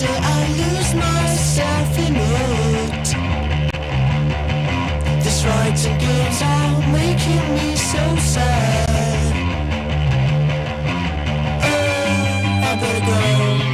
day I lose myself in it. This writing games are making me so sad. Oh, I better go.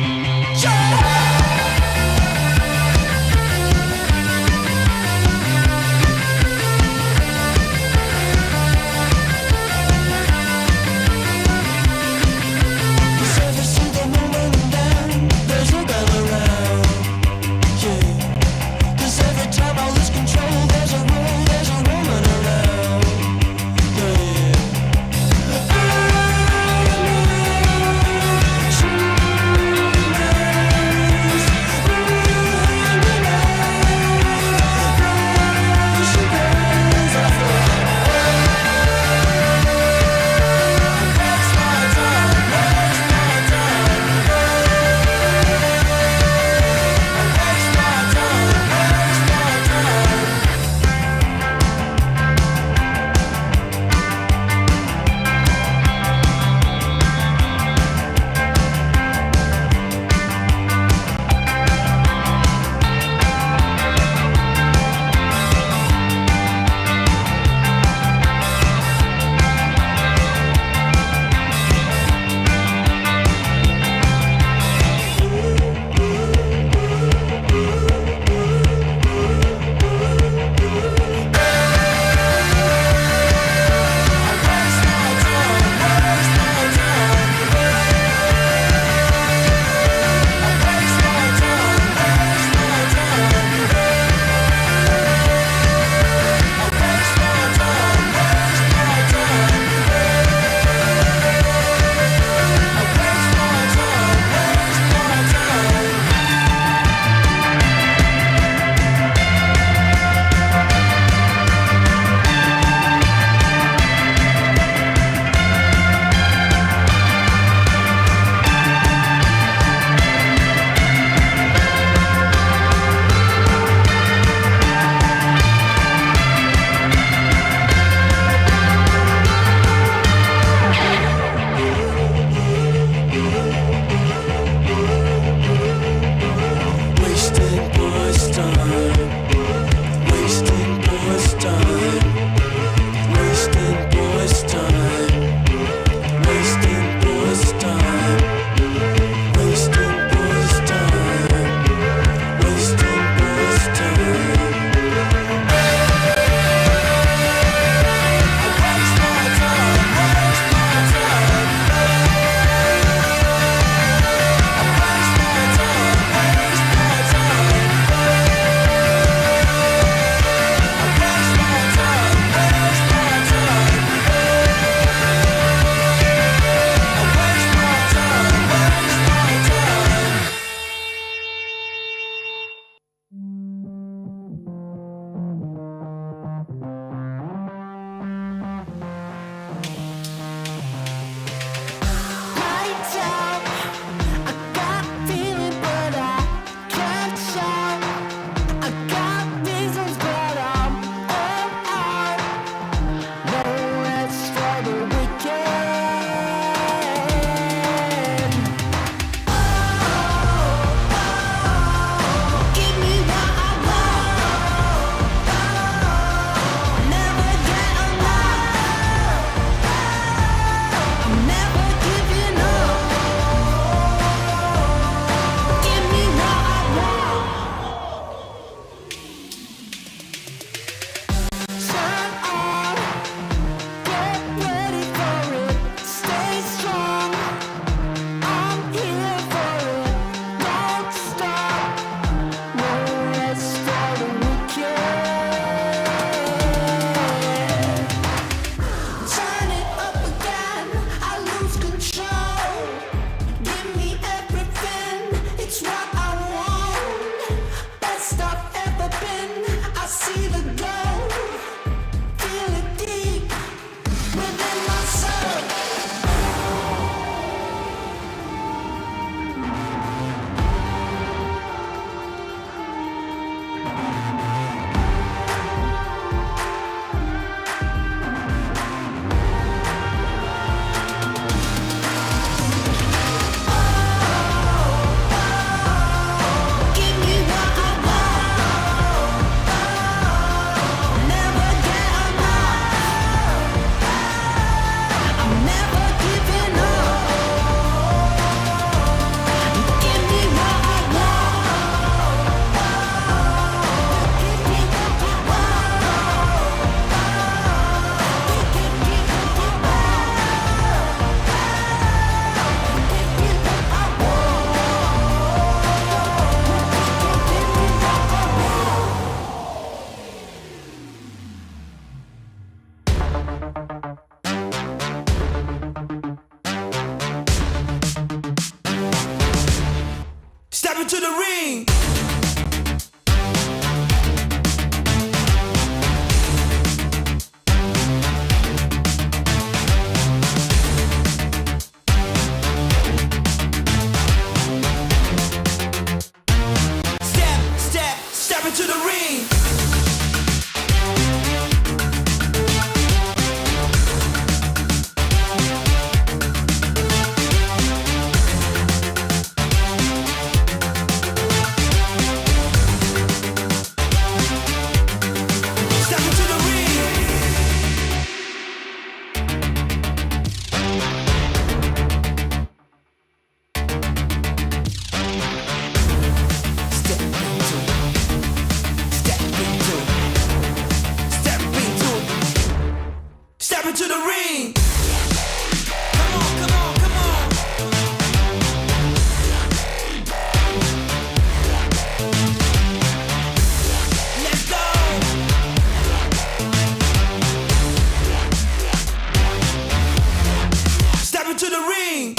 into the ring.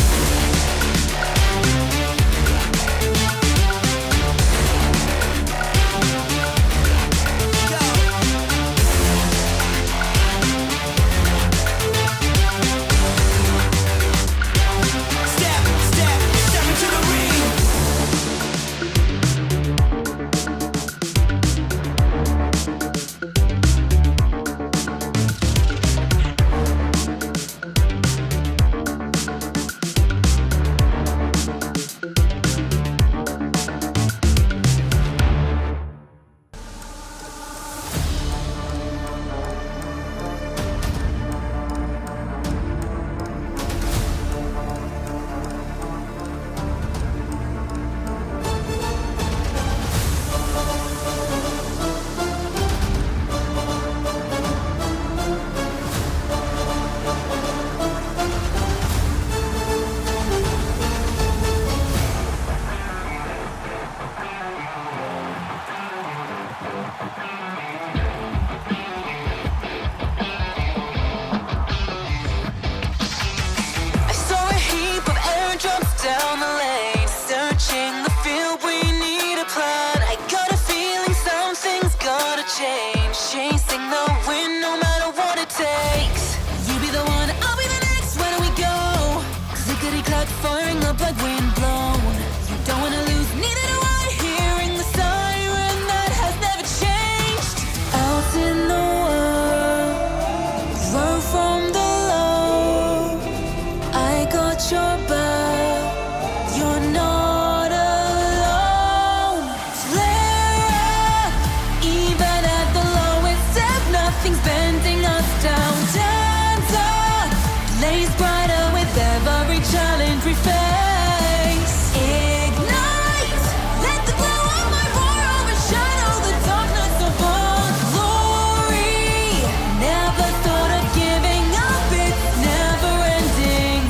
Firing up like wind blown. You don't wanna lose, neither do I. Hearing the siren that has never changed. Out in the world, run from the low. I got your back, you're not alone. Flare up, even at the lowest step, nothing's bending us down. Dance up, blaze brighter with every challenge we face. Ignite, let the glow of my roar overshadow the darkness of our glory. Never thought of giving up, it's never ending.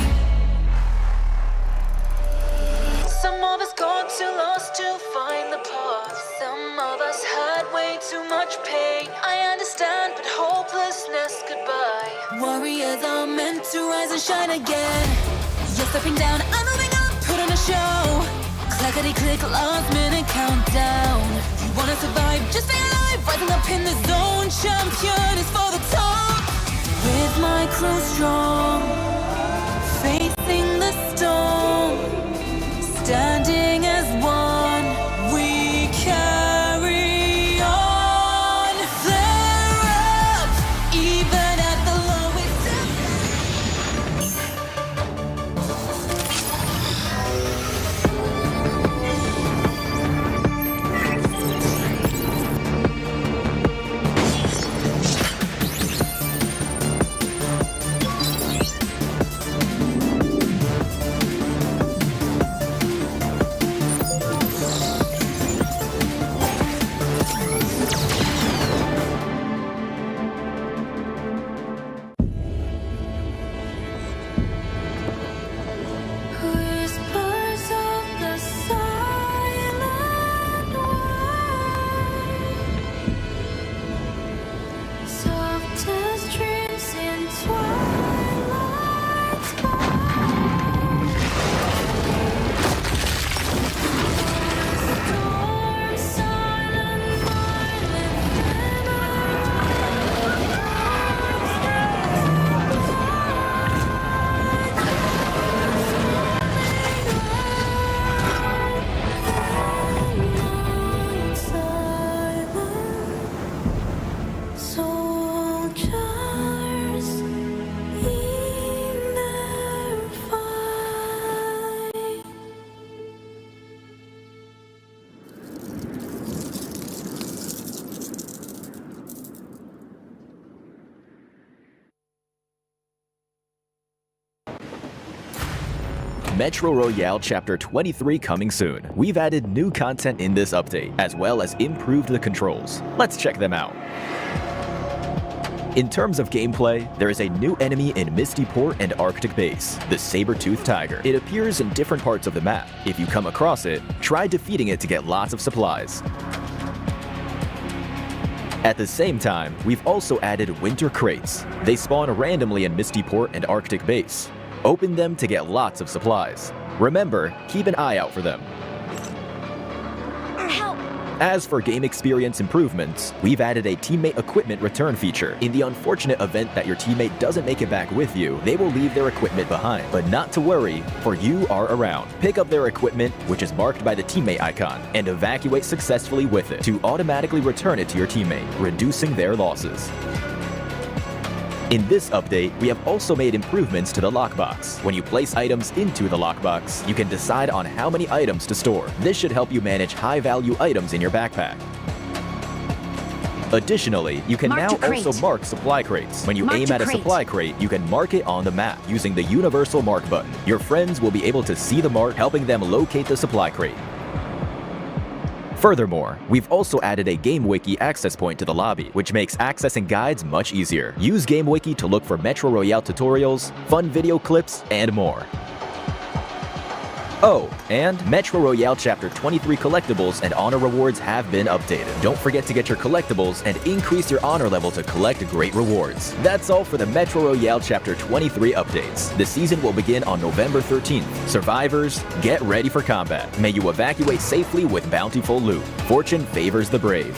Some of us got too lost to find the path. Some of us had way too much pain. I understand, but hopelessness goodbye. Warriors are meant to rise and shine again. You're stepping down, I'm moving up, put on a show. Clackety-click, last minute countdown. You wanna survive, just stay alive. Rising up in the zone, champion is for the top. With my crew strong, facing the storm. Standing as one, we carry on. Flare up, even at the lowest depth. Whispers of the silent wind, soft as dreams in twilight sky. Storm silent, violent, soldiers in their fight. Metro Royale Chapter 23 coming soon. We've added new content in this update, as well as improved the controls. Let's check them out. In terms of gameplay, there is a new enemy in Misty Port and Arctic Base, the saber-toothed tiger. It appears in different parts of the map. If you come across it, try defeating it to get lots of supplies. At the same time, we've also added winter crates. They spawn randomly in Misty Port and Arctic Base. Open them to get lots of supplies. Remember, keep an eye out for them. Help! As for game experience improvements, we've added a teammate equipment return feature. In the unfortunate event that your teammate doesn't make it back with you, they will leave their equipment behind. But not to worry, for you are around. Pick up their equipment, which is marked by the teammate icon, and evacuate successfully with it to automatically return it to your teammate, reducing their losses. In this update, we have also made improvements to the lockbox. When you place items into the lockbox, you can decide on how many items to store. This should help you manage high-value items in your backpack. Additionally, you can now also mark supply crates. When you aim at a supply crate, you can mark it on the map using the universal mark button. Your friends will be able to see the mark, helping them locate the supply crate. Furthermore, we've also added a GameWiki access point to the lobby, which makes accessing guides much easier. Use GameWiki to look for Metro Royale tutorials, fun video clips, and more. Oh, and Metro Royale Chapter 23 collectibles and honor rewards have been updated. Don't forget to get your collectibles and increase your honor level to collect great rewards. That's all for the Metro Royale Chapter 23 updates. The season will begin on November 13th. Survivors, get ready for combat. May you evacuate safely with bountiful loot. Fortune favors the brave.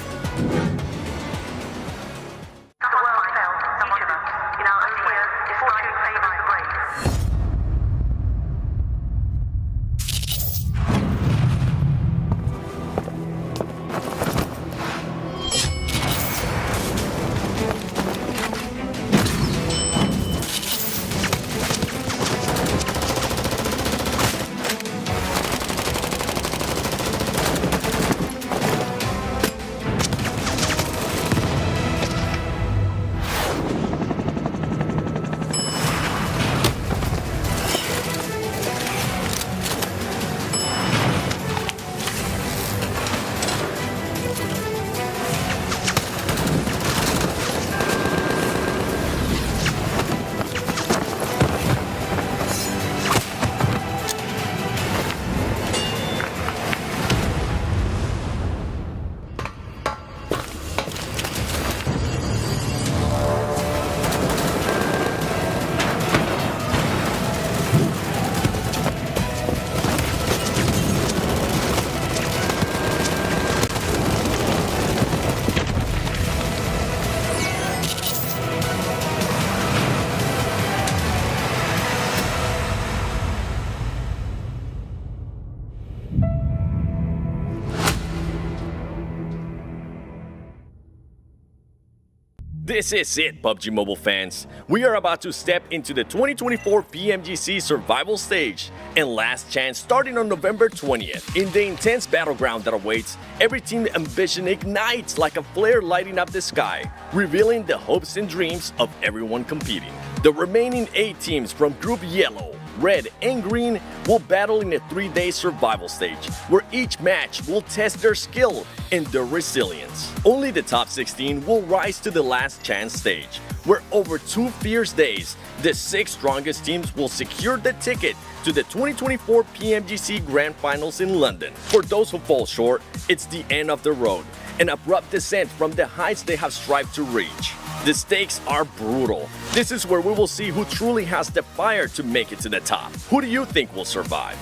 This is it, PUBG Mobile fans. We are about to step into the 2024 PMGC Survival Stage and Last Chance starting on November 20th. In the intense battleground that awaits, every team ambition ignites like a flare lighting up the sky, revealing the hopes and dreams of everyone competing. The remaining 8 teams from Group Yellow, Red, and Green will battle in a 3-day survival stage, where each match will test their skill and their resilience. Only the top 16 will rise to the last chance stage, where over 2 fierce days, the 6 strongest teams will secure the ticket to the 2024 PMGC Grand Finals in London. For those who fall short, it's the end of the road, an abrupt descent from the heights they have strived to reach. The stakes are brutal. This is where we will see who truly has the fire to make it to the top. Who do you think will survive?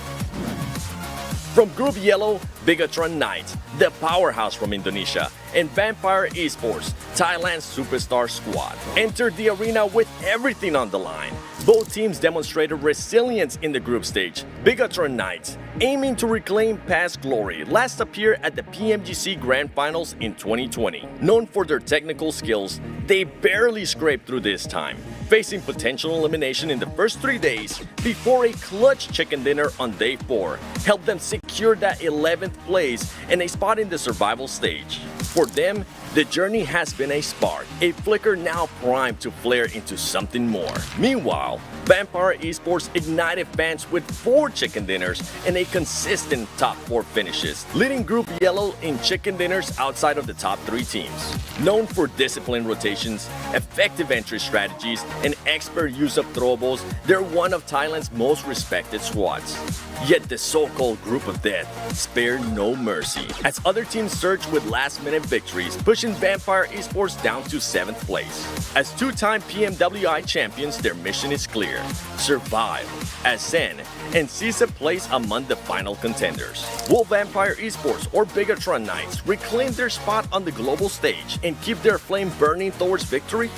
From Group Yellow, Bigatron Knights, the powerhouse from Indonesia, and Vampire Esports, Thailand's superstar squad, entered the arena with everything on the line. Both teams demonstrated resilience in the group stage. Bigatron Knights, aiming to reclaim past glory, last appeared at the PMGC Grand Finals in 2020. Known for their technical skills, they barely scraped through this time, facing potential elimination in the first 3 days before a clutch chicken dinner on day 4 helped them secure that 11th place and a spot in the survival stage. For them, the journey has been a spark, a flicker now primed to flare into something more. Meanwhile, Vampire Esports ignited fans with 4 chicken dinners and a consistent top 4 finishes, leading Group Yellow in chicken dinners outside of the top 3 teams. Known for disciplined rotations, effective entry strategies, and expert use of throwables, they're one of Thailand's most respected squads. Yet the so-called Group of Death spared no mercy, as other teams surged with last-minute victories, pushing pushing Vampire Esports down to 7th place. As two-time PMWI champions, their mission is clear: survive, ascend, and seize a place among the final contenders. Will Vampire Esports or Bigatron Knights reclaim their spot on the global stage and keep their flame burning towards victory?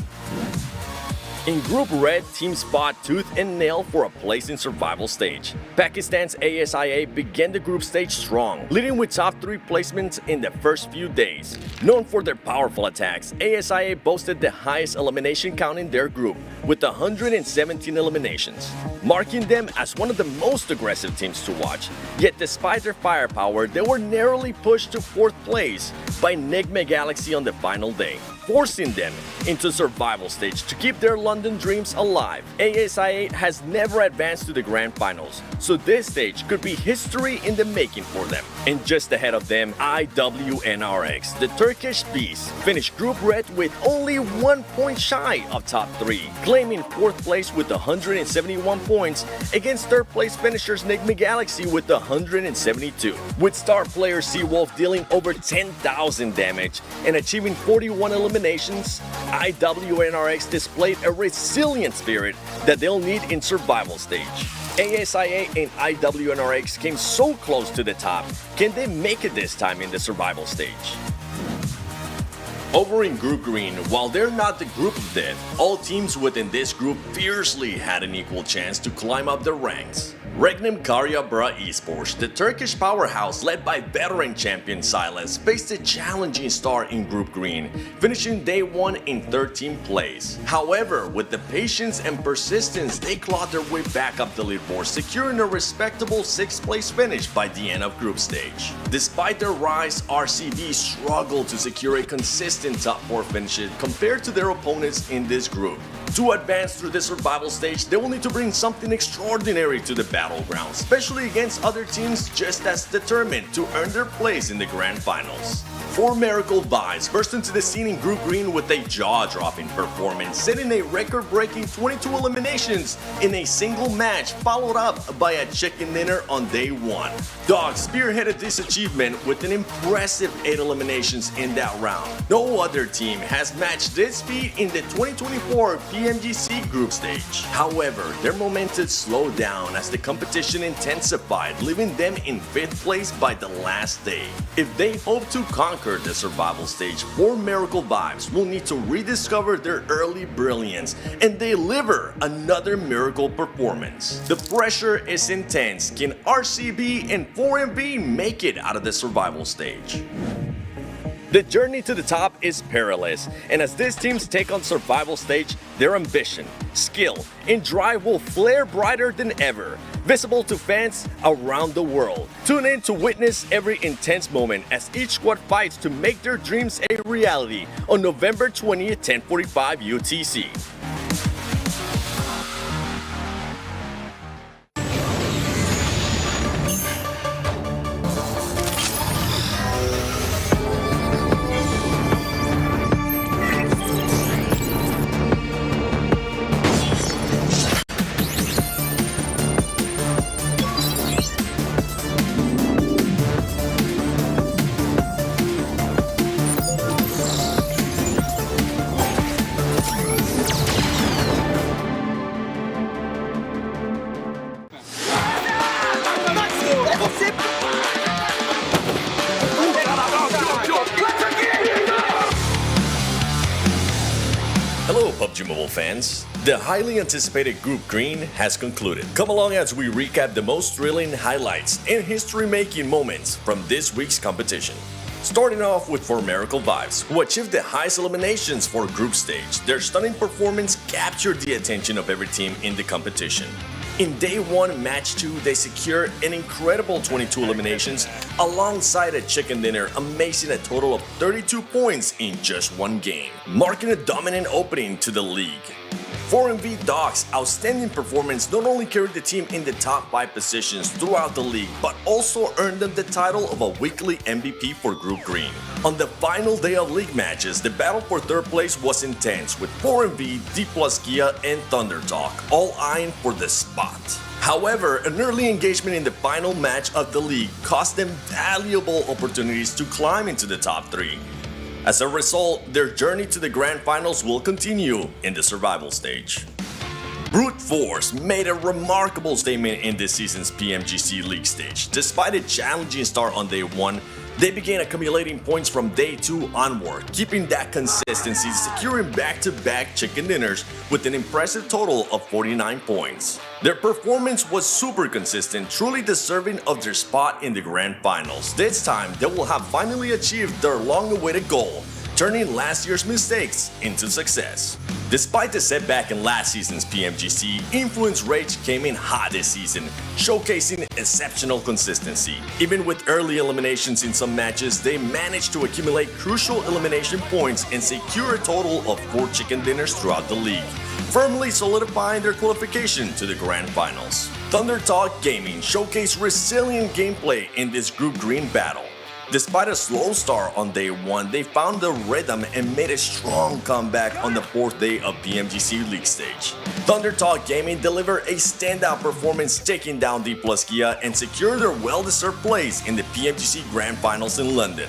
In Group Red, teams fought tooth and nail for a place in survival stage. Pakistan's ASIA began the group stage strong, leading with top 3 placements in the first few days. Known for their powerful attacks, ASIA boasted the highest elimination count in their group, with 117 eliminations, marking them as one of the most aggressive teams to watch. Yet despite their firepower, they were narrowly pushed to 4th place by Enigma Galaxy on the final day, forcing them into survival stage to keep their London dreams alive. ASIA has never advanced to the Grand Finals, so this stage could be history in the making for them. And just ahead of them, IWNRX, the Turkish beast, finished Group Red with only 1 point shy of top 3, claiming 4th place with 171 points against 3rd place finishers Enigma Galaxy with 172. With star player Seawolf dealing over 10,000 damage and achieving 41 eliminations, IWNRX displayed a resilient spirit that they'll need in survival stage. ASIA and IWNRX came so close to the top. Can they make it this time in the survival stage? Over in Group Green, while they're not the group of death, all teams within this group fiercely had an equal chance to climb up the ranks. Regnum Karyabra Esports, the Turkish powerhouse led by veteran champion Silas, faced a challenging start in Group Green, finishing day 1 in 13th place. However, with the patience and persistence, they clawed their way back up the leaderboard, securing a respectable 6th place finish by the end of group stage. Despite their rise, RCB struggled to secure a consistent top 4 finish compared to their opponents in this group. To advance through the survival stage, they will need to bring something extraordinary to the battleground, especially against other teams just as determined to earn their place in the Grand Finals. 4 Miracle Vibes burst into the scene in Group Green with a jaw-dropping performance, setting a record-breaking 22 eliminations in a single match, followed up by a chicken dinner on day 1. Dog spearheaded this achievement with an impressive 8 eliminations in that round. No other team has matched this feat in the 2024 PMGC group stage. However, their momentum slowed down as the competition intensified, leaving them in 5th place by the last day. If they hope to conquer the survival stage, 4 Miracle Vibes will need to rediscover their early brilliance and deliver another miracle performance. The pressure is intense. Can RCB and 4MV make it out of the survival stage? The journey to the top is perilous, and as these teams take on survival stage, their ambition, skill, and drive will flare brighter than ever, visible to fans around the world. Tune in to witness every intense moment as each squad fights to make their dreams a reality on November 20th, 10:45 UTC. Hello PUBG Mobile fans. The highly anticipated Group Green has concluded. Come along as we recap the most thrilling highlights and history-making moments from this week's competition. Starting off with 4 Miracle Vibes, who achieved the highest eliminations for group stage. Their stunning performance captured the attention of every team in the competition. In day 1, match 2, they secured an incredible 22 eliminations alongside a chicken dinner, amazing a total of 32 points in just 1 game, marking a dominant opening to the league. 4MV Dogs' outstanding performance not only carried the team in the top 5 positions throughout the league, but also earned them the title of a weekly MVP for Group Green. On the final day of league matches, the battle for 3rd place was intense, with 4MV, D+ Kia, and Thunder Talk all eyeing for the spot. However, an early engagement in the final match of the league cost them valuable opportunities to climb into the top 3. As a result, their journey to the Grand Finals will continue in the survival stage. Brute Force made a remarkable statement in this season's PMGC League stage. Despite a challenging start on day 1, they began accumulating points from day 2 onward, keeping that consistency, securing back-to-back chicken dinners with an impressive total of 49 points. Their performance was super consistent, truly deserving of their spot in the Grand Finals. This time, they will have finally achieved their long-awaited goal, turning last year's mistakes into success. Despite the setback in last season's PMGC, Influence Rage came in hot this season, showcasing exceptional consistency. Even with early eliminations in some matches, they managed to accumulate crucial elimination points and secure a total of 4 chicken dinners throughout the league, firmly solidifying their qualification to the Grand Finals. Thunder Talk Gaming showcased resilient gameplay in this Group Green battle. Despite a slow start on day 1, they found the rhythm and made a strong comeback on the 4th day of PMGC League stage. Thunder Talk Gaming delivered a standout performance, taking down D Plus Kia and secured their well-deserved place in the PMGC Grand Finals in London.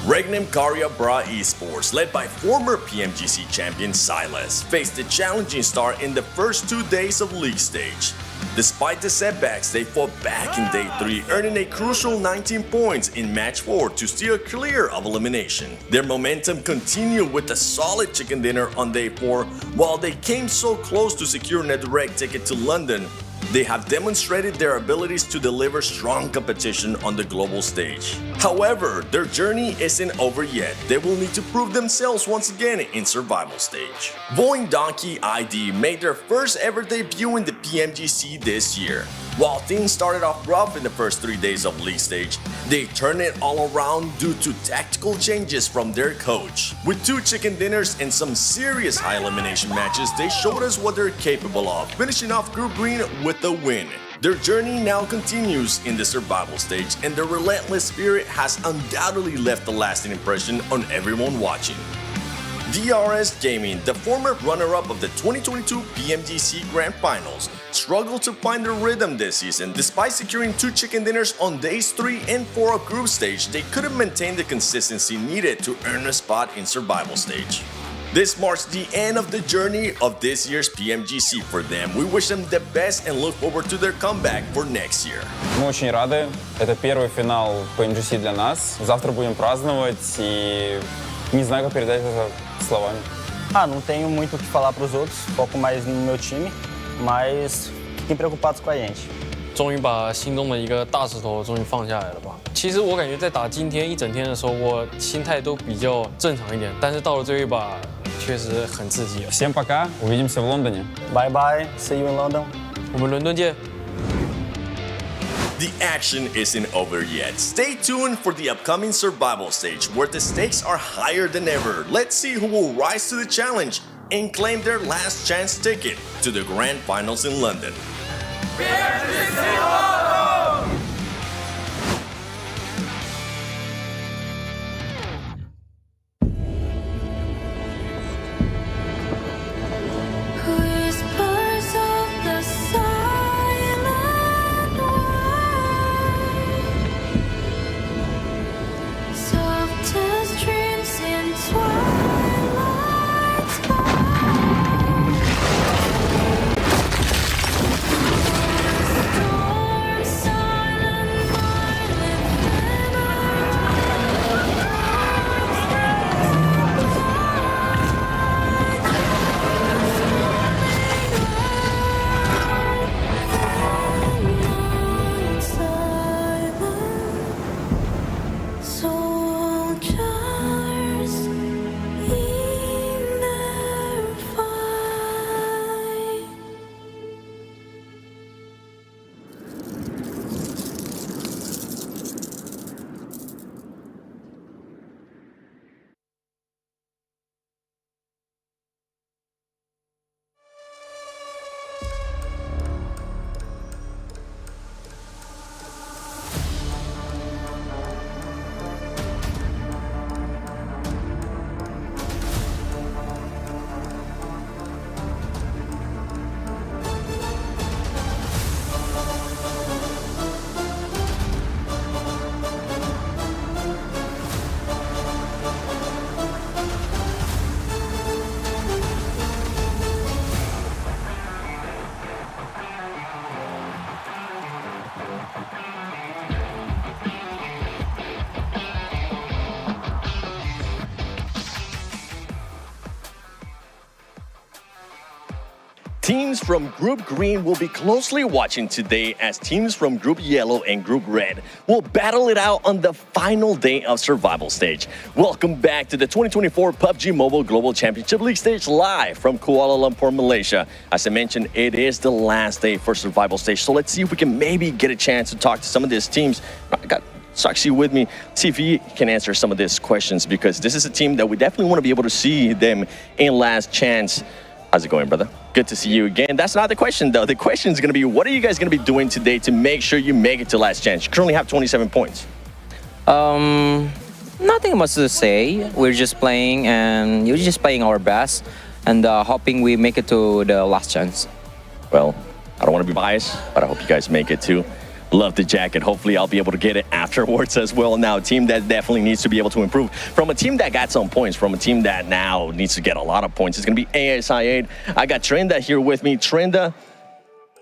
Regnum Karya Bra Esports, led by former PMGC champion Silas, faced a challenging start in the first 2 days of League stage. Despite the setbacks, they fought back in day 3, earning a crucial 19 points in match 4 to steer clear of elimination. Their momentum continued with a solid chicken dinner on day 4. While they came so close to securing a direct ticket to London, they have demonstrated their abilities to deliver strong competition on the global stage. However, their journey isn't over yet. They will need to prove themselves once again in survival stage. Voing Donkey ID made their first ever debut in the PMGC this year. While things started off rough in the first 3 days of League stage, they turned it all around due to tactical changes from their coach. With 2 chicken dinners and some serious high elimination matches, they showed us what they're capable of, finishing off Group Green with a win. Their journey now continues in the survival stage, and their relentless spirit has undoubtedly left a lasting impression on everyone watching. DRS Gaming, the former runner-up of the 2022 PMGC Grand Finals, struggled to find their rhythm this season. Despite securing 2 chicken dinners on days 3 and 4 of group stage, they couldn't maintain the consistency needed to earn a spot in survival stage. This marks the end of the journey of this year's PMGC for them. We wish them the best and look forward to their comeback for next year. Мы очень рады. Это первый финал PMGC для нас. Завтра будем праздновать, и не знаю, как передать это словами. Não tenho muito o que falar para os outros, foco mais no meu time, mas fiquem preocupados com a gente. 终于把心中的一个大石头终于放下来了吧。其实我感觉在打今天一整天的时候，我心态都比较正常一点，但是到了最后一把，确实很刺激。Всем пока, увидимся в Лондоне. Bye bye, see you in London. 我们伦敦见。 The action isn't over yet. Stay tuned for the upcoming survival stage where the stakes are higher than ever. Let's see who will rise to the challenge and claim their last chance ticket to the Grand Finals in London. Whispers of the silent wild, soft as dreams in twilight sky. teams from Group Green will be closely watching today as teams from Group Yellow and Group Red will battle it out on the final day of Survival Stage. Welcome back to the 2024 PUBG Mobile Global Championship League stage live from Kuala Lumpur, Malaysia. As I mentioned, it is the last day for Survival Stage, so let's see if we can maybe get a chance to talk to some of these teams. I got Sakshi with me, see if he can answer some of these questions, because this is a team that we definitely want to be able to see them in last chance. How's it going, brother? Good to see you again. That's not the question, though. The question is going to be, what are you guys going to be doing today to make sure you make it to last chance? You currently have 27 points. Nothing much to say. We're just playing, and you're just playing our best, and hoping we make it to the last chance. Well, I don't want to be biased, but I hope you guys make it too. Love the jacket. Hopefully I'll be able to get it afterwards as well. Now, a team that definitely needs to be able to improve. From a team that got some points, from a team that now needs to get a lot of points, it's going to be ASI8. I got Trenda here with me. Trenda,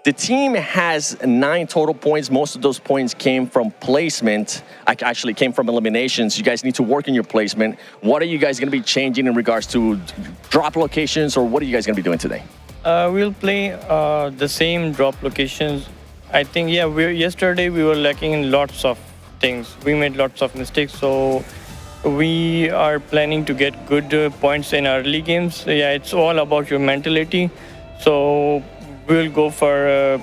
the team has 9 total points. Most of those points came from placement. Actually came from eliminations. You guys need to work in your placement. What are you guys going to be changing in regards to drop locations, or what are you guys going to be doing today? We'll play the same drop locations. I think, yeah, yesterday we were lacking in lots of things. We made lots of mistakes, so we are planning to get good points in early games. Yeah, it's all about your mentality. So we'll go for,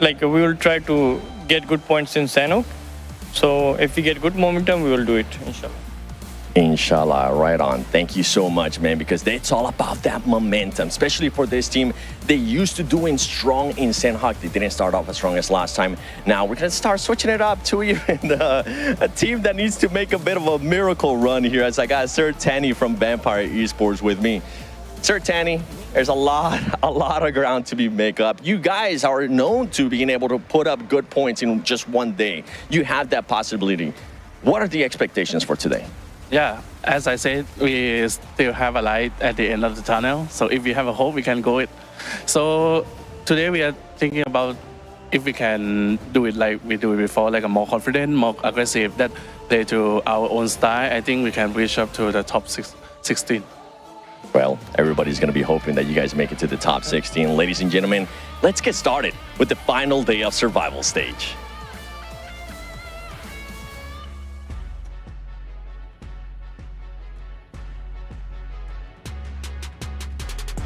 we will try to get good points in Sanok. So if we get good momentum, we will do it, inshallah. Inshallah, right on. Thank you so much, man, because it's all about that momentum, especially for this team. They used to doing strong in Sanhok. They didn't start off as strong as last time. Now we're going to start switching it up to even a team that needs to make a bit of a miracle run here, as I got Sir Tanny from Vampire Esports with me. Sir Tanny, there's a lot of ground to be make up. You guys are known to being able to put up good points in just one day. You have that possibility. What are the expectations for today? Yeah, as I said, we still have a light at the end of the tunnel. So if we have a hope, we can go it. So today we are thinking about if we can do it like we do it before, like a more confident, more aggressive, that play to our own style. I think we can reach up to the top 16. Well, everybody's going to be hoping that you guys make it to the top 16. Ladies and gentlemen, let's get started with the final day of Survival Stage.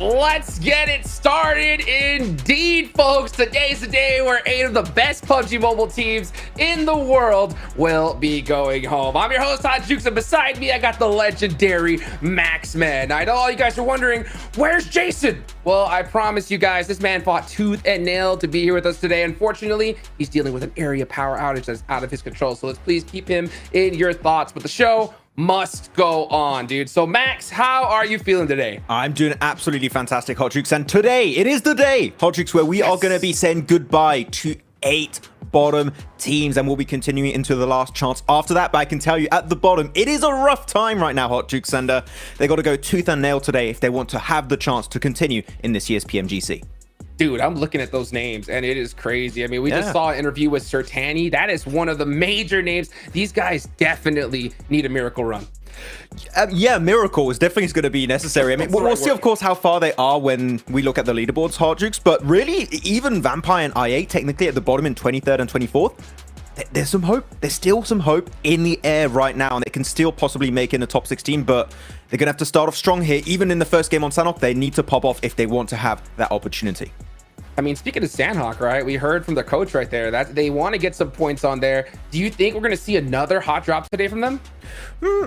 Let's get it started indeed, folks. Today's the day where 8 of the best PUBG Mobile teams in the world will be going home. I'm your host, Hot Jukes, and beside me, I got the legendary Max Man. I know all you guys are wondering, where's Jason? Well, I promise you guys, this man fought tooth and nail to be here with us today. Unfortunately, he's dealing with an area power outage that's out of his control, so let's please keep him in your thoughts. But the show must go on, dude. So Max, how are you feeling today? I'm doing absolutely fantastic, Hot Jukes, and today it is the day, Hot Jukes, where we are going to be saying goodbye to 8 bottom teams, and we'll be continuing into the last chance after that. But I can tell you, at the bottom, it is a rough time right now, Hot Jukes, and they got to go tooth and nail today if they want to have the chance to continue in this year's PMGC. Dude, I'm looking at those names and it is crazy. I mean, we just saw an interview with Sir Tanny. That is one of the major names. These guys definitely need a miracle run. Yeah, miracle is definitely going to be necessary. I mean, we'll see, of course, how far they are when we look at the leaderboards, Hot Jukes. But really, even Vampire and IA technically at the bottom in 23rd and 24th, there's some hope. There's still some hope in the air right now, and they can still possibly make in the top 16. But they're going to have to start off strong here. Even in the first game on Sanhok, they need to pop off if they want to have that opportunity. I mean, speaking of Sanhok, right? We heard from the coach right there that they want to get some points on there. Do you think we're going to see another hot drop today from them?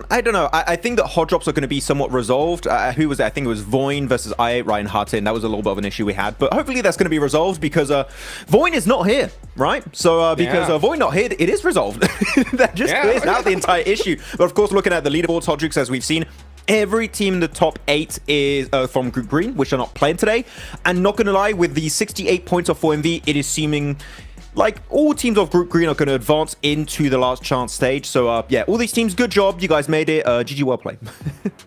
I don't know. I think that hot drops are going to be somewhat resolved. Who was it? I think it was Voin versus I8 Ryan Hartin. That was a little bit of an issue we had. But hopefully that's going to be resolved because Voin is not here, right? So because Voin not here, it is resolved. That just clears out the entire issue. But of course, looking at the leaderboards, Hot Jukes, as we've seen, every team in the top 8 is from Group Green, which are not playing today. And not going to lie, with the 68 points of 4MV, it is seeming like all teams of Group Green are going to advance into the last chance stage. So yeah, all these teams, good job. You guys made it. GG, well played.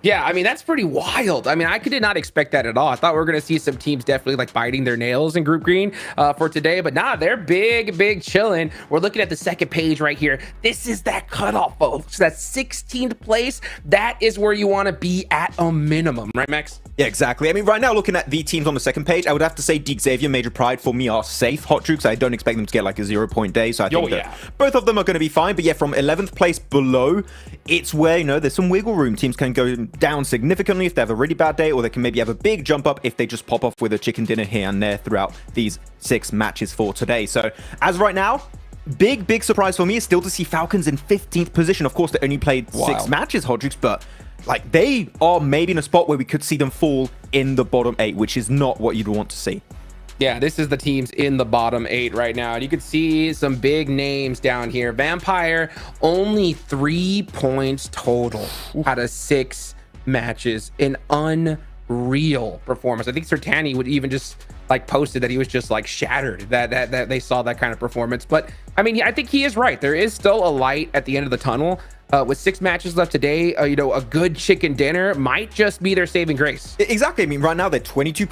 Yeah, I mean, that's pretty wild. I mean, I did not expect that at all. I thought we were going to see some teams definitely like biting their nails in Group Green for today. But nah, they're big chilling. We're looking at the second page right here. This is that cutoff, folks. That 16th place. That is where you want to be at a minimum. Right, Max? Yeah, exactly. I mean, right now, looking at the teams on the second page, I would have to say Deek Xavier, Major Pride, for me, are safe hot jukes. I don't expect them to get like a 0-point day, so I think that both of them are going to be fine. But yeah, from 11th place below, it's where, there's some wiggle room. Teams can go down significantly if they have a really bad day, or they can maybe have a big jump up if they just pop off with a chicken dinner here and there throughout these 6 matches for today. So as right now, big surprise for me is still to see Falcons in 15th position. Of course, they only played 6 matches, hot jukes, but like, they are maybe in a spot where we could see them fall in the bottom 8, which is not what you'd want to see. Yeah, this is the teams in the bottom 8 right now. And you can see some big names down here. Vampire, only 3 points total out of 6 matches. An unreal performance. I think Sertani would even just like posted that he was just like shattered that they saw that kind of performance. But I mean, I think he is right. There is still a light at the end of the tunnel. With 6 matches left today, a good chicken dinner might just be their saving grace. Exactly. I mean, right now they're 22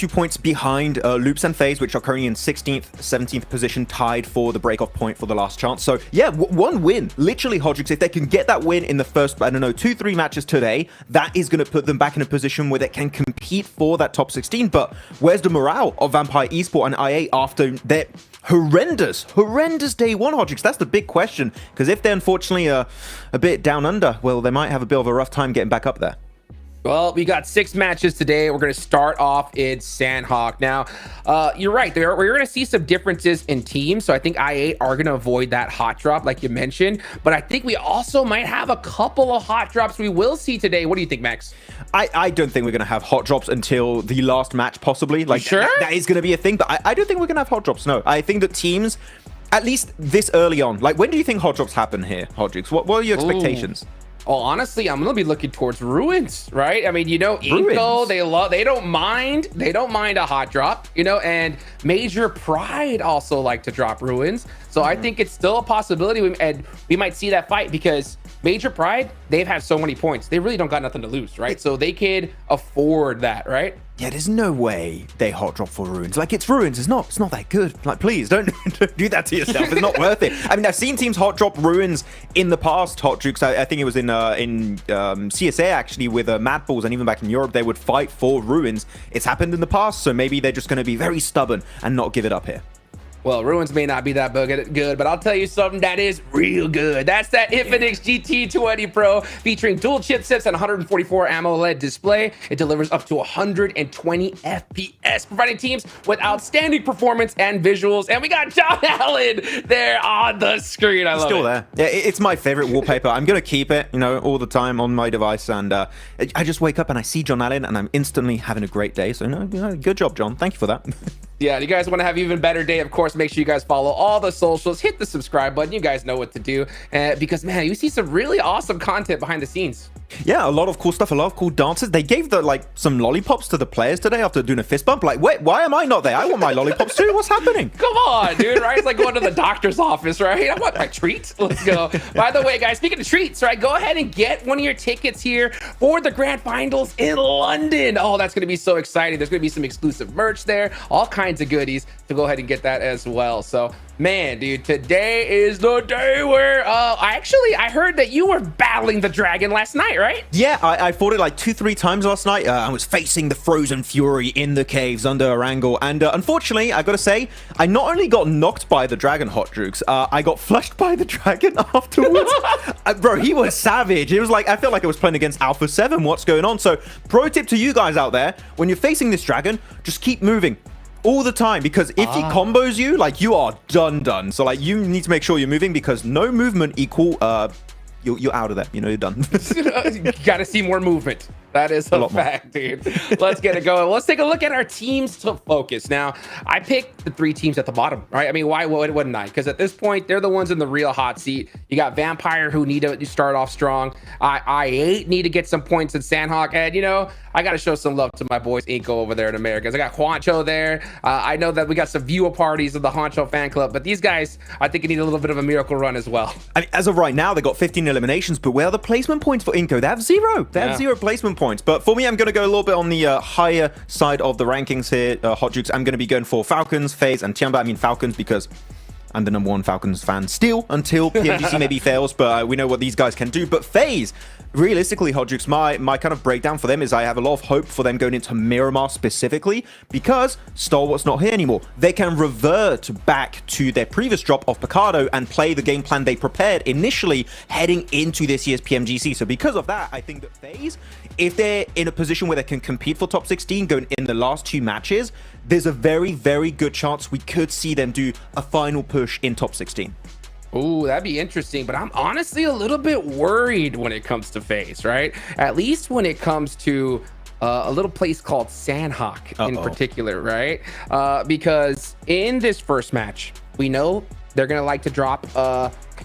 points behind Loops and FaZe, which are currently in 16th, 17th position, tied for the break-off point for the last chance. So yeah, one win, literally, Hodrix, if they can get that win in the first, 2-3 matches today, that is going to put them back in a position where they can compete for that top 16. But where's the morale of Vampire Esports and IA after their horrendous day one, Hodrix? That's the big question, because if they're unfortunately a bit down under, well, they might have a bit of a rough time getting back up there. Well, we got 6 matches today. We're going to start off in Sandhawk. Now, you're right. We're going to see some differences in teams. So I think IA are going to avoid that hot drop like you mentioned. But I think we also might have a couple of hot drops we will see today. What do you think, Max? I don't think we're going to have hot drops until the last match, possibly. Like, sure? That is going to be a thing. But I don't think we're going to have hot drops, no. I think that teams, at least this early on, like, when do you think hot drops happen here, Hodrix? What are your expectations? Oh, honestly, I'm gonna be looking towards Ruins, right? I mean, Inco, they don't mind a hot drop, and Major Pride also like to drop Ruins. So I think it's still a possibility, and we might see that fight because Major Pride, they've had so many points. They really don't got nothing to lose, right? So they could afford that, right? Yeah, there's no way they hot drop for Ruins. Like, it's Ruins. It's not that good. Like, please don't do that to yourself. It's not worth it. I mean, I've seen teams hot drop Ruins in the past, Hot Jukes. I think it was in CSA actually with Mad Balls, and even back in Europe, they would fight for Ruins. It's happened in the past, so maybe they're just going to be very stubborn and not give it up here. Well, Ruins may not be that good, but I'll tell you something that is real good. That's that Infinix GT20 Pro featuring dual chipsets and 144 AMOLED display. It delivers up to 120 FPS, providing teams with outstanding performance and visuals. And we got John Allen there on the screen. I love it. Still there. Yeah, it's my favorite wallpaper. I'm going to keep it, all the time on my device. And I just wake up and I see John Allen and I'm instantly having a great day. So, good job, John. Thank you for that. Yeah, you guys want to have even better day, of course, make sure you guys follow all the socials, hit the subscribe button. You guys know what to do because, man, you see some really awesome content behind the scenes. Yeah, a lot of cool stuff, a lot of cool dances. They gave some lollipops to the players today after doing a fist bump. Like, wait, why am I not there? I want my lollipops too. What's happening? Come on, dude, right? It's like going to the doctor's office, right? I want my treats. Let's go. By the way, guys, speaking of treats, right, go ahead and get one of your tickets here for the Grand Finals in London. Oh, that's going to be so exciting. There's going to be some exclusive merch there, all kinds of goodies. So go ahead and get that as well. So, man, dude, today is the day where I heard that you were battling the dragon last night, right? Yeah, I fought it like 2-3 times last night. I was facing the Frozen Fury in the caves under a wrangle, and unfortunately, I gotta say, I not only got knocked by the dragon, Hot Drukes, I got flushed by the dragon afterwards. Bro, he was savage. It was like, I felt like I was playing against Alpha 7. What's going on? So, pro tip to you guys out there, when you're facing this dragon, just keep moving all the time, because if he combos you, like, you are done. So, like, you need to make sure you're moving, because no movement equal you're out of that. You're done. You gotta see more movement. That is a fact, dude. Let's get it going. Let's take a look at our teams to focus. Now, I picked the 3 teams at the bottom, right? I mean, why wouldn't I? Because at this point, they're the ones in the real hot seat. You got Vampire, who need to start off strong. I8 need to get some points in Sandhawk. And, I got to show some love to my boys Inco over there in Americas. I got Juancho there. I know that we got some viewer parties of the Juancho fan club, but these guys, I think, need a little bit of a miracle run as well. I mean, as of right now, they got 15 eliminations, but where are the placement points for Inco? They have 0. They have 0 placement points. But for me, I'm going to go a little bit on the higher side of the rankings here, Hot Jukes. I'm going to be going for Falcons, FaZe, and Tiamba. I mean Falcons because I'm the #1 Falcons fan still until PMGC maybe fails, but we know what these guys can do. But FaZe, realistically, Hodrix, my kind of breakdown for them is I have a lot of hope for them going into Miramar specifically because Stalwart's not here anymore. They can revert back to their previous drop of Picardo and play the game plan they prepared initially heading into this year's PMGC. So because of that, I think that FaZe, if they're in a position where they can compete for top 16 going in the last 2 matches, there's a very, very good chance we could see them do a final push in top 16. Ooh, that'd be interesting, but I'm honestly a little bit worried when it comes to FaZe, right? At least when it comes to a little place called Sandhawk in particular, right? Because in this first match, we know they're gonna like to drop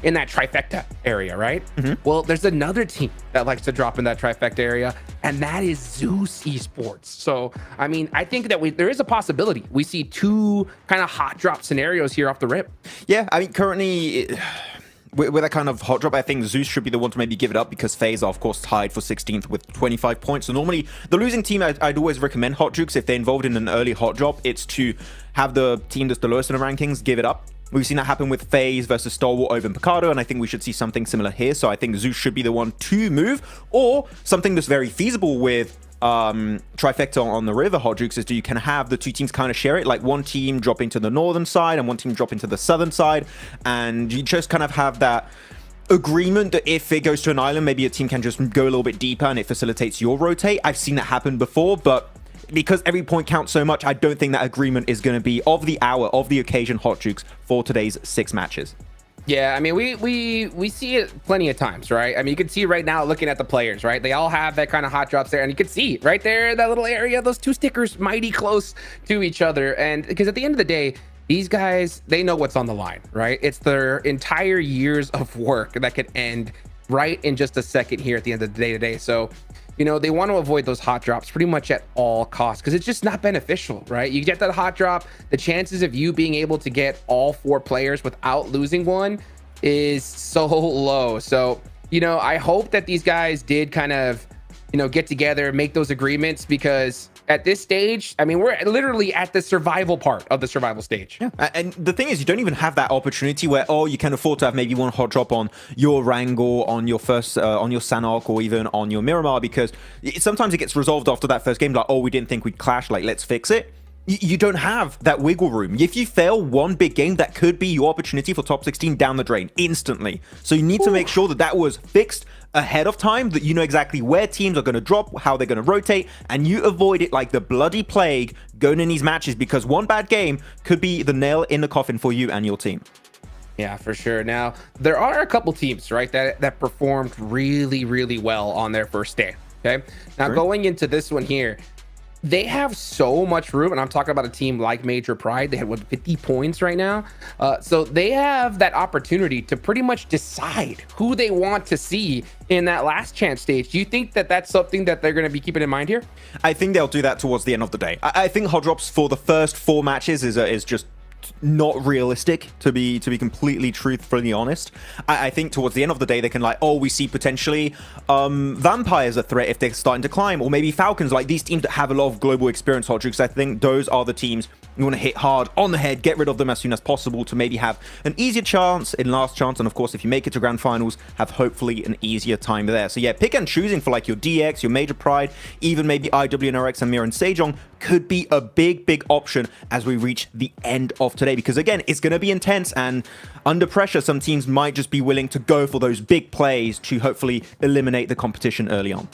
in that trifecta area, right? Well, there's another team that likes to drop in that trifecta area, and that is Zeus Esports. So, I mean, I think that there is a possibility we see 2 kind of hot drop scenarios here off the rip. Yeah, I mean, currently, with that kind of hot drop, I think Zeus should be the one to maybe give it up because FaZe are, of course, tied for 16th with 25 points. So normally, the losing team, I'd always recommend Hot Jukes. If they're involved in an early hot drop, it's to have the team that's the lowest in the rankings give it up. We've seen that happen with FaZe versus Stalwart over Picardo, and I think we should see something similar here. So I think Zeus should be the one to move, or something that's very feasible with trifecta on the river Hot Jukes is you can have the 2 teams kind of share it, like one team drop into the northern side and one team drop into the southern side, and you just kind of have that agreement that if it goes to an island, maybe a team can just go a little bit deeper and it facilitates your rotate. I've seen that happen before, but because every point counts so much, I don't think that agreement is going to be of the hour, of the occasion, Hot Jukes, for today's 6 matches. Yeah, I mean, we see it plenty of times, right? I mean, you can see right now looking at the players, right? They all have that kind of hot drops there, and you can see right there, that little area, those 2 stickers mighty close to each other. And because at the end of the day, these guys, they know what's on the line, right? It's their entire years of work that could end right in just a second here at the end of the day today. So, you know, they want to avoid those hot drops pretty much at all costs because it's just not beneficial, right? You get that hot drop, the chances of you being able to get all 4 players without losing one is so low. So, you know, I hope that these guys did kind of, you know, get together, make those agreements, because at this stage, I mean, we're literally at the survival part of the survival stage. Yeah, and the thing is, you don't even have that opportunity where, oh, you can afford to have maybe one hot drop on your Wrangle, on your first, on your Sanark, or even on your Miramar, because sometimes it gets resolved after that first game, like, oh, we didn't think we'd clash, like, let's fix it. You don't have that wiggle room. If you fail one big game, that could be your opportunity for top 16 down the drain instantly. So you need to make sure that that was fixed ahead of time, that you know exactly where teams are going to drop, how they're going to rotate, and you avoid it like the bloody plague going in these matches, because one bad game could be the nail in the coffin for you and your team. Yeah, for sure. Now, there are a couple teams, right, that performed really, really well on their first day. Okay. Now, going into this one here, they have so much room, and I'm talking about a team like Major Pride. They have 50 points right now, so they have that opportunity to pretty much decide who they want to see in that last chance stage. Do you think that that's something that they're going to be keeping in mind here? I think they'll do that towards the end of the day. I think hot drops for the first 4 matches is just not realistic, to be completely truthfully honest. I think towards the end of the day they can, like, oh, we see potentially Vampires a threat if they're starting to climb, or maybe Falcons, like these teams that have a lot of global experience, Hot Jukes. I think those are the teams you want to hit hard on the head, get rid of them as soon as possible to maybe have an easier chance in last chance, and of course if you make it to Grand Finals, have hopefully an easier time there. So yeah, pick and choosing for like your DX, your Major Pride, even maybe IWNRX and Mir and Sejong could be a big option as we reach the end of today, because again, it's going to be intense, and under pressure some teams might just be willing to go for those big plays to hopefully eliminate the competition early on.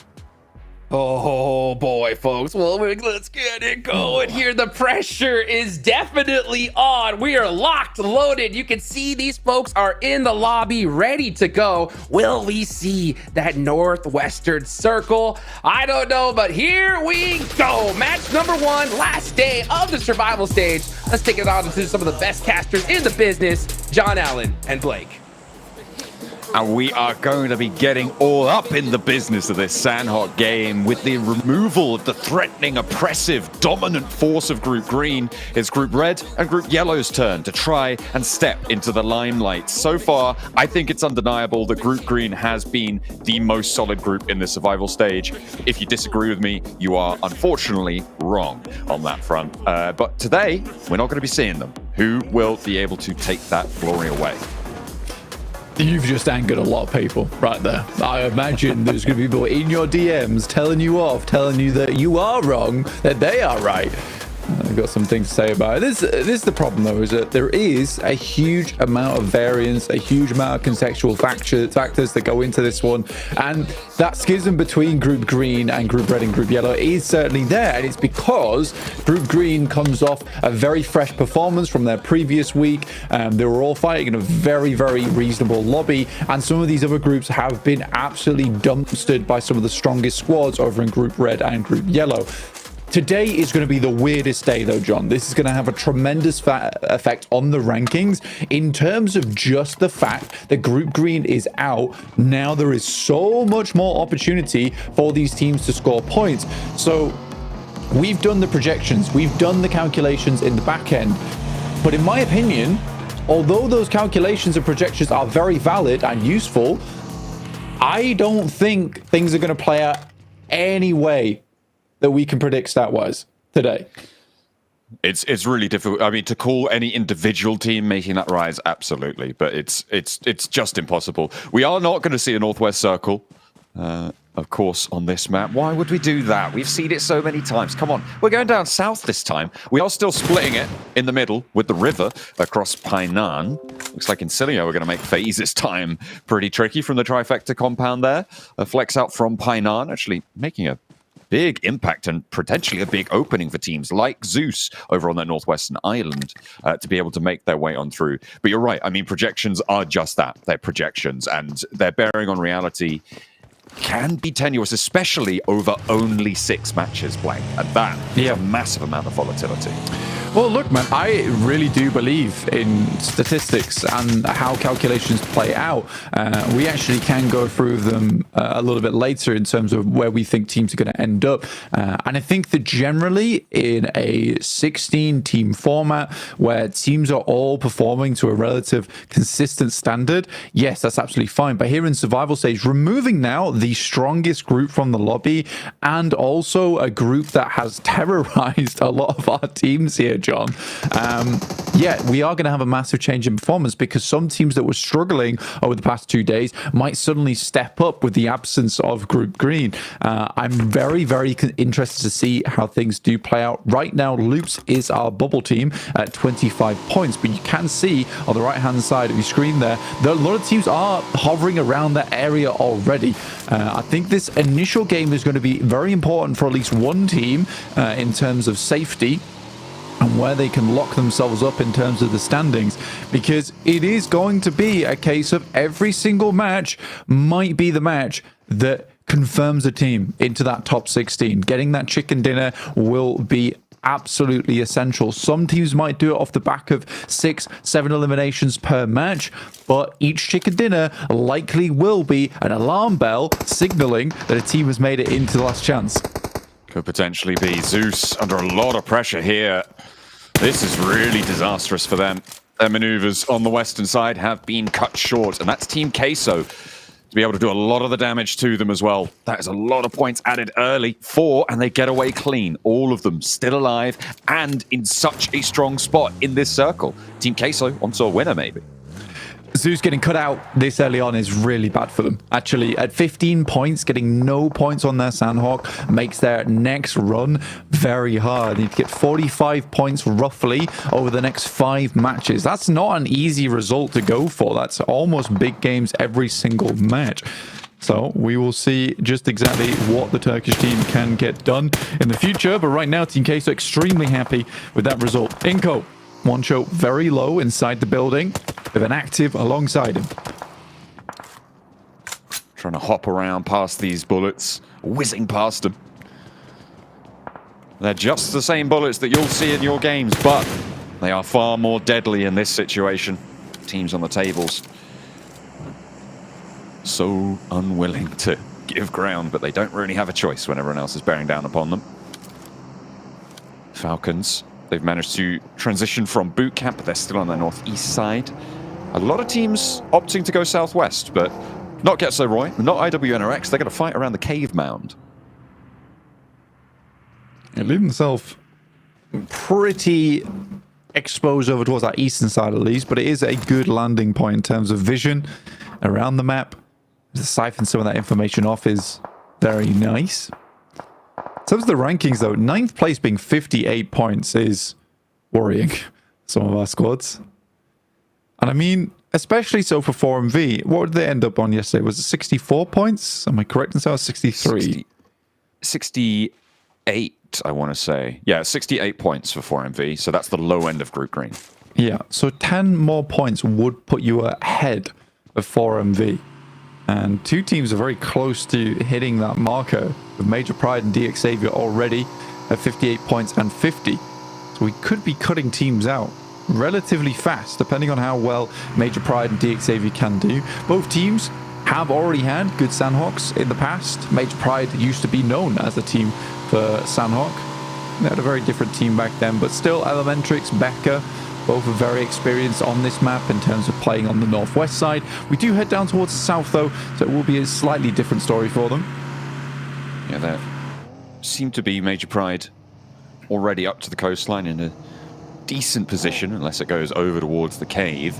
Oh boy, folks. Well, let's get it going here. The pressure is definitely on. We are locked, loaded. You can see these folks are in the lobby, ready to go. Will we see that Northwestern Circle? I don't know, but here we go. Match number 1, last day of the survival stage. Let's take it on to some of the best casters in the business, John Allen and Blake. And we are going to be getting all up in the business of this Sandhawk game with the removal of the threatening, oppressive, dominant force of Group Green. It's Group Red and Group Yellow's turn to try and step into the limelight. So far, I think it's undeniable that Group Green has been the most solid group in the survival stage. If you disagree with me, you are unfortunately wrong on that front. But today, we're not going to be seeing them. Who will be able to take that glory away? You've just angered a lot of people right there. I imagine there's going to be people in your DMs telling you off, telling you that you are wrong, that they are right. I've got some things to say about it. This is the problem, though, is that there is a huge amount of variance, a huge amount of contextual factors that go into this one. And that schism between Group Green and Group Red and Group Yellow is certainly there. And it's because Group Green comes off a very fresh performance from their previous week. They were all fighting in a very, very reasonable lobby. And some of these other groups have been absolutely dumpstered by some of the strongest squads over in Group Red and Group Yellow. Today is going to be the weirdest day, though, John. This is going to have a tremendous effect on the rankings in terms of just the fact that Group Green is out. Now there is so much more opportunity for these teams to score points. So we've done the projections, we've done the calculations in the back end. But in my opinion, although those calculations and projections are very valid and useful, I don't think things are going to play out any way that we can predict stat-wise today. It's really difficult. I mean, to call any individual team making that rise, absolutely, but it's just impossible. We are not going to see a Northwest Circle, of course, on this map. Why would we do that? We've seen it so many times. Come on, we're going down south this time. We are still splitting it in the middle with the river across Painan. Looks like in Cilio we're going to make FaZe this time pretty tricky from the trifecta compound there. A flex out from Painan, actually making a big impact and potentially a big opening for teams like Zeus over on their northwestern island to be able to make their way on through. But you're right. I mean, projections are just that. They're projections, and their bearing on reality can be tenuous, especially over only 6 matches played. And that is a massive amount of volatility. Well, look, man, I really do believe in statistics and how calculations play out. We actually can go through them a little bit later in terms of where we think teams are going to end up. And I think that generally in a 16-team format where teams are all performing to a relative consistent standard, yes, that's absolutely fine. But here in survival stage, removing now the strongest group from the lobby and also a group that has terrorized a lot of our teams here, John. Yeah, we are going to have a massive change in performance because some teams that were struggling over the past 2 days might suddenly step up with the absence of Group Green. I'm very, very interested to see how things do play out. Right now, Loops is our bubble team at 25 points, but you can see on the right-hand side of your screen there that a lot of teams are hovering around that area already. I think this initial game is going to be very important for at least one team in terms of safety and where they can lock themselves up in terms of the standings, because it is going to be a case of every single match might be the match that confirms a team into that top 16. Getting that chicken dinner will be absolutely essential. Some teams might do it off the back of 6-7 eliminations per match, but each chicken dinner likely will be an alarm bell signaling that a team has made it into the last chance. Could potentially be Zeus under a lot of pressure here. This is really disastrous for them. Their maneuvers on the western side have been cut short, and that's Team Queso to be able to do a lot of the damage to them as well. That is a lot of points added early. 4, and they get away clean. All of them still alive and in such a strong spot in this circle. Team Queso onto a winner, maybe. Zeus getting cut out this early on is really bad for them. Actually, at 15 points, getting no points on their Sandhawk makes their next run very hard. They need to get 45 points roughly over the next 5 matches. That's not an easy result to go for. That's almost big games every single match. So we will see just exactly what the Turkish team can get done in the future. But right now, Team Queso extremely happy with that result. Inko, one show very low inside the building with an active alongside him. Trying to hop around past these bullets, whizzing past them. They're just the same bullets that you'll see in your games, but they are far more deadly in this situation. Teams on the tables so unwilling to give ground, but they don't really have a choice when everyone else is bearing down upon them. Falcons, they've managed to transition from boot camp, but they're still on the northeast side. A lot of teams opting to go southwest, but not Getso Roy, not IWNRX. They're going to fight around the cave mound. And leave themselves pretty exposed over towards that eastern side at least, but it is a good landing point in terms of vision around the map. To siphon some of that information off is very nice. In terms of the rankings though, 9th place being 58 points is worrying. Some of our squads. And I mean, especially so for 4MV. What did they end up on yesterday? Was it 64 points? Am I correct in saying 63? 68, I want to say. Yeah, 68 points for 4MV. So that's the low end of Group Green. Yeah, so 10 more points would put you ahead of 4MV. And two teams are very close to hitting that marker, with Major Pride and DX Xavier already at 58 points and 50. So we could be cutting teams out relatively fast, depending on how well Major Pride and DX Xavier can do. Both teams have already had good Sandhawks in the past. Major Pride used to be known as a team for Sandhawk. They had a very different team back then, but still Elementrix, Becca, both are very experienced on this map in terms of playing on the northwest side. We do head down towards the south though, so it will be a slightly different story for them. Yeah, there seem to be Major Pride already up to the coastline in a decent position, unless it goes over towards the cave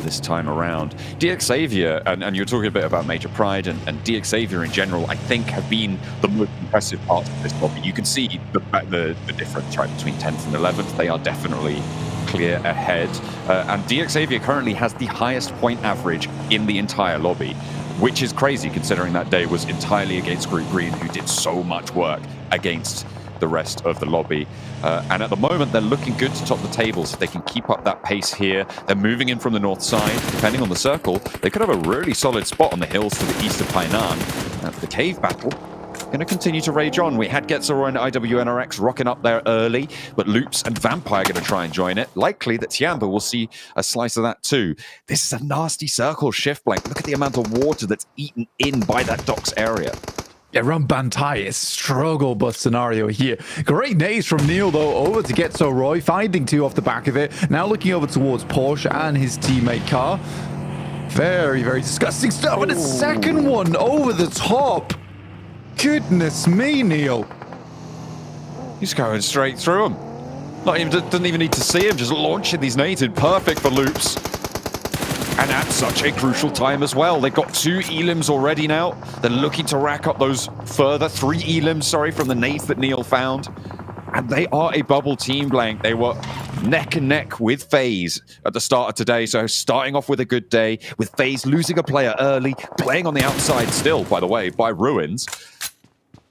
this time around. DX Xavier, and you're talking a bit about Major Pride, and DX Xavier in general, I think have been the most impressive parts of this lobby. You can see the difference, right, between 10th and 11th. They are definitely clear ahead. And DX Xavier currently has the highest point average in the entire lobby, which is crazy considering that day was entirely against Group Green, who did so much work against the rest of the lobby. And at the moment, they're looking good to top the table, so they can keep up that pace here. They're moving in from the north side. Depending on the circle, they could have a really solid spot on the hills to the east of Hainan. The cave battle going to continue to rage on. We had Getzero and IWNRX rocking up there early, but Loops and Vampire going to try and join it. Likely that Tiamba will see a slice of that too. This is a nasty circle shift blank. Look at the amount of water that's eaten in by that docks area. Yeah, run Bantai, a struggle bus scenario here. Great nades from Neil, though, over to Getso Roy, finding two off the back of it. Now looking over towards Porsche and his teammate Car. Very, very disgusting stuff. And a second one over the top. Goodness me, Neil. He's going straight through him. Doesn't even need to see him, just launching these nades in. Perfect for Loops. And at such a crucial time as well. They've got 2 elims already now. They're looking to rack up those further 3 elims, sorry, from the nades that Neil found. And they are a bubble team, Blank. They were neck and neck with FaZe at the start of today. So starting off with a good day, with FaZe losing a player early, playing on the outside still, by the way, by Ruins.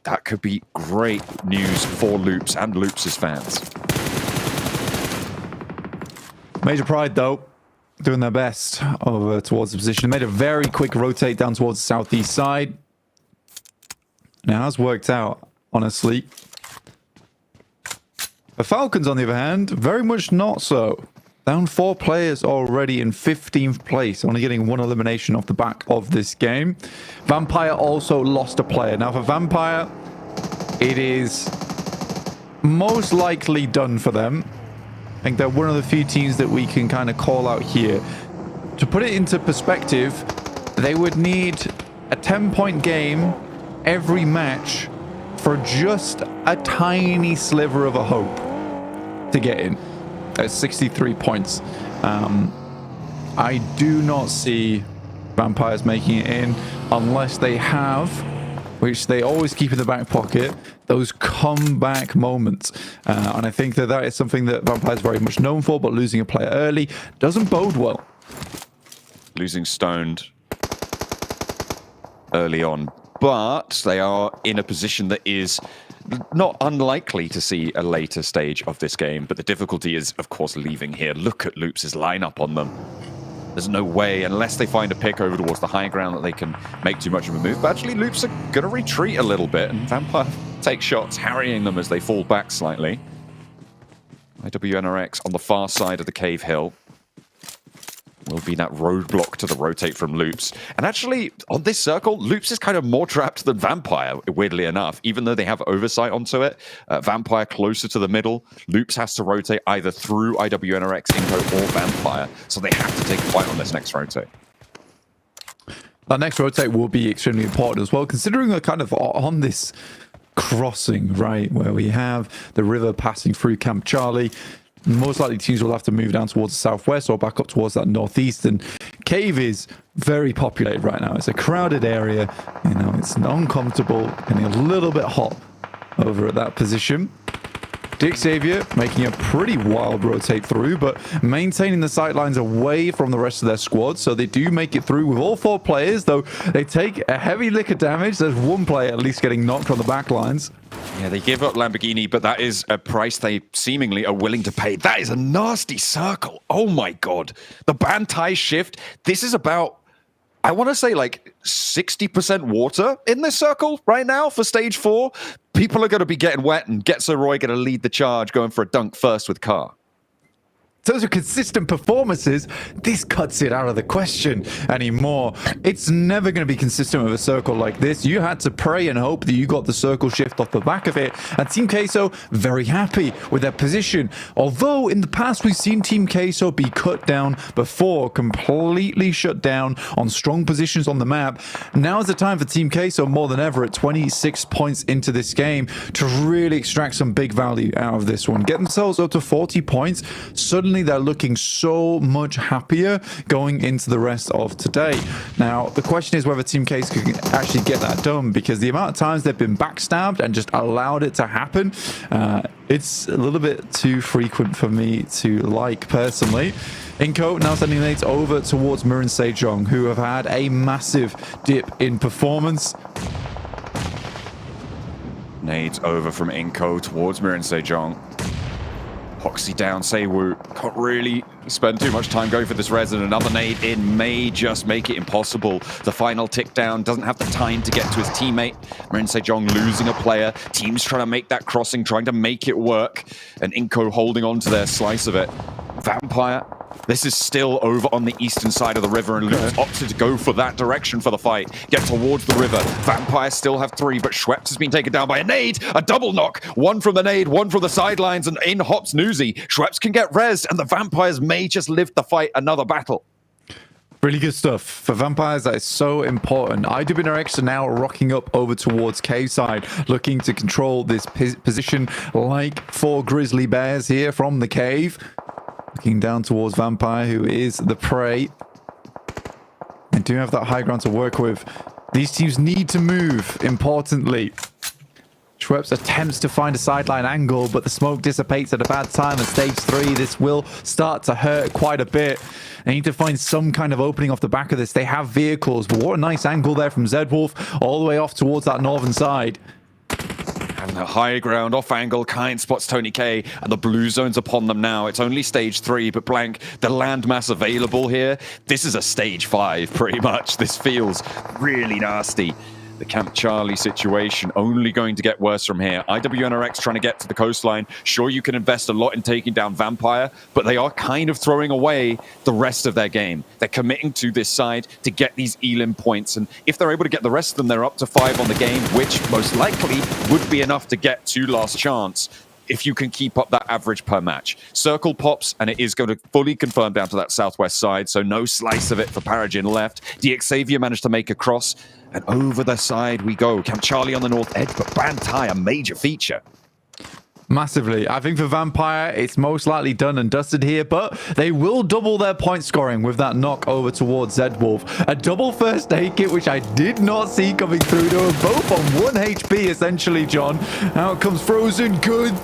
That could be great news for Loops and Loops' fans. Major Pride, though, doing their best over towards the position. Made a very quick rotate down towards the southeast side. Now, it has worked out, honestly. The Falcons, on the other hand, very much not so. Down 4 players already in 15th place, only getting 1 elimination off the back of this game. Vampire also lost a player. Now, for Vampire, it is most likely done for them. I think they're one of the few teams that we can kind of call out here. To put it into perspective, they would need a 10-point game every match for just a tiny sliver of a hope to get in. At 63 points. I do not see Vampires making it in unless they have, which they always keep in the back pocket, those comeback moments. And I think that is something that Vampires very much known for, but losing a player early doesn't bode well. Losing Stoned early on, but they are in a position that is not unlikely to see a later stage of this game, but the difficulty is, of course, leaving here. Look at Loops' lineup on them. There's no way, unless they find a pick over towards the high ground, that they can make too much of a move. But actually, Loops are going to retreat a little bit, and Vampire take shots, harrying them as they fall back slightly. IWNRX on the far side of the cave hill will be that roadblock to the rotate from Loops. And actually, on this circle, Loops is kind of more trapped than Vampire, weirdly enough, even though they have oversight onto it. Vampire closer to the middle. Loops has to rotate either through IWNRX, Inco, or Vampire. So they have to take a fight on this next rotate. That next rotate will be extremely important as well, considering we're kind of on this crossing, right, where we have the river passing through Camp Charlie. most likely teams will have to move down towards the southwest or back up towards that northeast. And Cave is very populated right now. It's a crowded area. You know, it's uncomfortable and a little bit hot over at that position. Xavier making a pretty wild rotate through, but maintaining the sightlines away from the rest of their squad, so they do make it through with all 4 players, though they take a heavy lick of damage. There's one player at least getting knocked on the back lines. Yeah, they give up Lamborghini, but that is a price they seemingly are willing to pay. That is a nasty circle. Oh my god. The Bantai shift, this is about, I want to say like 60% water in this circle right now for stage 4. People are going to be getting wet, and Getso Roy going to lead the charge, going for a dunk first with Carr. In terms of consistent performances, this cuts it out of the question anymore. It's never going to be consistent with a circle like this. You had to pray and hope that you got the circle shift off the back of it. And Team Queso very happy with their position. Although in the past we've seen Team Queso be cut down before, completely shut down on strong positions on the map. Now is the time for Team Queso more than ever at 26 points into this game to really extract some big value out of this one. Get themselves up to 40 points. Suddenly they're looking so much happier going into the rest of today. Now, the question is whether Team Case can actually get that done, because the amount of times they've been backstabbed and just allowed it to happen, it's a little bit too frequent for me to like personally. Inco now sending nades over towards Mirin Sejong, who have had a massive dip in performance. Nades over from Inco towards Mirin Sejong. Hoxie down, Seiwu can't really spend too much time going for this res, and another nade in may just make it impossible. The final tick down, doesn't have the time to get to his teammate. Mirin Sejong losing a player. Teams trying to make that crossing, trying to make it work, and Inco holding on to their slice of it. Vampire, this is still over on the eastern side of the river, and Luke's opted to go for that direction for the fight. Get towards the river. Vampire still have 3, but Schweppes has been taken down by a nade. A double knock. One from the nade, one from the sidelines, and in hops Newsy. Schweppes can get res, and the Vampires may just live to fight another battle. Really good stuff. For Vampires, that is so important. IWNRX are now rocking up over towards Cave side, looking to control this position like 4 Grizzly Bears here from the Cave. Looking down towards Vampire, who is the prey. They do have that high ground to work with. These teams need to move, importantly. Schweppes attempts to find a sideline angle, but the smoke dissipates at a bad time at stage 3. This will start to hurt quite a bit. They need to find some kind of opening off the back of this. They have vehicles, but what a nice angle there from Zedwolf all the way off towards that northern side. And the high ground off angle, Kind spots Tony K, and the blue zone's upon them now. It's only stage 3, but blank, the landmass available here, this is a stage 5 pretty much. This feels really nasty. The Camp Charlie situation only going to get worse from here. IWNRX trying to get to the coastline. Sure, you can invest a lot in taking down Vampire, but they are kind of throwing away the rest of their game. They're committing to this side to get these Elim points, and if they're able to get the rest of them, they're up to 5 on the game, which most likely would be enough to get to last chance if you can keep up that average per match. Circle pops, and it is going to fully confirm down to that southwest side, so no slice of it for Paragin left. Xavier managed to make a cross, and over the side we go. Camp Charlie on the north edge, but Bantai, a major feature. Massively. I think for Vampire, it's most likely done and dusted here, but they will double their point scoring with that knock over towards Zedwolf. A double first aid kit, which I did not see coming through. They were both on 1 HP, essentially, John. Out comes Frozen. Good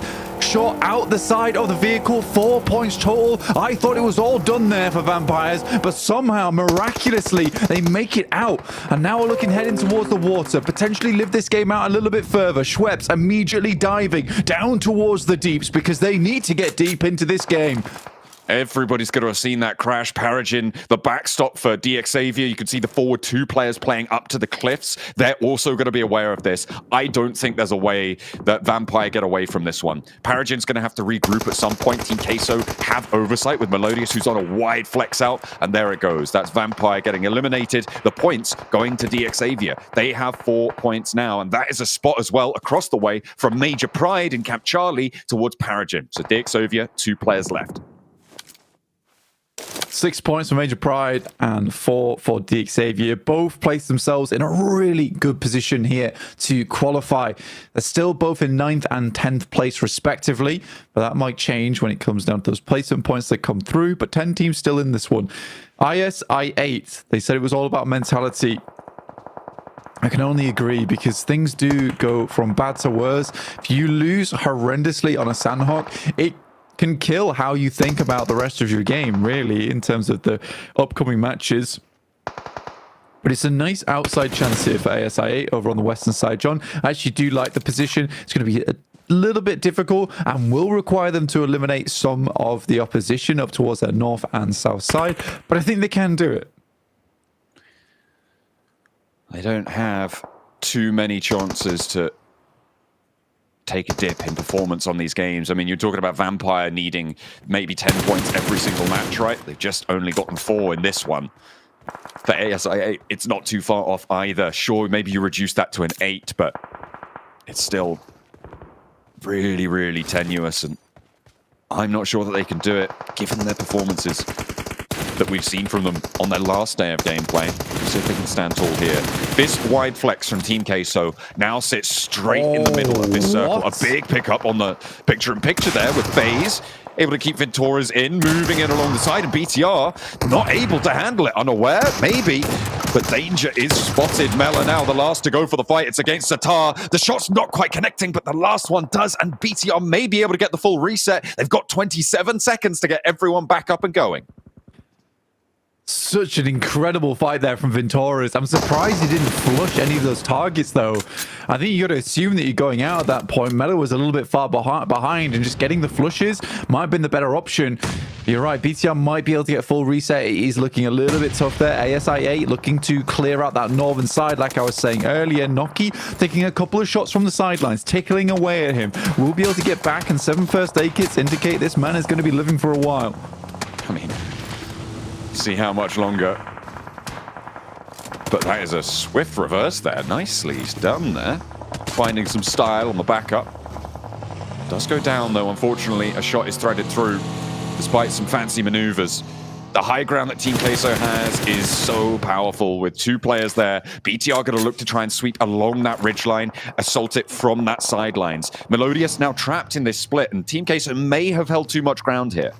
shot out the side of the vehicle. 4 points total. I thought it was all done there for Vampires, but somehow, miraculously, they make it out. And now we're looking heading towards the water. Potentially live this game out a little bit further. Schweppes immediately diving down towards the deeps because they need to get deep into this game. Everybody's going to have seen that crash. Paragin, the backstop for Xavier. You can see the forward 2 players playing up to the cliffs. They're also going to be aware of this. I don't think there's a way that Vampire get away from this one. Paragin's going to have to regroup at some point. Team Queso have oversight with Melodious, who's on a wide flex out, and there it goes. That's Vampire getting eliminated. The points going to Xavier. They have 4 points now, and that is a spot as well across the way from Major Pride in Camp Charlie towards Paragin. So Xavier, 2 players left. 6 points for Major Pride and 4 for DXavier. Both placed themselves in a really good position here to qualify. They're still both in 9th and 10th place respectively, but that might change when it comes down to those placement points that come through. But 10 teams still in this one. IS-I8, they said it was all about mentality. I can only agree because things do go from bad to worse. If you lose horrendously on a Sandhawk, it can kill how you think about the rest of your game, really, in terms of the upcoming matches. But it's a nice outside chance here for ASI8 over on the western side, John. I actually do like the position. It's going to be a little bit difficult and will require them to eliminate some of the opposition up towards their north and south side, but I think they can do it. They don't have too many chances to take a dip in performance on these games. I mean, you're talking about Vampire needing maybe 10 points every single match, right? They've just only gotten 4 in this one. For ASI8, it's not too far off either. Sure, maybe you reduce that to an 8, but it's still really, really tenuous, and I'm not sure that they can do it, given their performances that we've seen from them on their last day of gameplay. See if they can stand tall here. This wide flex from Team Queso now sits straight in the middle of this circle. What? A big pickup on the picture-in-picture there with FaZe. Able to keep Venturas in, moving in along the side, and BTR not able to handle it. Unaware, maybe, but danger is spotted. Mela now the last to go for the fight. It's against Satar. The shot's not quite connecting, but the last one does, and BTR may be able to get the full reset. They've got 27 seconds to get everyone back up and going. Such an incredible fight there from Venturas. I'm surprised he didn't flush any of those targets, though. I think you got to assume that you're going out at that point. Melo was a little bit far behind, and just getting the flushes might have been the better option. You're right, BTR might be able to get full reset. He's looking a little bit tough there. ASI8 looking to clear out that northern side, like I was saying earlier. Noki taking a couple of shots from the sidelines, tickling away at him. We'll be able to get back, and 7 first aid kits indicate this man is going to be living for a while. I mean, see how much longer. But that is a swift reverse there. Nicely done there. Finding some style on the backup. Does go down though, unfortunately. A shot is threaded through, despite some fancy maneuvers. The high ground that Team Queso has is so powerful with 2 players there. BTR going to look to try and sweep along that ridgeline, assault it from that sidelines. Melodious now trapped in this split, and Team Queso may have held too much ground here.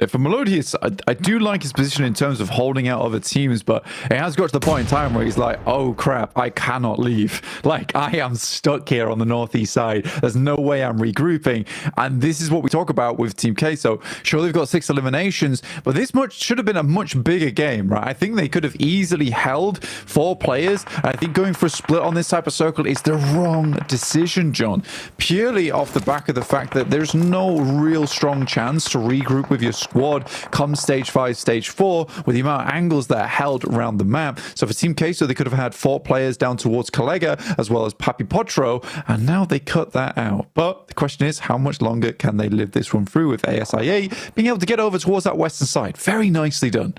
For Melodious, I do like his position in terms of holding out other teams, but it has got to the point in time where he's like, oh crap, I cannot leave. Like, I am stuck here on the northeast side. There's no way I'm regrouping. And this is what we talk about with Team Queso. Sure, they've got 6 eliminations, but this should have been a much bigger game, right? I think they could have easily held 4 players. I think going for a split on this type of circle is the wrong decision, John. Purely off the back of the fact that there's no real strong chance to regroup with your squad come stage 5, stage 4, with the amount of angles that are held around the map. So for Team Queso, they could have had 4 players down towards Collega, as well as Papi Potro, and now they cut that out. But the question is, how much longer can they live this one through with ASIA being able to get over towards that western side? Very nicely done.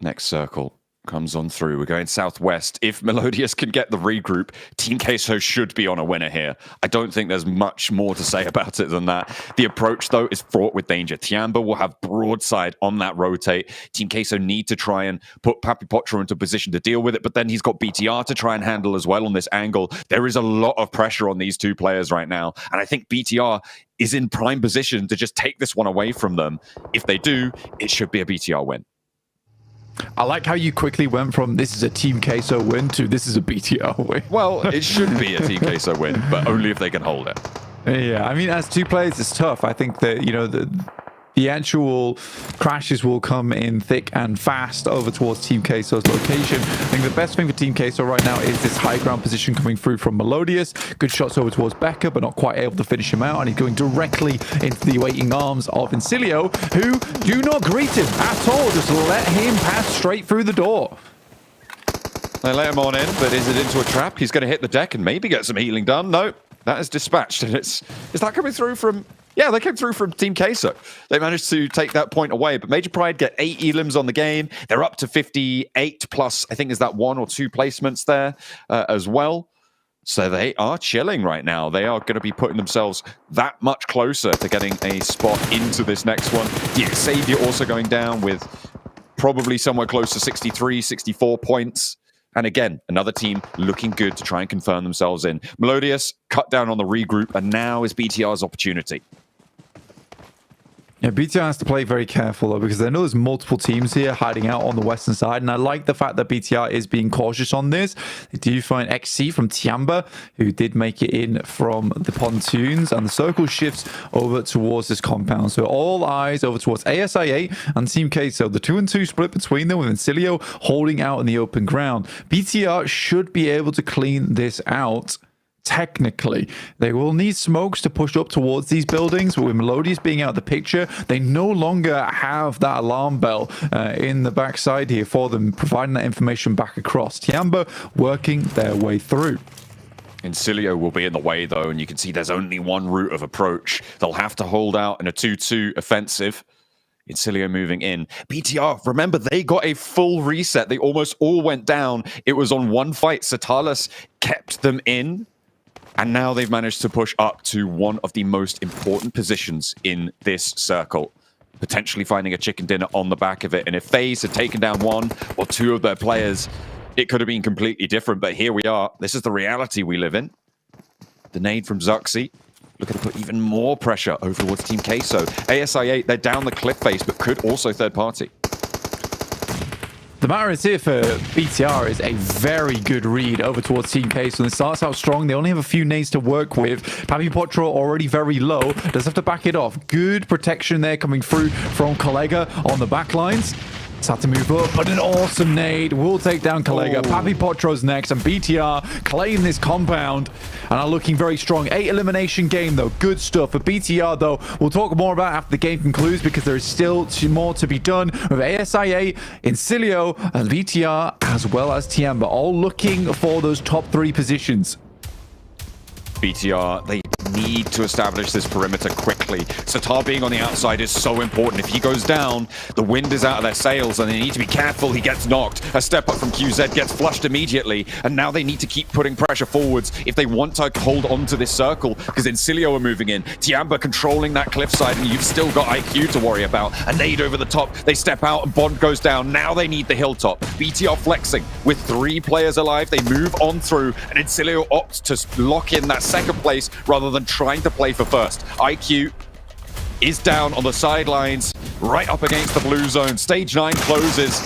Next circle comes on through. We're going southwest. If Melodious can get the regroup, Team Queso should be on a winner here. I don't think there's much more to say about it than that. The approach, though, is fraught with danger. Tiamba will have broadside on that rotate. Team Queso need to try and put Papi Potro into position to deal with it, but then he's got BTR to try and handle as well on this angle. There is a lot of pressure on these 2 players right now, and I think BTR is in prime position to just take this one away from them. If they do, it should be a BTR win. I like how you quickly went from this is a Team Queso win to this is a BTR win. Well, it should be a Team Queso win, but only if they can hold it. Yeah, I mean, as 2 players, it's tough. I think that, you know, the actual crashes will come in thick and fast over towards Team Queso's location. I think the best thing for Team Queso right now is this high ground position coming through from Melodious. Good shots over towards Becca, but not quite able to finish him out. And he's going directly into the waiting arms of Incilio, who do not greet him at all. Just let him pass straight through the door. They let him on in, but is it into a trap? He's going to hit the deck and maybe get some healing done. No, that is dispatched. And is that coming through from... Yeah, they came through from Team Queso. They managed to take that point away, but Major Pride get 8 elims on the game. They're up to 58 plus, I think, is that 1 or 2 placements there as well. So they are chilling right now. They are going to be putting themselves that much closer to getting a spot into this next one. Xavier also going down with probably somewhere close to 63, 64 points. And again, another team looking good to try and confirm themselves in. Melodious cut down on the regroup, and now is BTR's opportunity. Yeah, BTR has to play very careful though, because I know there's multiple teams here hiding out on the western side, and I like the fact that BTR is being cautious on this. They do find XC from Tiamba, who did make it in from the pontoons, and the circle shifts over towards this compound. So all eyes over towards ASIA and Team Queso. The 2-2 split between them, with Encilio holding out in the open ground. BTR should be able to clean this out. Technically, they will need smokes to push up towards these buildings, but with Melodious being out of the picture, they no longer have that alarm bell in the backside here for them, providing that information back across. Tiamba working their way through. Encilio will be in the way, though, and you can see there's only one route of approach. They'll have to hold out in a 2-2 offensive. Encilio moving in. BTR, remember, they got a full reset. They almost all went down. It was on one fight. Satalis kept them in. And now they've managed to push up to one of the most important positions in this circle, potentially finding a chicken dinner on the back of it. And if FaZe had taken down one or two of their players, it could have been completely different. But here we are. This is the reality we live in. The nade from Zuxi, looking to put even more pressure over towards Team Queso. ASI8, they're down the cliff face, but could also third party. The matter is here for BTR is a very good read over towards Team Queso. And it starts out strong. They only have a few nades to work with. Papi Potro already very low. Does have to back it off. Good protection there coming through from Collega on the back lines. It's had to move up, but an awesome nade will take down Collega. Papi Potro's next, and BTR claim this compound and are looking very strong. 8 elimination game, though. Good stuff for BTR, though. We'll talk more about after the game concludes, because there is still more to be done with ASIA, Encilio, and BTR, as well as Tiamba, all looking for those top 3 positions. BTR, they need to establish this perimeter quickly. Satar being on the outside is so important. If he goes down, the wind is out of their sails and they need to be careful. He gets knocked. A step up from QZ gets flushed immediately, and now they need to keep putting pressure forwards if they want to hold on to this circle, because Encilio are moving in. Tiamba controlling that cliffside, and you've still got IQ to worry about. A nade over the top. They step out and Bond goes down. Now they need the hilltop. BTR flexing with 3 players alive. They move on through, and Encilio opts to lock in that second place rather than trying to play for first. IQ is down on the sidelines, right up against the blue zone. Stage 9 closes,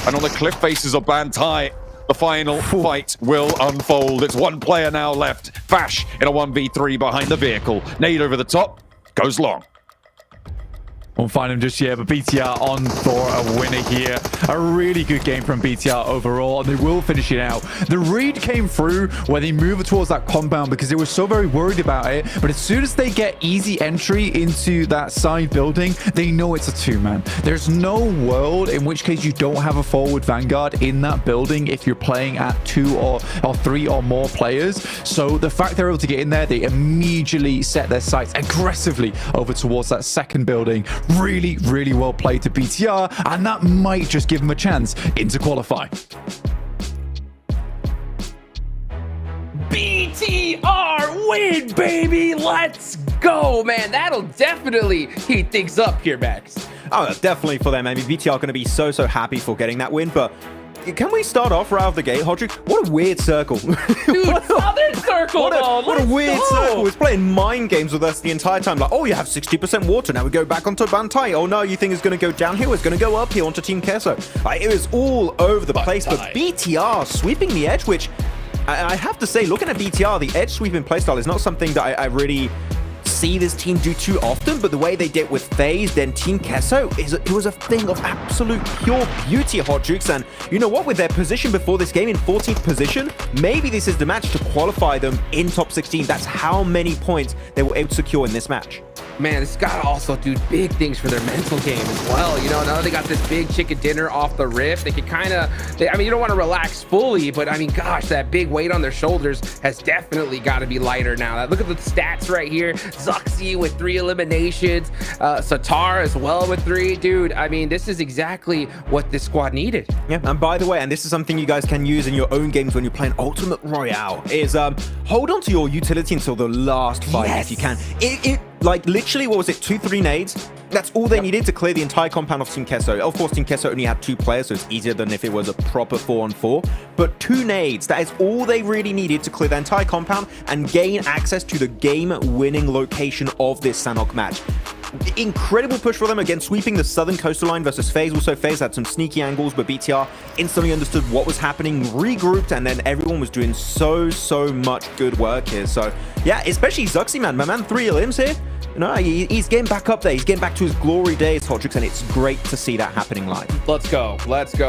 and on the cliff faces of Bantai, the final fight will unfold. It's one player now left. Fash in a 1v3 behind the vehicle. Nade over the top, goes long. Won't find him just yet, but BTR on for a winner here. A really good game from BTR overall, and they will finish it out. The read came through when they moved towards that compound because they were so very worried about it, but as soon as they get easy entry into that side building, they know it's a 2-man. There's no world in which case you don't have a forward vanguard in that building if you're playing at 2 or 3 or more players. So the fact they're able to get in there, they immediately set their sights aggressively over towards that second building. Really, really well played to BTR, and that might just give them a chance into qualify. BTR win, baby! Let's go, man. That'll definitely heat things up here, Max. Oh, definitely for them. I mean, BTR are going to be so happy for getting that win, but can we start off right off the gate, Hodrick? What a weird circle. Dude, Southern Circle, what a weird circle. It's playing mind games with us the entire time. Like, oh, you have 60% water. Now we go back onto Bantai. Oh, no, you think it's going to go downhill? It's going to go uphill onto Team Queso. Like, it was all over the place, but BTR sweeping the edge, which I have to say, looking at BTR, the edge sweeping playstyle is not something that I really see this team do too often, but the way they did with FaZe, then Team Queso, it was a thing of absolute pure beauty, Hot Jukes. And you know what, with their position before this game in 14th position, maybe this is the match to qualify them in top 16. That's how many points they were able to secure in this match. man, it's got to also do big things for their mental game as well. You know, now that they got this big chicken dinner off the rip, they can kind of, I mean, you don't want to relax fully, but I mean, gosh, that big weight on their shoulders has definitely got to be lighter now. Look at the stats right here. Zuxi with 3 eliminations, Satar as well with 3. Dude, I mean, this is exactly what this squad needed. Yeah, and by the way, and this is something you guys can use in your own games when you're playing Ultimate Royale, is hold on to your utility until the last fight if you can. It like literally, what was it, 2-3 nades? That's all they needed to clear the entire compound of Team Kesso. Of course, Team Kesso only had 2 players, so it's easier than if it was a proper 4-on-4. But 2 nades, that is all they really needed to clear the entire compound and gain access to the game-winning location of this Sanhok match. Incredible push for them, again, sweeping the southern coastal line versus FaZe. Also, FaZe had some sneaky angles, but BTR instantly understood what was happening, regrouped, and then everyone was doing so much good work here. So, yeah, especially Zuxi, man. My man, 3 elims here. You know, he's getting back up there. He's getting back to his glory days, Hotrix, and it's great to see that happening live. Let's go,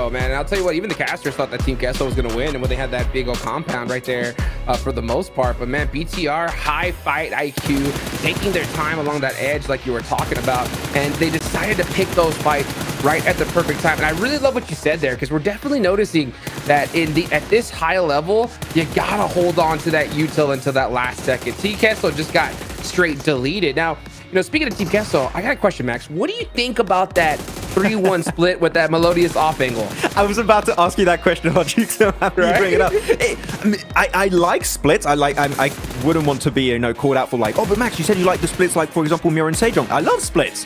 man. And I'll tell you what, even the casters thought that Team Kesso was going to win, and when they had that big old compound right there for the most part. But man, BTR, high fight IQ, taking their time along that edge like you were talking about, and they decided to pick those fights right at the perfect time. And I really love what you said there, because we're definitely noticing that at this high level, you gotta hold on to that util until that last second. Team Kesso just got straight deleted. Now, you know, speaking of Team Kesso, I got a question, Max. What do you think about that 3-1 split with that melodious off angle? I was about to ask you that question, Hodge, so happy you bring it up. I like splits. I wouldn't want to be, you know, called out for like, oh, but Max, you said you like the splits, like, for example, Mirror and Sejong. I love splits.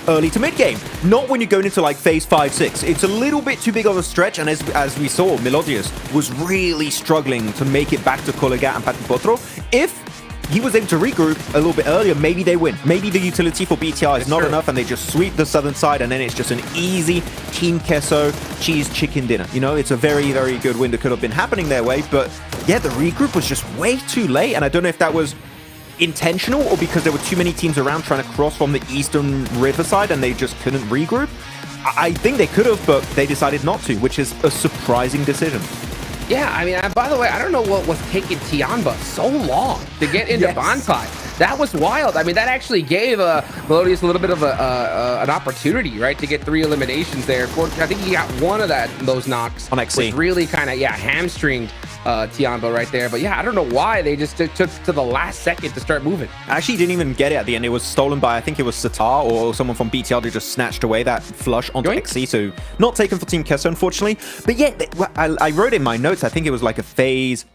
Early to mid game, not when you're going into like phase 5-6. It's a little bit too big of a stretch, and as we saw, Melodious was really struggling to make it back to Colega and Patipotro. If he was able to regroup a little bit earlier, maybe they win. Maybe the utility for BTR is not enough, and they just sweep the southern side, and then it's just an easy Team Kesso cheese chicken dinner. You know, it's a very good win that could have been happening their way, but yeah, the regroup was just way too late, and I don't know if that was intentional or because there were too many teams around trying to cross from the eastern riverside and they just couldn't regroup. I think they could have, but they decided not to, which is a surprising decision. Yeah, I mean, by the way, I don't know what was taking Tianba so long to get into Bantai. That was wild. I mean, that actually gave Melodious a little bit of an opportunity, right, to get 3 eliminations there. I think he got one of those knocks on XC. Which really kind of, hamstringed Tianba right there. But yeah, I don't know why they just took to the last second to start moving. I actually didn't even get it at the end. It was stolen by, I think it was Satar or someone from BTR who just snatched away that flush onto XC. So not taken for Team Kesso, unfortunately. But yeah, I wrote in my notes, I think it was like a phase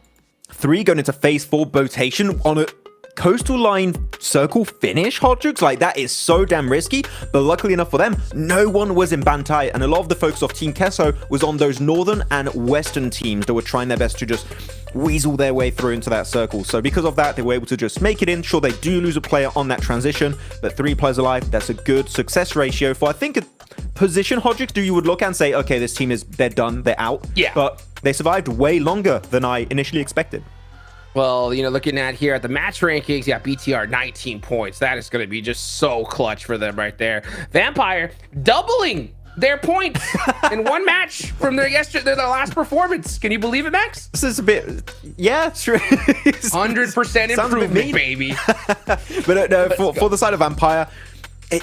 3 going into phase 4 rotation on a coastal line circle finish, Hot Jukes. Like, that is so damn risky, but luckily enough for them, no one was in Bantai, and a lot of the focus of Team Kesso was on those northern and western teams that were trying their best to just weasel their way through into that circle. So because of that, they were able to just make it in. Sure, they do lose a player on that transition, but 3 players alive, that's a good success ratio for, I think, a position, Hot Jukes, you would look and say, okay, this team they're done, they're out. Yeah. But they survived way longer than I initially expected. Well, you know, looking at here at the match rankings, yeah, BTR 19 points. That is going to be just so clutch for them right there. Vampire doubling their points in one match from their last performance. Can you believe it, Max? This is a bit, yeah, true. 100% improvement, baby. But for the side of Vampire,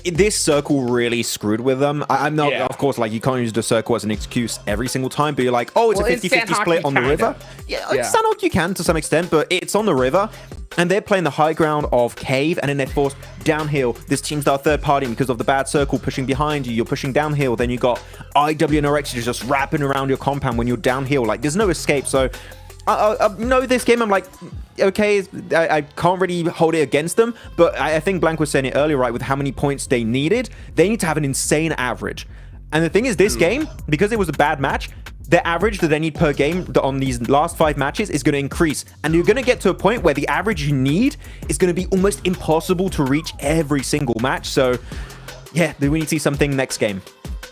this circle really screwed with them. I'm not, of course, like, you can't use the circle as an excuse every single time, but you're like, oh, it's a 50-50 split on the river. Yeah, Sanhok you can to some extent, but it's on the river, and they're playing the high ground of Cave, and then they're forced downhill. This team's our third party because of the bad circle pushing behind you. You're pushing downhill, then you got IW and RX just wrapping around your compound when you're downhill. Like, there's no escape, so I know this game, I'm like, okay, I can't really hold it against them, but I think Blank was saying it earlier, right, with how many points they need to have an insane average. And the thing is, this game, because it was a bad match, the average that they need per game on these last 5 matches is going to increase. And you're going to get to a point where the average you need is going to be almost impossible to reach every single match. So, yeah, we need to see something next game.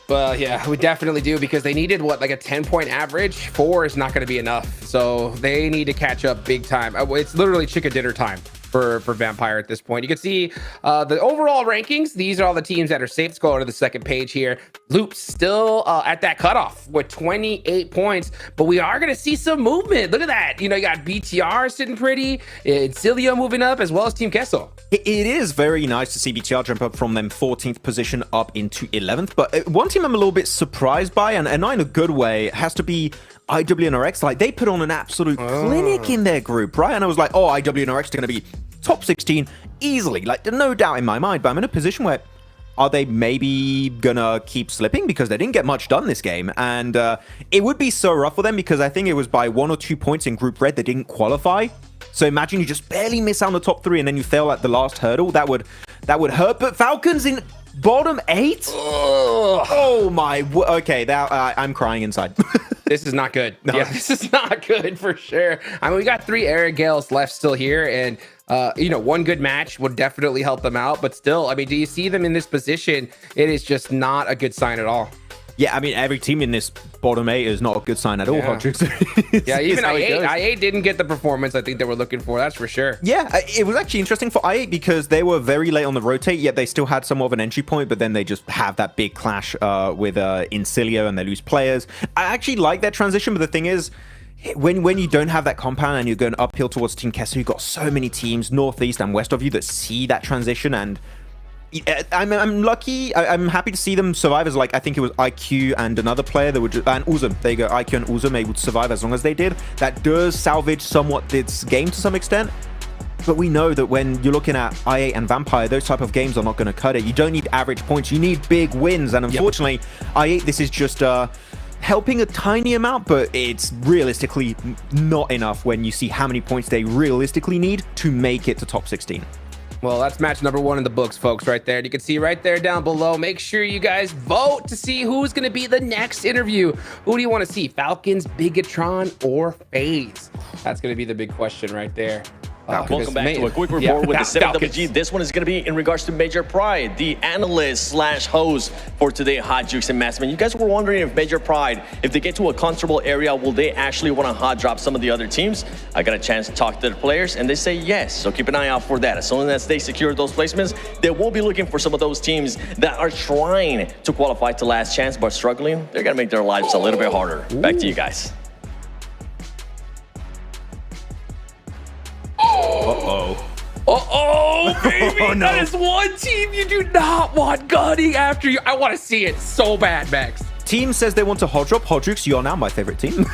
Well, yeah, we definitely do, because they needed, what, like a 10-point average? 4 is not going to be enough. So they need to catch up big time. It's literally chicken dinner time. for Vampire at this point. You can see the overall rankings. These are all the teams that are safe. Let's go to the second page here. Loop's still at that cutoff with 28 points, but we are going to see some movement. Look at that. You know, you got BTR sitting pretty, Incilio moving up, as well as Team Kessel. It is very nice to see BTR jump up from them 14th position up into 11th, but one team I'm a little bit surprised by, and not in a good way, has to be IWNRX. Like, they put on an absolute clinic in their group, right? And I was like, oh, IWNRX are going to be top 16 easily. Like, no doubt in my mind, but I'm in a position where are they maybe gonna keep slipping because they didn't get much done this game? And it would be so rough for them because I think it was by 1 or 2 points in Group Red they didn't qualify. So imagine you just barely miss out on the top 3 and then you fail at the last hurdle. That would hurt. But Falcons in bottom 8? Oh my! Okay, I'm crying inside. This is not good. No. Yeah, this is not good for sure. I mean, we got 3 Air Gales left still here, and you know, one good match would definitely help them out. But still, I mean, do you see them in this position? It is just not a good sign at all. Yeah, I mean, every team in this bottom 8 is not a good sign at all, Hodrix. Yeah, even IA didn't get the performance I think they were looking for, that's for sure. Yeah, it was actually interesting for IA because they were very late on the rotate, yet they still had somewhat of an entry point, but then they just have that big clash with Incilio and they lose players. I actually like that transition, but the thing is, when you don't have that compound and you're going uphill towards Team Kessel, you've got so many teams, northeast and west of you, that see that transition, and I'm lucky. I'm happy to see them survive as, like, I think it was IQ and another player that would and Uzum. There you go. IQ and Uzum able to survive as long as they did. That does salvage somewhat this game to some extent. But we know that when you're looking at IA and Vampire, those type of games are not going to cut it. You don't need average points. You need big wins. And unfortunately, IA, this is just helping a tiny amount, but it's realistically not enough when you see how many points they realistically need to make it to top 16. Well, that's match number 1 in the books, folks, right there. You can see right there down below. Make sure you guys vote to see who's going to be the next interview. Who do you want to see? Falcons, Bigatron, or FaZe? That's going to be the big question right there. Welcome back to a quick report with the 7WG. This one is going to be in regards to Major Pride, the analyst / host for today, Hot Jukes and Massman. You guys were wondering if Major Pride, if they get to a comfortable area, will they actually want to hot drop some of the other teams? I got a chance to talk to the players, and they say yes. So keep an eye out for that. As soon as they secure those placements, they will be looking for some of those teams that are trying to qualify to last chance but struggling. They're going to make their lives a little bit harder. Back to you guys. Baby, Oh, no. That is one team you do not want gunning after you. I want to see it so bad, Max. Team says they want to hot drop. Hodrix, you're now my favorite team.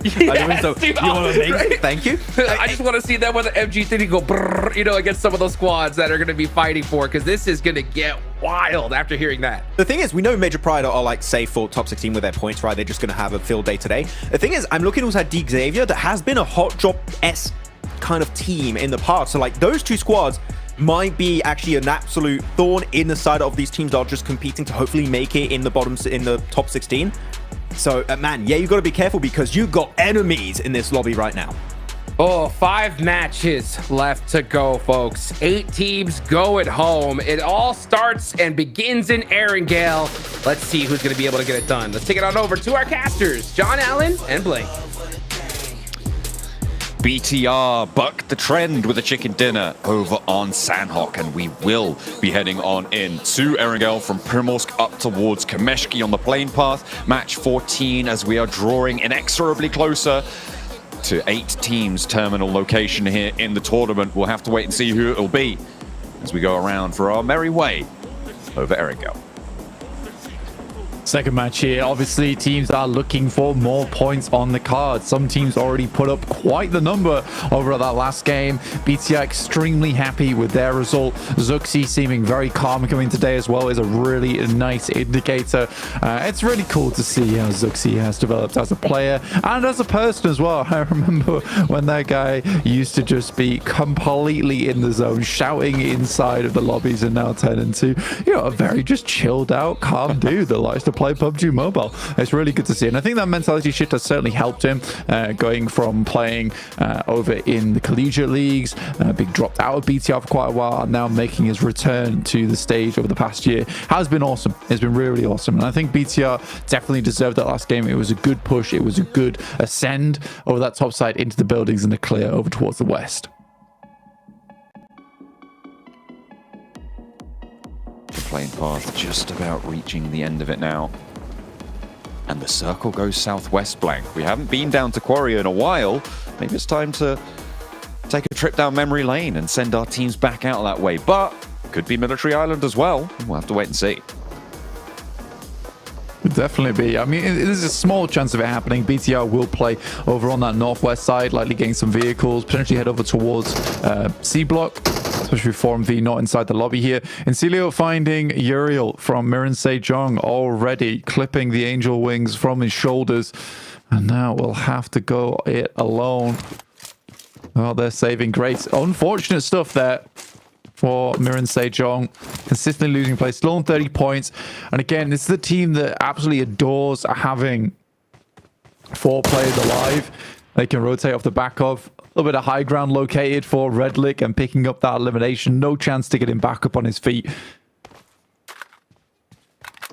Yes, so dude, you want to make right? it? Thank you. I just want to see them with an MG3 go, brrr, you know, against some of those squads that are going to be fighting for, because this is going to get wild after hearing that. The thing is, we know Major Pride are like safe for top 16 with their points, right? They're just going to have a field day today. The thing is, I'm looking also at D Xavier that has been a hot drop-esque kind of team in the past. So like those two squads might be actually an absolute thorn in the side of these teams that are just competing to hopefully make it in the top 16. So man, yeah, you got to be careful because you got enemies in this lobby right now. Oh, 5 matches left to go, folks. 8 teams go at home. It all starts and begins in Erangel. Let's see who's going to be able to get it done. Let's take it on over to our casters, John Allen and Blake. BTR buck the trend with a chicken dinner over on Sandhawk, and we will be heading on in to Erangel from Primorsk up towards Kameshki on the plane path. Match 14 as we are drawing inexorably closer to 8 teams terminal location here in the tournament. We'll have to wait and see who it'll be as we go around for our merry way over Erangel. Second match here. Obviously, teams are looking for more points on the card. Some teams already put up quite the number over that last game. BTR extremely happy with their result. Zuxi seeming very calm coming today as well is a really nice indicator. It's really cool to see how Zuxi has developed as a player and as a person as well. I remember when that guy used to just be completely in the zone, shouting inside of the lobbies, and now turn into, you know, a very just chilled out, calm dude that likes to play PUBG Mobile. It's really good to see, and I think that mentality shift has certainly helped him, going from playing over in the collegiate leagues, being dropped out of BTR for quite a while, and now making his return to the stage over the past year has been awesome. It's been really awesome, and I think BTR definitely deserved that last game. It was a good push. It was a good ascend over that top side into the buildings and the clear over towards the west. Plane path just about reaching the end of it now. And the circle goes southwest, Blank. We haven't been down to Quarry in a while. Maybe it's time to take a trip down memory lane and send our teams back out that way. But could be Military Island as well. We'll have to wait and see. Could definitely be. I mean, there's a small chance of it happening. BTR will play over on that northwest side, likely getting some vehicles, potentially head over towards C block, especially with 4MV not inside the lobby here. Incilio finding Uriel from Mirin Sejong already, clipping the angel wings from his shoulders. And now we'll have to go it alone. Well, they're saving grace. Unfortunate stuff there for Mirin Sejong. Consistently losing play, still on 30 points. And again, this is a team that absolutely adores having 4 players alive. They can rotate off the back of. A little bit of high ground located for Redlick and picking up that elimination. No chance to get him back up on his feet.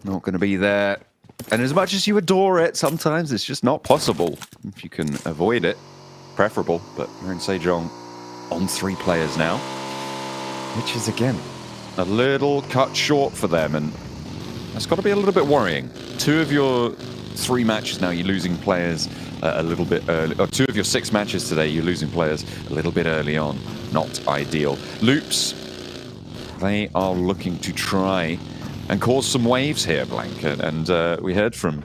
Not going to be there. And as much as you adore it, sometimes it's just not possible. If you can avoid it, preferable. But Mirin Sejong on 3 players now, which is, again, a little cut short for them. And that's got to be a little bit worrying. 2 of your 3 matches now, you're losing players a little bit early. Or 2 of your 6 matches today, you're losing players a little bit early on. Not ideal. Loops, they are looking to try and cause some waves here, Blank. And we heard from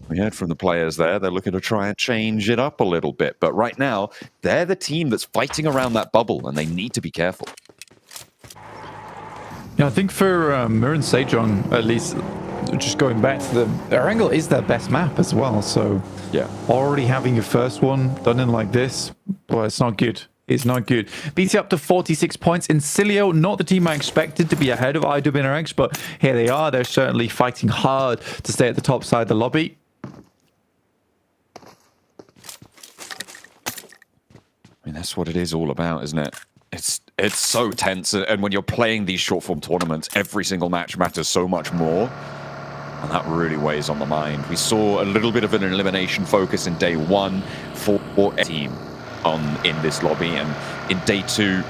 the players there. They're looking to try and change it up a little bit. But right now, they're the team that's fighting around that bubble, and they need to be careful. Yeah, I think for Mirin Sejong, at least, just going back to them, Erangel is their best map as well. So yeah, already having your first one done in like this, well, it's not good. It's not good. BT up to 46 points. Incilio, not the team I expected to be ahead of IWNRX, but here they are. They're certainly fighting hard to stay at the top side of the lobby. I mean, that's what it is all about, isn't it? It's so tense, and when you're playing these short-form tournaments, every single match matters so much more, and that really weighs on the mind. We saw a little bit of an elimination focus in day 1 for a team in this lobby, and in day 2,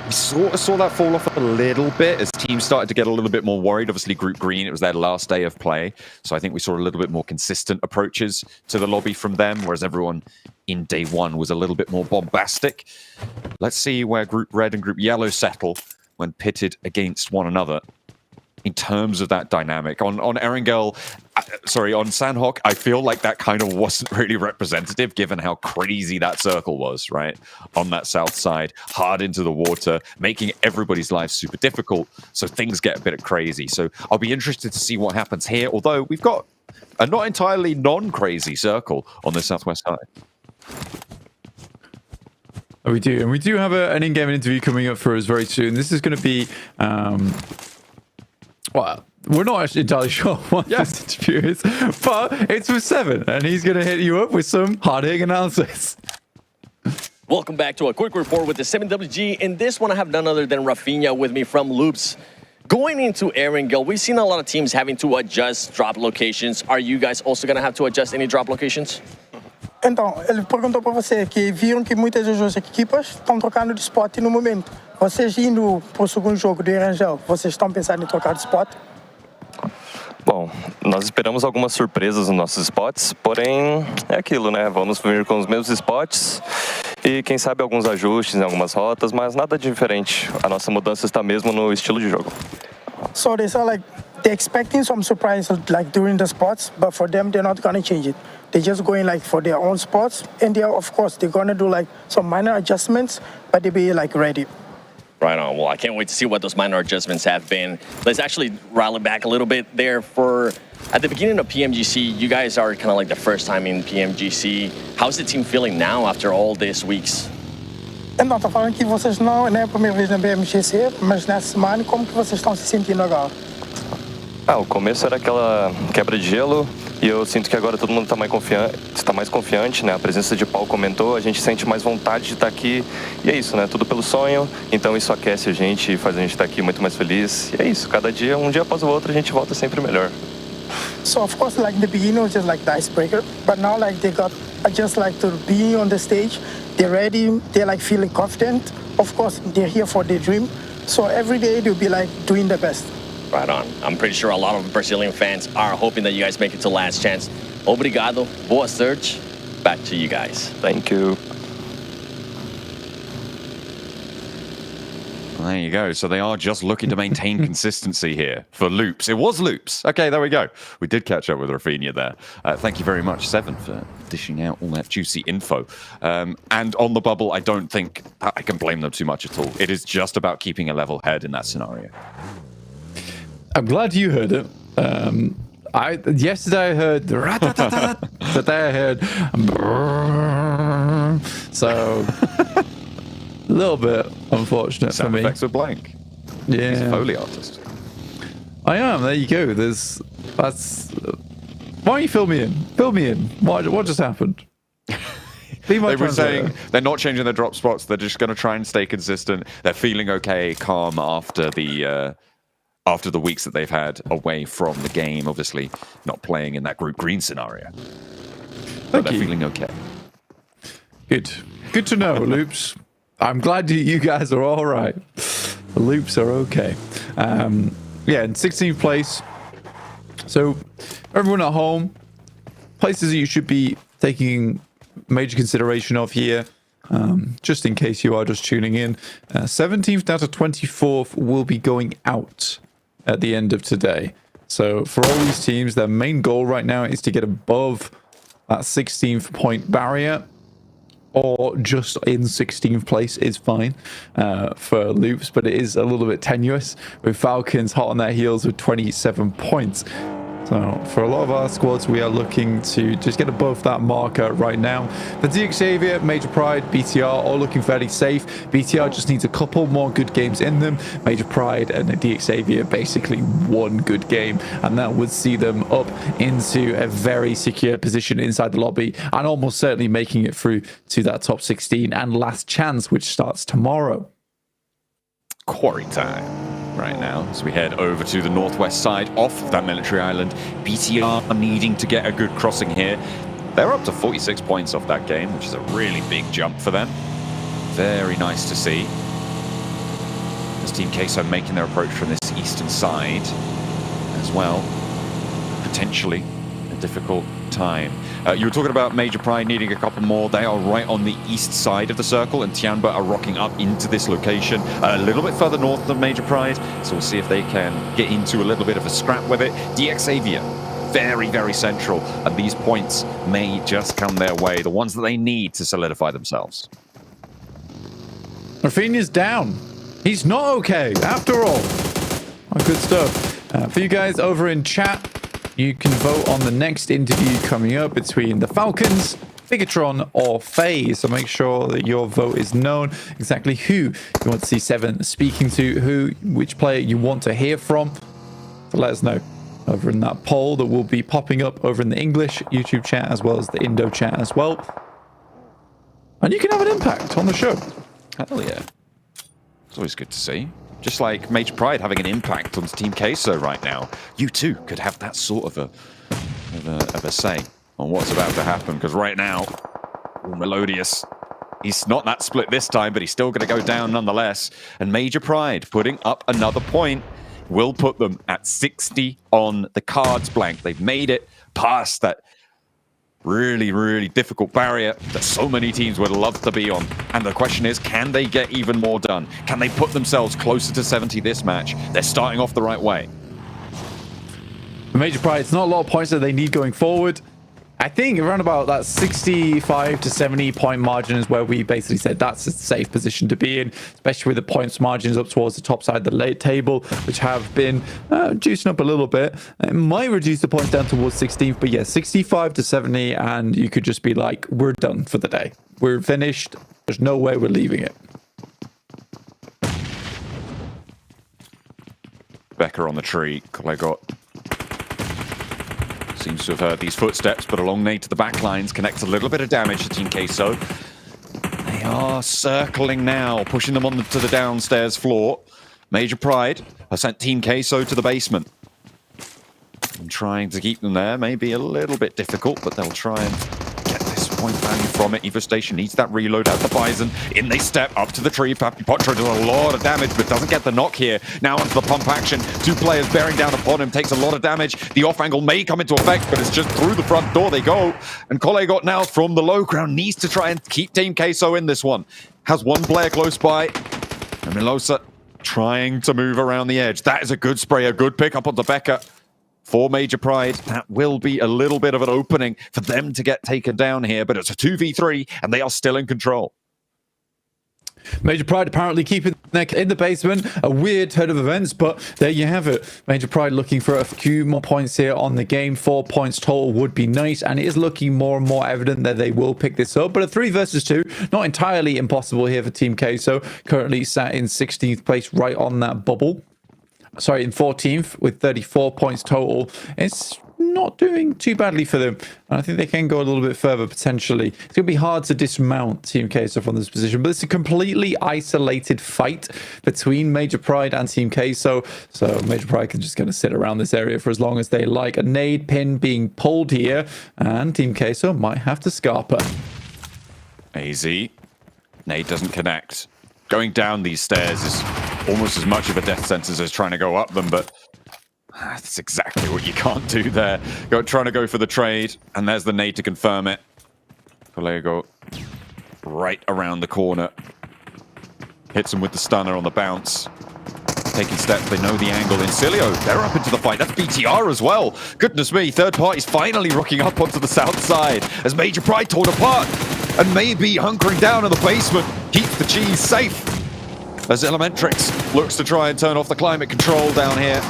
we saw that fall off a little bit as teams started to get a little bit more worried. Obviously, Group Green, it was their last day of play, so I think we saw a little bit more consistent approaches to the lobby from them, whereas everyone in day 1 was a little bit more bombastic. Let's see where Group Red and Group Yellow settle when pitted against one another in terms of that dynamic. On Erangel, on Sandhawk, I feel like that kind of wasn't really representative given how crazy that circle was, right? On that south side, hard into the water, making everybody's life super difficult, so things get a bit crazy. So I'll be interested to see what happens here, although we've got a not entirely non-crazy circle on the southwest side. We do, and we do have an in-game interview coming up for us very soon. This is going to be, well, we're not actually entirely sure what this interview is, but it's with Seven, and he's going to hit you up with some hard-hitting analysis. Welcome back to a quick report with the 7WG. In this one, I have none other than Rafinha with me from Loops. Going into Erangel, we've seen a lot of teams having to adjust drop locations. Are you guys also going to have to adjust any drop locations? Então, ele perguntou para você que viram que muitas das equipas estão trocando de spot no momento. Vocês indo para o segundo jogo do Erangel, vocês estão pensando em trocar de spot? Bom, nós esperamos algumas surpresas nos nossos spots, porém é aquilo, né? Vamos vir com os mesmos spots e quem sabe alguns ajustes em algumas rotas, mas nada diferente. A nossa mudança está mesmo no estilo de jogo. So they sound like they're expecting some surprise like during the spots, but for them they're not gonna change it. They're just going like for their own spots, and they're of course they're gonna do like some minor adjustments, but they be like ready. Right on. Well, I can't wait to see what those minor adjustments have been. Let's actually rally back a little bit there. At the beginning of PMGC, you guys are kind of like the first time in PMGC. How's the team feeling now after all these weeks? Então, tô falando que vocês não é a primeira vez na PMGC, mas nessa semana, como que vocês estão se sentindo agora? O começo era aquela quebra de gelo e eu sinto que agora todo mundo está mais confiante, né? A presença de Paulo comentou, a gente sente mais vontade de estar aqui e é isso, né? Tudo pelo sonho, então isso aquece a gente e faz a gente estar aqui muito mais feliz. E é isso, cada dia, um dia após o outro, a gente volta sempre melhor. So of course, like in the beginning, it was just like the icebreaker, but now like they got just like to be on the stage, they're ready, they're like feeling confident. Of course, they're here for their dream, so every day they'll be like doing the best. Right on. I'm pretty sure a lot of Brazilian fans are hoping that you guys make it to last chance. Obrigado. Boa sorte. Back to you guys. Thank you. Well, there you go. So they are just looking to maintain consistency here for Loops. It was Loops. Okay, there we go. We did catch up with Rafinha there. Thank you very much, Seven, for dishing out all that juicy info. And on the bubble, I don't think I can blame them too much at all. It is just about keeping a level head in that scenario. I'm glad you heard it. Yesterday I heard the rat-tat-tat. Today I heard brrrr. So a little bit unfortunate for me. Sound effects are blank. Yeah. He's a Foley artist. I am. There you go. Why don't you fill me in? Fill me in. What just happened? Be my They were translator. saying they're not changing their drop spots. They're just going to try and stay consistent. They're feeling okay, calm after the weeks that they've had away from the game. Obviously, not playing in that group green scenario. But they're feeling okay. Good. Good to know, Loops. I'm glad you guys are all right. The Loops are okay. Yeah, in 16th place. So, everyone at home, places that you should be taking major consideration of here, just in case you are just tuning in. 17th down to 24th will be going out at the end of today. So, for all these teams, their main goal right now is to get above that 16th point barrier, or just in 16th place is fine for Loops, but it is a little bit tenuous with Falcons hot on their heels with 27 points. So for a lot of our squads, we are looking to just get above that marker right now. For DX Xavier, Major Pride, BTR, all looking fairly safe. BTR just needs a couple more good games in them. Major Pride and DX Xavier basically one good game, and that would see them up into a very secure position inside the lobby and almost certainly making it through to that top 16 and last chance, which starts tomorrow. Quarry time right now as we head over to the northwest side off of that military island. BTR are needing to get a good crossing here. They're up to 46 points off that game, which is a really big jump for them. Very nice to see. As Team Queso making their approach from this eastern side as well. Potentially a difficult time. You were talking about Major Pride needing a couple more. They are right on the east side of the circle, and Tianba are rocking up into this location a little bit further north than Major Pride. So we'll see if they can get into a little bit of a scrap with it. DX Xavier, very, very central, and these points may just come their way, the ones that they need to solidify themselves. Rafinha's down. He's not okay, after all. Oh, good stuff. For you guys over in chat, you can vote on the next interview coming up between the Falcons, Bigatron, or FaZe. So make sure that your vote is known, exactly who you want to see Seven speaking to, which player you want to hear from. So let us know over in that poll that will be popping up over in the English YouTube chat as well as the Indo chat as well. And you can have an impact on the show. Hell yeah. It's always good to see. Just like Major Pride having an impact on Team Queso right now, you too could have that sort of a say on what's about to happen. Because right now, Melodious, he's not that split this time, but he's still going to go down nonetheless. And Major Pride putting up another point will put them at 60 on the cards blank. They've made it past that really, really difficult barrier that so many teams would love to be on. And the question is, can they get even more done? Can they put themselves closer to 70 this match? They're starting off the right way. For Major Pride, it's not a lot of points that they need going forward. I think around about that 65 to 70 point margin is where we basically said that's a safe position to be in, especially with the points margins up towards the top side of the late table, which have been juicing up a little bit. It might reduce the points down towards 16th, but yeah, 65 to 70, and you could just be like, we're done for the day. We're finished. There's no way we're leaving it. Becker on the tree. Klegot seems to have heard these footsteps, but a long nade to the back lines connects a little bit of damage to Team Queso. They are circling now, pushing them on to the downstairs floor. Major Pride has sent Team Queso to the basement. And trying to keep them there may be a little bit difficult, but they'll try and get this point value from it. Evo Station needs that reload at the Bison. In they step up to the tree. Papi Potro does a lot of damage, but doesn't get the knock here. Now onto the pump action. 2 players bearing down upon him. Takes a lot of damage. The off angle may come into effect, but it's just through the front door they go. And Kolegot now from the low ground needs to try and keep Team Queso in this one. Has 1 player close by. And Milosa trying to move around the edge. That is a good spray, a good pick up onto Becca. For Major Pride, that will be a little bit of an opening for them to get taken down here, but it's a 2v3, and they are still in control. Major Pride apparently keeping their in the basement. A weird turn of events, but there you have it. Major Pride looking for a few more points here on the game. 4 points total would be nice, and it is looking more and more evident that they will pick this up. But a 3 versus 2, not entirely impossible here for Team Queso. Currently sat in 16th place, right on that bubble. Sorry, in 14th with 34 points total. It's not doing too badly for them. And I think they can go a little bit further potentially. It's going to be hard to dismount Team Queso from this position, but it's a completely isolated fight between Major Pride and Team Queso. So Major Pride can just kind of sit around this area for as long as they like. A nade pin being pulled here, and Team Queso might have to Scarpa. AZ. Nade doesn't connect. Going down these stairs is almost as much of a death sentence as trying to go up them, but that's exactly what you can't do there. Trying to go for the trade, and there's the nade to confirm it. Kolego right around the corner. Hits him with the stunner on the bounce. Taking steps, they know the angle. Incilio, they're up into the fight. That's BTR as well. Goodness me, third party's finally rocking up onto the south side as Major Pride torn apart. And maybe hunkering down in the basement keeps the cheese safe. As Elementrix looks to try and turn off the climate control down here.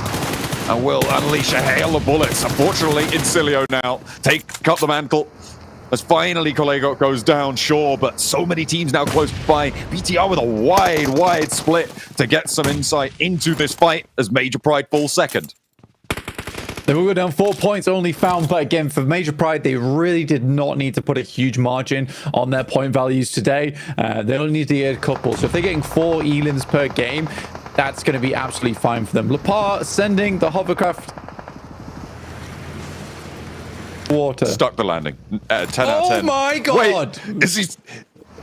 And will unleash a hail of bullets. Unfortunately, Incilio now take up the mantle. As finally Kolego goes down, sure, but so many teams now close by. BTR with a wide split to get some insight into this fight as Major Pride falls second. They will go down 4 points only found, but again, for Major Pride, they really did not need to put a huge margin on their point values today. They only need to get a couple. So if they're getting 4 elims per game, that's going to be absolutely fine for them. Lepar sending the hovercraft water. Stuck the landing. 10 out of 10. Oh my god! Wait,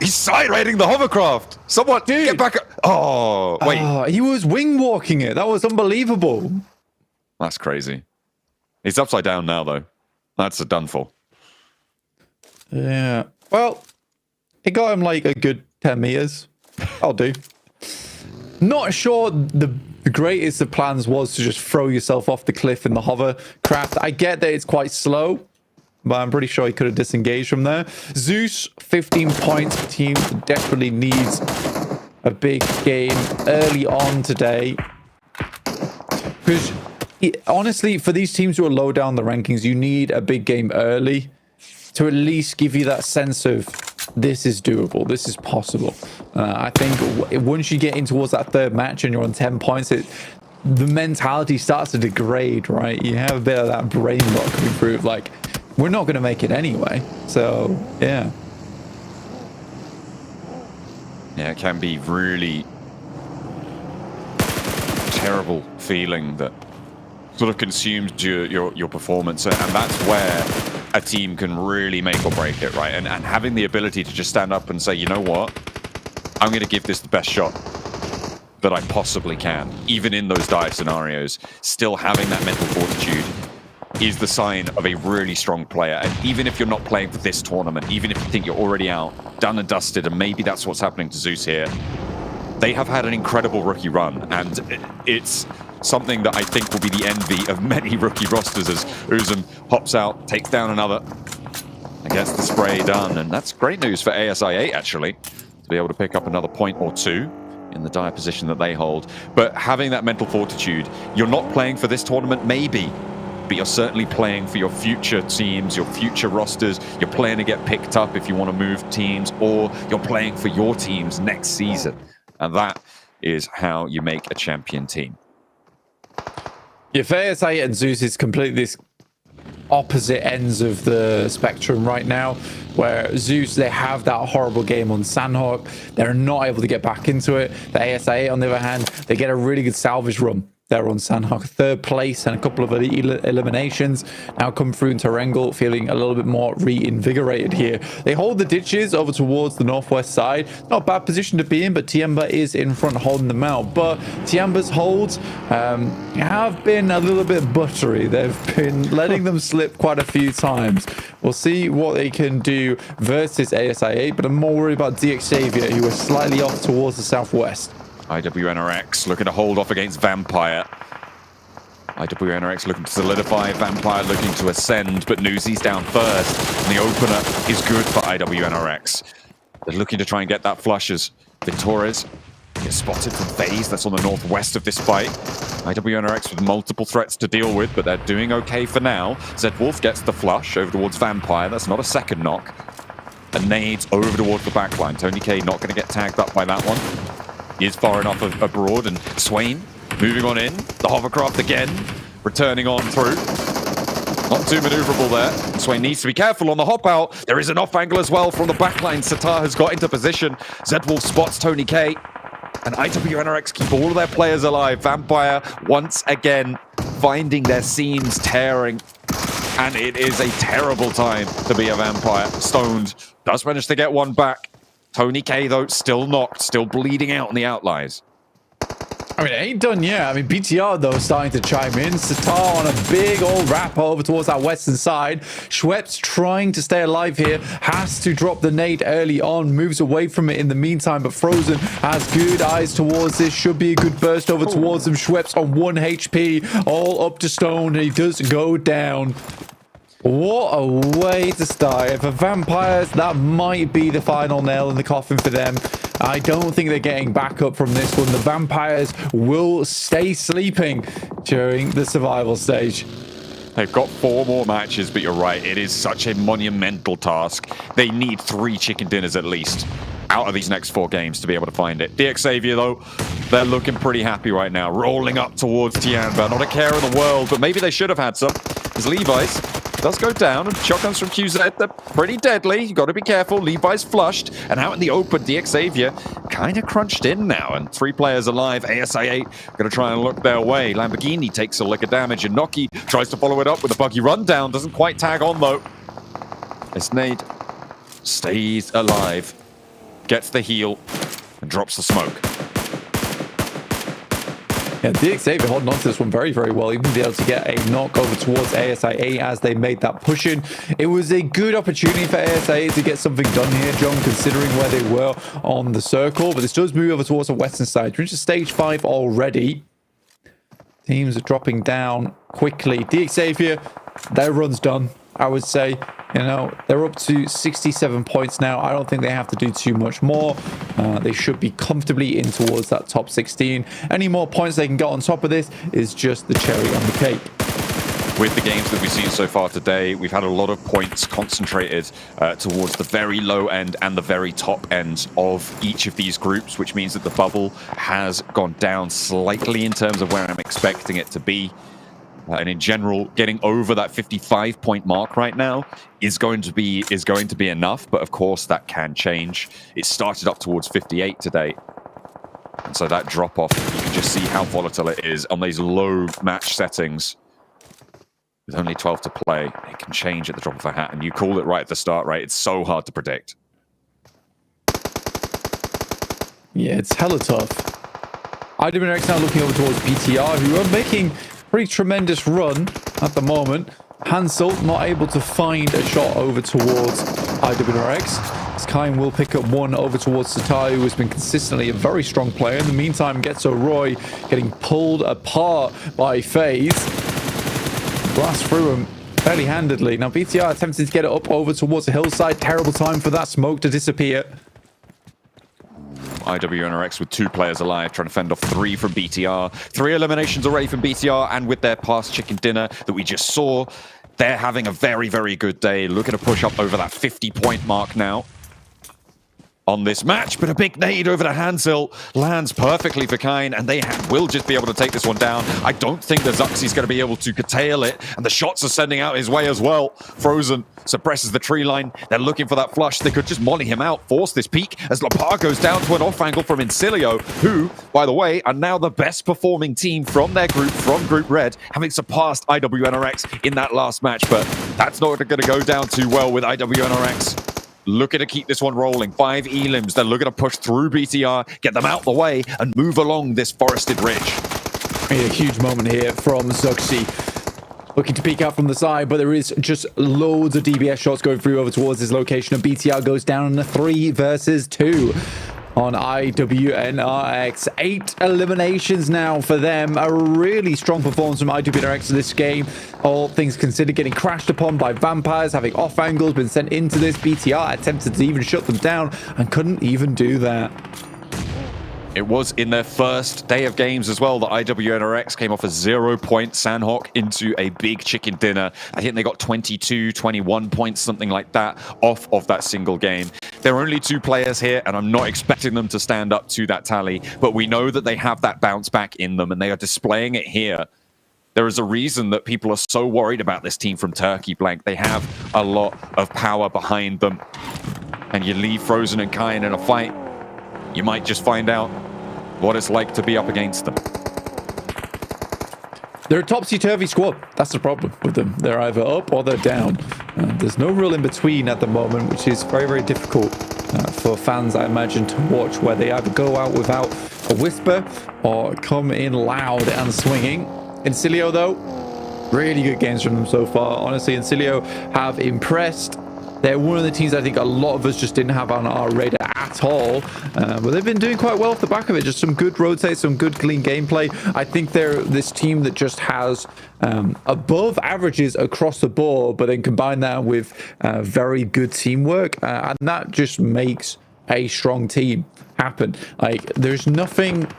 he's side raiding the hovercraft. Someone get back up. Oh, wait. He was wing walking it. That was unbelievable. That's crazy. He's upside down now, though. That's a done for. Yeah. Well, it got him like a good 10 meters. I'll do. Not sure the greatest of plans was to just throw yourself off the cliff in the hovercraft. I get that it's quite slow, but I'm pretty sure he could have disengaged from there. Zeus, 15 points. The team desperately needs a big game early on today. Because honestly, for these teams who are low down the rankings, you need a big game early to at least give you that sense of this is doable, this is possible. I think once you get in towards that third match and you're on 10 points, the mentality starts to degrade, right? You have a bit of that brain rot coming through of like, we're not going to make it anyway. So, yeah. Yeah, it can be really terrible feeling that sort of consumes your performance, and that's where a team can really make or break it, right? And having the ability to just stand up and say, you know what, I'm going to give this the best shot that I possibly can, even in those dire scenarios. Still having that mental fortitude is the sign of a really strong player. And even if you're not playing for this tournament, even if you think you're already out, done and dusted, and maybe that's what's happening to Zeus here, they have had an incredible rookie run, and it's something that I think will be the envy of many rookie rosters as Uzum hops out, takes down another, and gets the spray done. And that's great news for ASI8, actually, to be able to pick up another point or two in the dire position that they hold. But having that mental fortitude, you're not playing for this tournament, maybe, but you're certainly playing for your future teams, your future rosters. You're playing to get picked up if you want to move teams, or you're playing for your teams next season. And that is how you make a champion team. Yeah, for ASI and Zeus is completely this opposite ends of the spectrum right now, where Zeus, they have that horrible game on Sandhawk. They're not able to get back into it. The ASI, on the other hand, they get a really good salvage run. there on Sandhawk. Third place and a couple of eliminations. Now come through into Erangel, feeling a little bit more reinvigorated here. They hold the ditches over towards the northwest side. Not a bad position to be in, but Tiamba is in front holding them out. But Tiamba's holds have been a little bit buttery. They've been letting them slip quite a few times. We'll see what they can do versus ASI8, but I'm more worried about DX Xavier, who are slightly off towards the southwest. IWNRX looking to hold off against Vampire. IWNRX looking to solidify, Vampire looking to ascend, but Newsy's down first. And the opener is good for IWNRX. They're looking to try and get that flush as Ventores gets spotted from FaZe. That's on the northwest of this fight. IWNRX with multiple threats to deal with, but they're doing okay for now. Zedwolf gets the flush over towards Vampire. That's not a second knock. And nades over towards the backline. Tony K not going to get tagged up by that one. He is far enough abroad, and Swain moving on in. The hovercraft again, returning on through. Not too maneuverable there. Swain needs to be careful on the hop out. There is an off angle as well from the backline. Satar has got into position. Zedwolf spots Tony K. And IWNRX keep all of their players alive. Vampire once again finding their seams tearing. And it is a terrible time to be a Vampire. Stoned does manage to get one back. Tony K, though, still knocked, still bleeding out on the outliers. I mean, it ain't done yet. I mean, BTR, though, starting to chime in. Satar on a big old wrap over towards that western side. Schweppes trying to stay alive here. Has to drop the nade early on. Moves away from it in the meantime, but Frozen has good eyes towards this. Should be a good burst over towards him. Schweppes on 1 HP. All up to Stone. He does go down. What a way to start. For Vampires, that might be the final nail in the coffin for them. I don't think they're getting back up from this one. The Vampires will stay sleeping during the survival stage. They've got 4 more matches, but you're right, it is such a monumental task. They need 3 chicken dinners at least out of these next 4 games to be able to find it. DX Xavier, though, they're looking pretty happy right now. Rolling up towards Tianba. Not a care in the world, but maybe they should have had some. Because Levi's does go down, and shotguns from QZ, they're pretty deadly. You got to be careful. Levi's flushed, and out in the open, DX Xavier kind of crunched in now, and 3 players alive. ASI8 going to try and look their way. Lamborghini takes a lick of damage, and Noki tries to follow it up with a buggy rundown. Doesn't quite tag on, though. As Nade stays alive, gets the heal, and drops the smoke. Yeah, DX Xavier holding on to this one very, very well. Even be able to get a knock over towards ASI8 as they made that push in. It was a good opportunity for ASI8 to get something done here, John, considering where they were on the circle. But this does move over towards the western side. We're into stage 5 already. Teams are dropping down quickly. DX Xavier, their run's done, I would say. You know, they're up to 67 points now. I don't think they have to do too much more. They should be comfortably in towards that top 16. Any more points they can get on top of this is just the cherry on the cake. With the games that we've seen so far today, we've had a lot of points concentrated towards the very low end and the very top end of each of these groups, which means that the bubble has gone down slightly in terms of where I'm expecting it to be. And in general, getting over that 55-point mark right now is going to be enough. But of course, that can change. It started up towards 58 today. And so that drop-off, you can just see how volatile it is on these low match settings. With only 12 to play, it can change at the drop of a hat. And you called it right at the start, right? It's so hard to predict. Yeah, it's hella tough. IWNRX now looking over towards BTR, who are making pretty tremendous run at the moment. Hansel not able to find a shot over towards IWNRX. Skyen will pick up one over towards Satai, who has been consistently a very strong player. In the meantime, gets a Roy getting pulled apart by FaZe. Blast through him fairly handedly. Now BTR attempting to get it up over towards the hillside. Terrible time for that smoke to disappear. IWNRX with 2 players alive, trying to fend off 3 from BTR. 3 eliminations already from BTR, and with their past chicken dinner that we just saw, they're having a very, very good day. Looking to push up over that 50-point mark now. on this match, but a big nade over to Hansil lands perfectly for Kine, and they will just be able to take this one down. I don't think the Zuxi's going to be able to curtail it, and the shots are sending out his way as well. Frozen suppresses the tree line. They're looking for that flush. They could just molly him out, force this peak as Lapar goes down to an off angle from Incilio, who, by the way, are now the best performing team from their group, from Group Red, having surpassed IWNRX in that last match, but that's not going to go down too well with IWNRX. Looking to keep this one rolling. 5 elims. They're looking to push through BTR, get them out the way, and move along this forested ridge. A huge moment here from Zuxi. Looking to peek out from the side, but there is just loads of DBS shots going through over towards his location, and BTR goes down in a 3 versus 2. On IWNRX. 8 eliminations now for them. A really strong performance from IWNRX in this game. All things considered, getting crashed upon by vampires, having off angles, been sent into this. BTR attempted to even shut them down and couldn't even do that. It was in their first day of games as well that IWNRX came off a 0-point Sandhawk into a big chicken dinner. I think they got 22, 21 points, something like that, off of that single game. There are only 2 players here, and I'm not expecting them to stand up to that tally, but we know that they have that bounce back in them, and they are displaying it here. There is a reason that people are so worried about this team from Turkey, Blank. They have a lot of power behind them, and you leave Frozen and Kine in a fight, you might just find out what it's like to be up against them. They're a topsy-turvy squad. That's the problem with them. They're either up or they're down. There's no real in-between at the moment, which is very, very difficult for fans, I imagine, to watch, where they either go out without a whisper or come in loud and swinging. Incilio, though, really good games from them so far. Honestly, Incilio have impressed. They're one of the teams I think a lot of us just didn't have on our radar at all. But they've been doing quite well off the back of it. Just some good rotates, some good clean gameplay. I think they're this team that just has above averages across the board, but then combine that with very good teamwork. And that just makes a strong team happen. Like, there's nothing...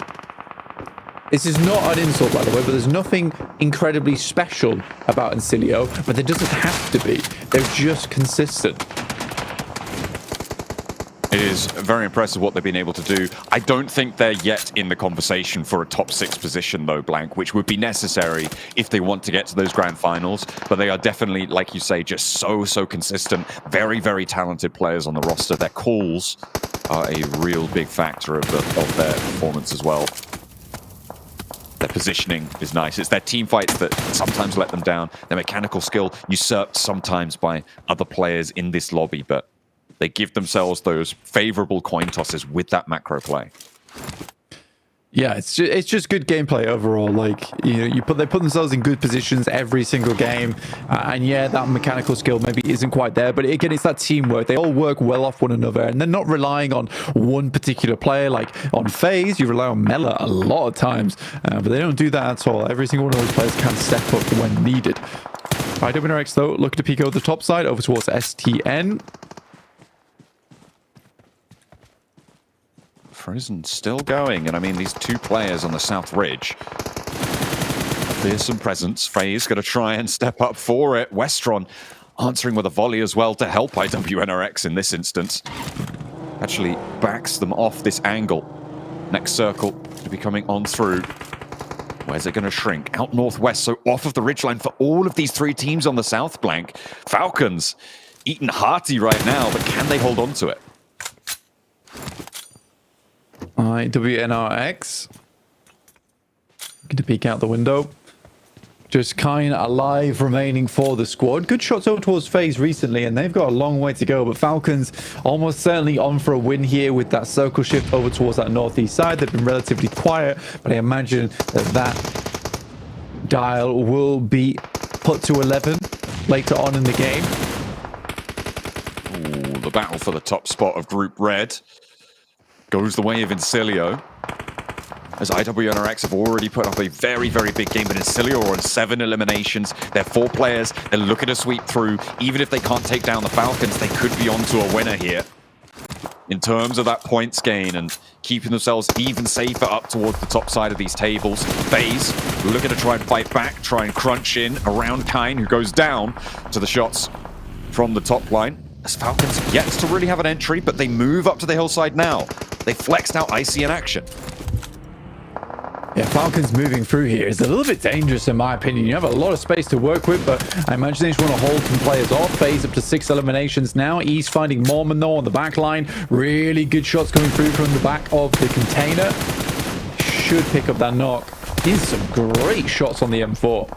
This is not an insult, by the way, but there's nothing incredibly special about Incilio, but there doesn't have to be. They're just consistent. It is very impressive what they've been able to do. I don't think they're yet in the conversation for a top 6 position, though, Blank, which would be necessary if they want to get to those grand finals. But they are definitely, like you say, just so consistent. Very, very talented players on the roster. Their calls are a real big factor of their performance as well. Their positioning is nice. It's their team fights that sometimes let them down. Their mechanical skill usurped sometimes by other players in this lobby, but they give themselves those favorable coin tosses with that macro play. Yeah, it's just good gameplay overall. Like, you know, they put themselves in good positions every single game, and yeah, that mechanical skill maybe isn't quite there, but again, it's that teamwork. They all work well off one another, and they're not relying on one particular player. Like on FaZe, you rely on Mela a lot of times, but they don't do that at all. Every single one of those players can step up when needed. IWNRX though, looking to peek over the top side over towards STN. Frozen still going, and I mean, these 2 players on the South Ridge. Fearsome presence. FaZe going to try and step up for it. Westron answering with a volley as well to help IWNRX in this instance. Actually backs them off this angle. Next circle to be coming on through. Where's it going to shrink? Out northwest, so off of the ridgeline for all of these 3 teams on the South Blank. Falcons eating hearty right now, but can they hold on to it? IWNRX. Going to peek out the window. Just Kine alive remaining for the squad. Good shots over towards FaZe recently, and they've got a long way to go. But Falcons almost certainly on for a win here with that circle shift over towards that northeast side. They've been relatively quiet, but I imagine that dial will be put to 11 later on in the game. Ooh, the battle for the top spot of Group Red goes the way of Incilio, as IWNRX have already put up a very, very big game, but Incilio are on 7 eliminations. They're 4 players. They're looking to sweep through. Even if they can't take down the Falcons, they could be onto a winner here in terms of that points gain and keeping themselves even safer up towards the top side of these tables. FaZe looking to try and fight back, try and crunch in around Kine, who goes down to the shots from the top line. as Falcons yet to really have an entry, but they move up to the hillside now. They flexed out Icy in action. Yeah, Falcons moving through here is a little bit dangerous in my opinion. You have a lot of space to work with, but I imagine they just want to hold some players off. FaZe up to 6 eliminations now. East finding Mormon though on the back line. Really good shots coming through from the back of the container. Should pick up that knock. These are some great shots on the M4.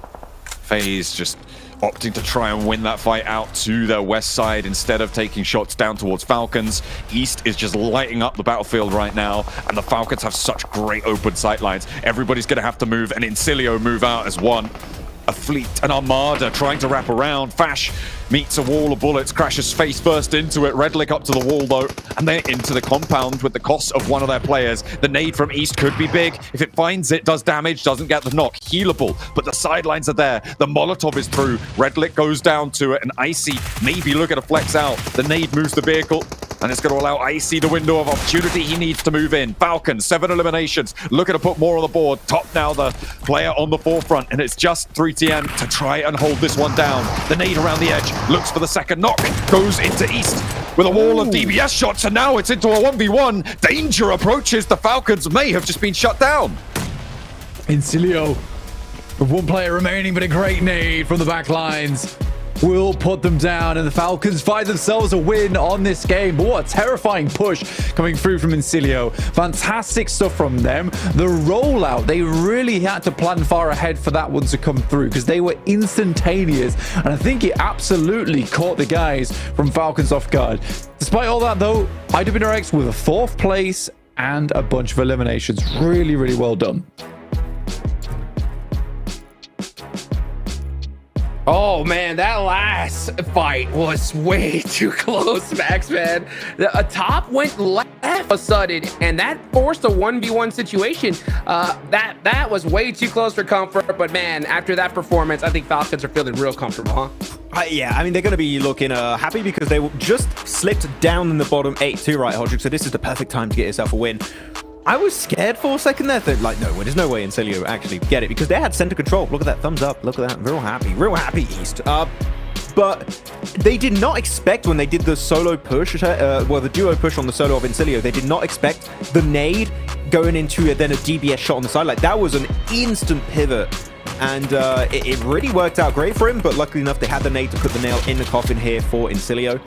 FaZe just opting to try and win that fight out to their west side instead of taking shots down towards Falcons. East is just lighting up the battlefield right now, and the Falcons have such great open sight lines. Everybody's going to have to move, and Incilio move out as one. A fleet, an armada trying to wrap around. Fash meets a wall of bullets, crashes face first into it. Redlick up to the wall though, and they're into the compound with the cost of one of their players. The nade from East could be big. If it finds it, does damage, doesn't get the knock. Healable, but the sidelines are there. The Molotov is through. Redlick goes down to it, and Icy maybe looking to flex out. The nade moves the vehicle, and it's going to allow Icy the window of opportunity he needs to move in. Falcons, 7 eliminations, looking to put more on the board. Top now the player on the forefront, and it's just 3TN to try and hold this one down. The nade around the edge, looks for the second knock, goes into East with a wall of DBS shots, and now it's into a 1v1. Danger approaches. The Falcons may have just been shut down. Incilio with one player remaining, but a great nade from the back lines will put them down, and the Falcons find themselves a win on this game. But what a terrifying push coming through from Incilio. Fantastic stuff from them. The rollout, they really had to plan far ahead for that one to come through, because they were instantaneous, and I think it absolutely caught the guys from Falcons off guard. Despite all that though, IWNRX with a 4th place and a bunch of eliminations. Really, really well done. Oh man, that last fight was way too close, Max, man. A top went left all of a sudden, and that forced a 1v1 situation. That was way too close for comfort, but man, after that performance, I think Falcons are feeling real comfortable, huh? Yeah, I mean, they're going to be looking happy because they just slipped down in the bottom 8 too, right, Hodrick? So this is the perfect time to get yourself a win. I was scared for a second there. Like, no, there's no way Incilio actually get it, because they had center control. Look at that thumbs up. Look at that. Real happy East. But they did not expect when they did the solo push, well, the duo push on the solo of Incilio, they did not expect the nade going into then a DBS shot on the side. Like, that was an instant pivot. And it really worked out great for him, but luckily enough, they had the nade to put the nail in the coffin here for Incilio.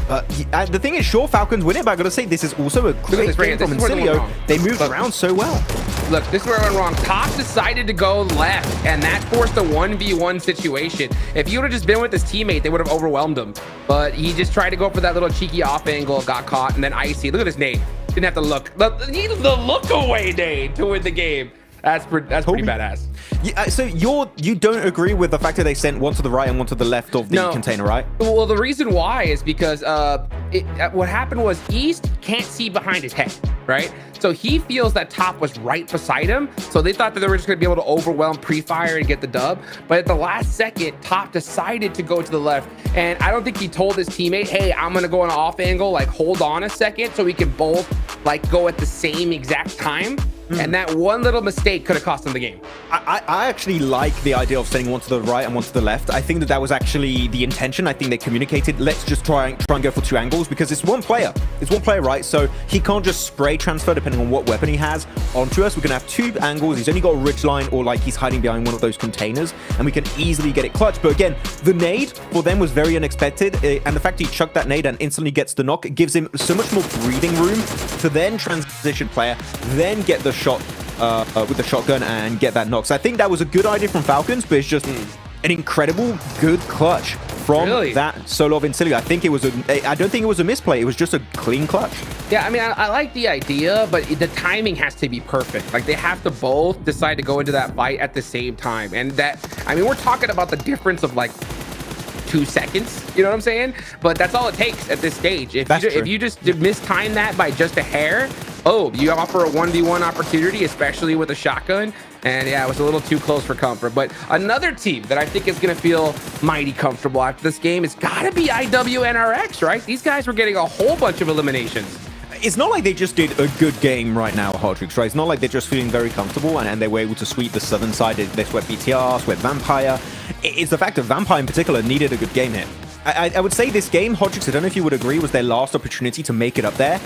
The thing is, sure, Falcons win it, but I gotta say, this is also a great game from Incilio. They moved around so well. Look, this is where I went wrong. Top decided to go left, and that forced a 1v1 situation. If he would have just been with his teammate, they would have overwhelmed him. But he just tried to go for that little cheeky off angle, got caught, and then Icy. Look at his nade. Didn't have to look. The look away nade to win the game. That's pretty badass. Yeah, so you don't agree with the fact that they sent one to the right and one to the left of the container, right? Well, the reason why is because what happened was East can't see behind his head, right? So he feels that top was right beside him. So they thought that they were just going to be able to overwhelm pre-fire and get the dub. But at the last second, top decided to go to the left. And I don't think he told his teammate, hey, I'm going to go on an off angle, like hold on a second so we can both like go at the same exact time. And that one little mistake could have cost them the game. I actually like the idea of sending one to the right and one to the left. I think that was actually the intention. I think they communicated, let's just try and go for 2 angles, because it's one player. It's one player, right? So he can't just spray transfer depending on what weapon he has onto us. We're going to have 2 angles. He's only got a ridge line, or like he's hiding behind one of those containers, and we can easily get it clutch. But again, the nade for them was very unexpected. And the fact he chucked that nade and instantly gets the knock, it gives him so much more breathing room to then transition player, then get the shot with the shotgun and get that knock. So I think that was a good idea from Falcons, but it's just an incredible good clutch from that solo of Incilio. I don't think it was a misplay. It was just a clean clutch. Yeah, I mean, I like the idea, but the timing has to be perfect. Like, they have to both decide to go into that fight at the same time. And that, I mean, we're talking about the difference of like 2 seconds, you know what I'm saying? But that's all it takes at this stage. If you just mistime that by just a hair, you offer a 1v1 opportunity, especially with a shotgun. And yeah, it was a little too close for comfort. But another team that I think is going to feel mighty comfortable after this game is got to be IWNRX, right? These guys were getting a whole bunch of eliminations. It's not like they just did a good game right now, Hodrix, right? It's not like they're just feeling very comfortable and they were able to sweep the southern side. They swept BTR, swept Vampire. It's the fact that Vampire in particular needed a good game here. I would say this game, Hodrix, I don't know if you would agree, was their last opportunity to make it up there.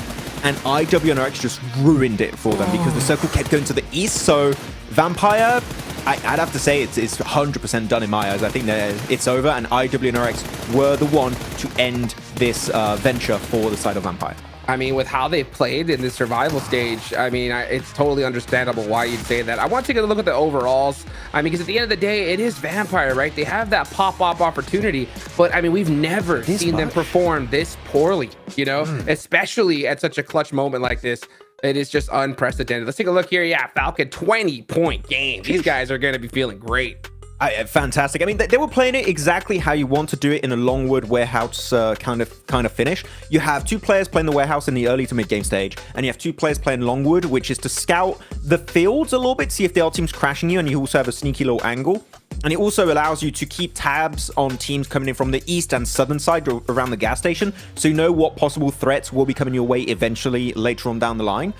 And IWNRX just ruined it for them because the circle kept going to the east. So Vampire, I'd have to say it's 100% done in my eyes. I think that it's over, and IWNRX were the one to end this venture for the side of Vampire. I mean, with how they've played in the survival stage, I mean, it's totally understandable why you'd say that. I want to take a look at the overalls. I mean, because at the end of the day, it is Vampire, right? They have that pop-up opportunity, but I mean, we've never seen them perform this poorly, you know, especially at such a clutch moment like this. It is just unprecedented. Let's take a look here. Yeah, Falcon, 20-point game. These guys are going to be feeling great. Fantastic. I mean, they were playing it exactly how you want to do it in a Longwood warehouse kind of finish. You have two players playing the warehouse in the early to mid game stage, and you have two players playing Longwood, which is to scout the fields a little bit, see if the other team's crashing you, and you also have a sneaky little angle. And it also allows you to keep tabs on teams coming in from the east and southern side around the gas station, so you know what possible threats will be coming your way eventually later on down the line.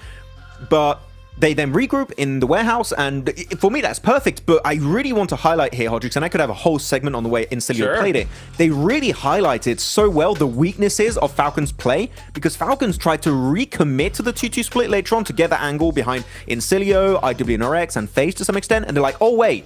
But they then regroup in the warehouse, and for me, that's perfect. But I really want to highlight here, Hodrix, and I could have a whole segment on the way Incilio played it. They really highlighted so well the weaknesses of Falcon's play, because Falcons tried to recommit to the 2-2 split later on to get the angle behind Incilio, IWNRX, and FaZe to some extent, and they're like, oh wait,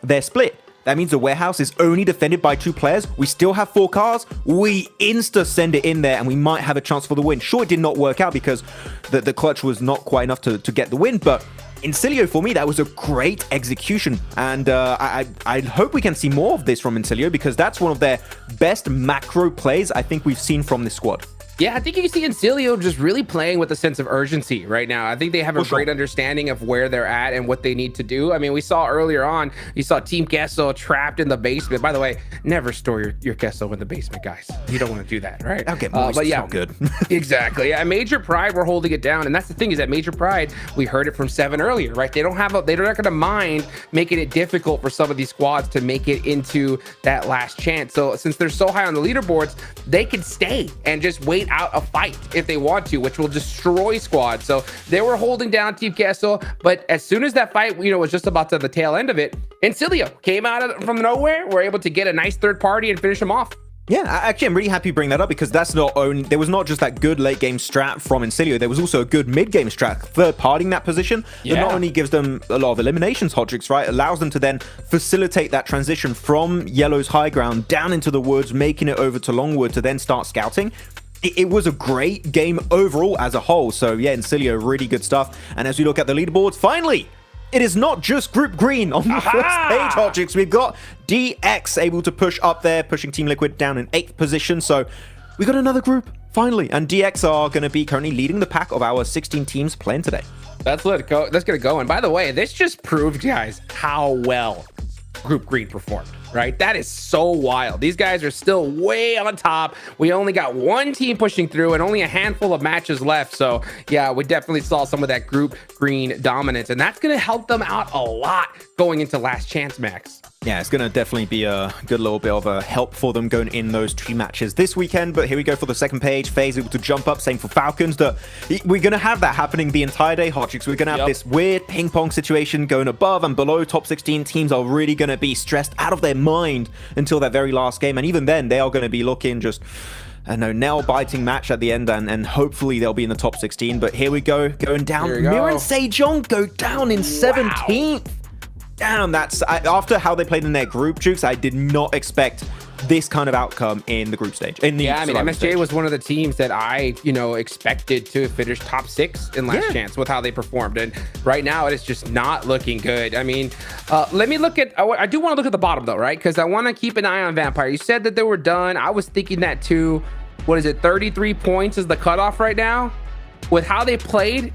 they're split. That means the warehouse is only defended by 2 players. We still have 4 cars. We insta send it in there, and we might have a chance for the win. Sure, it did not work out because the clutch was not quite enough to get the win, but Incilio, for me, that was a great execution. And I hope we can see more of this from Incilio, because that's one of their best macro plays I think we've seen from this squad. Yeah, I think you can see Incilio just really playing with a sense of urgency right now. I think they have a great understanding of where they're at and what they need to do. I mean, we saw earlier on, you saw Team Queso trapped in the basement. By the way, never store your Queso in the basement, guys. You don't want to do that, right? Okay, but yeah, good. Exactly. Yeah, Major Pride, we're holding it down, and that's the thing is that Major Pride, we heard it from Seven earlier, right? They're not going to mind making it difficult for some of these squads to make it into that last chance. So since they're so high on the leaderboards, they can stay and just wait out a fight if they want to, which will destroy squads. So they were holding down Team Queso, but as soon as that fight, was just about to the tail end of it, Incilio came out from nowhere, were able to get a nice third party and finish them off. Yeah, actually, I'm really happy you bring that up, because that's not only, there was not just that good late game strat from Incilio, there was also a good mid game strat, third partying that position that not only gives them a lot of eliminations, Hodrix, right, allows them to then facilitate that transition from Yellow's high ground down into the woods, making it over to Longwood to then start scouting. It was a great game overall as a whole. So yeah, Incilio, really good stuff. And as we look at the leaderboards, finally, it is not just Group Green on the first page, Hodrix. We've got DX able to push up there, pushing Team Liquid down in 8th position. So we got another group, finally. And DX are going to be currently leading the pack of our 16 teams playing today. Let's get it going. By the way, this just proved, guys, how well Group Green performed, right? That is so wild. These guys are still way on top. We only got one team pushing through and only a handful of matches left. So yeah, we definitely saw some of that Group Green dominance, and that's going to help them out a lot going into Last Chance, Max. Yeah, it's going to definitely be a good little bit of a help for them going in those 2 matches this weekend. But here we go for the second page. FaZe able to jump up. Same for Falcons. We're going to have that happening the entire day, Hodrix. We're going to have this weird ping pong situation going above and below. Top 16 teams are really going to be stressed out of their mind until that very last game. And even then, they are going to be looking just... I know, nail-biting match at the end, and hopefully they'll be in the top 16. But here we go, going down. Mir and Sejong go down in 17th. Damn, that's... after how they played in their group, Jukes, I did not expect this kind of outcome in the group stage. I mean, MSJ was one of the teams that I, expected to finish top 6 in Last Chance with how they performed. And right now, it is just not looking good. I mean, let me look at... I do want to look at the bottom, though, right? Because I want to keep an eye on Vampire. You said that they were done. I was thinking that, too. What is it? 33 points is the cutoff right now? With how they played...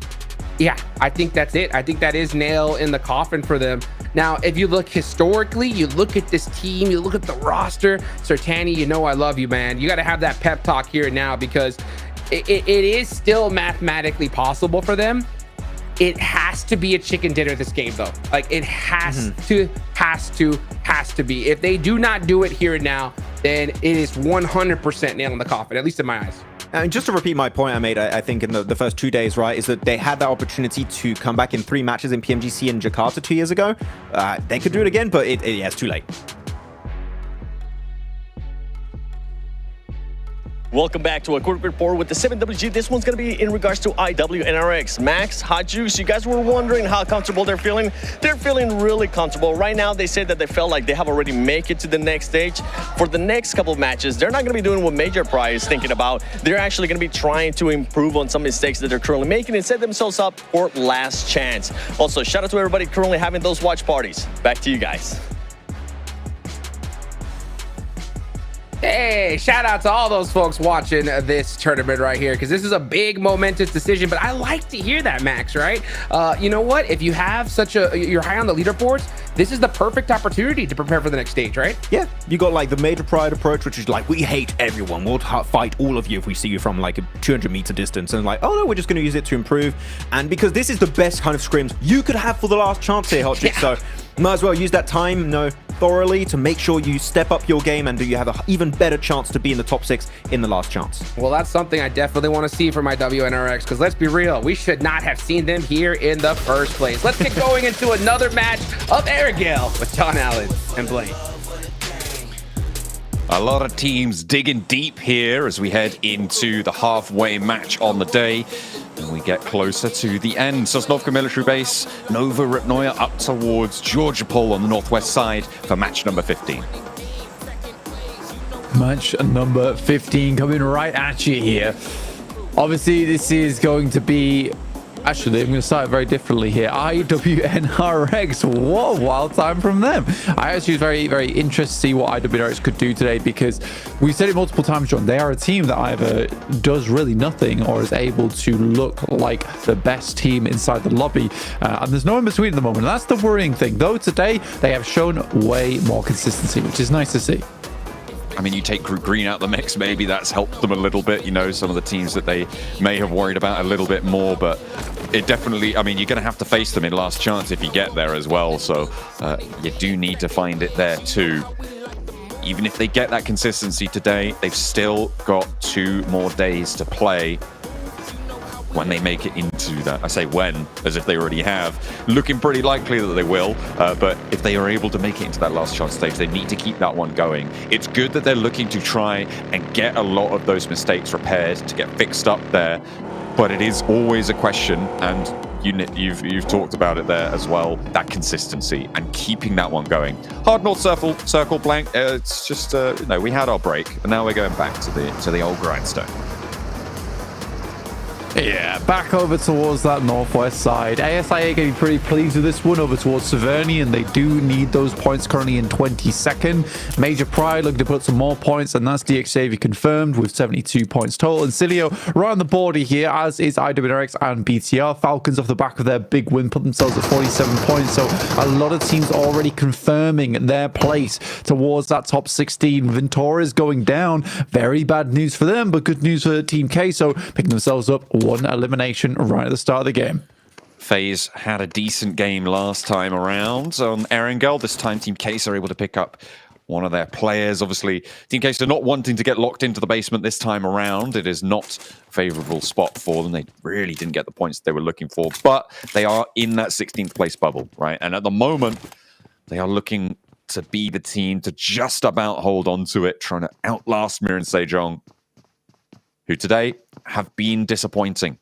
Yeah, I think that's it. I think that is nail in the coffin for them. Now, if you look historically, you look at this team, you look at the roster, Sertani, I love you, man. You got to have that pep talk here and now, because it is still mathematically possible for them. It has to be a chicken dinner this game, though. Like, it has to be. If they do not do it here and now, then it is 100% nail in the coffin, at least in my eyes. And just to repeat my point I made, I think in the first 2 days, right, is that they had that opportunity to come back in 3 matches in PMGC in Jakarta 2 years ago. They could do it again, but it's too late. Welcome back to a quick report with the 7WG. This one's going to be in regards to IWNRX. Max, Hot Juice, you guys were wondering how comfortable they're feeling. They're feeling really comfortable. Right now, they said that they felt like they have already made it to the next stage. For the next couple of matches, they're not going to be doing what Major Pride is thinking about. They're actually going to be trying to improve on some mistakes that they're currently making and set themselves up for last chance. Also, shout out to everybody currently having those watch parties. Back to you guys. Hey, shout out to all those folks watching this tournament right here, because this is a big momentous decision. But I like to hear that, Max, right? You know what? If you have you're high on the leaderboards, this is the perfect opportunity to prepare for the next stage, right? Yeah, you got like the Major Pride approach, which is like, we hate everyone. We'll fight all of you if we see you from like a 200-meter distance. And like, oh no, we're just going to use it to improve. And because this is the best kind of scrims you could have for the last chance here, Hot Chick. So might as well use that time, thoroughly to make sure you step up your game and do you have an even better chance to be in the top 6 in the last chance. Well, that's something I definitely want to see from my WNRX, because let's be real, we should not have seen them here in the first place. Let's get going into another match of Arigale with John Allen and Blaine. A lot of teams digging deep here as we head into the halfway match on the day. And we get closer to the end. Sosnovka Military Base, Nova Ripnoya up towards Georgiopol on the northwest side for match number 15. Match number 15 coming right at you here. Obviously, this is going to be... Actually, I'm going to start it very differently here. IWNRX, what a wild time from them. I actually was very, very interested to see what IWNRX could do today, because we've said it multiple times, John. They are a team that either does really nothing or is able to look like the best team inside the lobby. And there's no in between at the moment. And that's the worrying thing. Though today, they have shown way more consistency, which is nice to see. I mean, you take Group Green out of the mix, maybe that's helped them a little bit. You know, some of the teams that they may have worried about a little bit more, but it definitely, I mean, you're going to have to face them in last chance if you get there as well. So you do need to find it there too. Even if they get that consistency today, they've still got 2 more days to play when they make it into that. I say when, as if they already have. Looking pretty likely that they will, but if they are able to make it into that last chance stage, they need to keep that one going. It's good that they're looking to try and get a lot of those mistakes repaired, to get fixed up there, but it is always a question, and you've talked about it there as well, that consistency and keeping that one going. Hard North Circle blank, it's just, we had our break, and now we're going back to the old grindstone. Yeah, back over towards that northwest side. ASIA going to be pretty pleased with this one over towards Severny, and they do need those points currently in 22nd. Major Pride looking to put some more points, and that's DXAV confirmed with 72 points total. And Cilio right on the border here, as is IWNRX and BTR. Falcons off the back of their big win put themselves at 47 points, so a lot of teams already confirming their place towards that top 16. Ventora's going down. Very bad news for them, but good news for Team K, so picking themselves up 1 elimination right at the start of the game. FaZe had a decent game last time around on Erangel. This time Team Case are able to pick up one of their players. Obviously, Team Case are not wanting to get locked into the basement this time around. It is not a favorable spot for them. They really didn't get the points they were looking for, but they are in that 16th place bubble, right? And at the moment, they are looking to be the team to just about hold on to it, trying to outlast Mir and Sejong, who today have been disappointing.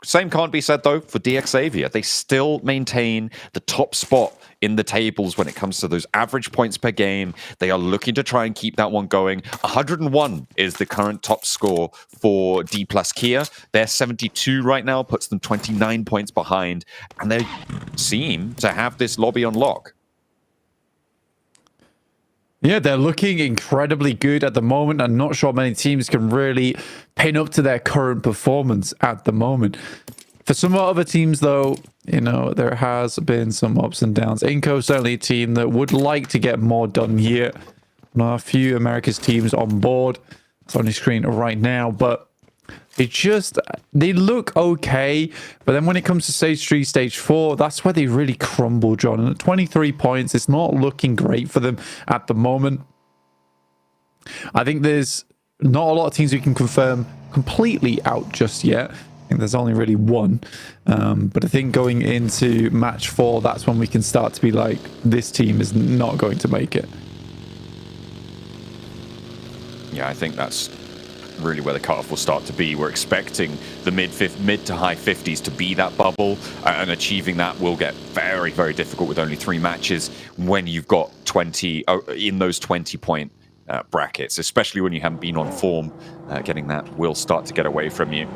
Same can't be said, though, for DXAvia. They still maintain the top spot in the tables when it comes to those average points per game. They are looking to try and keep that one going. 101 is the current top score for D plus Kia. They're 72 right now, puts them 29 points behind, and they seem to have this lobby on lock. Yeah, they're looking incredibly good at the moment. I'm not sure many teams can really pin up to their current performance at the moment. For some other teams, though, there has been some ups and downs. Inco certainly a team that would like to get more done here. Now, a few America's teams on board. It's on your screen right now, but they look okay, but then when it comes to stage 3, stage 4, that's where they really crumble, John. And at 23 points, it's not looking great for them at the moment. I think there's not a lot of teams we can confirm completely out just yet. I think there's only really one. But I think going into match 4, that's when we can start to be like, this team is not going to make it. Yeah, I think that's really where the cutoff will start to be. We're expecting the mid to high 50s to be that bubble, and achieving that will get very, very difficult with only 3 matches when you've got 20 in those 20-point brackets, especially when you haven't been on form. Getting that will start to get away from you.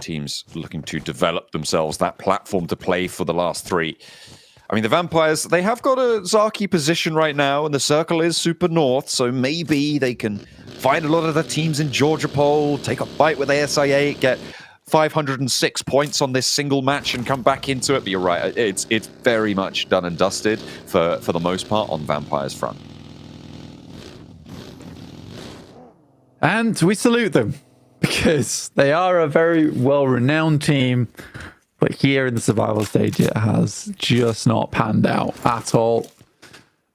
Teams looking to develop themselves, that platform to play for the last 3. I mean, the Vampires, they have got a Zaki position right now, and the circle is super north, so maybe they can find a lot of the teams in Georgia Pole, take a fight with ASI8, get 506 points on this single match and come back into it. But you're right, it's very much done and dusted for the most part on Vampires front. And we salute them, because they are a very well-renowned team, but here in the survival stage, it has just not panned out at all.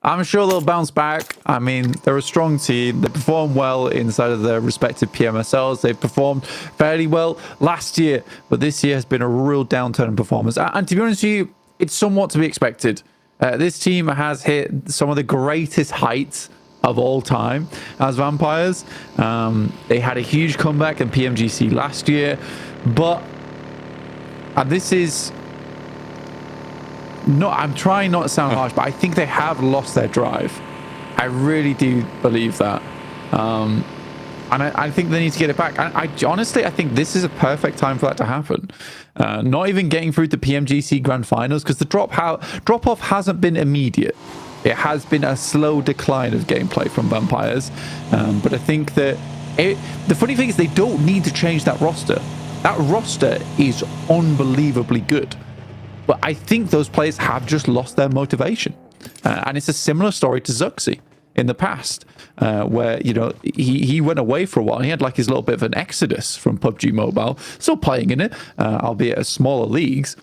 I'm sure they'll bounce back. I mean, they're a strong team. They perform well inside of their respective PMSLs. They performed fairly well last year, but this year has been a real downturn in performance. And to be honest with you, it's somewhat to be expected. This team has hit some of the greatest heights of all time as Vampires. They had a huge comeback in PMGC last year, but and this is not, I'm trying not to sound harsh, but I think they have lost their drive. I really do believe that. And I think they need to get it back. I honestly, I think this is a perfect time for that to happen. Not even getting through the PMGC Grand Finals, because the drop-off hasn't been immediate. It has been a slow decline of gameplay from Vampires. But I think that the funny thing is they don't need to change that roster. That roster is unbelievably good. But I think those players have just lost their motivation. And it's a similar story to Zuxi in the past, where, you know, he went away for a while. He had like his little bit of an exodus from PUBG Mobile, still playing in it, albeit at smaller leagues.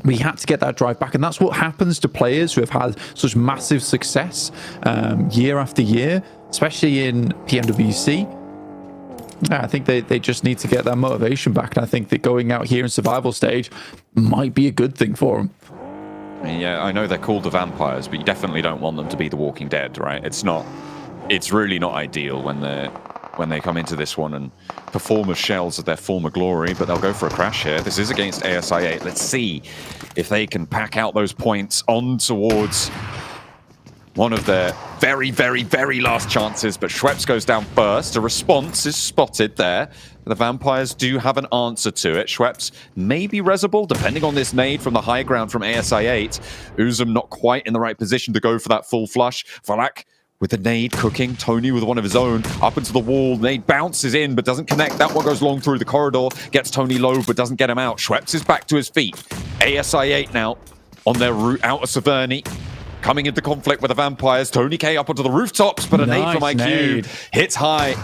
We had to get that drive back, and that's what happens to players who have had such massive success year after year, especially in PMWC. I think they just need to get that motivation back, and I think that going out here in survival stage might be a good thing for them. Yeah, I know they're called the Vampires, but you definitely don't want them to be the Walking Dead, right? It's really not ideal when they come into this one and perform as shells of their former glory, but they'll go for a crash here. This is against ASI8. Let's see if they can pack out those points on towards one of their very, very, very last chances, but Schweppes goes down first. A response is spotted there. The Vampires do have an answer to it. Schweppes may be resable, depending on this nade from the high ground from ASI8. Uzum not quite in the right position to go for that full flush. Valak with the nade cooking. Tony with one of his own up into the wall. Nade bounces in, but doesn't connect. That one goes long through the corridor. Gets Tony low, but doesn't get him out. Schweppes is back to his feet. ASI8 now on their route out of Severny. Coming into conflict with the Vampires. Tony K up onto the rooftops, but a nade from IQ hits high.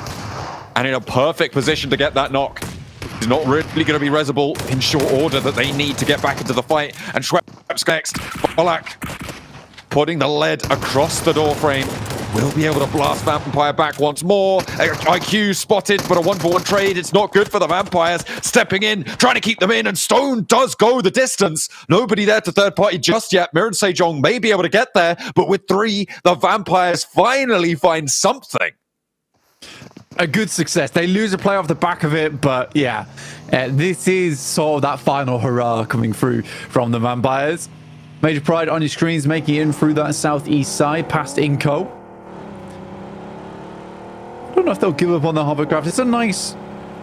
And in a perfect position to get that knock. It's not really going to be resable in short order that they need to get back into the fight. And Schweppes next. Balak putting the lead across the door frame. Will be able to blast Vampire back once more. IQ spotted, but a 1-for-1 trade. It's not good for the Vampires. Stepping in, trying to keep them in, and Stone does go the distance. Nobody there to third party just yet. Mirren Sejong may be able to get there, but with 3, the Vampires finally find something. A good success. They lose a play off the back of it, but yeah, this is sort of that final hurrah coming through from the Vampires. Major Pride on your screens, making it in through that southeast side, past Inco. I don't know if they'll give up on the hovercraft. It's a nice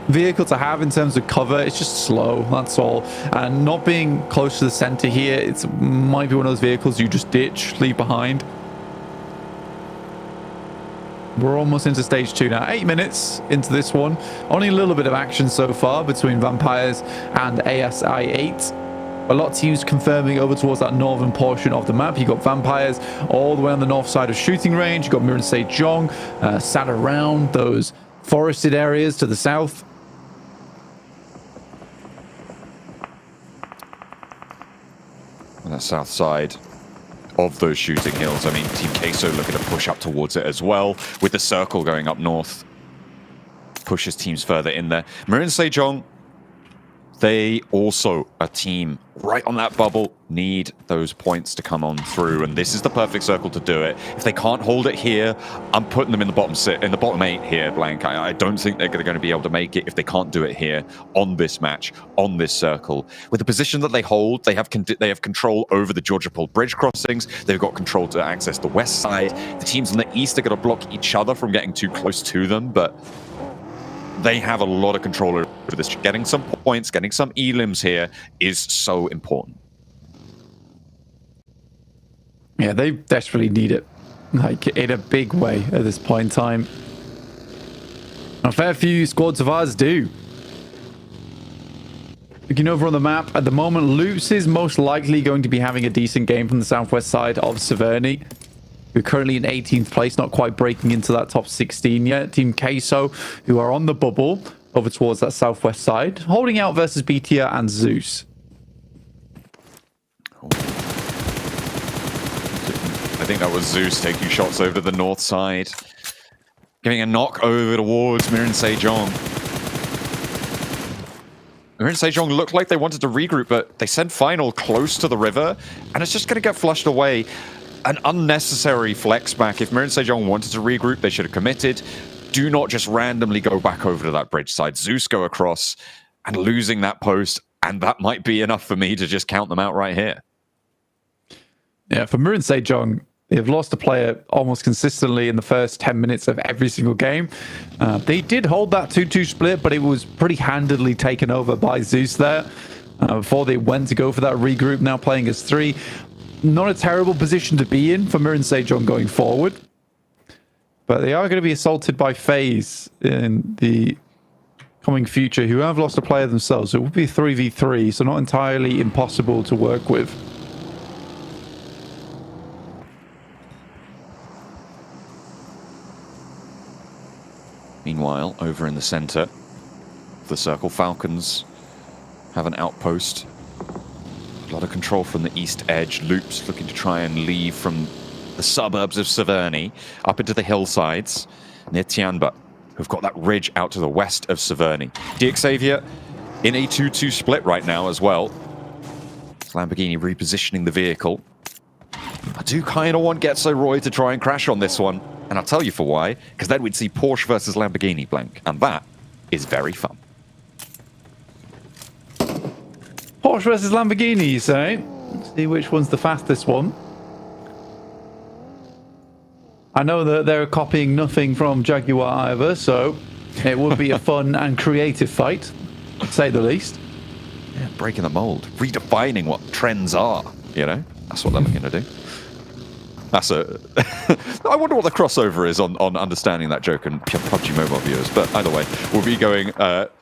vehicle to have in terms of cover. It's just slow, that's all. And not being close to the center here, it might be one of those vehicles you just ditch, leave behind. We're almost into stage 2 now. 8 minutes into this one. Only a little bit of action so far between Vampires and ASI8. A lot of teams confirming over towards that northern portion of the map. You got Vampires all the way on the north side of shooting range. You got Mirren Sejong sat around those forested areas to the south. On the south side of those shooting hills. I mean, Team Queso looking to push up towards it as well, with the circle going up north. Pushes teams further in there. Mirren Sejong they also, a team right on that bubble, need those points to come on through, and this is the perfect circle to do it. If they can't hold it here, I'm putting them in the bottom 8 here, Blank. I don't think they're going to be able to make it if they can't do it here on this match, on this circle. With the position that they hold, they have control over the Georgia Pole bridge crossings. They've got control to access the west side. The teams on the east are going to block each other from getting too close to them, but they have a lot of control over this. Getting some points, getting some elims here is so important. Yeah, they desperately need it, like in a big way at this point in time. A fair few squads of ours do. Looking over on the map, at the moment, Loops is most likely going to be having a decent game from the southwest side of Severny. We're currently in 18th place, not quite breaking into that top 16 yet. Team Queso, who are on the bubble over towards that southwest side, holding out versus BTR and Zeus. I think that was Zeus taking shots over to the north side, giving a knock over towards Mirin Sejong. Mirin Sejong looked like they wanted to regroup, but they sent Final close to the river, and it's just going to get flushed away. An unnecessary flex back. If Mirin Sejong wanted to regroup, they should have committed. Do not just randomly go back over to that bridge side. Zeus go across and losing that post, and that might be enough for me to just count them out right here. Yeah, for Mirin Sejong, they've lost a player almost consistently in the first 10 minutes of every single game. They did hold that 2-2 split, but it was pretty handedly taken over by Zeus there before they went to go for that regroup, now playing as 3. Not a terrible position to be in for Mirin Sejong going forward. But they are going to be assaulted by FaZe in the coming future, who have lost a player themselves. So it would be 3v3, so not entirely impossible to work with. Meanwhile, over in the center, the Circle Falcons have an outpost. A lot of control from the east edge. Loops looking to try and leave from the suburbs of Severny up into the hillsides near Tianba, who've got that ridge out to the west of Severny. DXavier in a 2-2 split right now as well. Lamborghini repositioning the vehicle. I do kind of want Getso Roy to try and crash on this one, and I'll tell you for why, because then we'd see Porsche versus Lamborghini, Blank, and that is very fun. Porsche versus Lamborghini, you say? Let's see which one's the fastest one. I know that they're copying nothing from Jaguar either, so it would be a fun and creative fight, to say the least. Yeah, breaking the mold, redefining what trends are, you know? That's what they're looking to do. That's a... I wonder what the crossover is on understanding that joke and PUBG Mobile viewers. But either way, we'll be going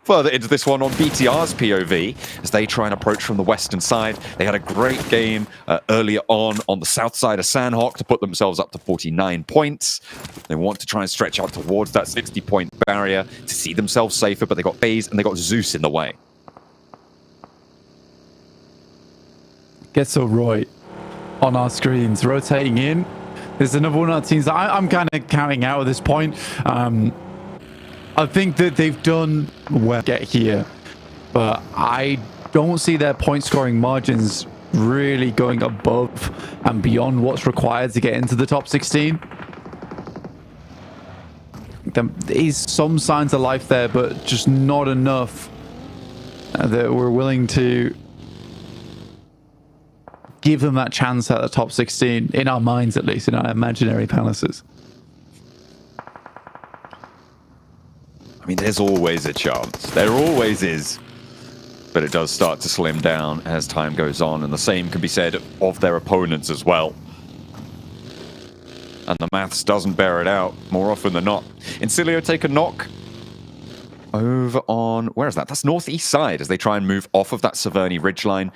further into this one on BTR's POV as they try and approach from the western side. They had a great game earlier on the south side of Sandhawk to put themselves up to 49 points. They want to try and stretch out towards that 60-point barrier to see themselves safer, but they got FaZe and they got Zeus in the way. Getso Roy on our screens, rotating in. There's another one of our teams that I'm kind of counting out at this point. I think that they've done well to get here, but I don't see their point scoring margins really going above and beyond what's required to get into the top 16. There is some signs of life there, but just not enough that we're willing to give them that chance at the top 16, in our minds at least, in our imaginary palaces. I mean, there's always a chance. There always is. But it does start to slim down as time goes on, and the same can be said of their opponents as well. And the maths doesn't bear it out more often than not. Incilio take a knock over on, where is that? That's northeast side as they try and move off of that Severny ridgeline.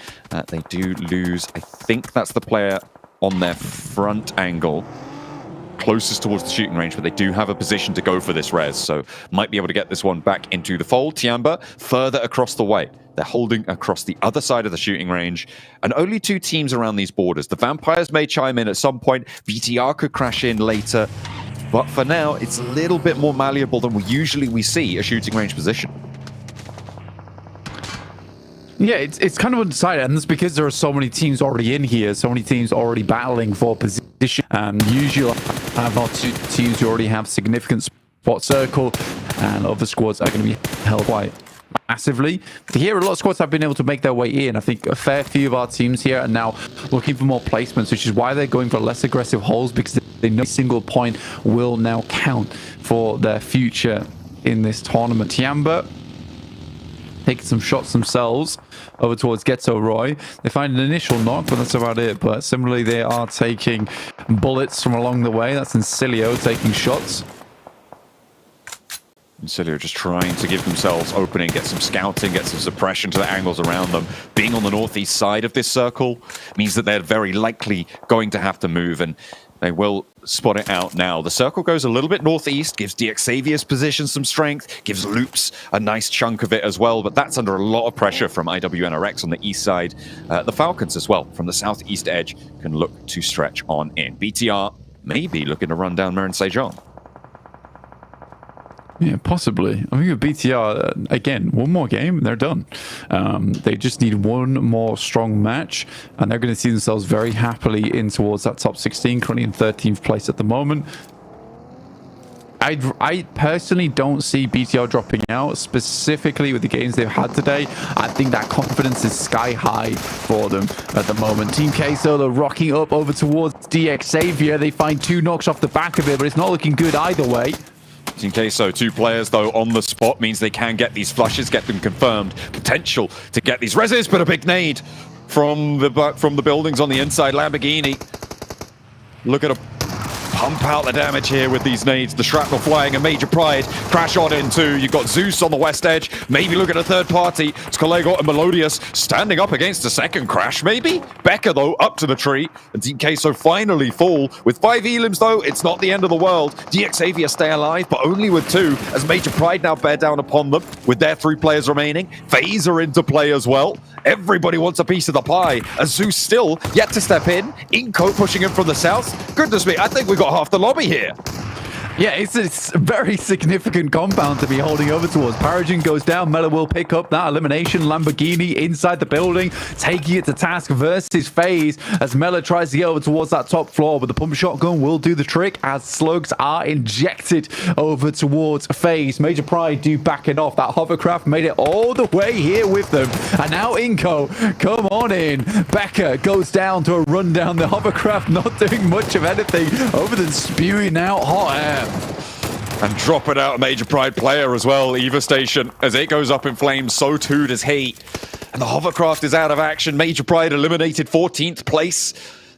They do lose, I think that's the player on their front angle, closest towards the shooting range, but they do have a position to go for this res, so might be able to get this one back into the fold. Tianba further across the way. They're holding across the other side of the shooting range, and only 2 teams around these borders. The Vampires may chime in at some point. VTR could crash in later. But for now, it's a little bit more malleable than we see a shooting range position. Yeah, it's kind of undecided, and that's because there are so many teams already in here, so many teams already battling for position. Usually have our two teams who already have significant spot circle, and other squads are going to be held quite massively. But here, a lot of squads have been able to make their way in. I think a fair few of our teams here are now looking for more placements, which is why they're going for less aggressive holes, because they know a single point will now count for their future in this tournament. Tiamba taking some shots themselves over towards Ghetto Roy. They find an initial knock, but that's about it. But similarly, they are taking bullets from along the way. That's Incilio taking shots. Incilio just trying to give themselves opening, get some scouting, get some suppression to the angles around them. Being on the northeast side of this circle means that they're very likely going to have to move, and they will spot it out now. The circle goes a little bit northeast, gives DXavia's position some strength, gives Loops a nice chunk of it as well, but that's under a lot of pressure from IWNRX on the east side. The Falcons as well, from the southeast edge, can look to stretch on in. BTR maybe looking to run down Marin Sejong. Yeah, possibly. I think with BTR, again, one more game and they're done. They just need one more strong match, and they're going to see themselves very happily in towards that top 16, currently in 13th place at the moment. I personally don't see BTR dropping out, specifically with the games they've had today. I think that confidence is sky high for them at the moment. Team Queso, they're rocking up over towards DXavia. They find 2 knocks off the back of it, but it's not looking good either way. In case so, 2 players though on the spot means they can get these flushes, get them confirmed. Potential to get these reses, but a big nade from the buildings on the inside. Lamborghini, look at a pump out the damage here with these nades. The shrapnel flying, a major pride crash on into. You've got Zeus on the west edge. Maybe look at a third party. It's Collego and Melodious standing up against a second crash, maybe? Becca, though, up to the tree. And Team Queso finally fall. With 5 elims, though, it's not the end of the world. DXavia stay alive, but only with 2, as Major Pride now bear down upon them with their 3 players remaining. FaZe are into play as well. Everybody wants a piece of the pie, as Zeus still yet to step in. Inco pushing in from the south. Goodness me, I think we got half the lobby here. Yeah, it's a very significant compound to be holding over towards. Paragon goes down. Mela will pick up that elimination. Lamborghini inside the building, taking it to task versus FaZe as Mela tries to get over towards that top floor, but the pump shotgun will do the trick as slugs are injected over towards FaZe. Major Pride do back it off. That hovercraft made it all the way here with them. And now Inco, come on in. Becca goes down to a rundown. The hovercraft not doing much of anything other than spewing out hot air. And drop it out a Major Pride player as well. Eva Station, as it goes up in flames, so too does he. And the hovercraft is out of action. Major Pride eliminated 14th place.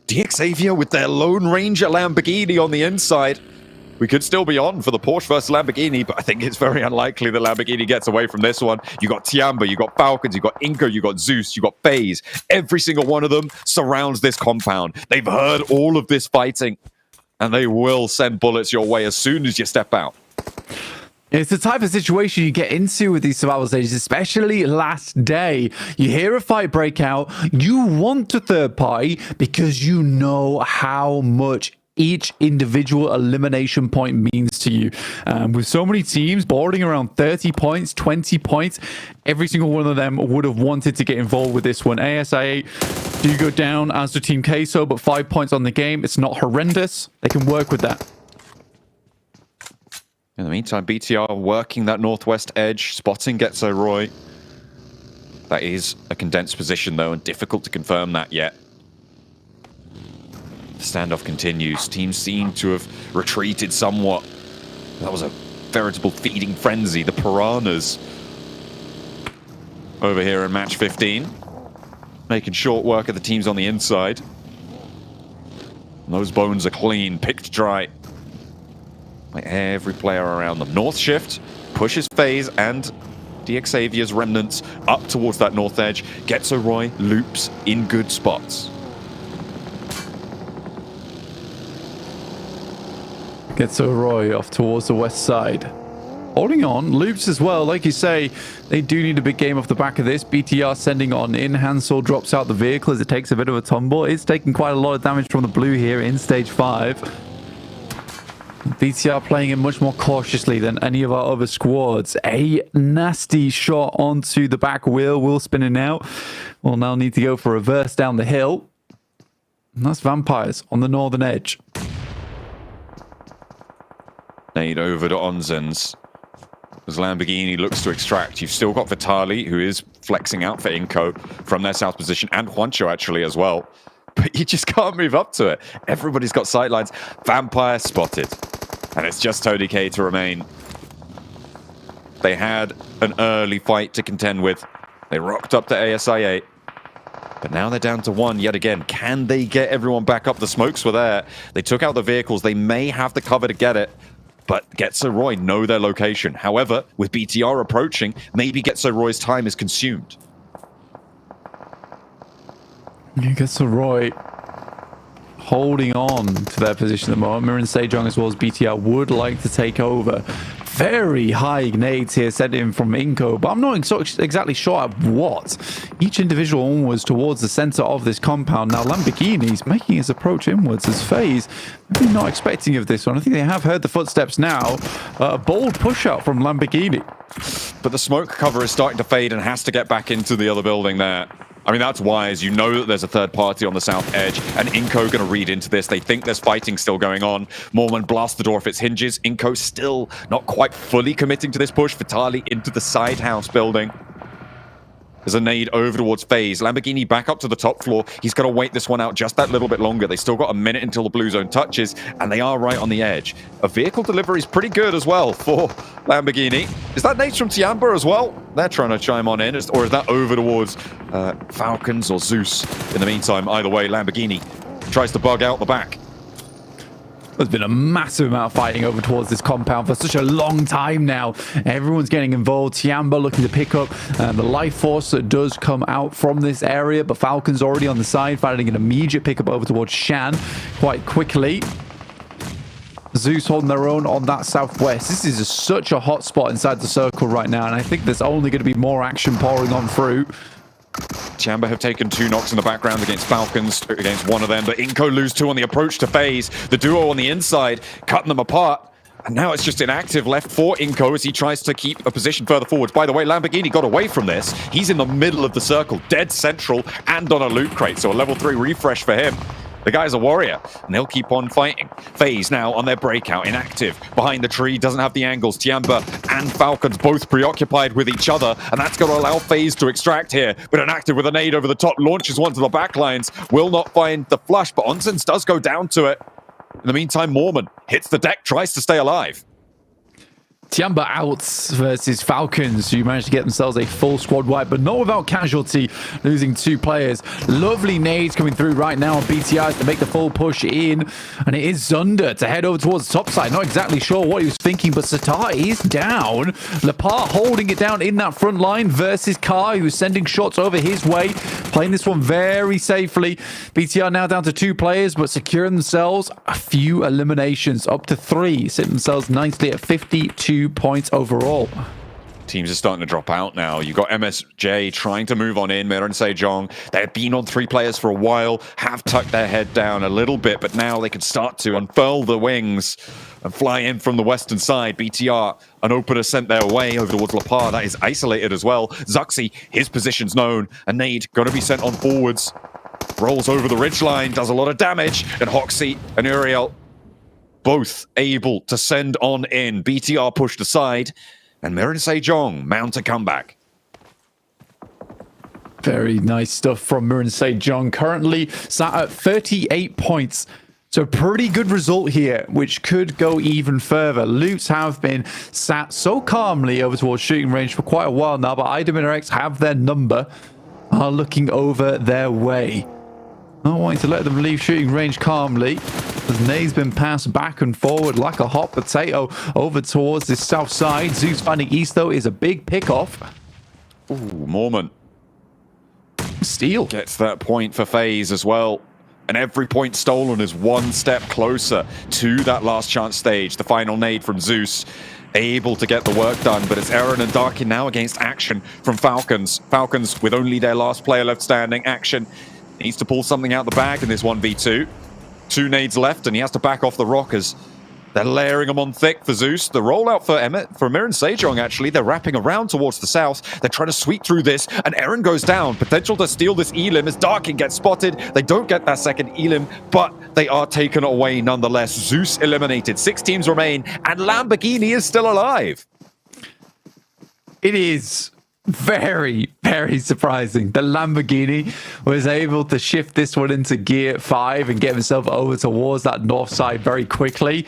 DXavia with their Lone Ranger Lamborghini on the inside. We could still be on for the Porsche versus Lamborghini, but I think it's very unlikely the Lamborghini gets away from this one. You got Tiamba, you got Falcons, you got Inco, you got Zeus, you got FaZe. Every single one of them surrounds this compound. They've heard all of this fighting, and they will send bullets your way as soon as you step out. It's the type of situation you get into with these survival stages, especially last day. You hear a fight break out, you want a third party because you know how much each individual elimination point means to you. With so many teams boarding around 30 points, 20 points, every single one of them would have wanted to get involved with this one. ASIA do go down as the Team Queso, but 5 points on the game. It's not horrendous. They can work with that. In the meantime, BTR working that northwest edge, spotting Getzo Roy. That is a condensed position, though, and difficult to confirm that yet. The standoff continues. Teams seem to have retreated somewhat. That was a veritable feeding frenzy. The Piranhas over here in match 15. Making short work of the teams on the inside. And those bones are clean, picked dry by every player around them. North shift pushes FaZe and DXavia's remnants up towards that north edge. Getzo Roy loops in good spots. Getzo Roy off towards the west side. Holding on, loops as well. Like you say, they do need a big game off the back of this. BTR sending on in. Hansel drops out the vehicle as it takes a bit of a tumble. It's taking quite a lot of damage from the blue here in stage 5. BTR playing it much more cautiously than any of our other squads. A nasty shot onto the back wheel. Wheel spinning out. We'll now need to go for a reverse down the hill. And that's Vampires on the northern edge. Nade over to Onzens. As Lamborghini looks to extract, you've still got Vitali, who is flexing out for Inco from their south position, and Juancho actually as well. But you just can't move up to it. Everybody's got sightlines. Vampire spotted. And it's just Tony K to remain. They had an early fight to contend with. They rocked up to ASI 8. But now they're down to 1 yet again. Can they get everyone back up? The smokes were there. They took out the vehicles. They may have the cover to get it. But Getso Roy know their location. However, with BTR approaching, maybe Getso Roy's time is consumed. Getso Roy holding on to their position at the moment. Mirren Sejong as well as BTR would like to take over. Very high nades here sent in from Inco, but I'm not exactly sure at what. Each individual onwards towards the center of this compound. Now Lamborghini's making his approach inwards as FaZe. Maybe not expecting of this one. I think they have heard the footsteps now. A bold push out from Lamborghini. But the smoke cover is starting to fade and has to get back into the other building there. I mean, that's wise. You know that there's a third party on the south edge, and Inco going to read into this. They think there's fighting still going on. Mormon blasts the door if it's hinges. Inco still not quite fully committing to this push. Vitali into the side house building. There's a nade over towards FaZe. Lamborghini back up to the top floor. He's got to wait this one out just that little bit longer. They still got a minute until the blue zone touches, and they are right on the edge. A vehicle delivery is pretty good as well for Lamborghini. Is that nades from Tiamba as well? They're trying to chime on in, or is that over towards Falcons or Zeus? In the meantime, either way, Lamborghini tries to bug out the back. There's been a massive amount of fighting over towards this compound for such a long time now. Everyone's getting involved. Tiamba looking to pick up the life force that does come out from this area, but Falcon's already on the side, finding an immediate pickup over towards Shan quite quickly. Zeus holding their own on that southwest. This is such a hot spot inside the circle right now, and I think there's only going to be more action pouring on through. Tiamba have taken 2 knocks in the background against Falcons, against one of them, but Inco lose 2 on the approach to FaZe. The duo on the inside, cutting them apart. And now it's just inactive left for Inco as he tries to keep a position further forwards. By the way, Lamborghini got away from this. He's in the middle of the circle, dead central, and on a loot crate. So a level 3 refresh for him. The guy's a warrior, and they'll keep on fighting. FaZe now on their breakout, inactive. Behind the tree, doesn't have the angles. Tiamba and Falcons both preoccupied with each other, and that's going to allow FaZe to extract here. But inactive with a nade over the top, launches one to the backlines. Will not find the flush, but Onsens does go down to it. In the meantime, Mormon hits the deck, tries to stay alive. Tiamba out versus Falcons, who managed to get themselves a full squad wipe, but not without casualty, losing 2 players. Lovely nades coming through right now on BTRs to make the full push in, and it is Zunder to head over towards the top side. Not exactly sure what he was thinking, but Satar is down. Lepar holding it down in that front line versus Kai, who's sending shots over his way, playing this one very safely. BTR now down to 2 players, but securing themselves a few eliminations, up to 3, sitting themselves nicely at 52 points overall. Teams are starting to drop out now. You've got MSJ trying to move on in. Mirren Sejong, they've been on 3 players for a while, have tucked their head down a little bit, but now they can start to unfurl the wings and fly in from the western side. BTR, an opener sent their way over towards Lepar. That is isolated as well. Zuxi, his position's known. A nade going to be sent on forwards. Rolls over the ridgeline, does a lot of damage. And Hoxie and Uriel both able to send on in. BTR pushed aside, and Mirren Sejong mount a comeback. Very nice stuff from Mirren Sejong. Currently sat at 38 points. So pretty good result here, which could go even further. Loots have been sat so calmly over towards shooting range for quite a while now, but IDM and RX have their number, are looking over their way. Not wanting to let them leave shooting range calmly. As Nay's been passed back and forward like a hot potato over towards this south side. Zeus finding east, though, is a big pick-off. Ooh, Mormon. Steal. Gets that point for FaZe as well. And every point stolen is one step closer to that last chance stage. The final nade from Zeus. Able to get the work done, but it's Aaron and Darkin now against Action from Falcons. Falcons with only their last player left standing. Action needs to pull something out the bag in this 1v2. 2 nades left, and he has to back off the rockers. They're layering them on thick for Zeus. The rollout for Mir and Sejong, actually, they're wrapping around towards the south. They're trying to sweep through this, and Eren goes down. Potential to steal this Elim as Darkin gets spotted. They don't get that second Elim, but they are taken away nonetheless. Zeus eliminated. 6 teams remain, and Lamborghini is still alive. It is very, very surprising. The Lamborghini was able to shift this one into gear 5 and get himself over towards that north side very quickly.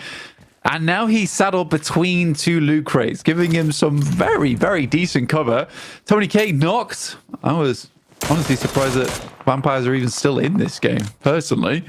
And now he's saddled between 2 loot crates, giving him some very, very decent cover. Tony K knocked. I was honestly surprised that Vampires are even still in this game, personally.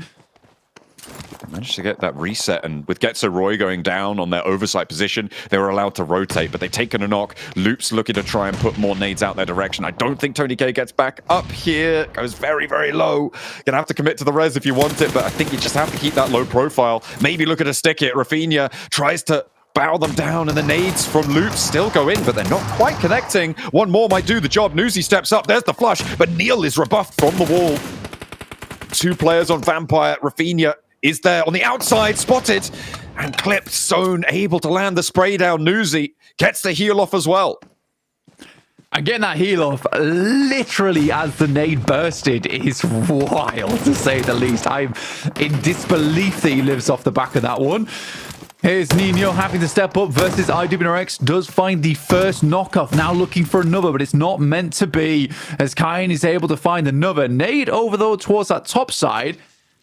Managed to get that reset, and with Getzo Roy going down on their oversight position, they were allowed to rotate, but they've taken a knock. Loop's looking to try and put more nades out their direction. I don't think Tony K gets back up here. Goes very, very low. Gonna have to commit to the res if you want it, but I think you just have to keep that low profile. Maybe look at a stick it. Rafinha tries to bow them down, and the nades from Loop still go in, but they're not quite connecting. One more might do the job. Nuzi steps up. There's the flush, but Neil is rebuffed from the wall. 2 players on Vampire. Rafinha is there on the outside, spotted, and clipped. Zone able to land the spray down. Nuzi gets the heal off as well. And getting that heal off literally as the nade bursted is wild, to say the least. I'm in disbelief that he lives off the back of that one. Here's Nino having to step up versus IWNRX. Does find the first knockoff. Now looking for another, but it's not meant to be, as Kyan is able to find another. Nade over, though, towards that top side.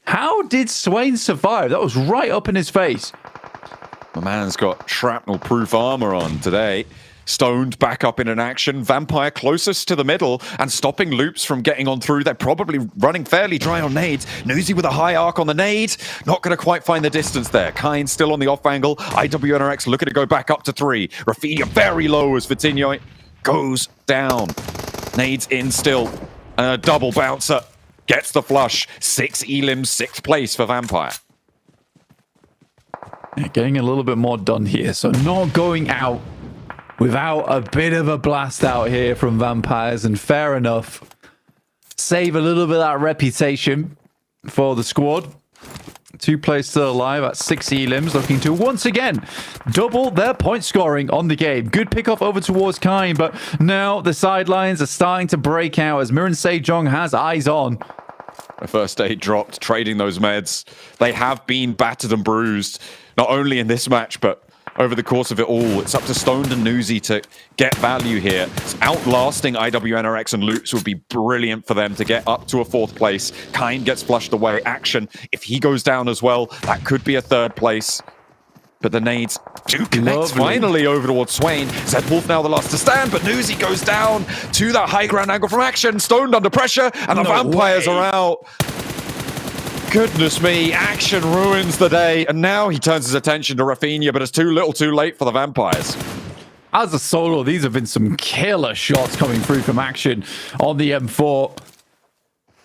How did Swain survive? That was right up in his face. My man's got shrapnel-proof armor on today. Stoned back up in an action. Vampire closest to the middle and stopping Loops from getting on through. They're probably running fairly dry on nades. Nuzi with a high arc on the nade. Not going to quite find the distance there. Kine still on the off angle. IWNRX looking to go back up to 3. Rafinha very low as Vitinho goes down. Nades in still. And a double bouncer. Gets the flush. 6 elims, 6th place for Vampire. Yeah, getting a little bit more done here. So not going out without a bit of a blast out here from Vampires. And fair enough. Save a little bit of that reputation for the squad. 2 players still alive at 6 elims, looking to once again double their point scoring on the game. Good pickoff over towards Kine, but now the sidelines are starting to break out as Miran Sejong has eyes on. A first aid dropped, trading those meds. They have been battered and bruised, not only in this match, but over the course of it all. It's up to Stoned and Nuzi to get value here. Outlasting IWNRX and Loops would be brilliant for them to get up to a 4th place. Kine gets flushed away. Action, if he goes down as well, that could be a 3rd place. But the nades do connect finally over towards Swain. Zed Wolf now the last to stand, but Nuzi goes down to that high ground angle from Action. Stoned under pressure, and the Vampires are out. Goodness me, Action ruins the day, and now he turns his attention to Rafinha, but it's too little too late for the Vampires. As a solo, these have been some killer shots coming through from Action on the M4.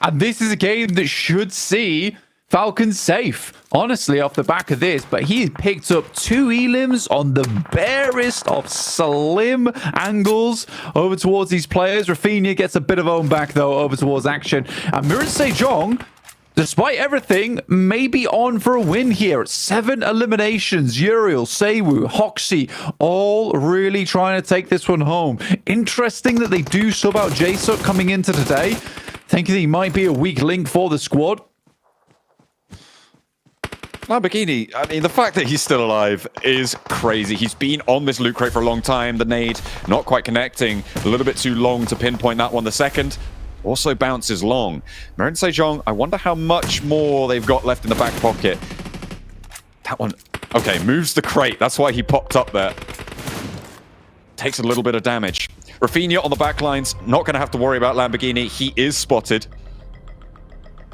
And this is a game that should see Falcon safe, honestly, off the back of this. But he picked up 2 elims on the barest of slim angles over towards these players. Rafinha gets a bit of own back, though, over towards Action. And Miran Sejong, despite everything, may be on for a win here. 7 eliminations. Uriel, Seiwu, Hoxie, all really trying to take this one home. Interesting that they do sub out Jaesuk coming into today. Thinking he might be a weak link for the squad. Lamborghini, I mean, the fact that he's still alive is crazy. He's been on this loot crate for a long time. The nade not quite connecting. A little bit too long to pinpoint that one. The second also bounces long. Miran Sejong, I wonder how much more they've got left in the back pocket. That one, okay, moves the crate. That's why he popped up there. Takes a little bit of damage. Rafinha on the back lines, not going to have to worry about Lamborghini. He is spotted.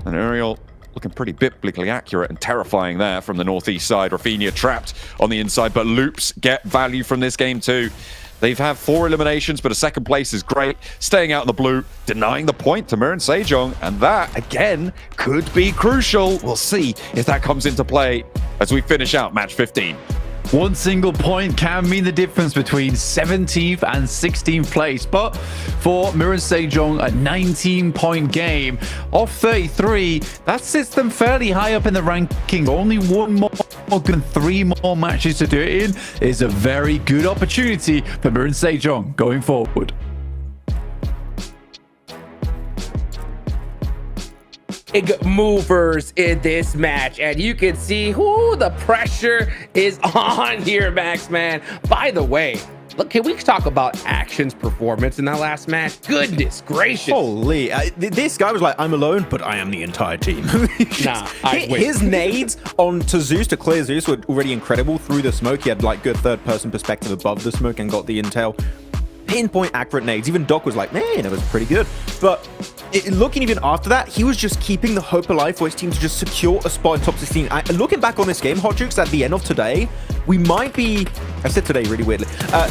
And Uriel looking pretty biblically accurate and terrifying there from the northeast side. Rafinha trapped on the inside, but Loops get value from this game too. They've had 4 eliminations, but a 2nd place is great. Staying out in the blue, denying the point to Miran Sejong, and that, again, could be crucial. We'll see if that comes into play as we finish out match 15. One single point can mean the difference between 17th and 16th place. But for Mirren Sejong, a 19-point game off 33, that sits them fairly high up in the ranking. Only one more and 3 more matches to do it in is a very good opportunity for Mirren Sejong going forward. Big movers in this match, and you can see who the pressure is on here, Max, man. By the way, look, can we talk about Action's performance in that last match? Goodness gracious. Holy, this guy was like, I'm alone, but I am the entire team. Nah, I win. His nades onto Zeus to clear Zeus were already incredible through the smoke. He had like good third-person perspective above the smoke and got the intel. Pinpoint accurate nades. Even Doc was like, man, that was pretty good. But looking even after that, he was just keeping the hope alive for his team to just secure a spot in top 16. Looking back on this game, Hot Jukes, at the end of today, we might be, I said today really weirdly,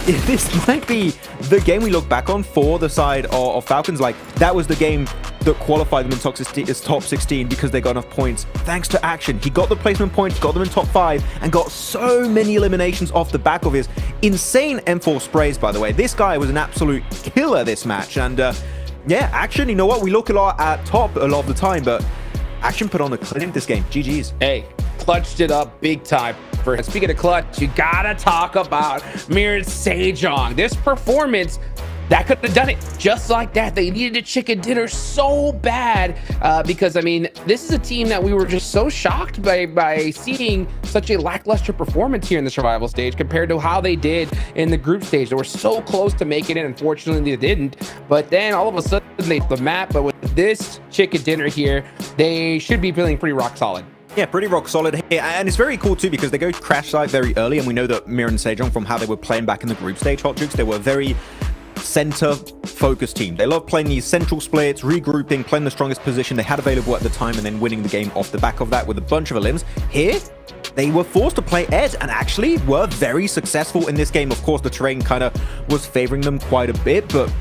this might be the game we look back on for the side of Falcons. Like, that was the game that qualified them in top 16 because they got enough points thanks to Action. He got the placement points, got them in top 5, and got so many eliminations off the back of his insane M4 sprays, by the way. This guy was an absolute killer this match, and yeah, Action, you know what? We look a lot at top a lot of the time, but Action put on a clinic this game. GG's. Hey, clutched it up big time. Speaking of clutch, you gotta talk about Mirren Sejong. This performance, that could have done it just like that. They needed a chicken dinner so bad because, I mean, this is a team that we were just so shocked by seeing such a lackluster performance here in the survival stage compared to how they did in the group stage. They were so close to making it. Unfortunately, they didn't. But then all of a sudden, they hit the map. But with this chicken dinner here, they should be feeling pretty rock solid. Yeah, pretty rock solid here. And it's very cool too because they go crash site very early. And we know that Mirren Sejong, from how they were playing back in the group stage, Hot Jukes, they were very center focused team. They love playing these central splits, regrouping, playing the strongest position they had available at the time, and then winning the game off the back of that with a bunch of elims. Here, they were forced to play edge and actually were very successful in this game. Of course, the terrain kind of was favoring them quite a bit, but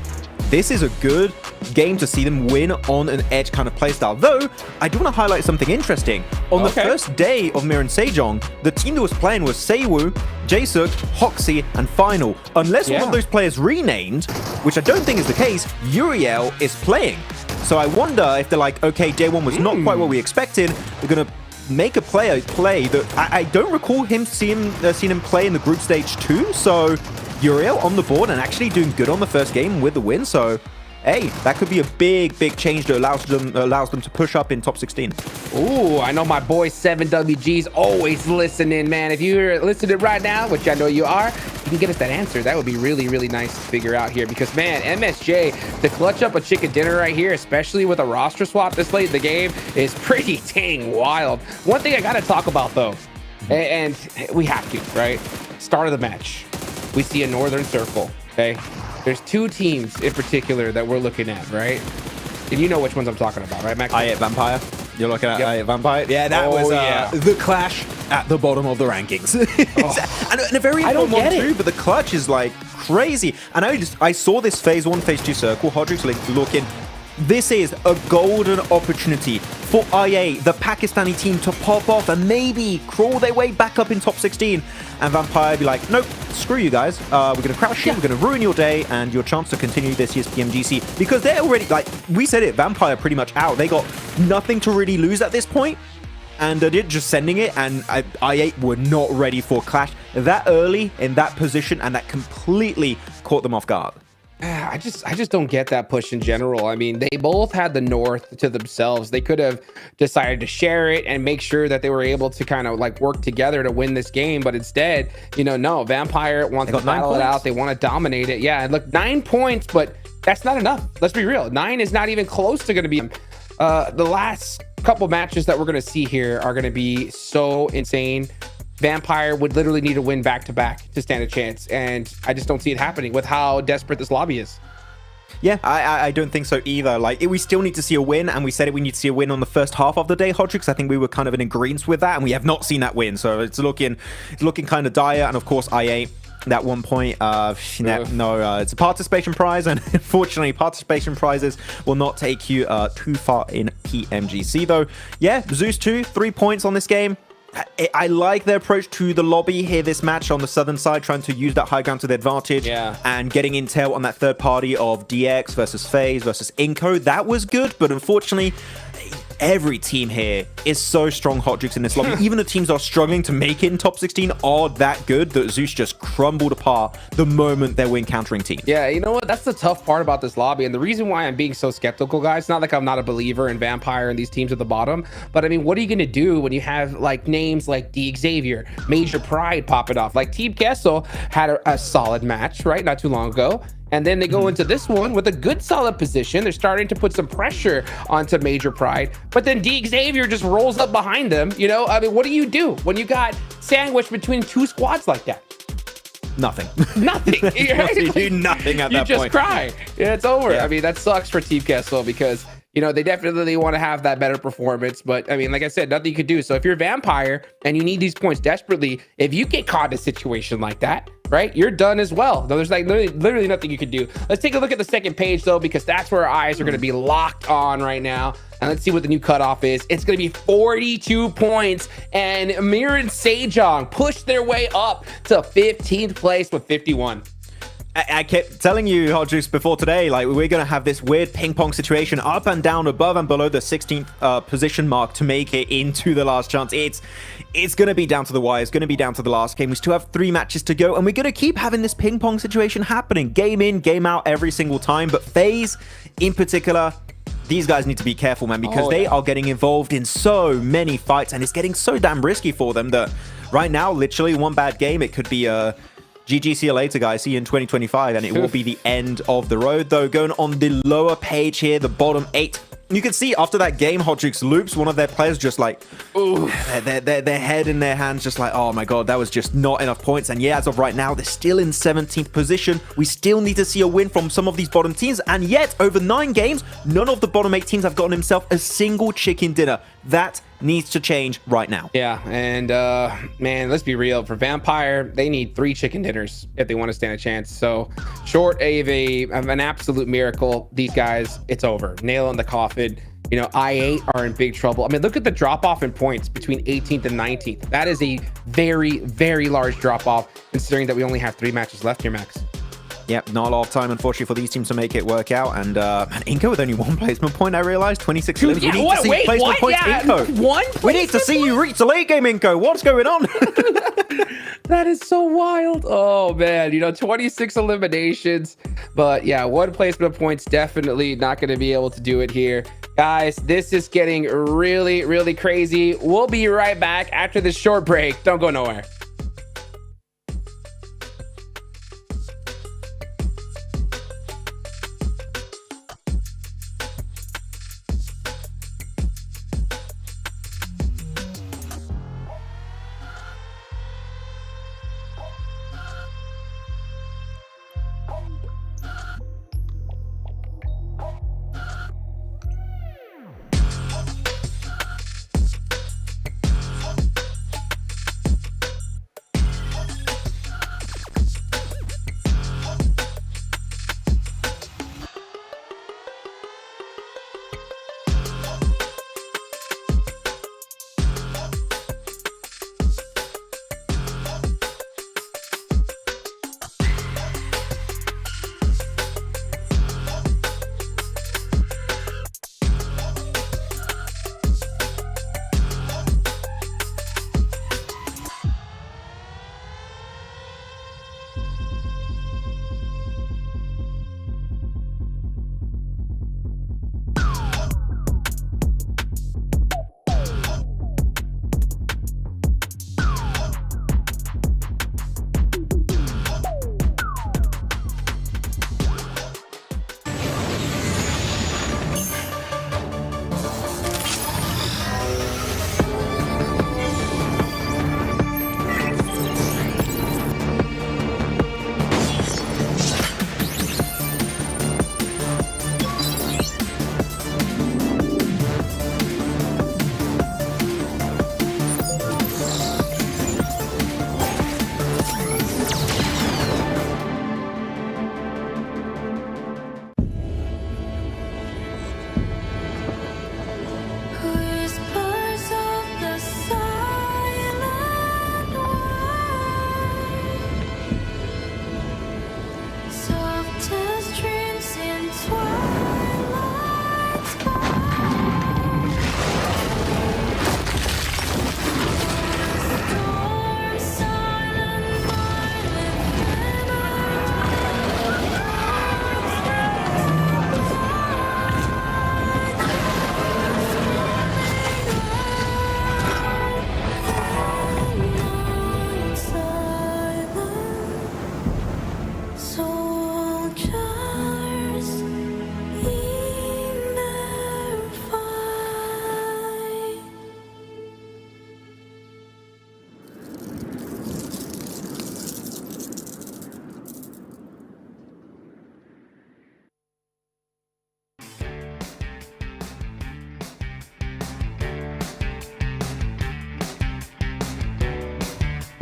this is a good game to see them win on an edge kind of playstyle. Though, I do want to highlight something interesting. On the first day of Mirren Sejong, the team that was playing was Seiwoo, Jaesuk, Hoxie, and Final. Unless one of those players renamed, which I don't think is the case, Uriel is playing. So I wonder if they're like, okay, day one was not quite what we expected. We're going to make a player play that I don't recall him seeing him play in the group stage 2. So Uriel on the board and actually doing good on the first game with the win. So hey, that could be a big change that allows them to push up in top 16. Ooh, I know my boy 7WG's always listening, man. If you're listening right now, which I know you are, you can get us that answer. That would be really, really nice to figure out here because, man, MSJ, to clutch up a chicken dinner right here, especially with a roster swap this late in the game, is pretty dang wild. One thing I got to talk about, though, and we have to, right? Start of the match, we see a Northern Circle, okay? There's 2 teams in particular that we're looking at, right? And you know which ones I'm talking about, right, Max? I8 Vampire. You're looking at I8 Vampire? Yeah, that was the clash at the bottom of the rankings. And a very important one too, but the clutch is like crazy. And I saw this phase 1, phase 2 circle, Hodrix looking. This is a golden opportunity for IA, the Pakistani team, to pop off and maybe crawl their way back up in top 16. And Vampire be like, nope, screw you guys. We're going to crash you, we're going to ruin your day and your chance to continue this year's PMGC. Because they're already, like, we said it, Vampire pretty much out. They got nothing to really lose at this point. And they're just sending it, and I8 were not ready for clash that early in that position, and that completely caught them off guard. I just don't get that push in general. I mean, they both had the North to themselves. They could have decided to share it and make sure that they were able to kind of like work together to win this game. But instead, you know, no, Vampire wants to battle it out. They want to dominate it. Yeah, and look, 9 points, but that's not enough. Let's be real. 9 is not even close to going to be. The last couple matches that we're going to see here are going to be so insane. Vampire would literally need to win back-to-back to stand a chance, and I just don't see it happening with how desperate this lobby is. Yeah, I don't think so either. Like, we still need to see a win, and we said we need to see a win on the first half of the day, Hodrix. I think we were kind of in agreement with that, and we have not seen that win, so it's looking kind of dire. And of course, IA, that 1 point, it's a participation prize, and unfortunately, participation prizes will not take you too far in PMGC, though. Yeah, Zeus 2, 3 points on this game. I like their approach to the lobby here this match on the southern side, trying to use that high ground to their advantage and getting intel on that third party of DX versus FaZe versus Inco. That was good, but unfortunately, every team here is so strong, Hot Jukes, in this lobby. Even the teams that are struggling to make it in top 16 are that good that Zeus just crumbled apart the moment they were encountering teams. Yeah, you know what? That's the tough part about this lobby. And the reason why I'm being so skeptical, guys, not like I'm not a believer in Vampire and these teams at the bottom, but I mean, what are you going to do when you have like names like D Xavier, Major Pride popping off? Like Team Kessel had a solid match, right? Not too long ago. And then they go into this one with a good solid position. They're starting to put some pressure onto Major Pride, but then D Xavier just rolls up behind them. You know, I mean, what do you do when you got sandwiched between two squads like that? Nothing. Nothing. You do nothing at that point. You just cry. Yeah, it's over. I mean, that sucks for Team Kessel because, you know, they definitely want to have that better performance. But I mean, like I said, nothing you could do. So if you're Vampire and you need these points desperately, if you get caught in a situation like that, right, you're done as well. There's like literally nothing you can do. Let's take a look at the second page though, because that's where our eyes are going to be locked on right now. And let's see what the new cutoff is. It's going to be 42 points, and Amir and Sejong push their way up to 15th place with 51. I kept telling you, Hot Juice, before today, like, we're going to have this weird ping pong situation up and down, above and below the 16th position mark to make it into the last chance. It's going to be down to the wire. It's going to be down to the last game. We still have 3 matches to go, and we're going to keep having this ping pong situation happening. Game in, game out every single time. But FaZe, in particular, these guys need to be careful, man, because they are getting involved in so many fights, and it's getting so damn risky for them that right now, literally, one bad game, it could be GG, see you later, guys. See you in 2025, and it will be the end of the road. Though, going on the lower page here, the bottom 8, you can see after that game, Hot Jukes loops, one of their players just like, their head in their hands, just like, oh my god, that was just not enough points. And yeah, as of right now, they're still in 17th position. We still need to see a win from some of these bottom teams, and yet over 9 games, none of the bottom 8 teams have gotten himself a single chicken dinner. That needs to change right now. Yeah, and man, let's be real. For Vampire, they need 3 chicken dinners if they want to stand a chance. So short of an absolute miracle, these guys, it's over. Nail in the coffin. You know, I8 are in big trouble. I mean, look at the drop off in points between 18th and 19th. That is a very, very large drop off, considering that we only have 3 matches left here, Max. Yep, not a lot of time, unfortunately, for these teams to make it work out. And Inco with only 1 placement point, I realized. 26 Dude, we need to see placement points, Inco. 1 We need to see you reach the late game, Inco. What's going on? That is so wild. Oh, man. You know, 26 eliminations. But yeah, 1 placement point's definitely not going to be able to do it here. Guys, this is getting really, really crazy. We'll be right back after this short break. Don't go nowhere.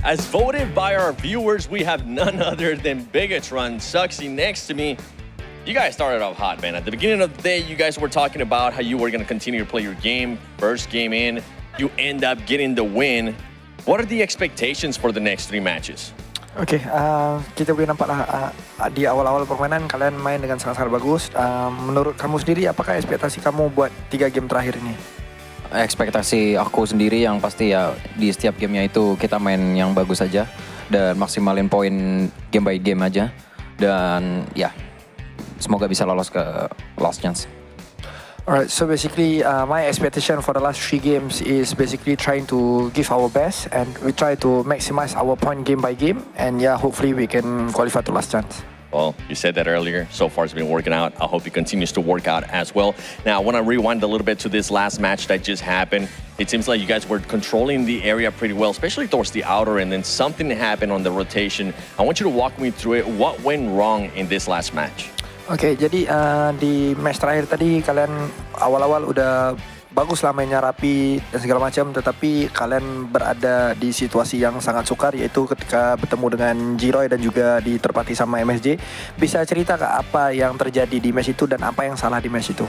As voted by our viewers, we have none other than Bigatron, Suxy next to me. You guys started off hot, man. At the beginning of the day, you guys were talking about how you were going to continue to play your game. First game in, you end up getting the win. What are the expectations for the next 3 matches? Oke, kita boleh nampak lah di awal-awal permainan kalian main dengan sangat-sangat bagus. Menurut kamu sendiri, apakah ekspektasi kamu buat 3 game terakhir ini? Ekspektasi aku sendiri yang pasti ya di setiap gamenya itu kita main yang bagus saja dan maksimalin poin game by game aja. Dan ya, semoga bisa lolos ke last chance. Alright, so basically my expectation for the last 3 games is basically trying to give our best and we try to maximize our point game by game and yeah, hopefully we can qualify to last chance. Well, you said that earlier. So far, it's been working out. I hope it continues to work out as well. Now, I want to rewind a little bit to this last match that just happened. It seems like you guys were controlling the area pretty well, especially towards the outer, and then something happened on the rotation. I want you to walk me through it. What went wrong in this last match? Oke, jadi di match terakhir tadi kalian awal-awal udah bagus lah mainnya rapi dan segala macam, tetapi kalian berada di situasi yang sangat sukar, yaitu ketika bertemu dengan Jiroy dan juga diterpati sama MSJ. Bisa cerita Kak apa yang terjadi di match itu dan apa yang salah di match itu?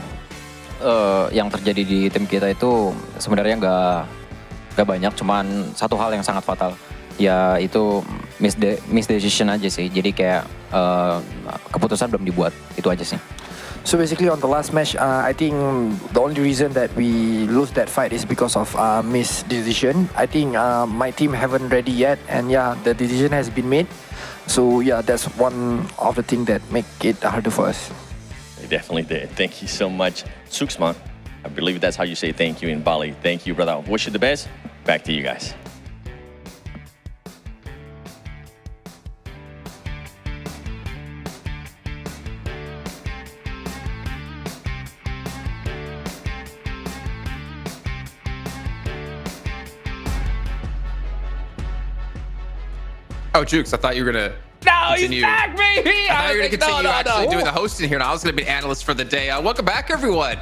Yang terjadi di tim kita itu sebenarnya nggak banyak, cuman satu hal yang sangat fatal. Ya itu misdecision aja sih, jadi kayak keputusan belum dibuat, itu aja sih. So basically on the last match, I think the only reason that we lose that fight is because of misdecision. I think my team haven't ready yet, and yeah, the decision has been made. So yeah, that's one of the things that make it harder for us. They definitely did. Thank you so much, Suksman. I believe that's how you say thank you in Bali. Thank you, brother. Wish you the best. Back to you guys. Oh, Jukes, I thought you were going to continue. He's back, baby! I thought you were going to continue doing the hosting here, and I was going to be analyst for the day. Welcome back, everyone.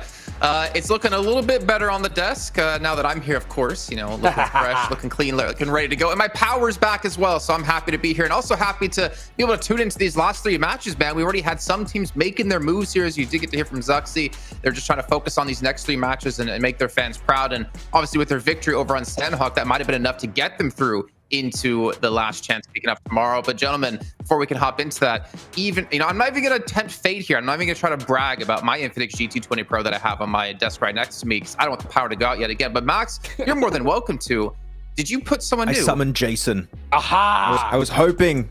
It's looking a little bit better on the desk now that I'm here, of course. You know, looking fresh, looking clean, looking ready to go. And my power's back as well, so I'm happy to be here. And also happy to be able to tune into these last 3 matches, man. We already had some teams making their moves here, as you did get to hear from Zuxy. They're just trying to focus on these next 3 matches and make their fans proud. And obviously with their victory over on Sandhawk, that might have been enough to get them through into the last chance picking up tomorrow. But gentlemen, before we can hop into that, I'm not even gonna attempt fate here. I'm not even gonna try to brag about my Infinix GT20 Pro that I have on my desk right next to me, because I don't want the power to go out yet again. But Max, you're more than welcome to. Did you put someone new? I summoned Jason. Aha! I was hoping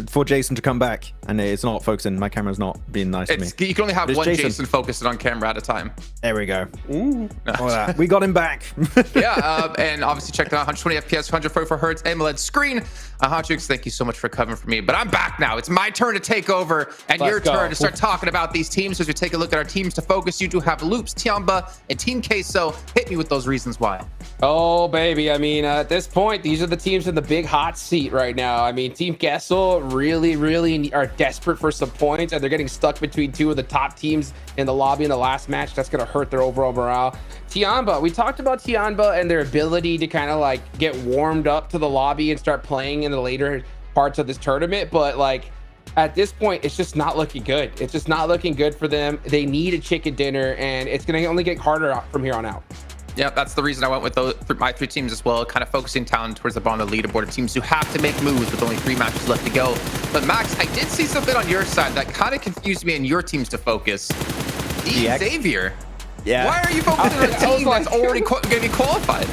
for Jason to come back, and it's not focusing. My camera's not being nice to me. You can only have one Jason focused on camera at a time. There we go. Ooh. We got him back. Yeah, and obviously check it out, 120 FPS, 144 hertz, AMOLED screen. Hotchukes, thank you so much for covering for me. But I'm back now. It's my turn to take over, and your turn to start talking about these teams. As we take a look at our teams to focus, you do have Loops, Tiamba, and Team Queso. Hit me with those reasons why. Oh, baby. I mean, at this point, these are the teams in the big hot seat right now. I mean, Team Queso really are desperate for some points, and they're getting stuck between 2 of the top teams in the lobby in the last match. That's going to hurt their overall morale. Tiamba, we talked about Tiamba and their ability to kind of like get warmed up to the lobby and start playing in the later parts of this tournament, but like at this point, it's just not looking good. It's just not looking good for them. They need a chicken dinner, and it's going to only get harder from here on out. Yeah, that's the reason I went with my 3 teams as well, kind of focusing down towards the bottom of the leaderboard of teams who have to make moves with only 3 matches left to go. But Max, I did see something on your side that kind of confused me in your teams to focus. Xavier. Yeah. Why are you focusing on a team that's already going to be qualified?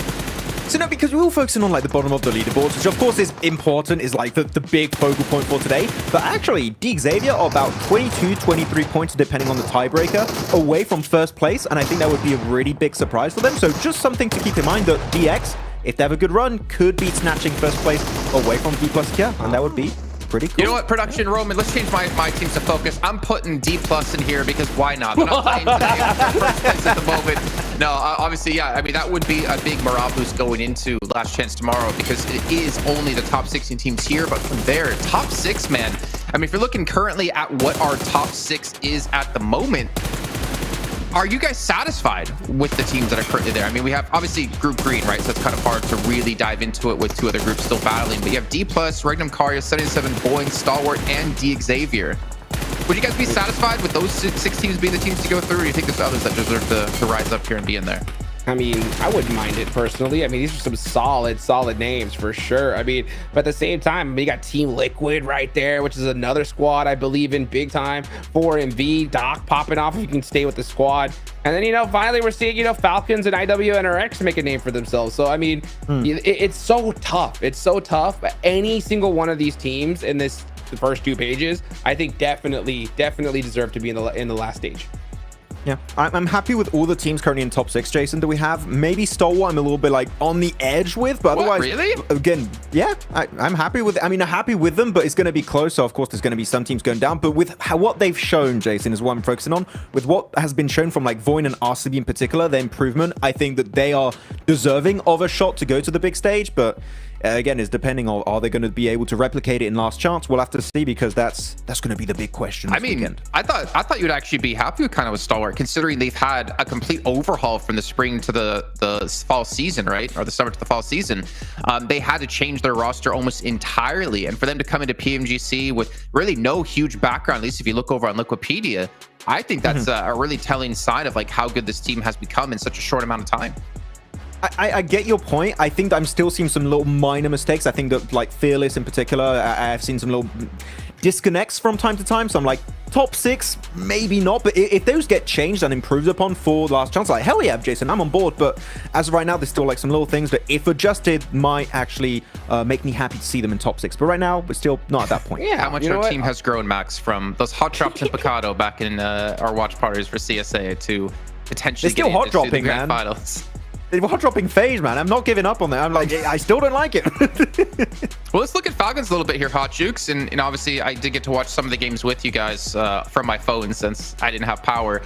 So no, because we're all focusing on like the bottom of the leaderboards, which of course is important, is like the big focal point for today. But actually, Xavier are about 22, 23 points, depending on the tiebreaker, away from first place. And I think that would be a really big surprise for them. So just something to keep in mind that DX, if they have a good run, could be snatching first place away from D+ Kia. And that would be pretty cool. You know what, production, Roman, let's change my teams to focus. I'm putting D+ in here because why not? They're not playing today for first place at the moment. No, obviously, yeah, I mean, that would be a big morale boost going into last chance tomorrow, because it is only the top 16 teams here. But from there, top 6, man. I mean, if you're looking currently at what our top 6 is at the moment, are you guys satisfied with the teams that are currently there? I mean, we have obviously Group Green, right? So it's kind of hard to really dive into it with two other groups still battling. But you have D+, Regnum Karya, 77, Boeing, Stalwart, and D Xavier. Would you guys be satisfied with those six teams being the teams to go through, or do you think there's others that deserve to rise up here and be in there? I mean, I wouldn't mind it personally. I mean, these are some solid names for sure. I mean, but at the same time, we got Team Liquid right there, which is another squad I believe in big time. 4MV, Doc popping off if you can stay with the squad. And then, you know, finally we're seeing, you know, Falcons and IWNRX make a name for themselves. So, I mean, it's so tough. It's so tough. But any single one of these teams in the first 2 pages, I think definitely deserve to be in the last stage. Yeah, I'm happy with all the teams currently in top 6, Jason, that we have. Maybe Stalwart I'm a little bit like on the edge with, but otherwise, really? Again, yeah, I'm happy with it. I mean, I'm happy with them, but it's going to be close. So of course, there's going to be some teams going down. But with what they've shown, Jason, is what I'm focusing on. With what has been shown from like Voin and RCB in particular, their improvement, I think that they are deserving of a shot to go to the big stage. But again, it's depending on, are they going to be able to replicate it in last chance? We'll have to see, because that's going to be the big question this weekend. I thought you'd actually be happy with kind of with Stalwart, considering they've had a complete overhaul from the spring to the fall season, right? Or the summer to the fall season. They had to change their roster almost entirely, and for them to come into PMGC with really no huge background, at least if you look over on Liquipedia, I think that's a really telling sign of like how good this team has become in such a short amount of time. I get your point. I think I'm still seeing some little minor mistakes. I think that like Fearless in particular, I've seen some little disconnects from time to time. So I'm like, top 6, maybe not. But if those get changed and improved upon for last chance, like, hell yeah, Jason, I'm on board. But as of right now, there's still like some little things that if adjusted might actually make me happy to see them in top 6. But right now, we're still not at that point. Yeah, how much our team has grown, Max, from those hot drops in Picado back in our watch parties for CSA to potentially still hot dropping, the Grand man. Finals. They're hot dropping phase, man. I'm not giving up on that. I'm like, I still don't like it. Well, let's look at Falcons a little bit here, Hot Jukes. And obviously, I did get to watch some of the games with you guys from my phone since I didn't have power.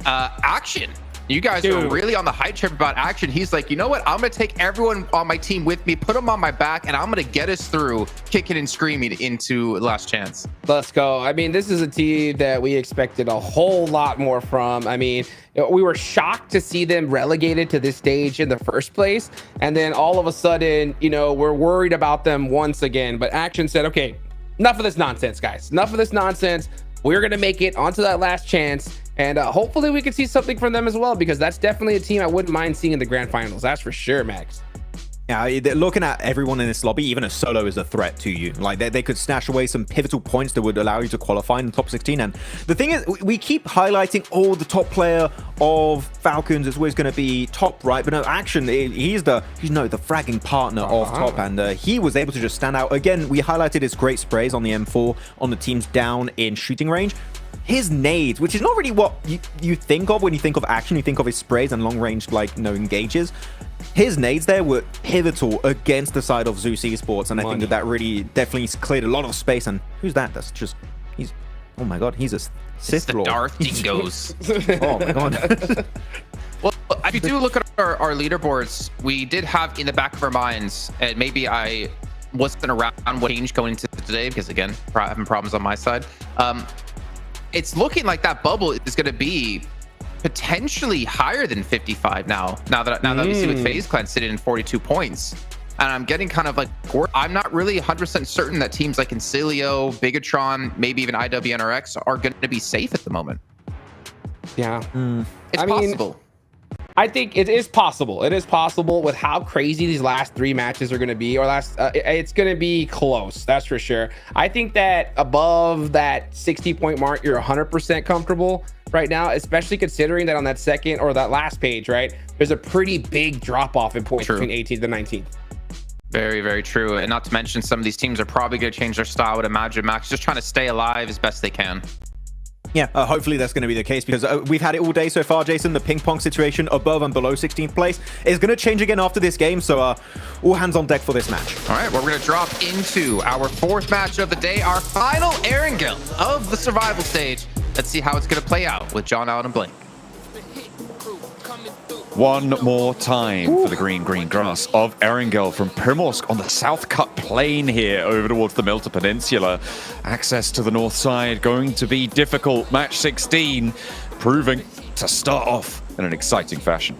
Action. You guys are really on the hype trip about Action. He's like, you know what? I'm going to take everyone on my team with me, put them on my back, and I'm going to get us through kicking and screaming into Last Chance. Let's go. I mean, this is a team that we expected a whole lot more from. I mean, we were shocked to see them relegated to this stage in the first place. And then all of a sudden, you know, we're worried about them once again. But Action said, okay, enough of this nonsense, guys. Enough of this nonsense. We're going to make it onto that Last Chance. And hopefully we can see something from them as well, because that's definitely a team I wouldn't mind seeing in the Grand Finals. That's for sure, Max. Yeah, looking at everyone in this lobby, even a solo is a threat to you. Like, they could snatch away some pivotal points that would allow you to qualify in the top 16. And the thing is, we keep highlighting, oh, the top player of Falcons is always going to be top, right? But no, Action, he's the fragging partner of top. And he was able to just stand out. Again, we highlighted his great sprays on the M4 on the teams down in shooting range. His nades, which is not really what you think of when you think of Action. You think of his sprays and long range, like, engages. His nades there were pivotal against the side of Zeus Esports, and I think that really definitely cleared a lot of space. And who's that? That's just, oh my god, he's a Sith Lord. Darth Dingoes. Oh my god. Well, if you do look at our leaderboards, we did have in the back of our minds, and maybe I wasn't around what changed going into today, because again, having problems on my side. It's looking like that bubble is going to be potentially higher than 55 now that we see with FaZe Clan sitting in 42 points. And I'm getting kind of like, I'm not really 100% certain that teams like Incilio, Bigatron, maybe even IWNRX are going to be safe at the moment. Yeah. It's possible. I think it is possible. It is possible with how crazy these last 3 matches are going to be, or it's going to be close. That's for sure. I think that above that 60-point mark, you're 100% comfortable right now, especially considering that on that second or that last page, right, there's a pretty big drop off in points between 18th and 19th. Very, very true. And not to mention, some of these teams are probably going to change their style. I would imagine Max just trying to stay alive as best they can. Yeah, hopefully that's going to be the case, because we've had it all day so far, Jason. The ping pong situation above and below 16th place is going to change again after this game, so all hands on deck for this match. All right, well, we're going to drop into our 4th match of the day, our final Erangel of the survival stage. Let's see how it's going to play out with John Allen and Blink. One more time for the green grass of Erangel from Primorsk on the South Cut Plain here over towards the Milta Peninsula. Access to the north side going to be difficult. Match 16 proving to start off in an exciting fashion.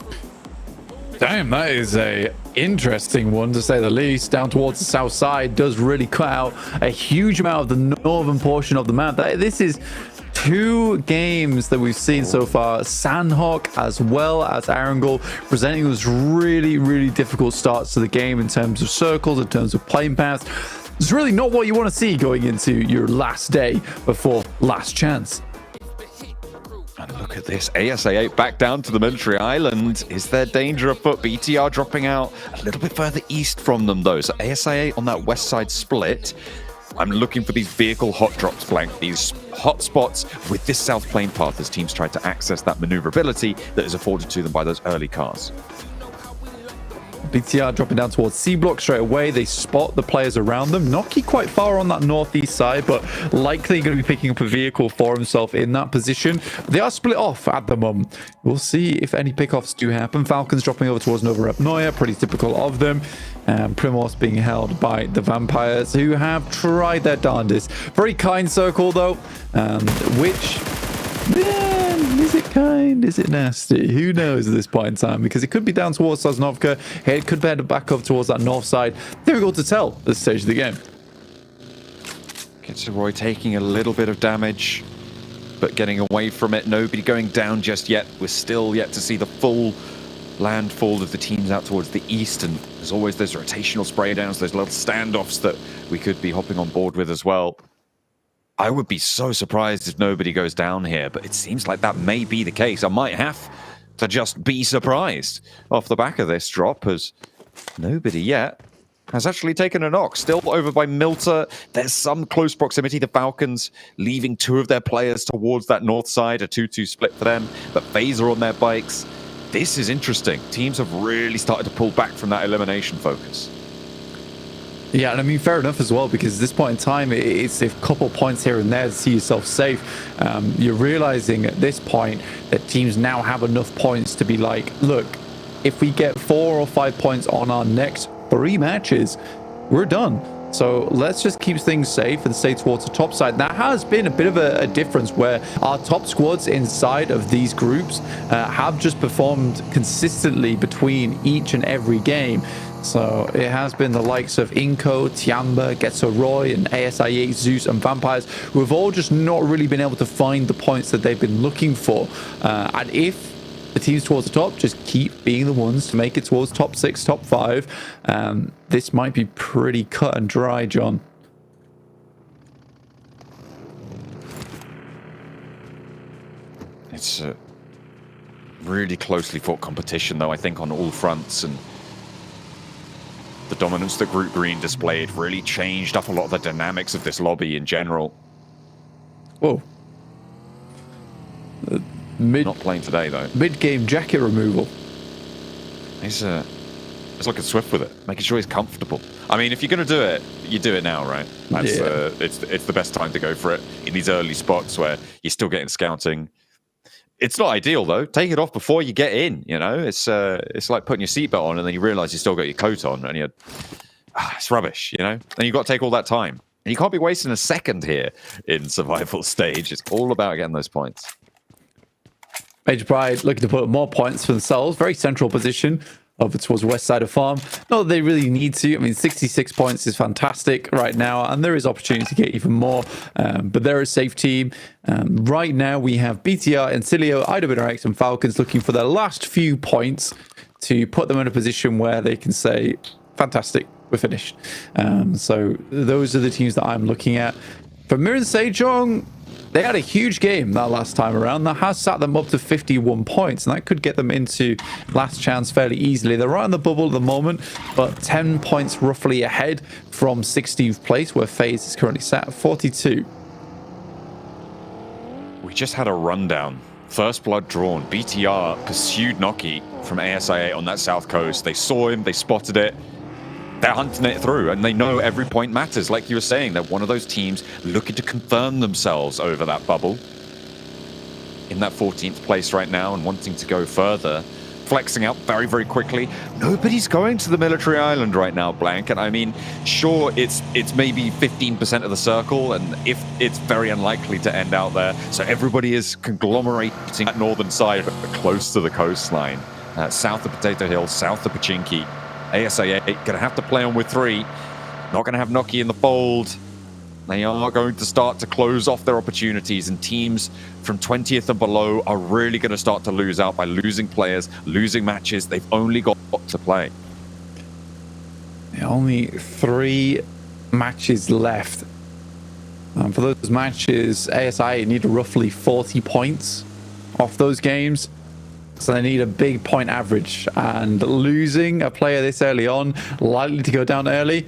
Damn, that is a interesting one to say the least. Down towards the south side does really cut out a huge amount of the northern portion of the map. This is 2 games that we've seen so far. Sandhawk as well as Arangel presenting those really, really difficult starts to the game in terms of circles, in terms of playing paths. It's really not what you want to see going into your last day before last chance. And look at this, ASA8 back down to the military island. Is there danger afoot? BTR dropping out a little bit further east from them though. So ASA8 on that west side split. I'm looking for these vehicle hot drops blank, these hot spots with this south plane path as teams try to access that maneuverability that is afforded to them by those early cars. BTR dropping down towards C block straight away. They spot the players around them. Noki quite far on that northeast side, but likely going to be picking up a vehicle for himself in that position. They are split off at the moment. We'll see if any pickoffs do happen. Falcons dropping over towards Nova Repnoya, pretty typical of them. Primos being held by the Vampires, who have tried their darndest. Very kind circle though, which... Man, is it kind? Is it nasty? Who knows at this point in time? Because it could be down towards Sosnovka. It could head back up towards that north side. Difficult to tell at this stage of the game. Kitsuroy taking a little bit of damage, but getting away from it. Nobody going down just yet. We're still yet to see the full landfall of the teams out towards the east. And there's always those rotational spray downs, those little standoffs that we could be hopping on board with as well. I would be so surprised if nobody goes down here, but it seems like that may be the case. I might have to just be surprised off the back of this drop, as nobody yet has actually taken a knock. Still over by Milter. There's some close proximity. The Falcons leaving 2 of their players towards that north side, a 2-2 split for them, but Phaser on their bikes. This is interesting. Teams have really started to pull back from that elimination focus. Yeah, and I mean, fair enough as well, because at this point in time, it's a couple points here and there to see yourself safe. You're realizing at this point that teams now have enough points to be like, look, if we get 4 or 5 points on our next 3 matches, we're done. So let's just keep things safe and stay towards the top side. That has been a bit of a difference where our top squads inside of these groups have just performed consistently between each and every game. So it has been the likes of Inko, Tiamba, Getsoroy, and ASIA, Zeus, and Vampires, who have all just not really been able to find the points that they've been looking for. And if the teams towards the top just keep being the ones to make it towards top 6, top 5, this might be pretty cut and dry, John. It's a really closely fought competition, though, I think, on all fronts. And the dominance that Group Green displayed really changed up a lot of the dynamics of this lobby in general. Whoa. Not playing today, though. Mid-game jacket removal. He's looking swift with it, making sure he's comfortable. I mean, if you're going to do it, you do it now, right? That's, it's the best time to go for it in these early spots where you're still getting scouting. It's not ideal, though. Take it off before you get in, you know? It's like putting your seatbelt on and then you realize you still got your coat on and it's rubbish, you know? And you've got to take all that time. And you can't be wasting a second here in survival stage. It's all about getting those points. Major Pride looking to put up more points for themselves. Very central position over towards the west side of farm. Not that they really need to. I mean, 66 points is fantastic right now, and there is opportunity to get even more. But they're a safe team. Right now, we have BTR, Encilio, IWRX, and Falcons looking for their last few points to put them in a position where they can say, fantastic, we're finished. So those are the teams that I'm looking at. For Mirror Sejong, they had a huge game that last time around. That has sat them up to 51 points, and that could get them into last chance fairly easily. They're right on the bubble at the moment, but 10 points roughly ahead from 16th place, where FaZe is currently sat at 42. We just had a rundown. First blood drawn. BTR pursued Noki from ASIA on that south coast. They saw him, they spotted it. They're hunting it through, and they know every point matters. Like you were saying, they're one of those teams looking to confirm themselves over that bubble. In that 14th place right now and wanting to go further. flexing out very, very quickly. Nobody's going to the military island right now, Blank. And I mean, sure, it's maybe 15% of the circle, and if it's very unlikely to end out there. So everybody is conglomerating that northern side, close to the coastline, south of Potato Hill, south of Pachinki. ASIA gonna have to play on with 3. Not gonna have Noki in the fold. They are going to start to close off their opportunities, and teams from 20th and below are really going to start to lose out by losing players, losing matches. They've only got to play. Only 3 matches left. For those matches, ASI need roughly 40 points off those games. So they need a big point average. And losing a player this early on, likely to go down early,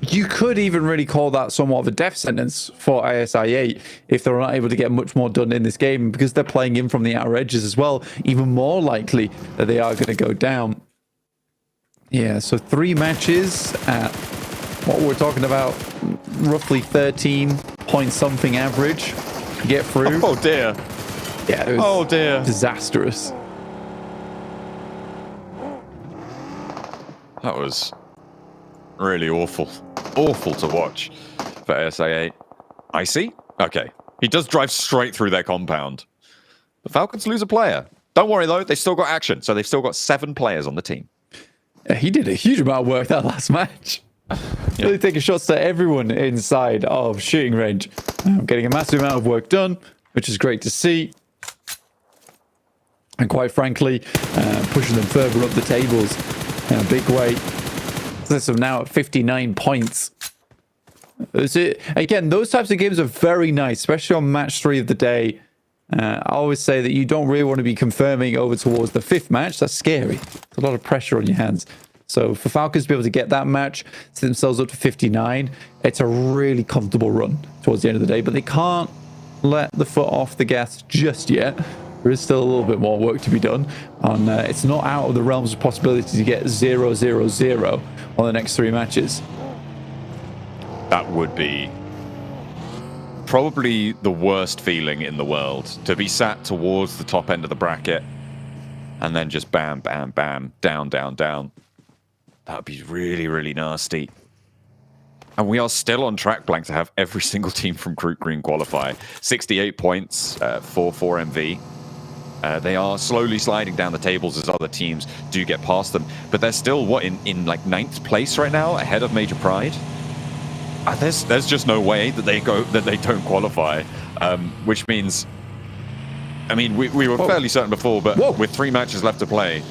you could even really call that somewhat of a death sentence for ASI8 if they're not able to get much more done in this game, because they're playing in from the outer edges as well. Even more likely that they are going to go down. Yeah, so 3 matches at what we're talking about, roughly 13 point something average to get through. Oh dear. Yeah, it was disastrous. That was really awful. Awful to watch for ASI8. Icy? Okay. He does drive straight through their compound. The Falcons lose a player. Don't worry, though. They've still got action. So they've still got 7 players on the team. Yeah, he did a huge amount of work that last match. Really taking shots to everyone inside of shooting range. Getting a massive amount of work done, which is great to see. And quite frankly, pushing them further up the tables in a big way. So now at 59 points. Again, those types of games are very nice, especially on match 3 of the day. I always say that you don't really want to be confirming over towards the 5th match. That's scary. It's a lot of pressure on your hands. So for Falcons to be able to get that match, set themselves up to 59, it's a really comfortable run towards the end of the day. But they can't let the foot off the gas just yet. There is still a little bit more work to be done. And it's not out of the realms of possibility to get 0-0-0 on the next 3 matches. That would be probably the worst feeling in the world, to be sat towards the top end of the bracket and then just bam, bam, bam, down, down, down. That would be really, really nasty. And we are still on track, Blank, to have every single team from Group Green qualify. 68 points for 4MV. They are slowly sliding down the tables as other teams do get past them. But they're still, what, in like 9th place right now, ahead of Major Pride? There's just no way that they don't qualify, which means, I mean, we were fairly certain before, but with 3 matches left to play,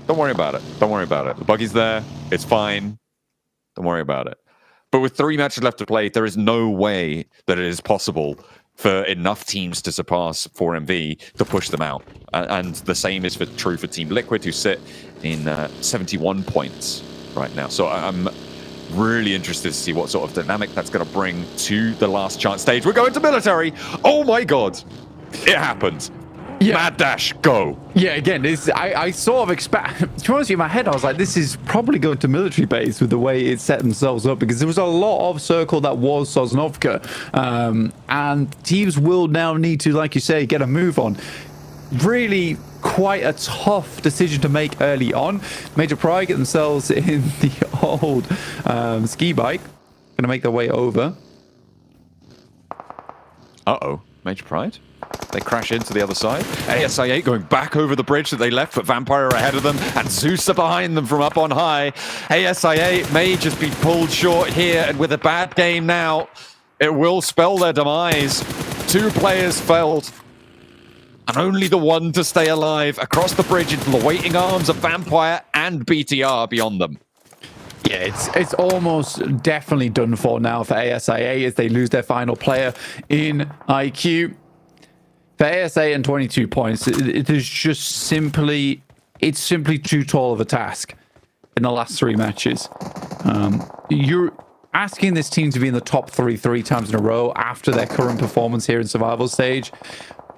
don't worry about it. Don't worry about it. The buggy's there. It's fine. Don't worry about it. But with 3 matches left to play, there is no way that it is possible for enough teams to surpass 4MV to push them out. And the same is true for Team Liquid, who sit in 71 points right now. So I'm really interested to see what sort of dynamic that's going to bring to the last chance stage. We're going to military. Oh my god. It happened. Yeah. Mad dash, go. Yeah, again, I sort of expect, to be honest with you, in my head, I was like, this is probably going to military base with the way it set themselves up, because there was a lot of circle that was Sosnovka. And teams will now need to, like you say, get a move on. Really quite a tough decision to make early on. Major Pride get themselves in the old ski bike. Going to make their way over. Uh-oh, Major Pride? They crash into the other side. ASI8 going back over the bridge that they left, but Vampire are ahead of them, and Zeus are behind them from up on high. ASI8 may just be pulled short here, and with a bad game now, it will spell their demise. 2 players felled, and only the one to stay alive across the bridge into the waiting arms of Vampire and BTR beyond them. Yeah, it's almost definitely done for now for ASIA as they lose their final player in IQ. For ASA and 22 points, it is just simply too tall of a task in the last 3 matches. You're asking this team to be in the top 3 times in a row after their current performance here in survival stage,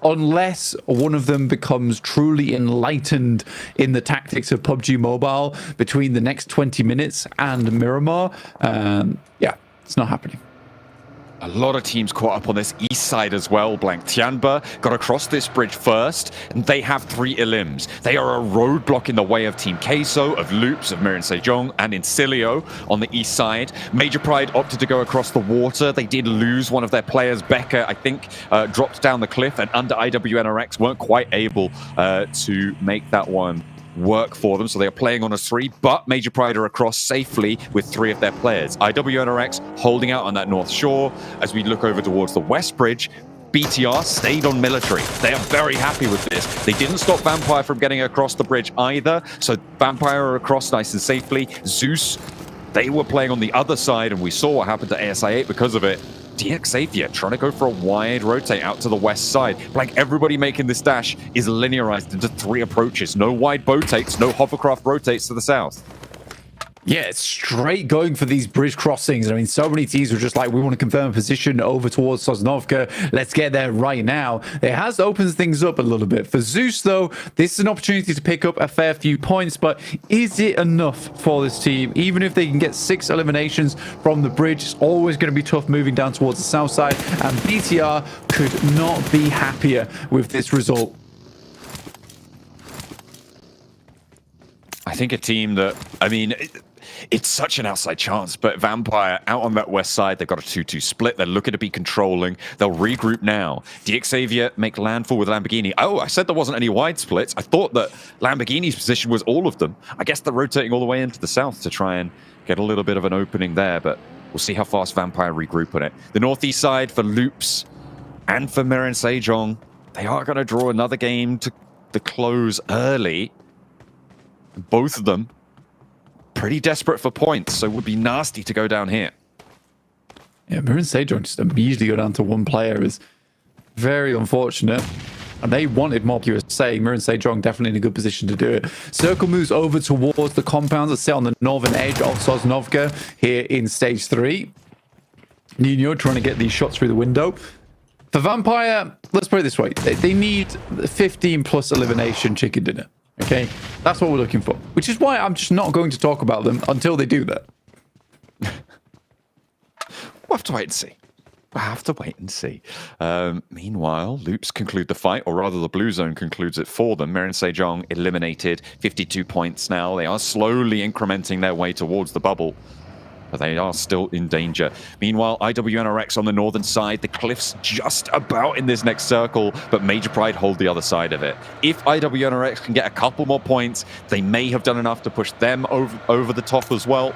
unless one of them becomes truly enlightened in the tactics of PUBG Mobile between the next 20 minutes and Miramar. Yeah, it's not happening. A lot of teams caught up on this east side as well. Blank Tianba got across this bridge first, and they have 3 elims. They are a roadblock in the way of Team Queso, of Loops, of Mirin Sejong, and Incilio on the east side. Major Pride opted to go across the water. They did lose one of their players, Becca, I think, dropped down the cliff, and under IWNRX weren't quite able to make that one work for them, so they are playing on a 3, but Major Pride are across safely with 3 of their players. IWNRX holding out on that north shore. As we look over towards the west bridge, BTR stayed on military. They are very happy with this. They didn't stop Vampire from getting across the bridge either, so Vampire are across nice and safely. Zeus, they were playing on the other side, and we saw what happened to ASI8 because of it. DX Xavier trying to go for a wide rotate out to the west side. Like, everybody making this dash is linearized into 3 approaches. No wide bow takes, no hovercraft rotates to the south. Yeah, it's straight going for these bridge crossings. I mean, so many teams were just like, we want to confirm a position over towards Sosnovka. Let's get there right now. It has opened things up a little bit. For Zeus, though, this is an opportunity to pick up a fair few points, but is it enough for this team? Even if they can get 6 eliminations from the bridge, it's always going to be tough moving down towards the south side, and BTR could not be happier with this result. I think a team that, I mean, it's such an outside chance, but Vampire out on that west side, they've got a 2-2 split. They're looking to be controlling. They'll regroup now. DX Xavier make landfall with Lamborghini. Oh, I said there wasn't any wide splits. I thought that Lamborghini's position was all of them. I guess they're rotating all the way into the south to try and get a little bit of an opening there, but we'll see how fast Vampire regroup on it. The northeast side for Loops and for Mirin Sejong, they are going to draw another game to the close early. Both of them pretty desperate for points, so it would be nasty to go down here. Yeah, Mirin Sejong just immediately go down to 1 player is very unfortunate. And they wanted more USA. Mirin Sejong definitely in a good position to do it. Circle moves over towards the compounds that sit on the northern edge of Sosnovka here in stage 3. Nino trying to get these shots through the window. For Vampire, let's put it this way. They need 15 plus elimination chicken dinner. Okay, that's what we're looking for, which is why I'm just not going to talk about them until they do that. We'll have to wait and see. We'll have to wait and see. Meanwhile, Loops conclude the fight, or rather the blue zone concludes it for them. Mirin Sejong eliminated, 52 points now. They are slowly incrementing their way towards the bubble, but they are still in danger. Meanwhile, IWNRX on the northern side, the cliffs just about in this next circle, but Major Pride hold the other side of it. If IWNRX can get a couple more points, they may have done enough to push them over the top as well.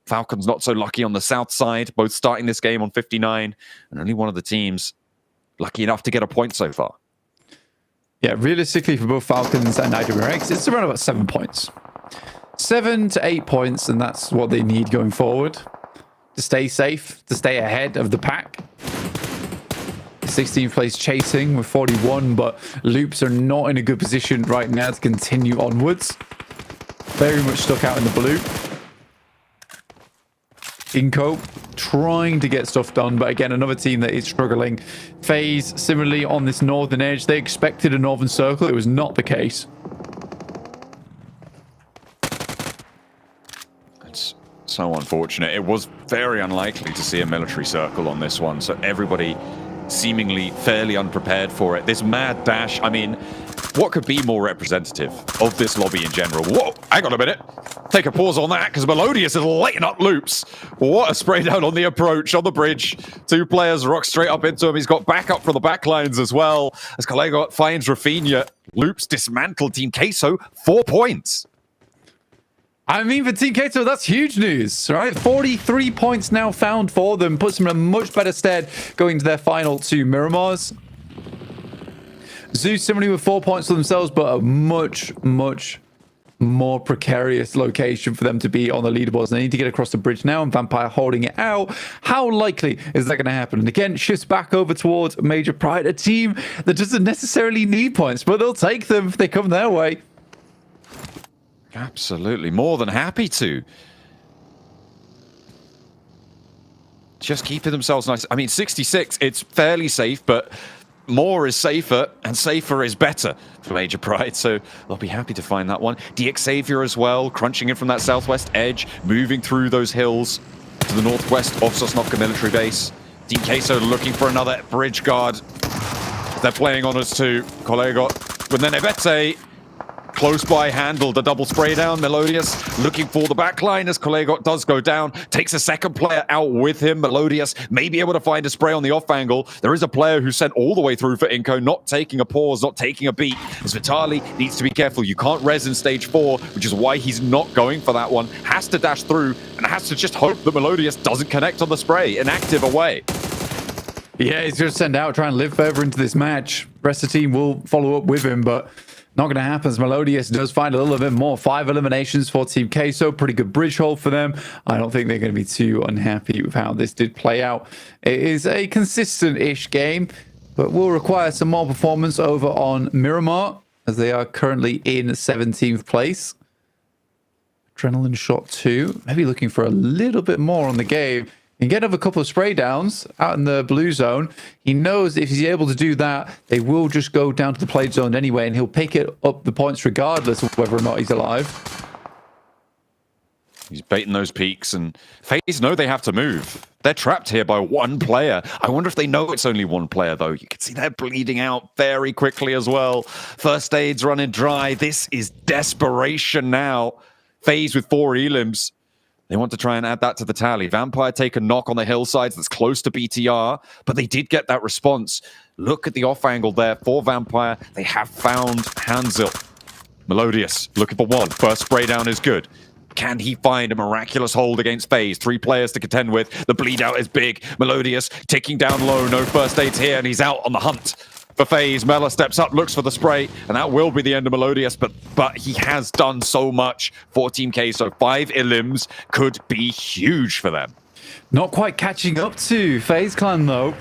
Falcons not so lucky on the south side, both starting this game on 59, and only one of the teams lucky enough to get a point so far. Yeah, realistically for both Falcons and IWNRX, it's around about 7 points. 7 to 8 points, and that's what they need going forward to stay safe, to stay ahead of the pack. 16th place chasing with 41, but Loops are not in a good position right now to continue onwards. Very much stuck out in the blue. Inco trying to get stuff done, but again, another team that is struggling. FaZe, similarly on this northern edge, they expected a northern circle. It was not the case. So unfortunate. It was very unlikely to see a military circle on this one, so everybody seemingly fairly unprepared for it. This mad dash, I mean, what could be more representative of this lobby in general? Whoa, hang on a minute. Take a pause on that, because Melodious is lighting up Loops. What a spray down on the approach, on the bridge. 2 players rock straight up into him. He's got backup from the backlines as well. As Kalego finds Rafinha, Loops dismantled Team Queso, 4 points. I mean, for Team Kato, that's huge news, right? 43 points now found for them. Puts them in a much better stead going to their final 2 Miramars. Zeus similarly with 4 points for themselves, but a much, much more precarious location for them to be on the leaderboards. They need to get across the bridge now, and Vampire holding it out. How likely is that going to happen? And again, shifts back over towards Major Pride, a team that doesn't necessarily need points, but they'll take them if they come their way. Absolutely, more than happy to. Just keeping themselves nice. I mean, 66, it's fairly safe, but more is safer, and safer is better for Major Pride, so they'll be happy to find that one. DX Xavier as well, crunching in from that southwest edge, moving through those hills. to the northwest of Sosnovka military base. Team Queso looking for another bridge guard. They're playing on us too. Kolego, but then Ebete close by handled a double spray down. Melodious looking for the backline as Kolego does go down. Takes a second player out with him. Melodious may be able to find a spray on the off angle. There is a player who sent all the way through for Inko, not taking a pause, not taking a beat. As Vitali needs to be careful. You can't res in stage 4, which is why he's not going for that one. Has to dash through and has to just hope that Melodious doesn't connect on the spray. Inactive away. Yeah, he's going to send out, try and live further into this match. Rest of the team will follow up with him, but not going to happen as Melodious does find a little bit more. 5 eliminations for Team Queso. Pretty good bridge hold for them. I don't think they're going to be too unhappy with how this did play out. It is a consistent-ish game, but will require some more performance over on Miramar, as they are currently in 17th place. Adrenaline shot 2. Maybe looking for a little bit more on the game. He can get over a couple of spray downs out in the blue zone. He knows if he's able to do that, they will just go down to the plate zone anyway, and he'll pick it up the points regardless of whether or not he's alive. He's baiting those peaks, and FaZe know they have to move. They're trapped here by one player. I wonder if they know it's only one player, though. You can see they're bleeding out very quickly as well. First aid's running dry. This is desperation now. FaZe with 4 elims. They want to try and add that to the tally. Vampire take a knock on the hillsides that's close to BTR, but they did get that response. Look at the off angle there for Vampire. They have found Hansil. Melodious looking for one. First spray down is good. Can he find a miraculous hold against FaZe? 3 players to contend with. The bleed out is big. Melodious ticking down low. No first aids here, and he's out on the hunt for FaZe. Mela steps up, looks for the spray, and that will be the end of Melodious, but he has done so much for Team Queso. 5 elims could be huge for them. Not quite catching up to FaZe Clan, though.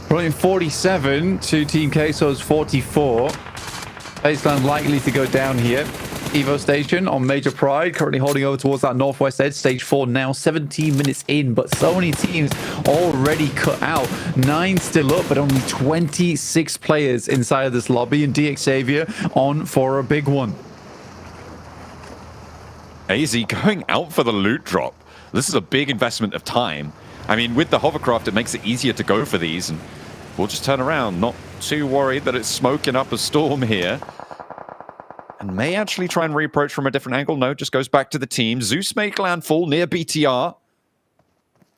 Running 47 to Team Queso's 44. FaZe Clan likely to go down here. Evo station on Major Pride, currently holding over towards that northwest edge. Stage 4 now, 17 minutes in, but so many teams already cut out. 9 still up, but only 26 players inside of this lobby, and DXavier on for a big one. AZ going out for the loot drop. This is a big investment of time. I mean, with the hovercraft, it makes it easier to go for these, and we'll just turn around. Not too worried that it's smoking up a storm here. And may actually try and reapproach from a different angle. No, just goes back to the team. Zeus make landfall near BTR.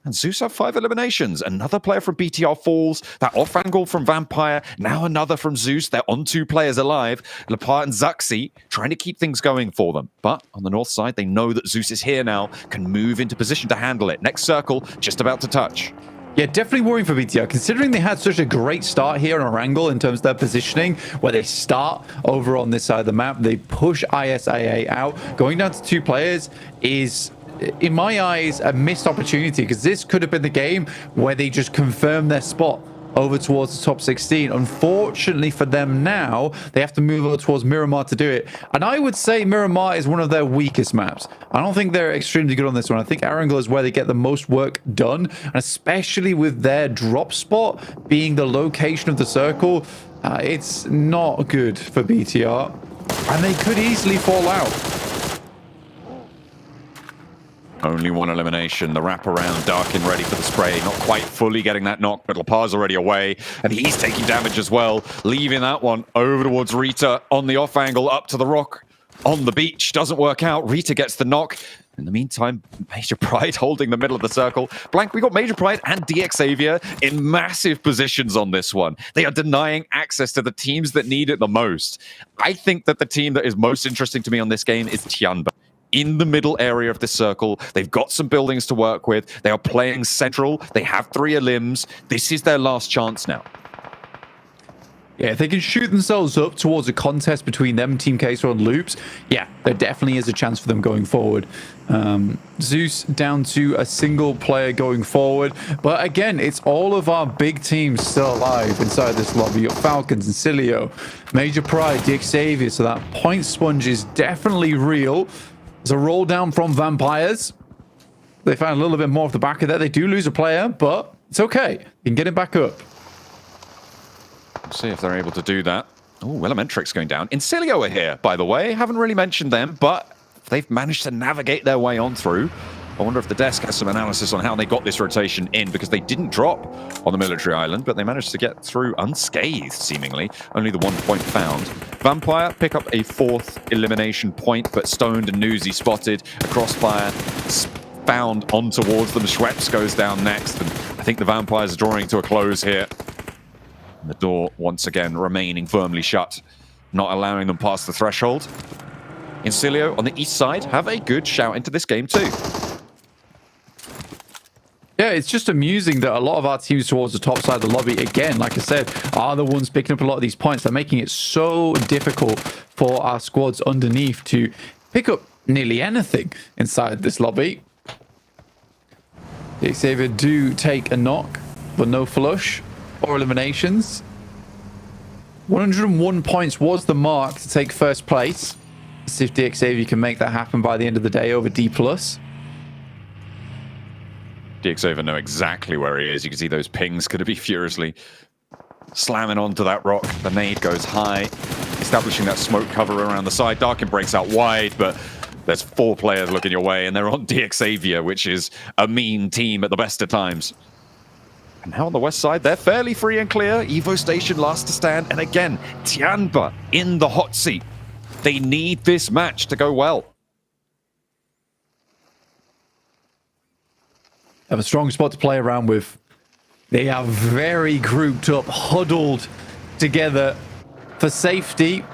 And Zeus have 5 eliminations. Another player from BTR falls. That off angle from Vampire. Now another from Zeus. They're on 2 players alive. Lepart and Zaxi trying to keep things going for them. But on the north side, they know that Zeus is here now. Can move into position to handle it. Next circle, just about to touch. Yeah, definitely worrying for BTR, considering they had such a great start here on Erangel in terms of their positioning, where they start over on this side of the map, they push ISIA out. Going down to 2 players is, in my eyes, a missed opportunity, because this could have been the game where they just confirm their spot over towards the top 16. Unfortunately for them now, they have to move over towards Miramar to do it. And I would say Miramar is one of their weakest maps. I don't think they're extremely good on this one. I think Erangel is where they get the most work done, and especially with their drop spot being the location of the circle, it's not good for BTR. And they could easily fall out. Only 1 elimination. The wraparound, Darkin ready for the spray. Not quite fully getting that knock, but Lepar's already away. And he's taking damage as well. Leaving that one over towards Rita on the off angle, up to the rock on the beach. Doesn't work out. Rita gets the knock. In the meantime, Major Pride holding the middle of the circle. Blank, we got Major Pride and DXavier in massive positions on this one. They are denying access to the teams that need it the most. I think that the team that is most interesting to me on this game is Tianba. In the middle area of the circle. They've got some buildings to work with. They are playing central. They have 3 elims. This is their last chance now. Yeah, if they can shoot themselves up towards a contest between them, Team Queso and Loops, yeah, there definitely is a chance for them going forward. Zeus down to a single player going forward. But again, it's all of our big teams still alive inside this lobby. You've got Falcons and Cilio, Major Pride, DXavier. So that point sponge is definitely real. There's a roll down from Vampires. They found a little bit more off the back of that. They do lose a player, but it's okay. You can get it back up. Let's see if they're able to do that. Oh, Elementrix going down. Incilio are here, by the way. Haven't really mentioned them, but they've managed to navigate their way on through. I wonder if the desk has some analysis on how they got this rotation in, because they didn't drop on the military island, but they managed to get through unscathed, seemingly. Only the 1 point found. Vampire pick up a 4th elimination point, but Stoned and Newsy spotted. A crossfire found on towards them. Schweppes goes down next, and I think the Vampires are drawing to a close here. And the door, once again, remaining firmly shut, not allowing them past the threshold. Incilio on the east side have a good shout into this game too. Yeah, it's just amusing that a lot of our teams towards the top side of the lobby, again, like I said, are the ones picking up a lot of these points. They're making it so difficult for our squads underneath to pick up nearly anything inside this lobby. The Xavier do take a knock, but no flush or eliminations. 101 points was the mark to take first place. Let's see if DXAV can make that happen by the end of the day over D+. DXAV know exactly where he is. You can see those pings going to be furiously slamming onto that rock. The nade goes high, establishing that smoke cover around the side. Darkin breaks out wide, but there's 4 players looking your way, and they're on DXAV, which is a mean team at the best of times. And now on the west side, they're fairly free and clear. Evo Station last to stand, and again, Tianba in the hot seat. They need this match to go well. Have a strong spot to play around with. They are very grouped up, huddled together for safety.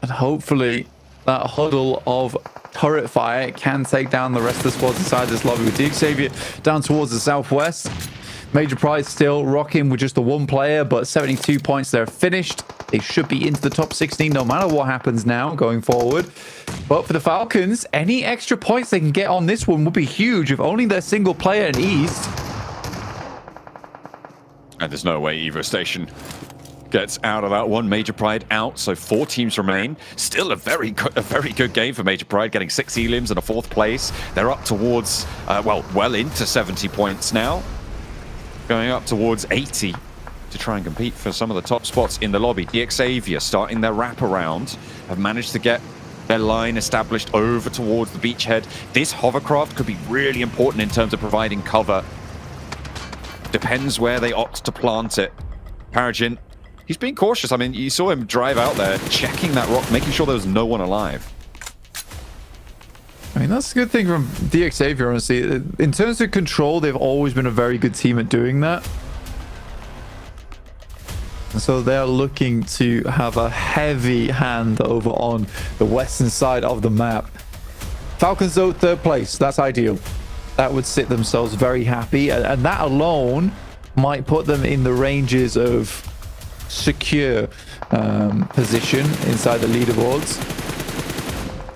And hopefully that huddle of turret fire can take down the rest of the squads inside this lobby. With Xavier down towards the southwest. Major Pride still rocking with just the 1 player, but 72 points. They're finished. They should be into the top 16 no matter what happens now going forward. But for the Falcons, any extra points they can get on this one would be huge, if only they're single player in East. And there's no way Evo Station gets out of that one. Major Pride out, so 4 teams remain. Still a very good game for Major Pride, getting 6 elims and a 4th place. They're up towards, well into 70 points now. Going up towards 80 to try and compete for some of the top spots in the lobby. DXAvia starting their wraparound, have managed to get their line established over towards the beachhead. This hovercraft could be really important in terms of providing cover. Depends where they opt to plant it. Paragin, he's being cautious. I mean, you saw him drive out there, checking that rock, making sure there was no one alive. I mean, that's a good thing from DXAvia, honestly. In terms of control, they've always been a very good team at doing that. And so they're looking to have a heavy hand over on the western side of the map. Falcons, though, 3rd place. That's ideal. That would sit themselves very happy. And that alone might put them in the ranges of secure position inside the leaderboards.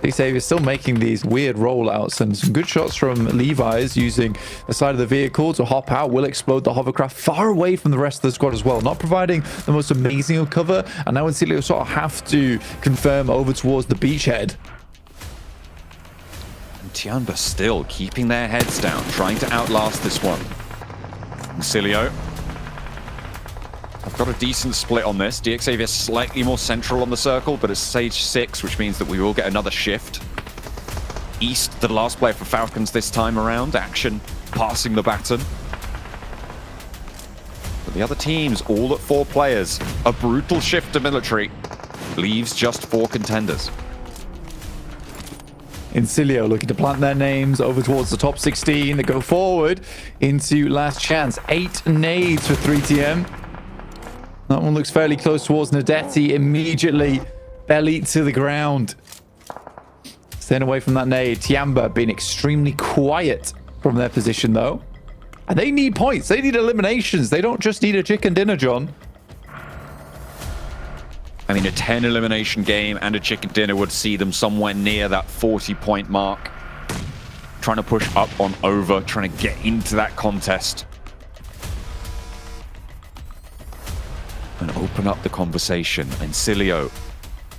Xavier still making these weird rollouts, and some good shots from Levi's using the side of the vehicle to hop out. Will explode the hovercraft far away from the rest of the squad as well, not providing the most amazing of cover. And now Incilio sort of have to confirm over towards the beachhead. And Tianba still keeping their heads down, trying to outlast this one. Incilio, I've got a decent split on this. DXAvia slightly more central on the circle, but it's stage 6, which means that we will get another shift. East, the last player for Falcons this time around. Action passing the baton. But the other teams, all at 4 players. A brutal shift to military. Leaves just 4 contenders. Incilio looking to plant their names over towards the top 16. They go forward into last chance. 8 nades for 3TM. That one looks fairly close towards Nadetti. Immediately belly to the ground. Staying away from that nade. Tiamba being extremely quiet from their position, though. And they need points. They need eliminations. They don't just need a chicken dinner, John. I mean, a 10 elimination game and a chicken dinner would see them somewhere near that 40-point mark. Trying to push up on over, trying to get into that contest. And open up the conversation. Incilio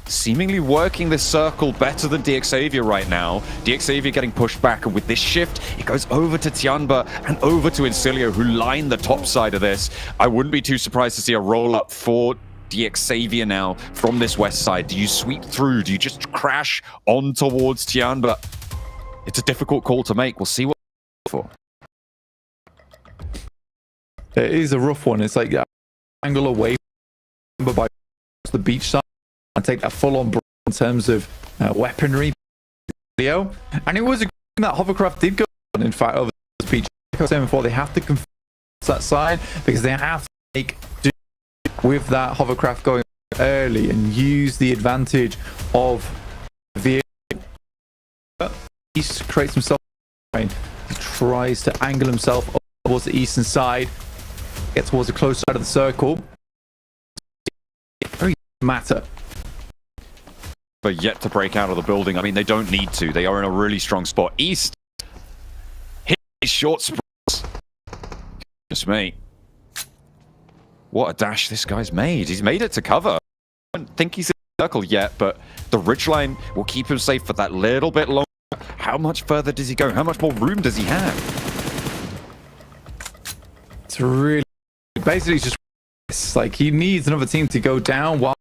seemingly working this circle better than DXAvia right now. DXAvia getting pushed back, and with this shift, it goes over to Tianba and over to Incilio, who line the top side of this. I wouldn't be too surprised to see a roll-up for DXAvia now from this west side. Do you sweep through? Do you just crash on towards Tianba? it's a difficult call to make. We'll see what for. It is a rough one. It's like angle away by the beach side and take that full on in terms of weaponry. And it was a that hovercraft did go on, in fact, over the beach. Like I was saying before, they have to confirm that side because they have to make do with that hovercraft going early and use the advantage of the East creates himself. He tries to angle himself up towards the eastern side, get towards the close side of the circle. Very matter. But yet to break out of the building. I mean, they don't need to. They are in a really strong spot. East hit his short sprints. Just me. What a dash this guy's made. He's made it to cover. I don't think he's in the circle yet, but the ridgeline will keep him safe for that little bit longer. How much further does he go? How much more room does he have? It's really basically just like he needs another team to go down while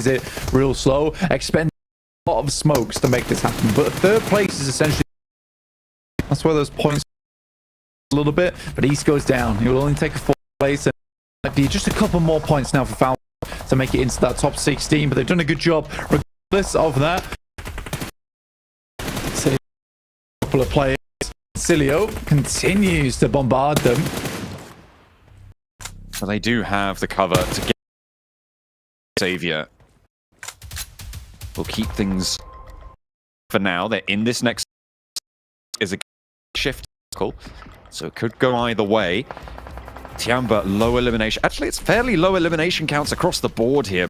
is it real slow, expend a lot of smokes to make this happen. But third place is essentially that's where those points a little bit, but East goes down. He will only take a fourth place and might be just a couple more points now for Foul to make it into that top 16, but they've done a good job regardless of that. See a couple of players. Cilio continues to bombard them. But they do have the cover to get Xavier. We'll keep things for now. They're in this next is a shift circle, so it could go either way. Tiamba, low elimination. Actually, it's fairly low elimination counts across the board here.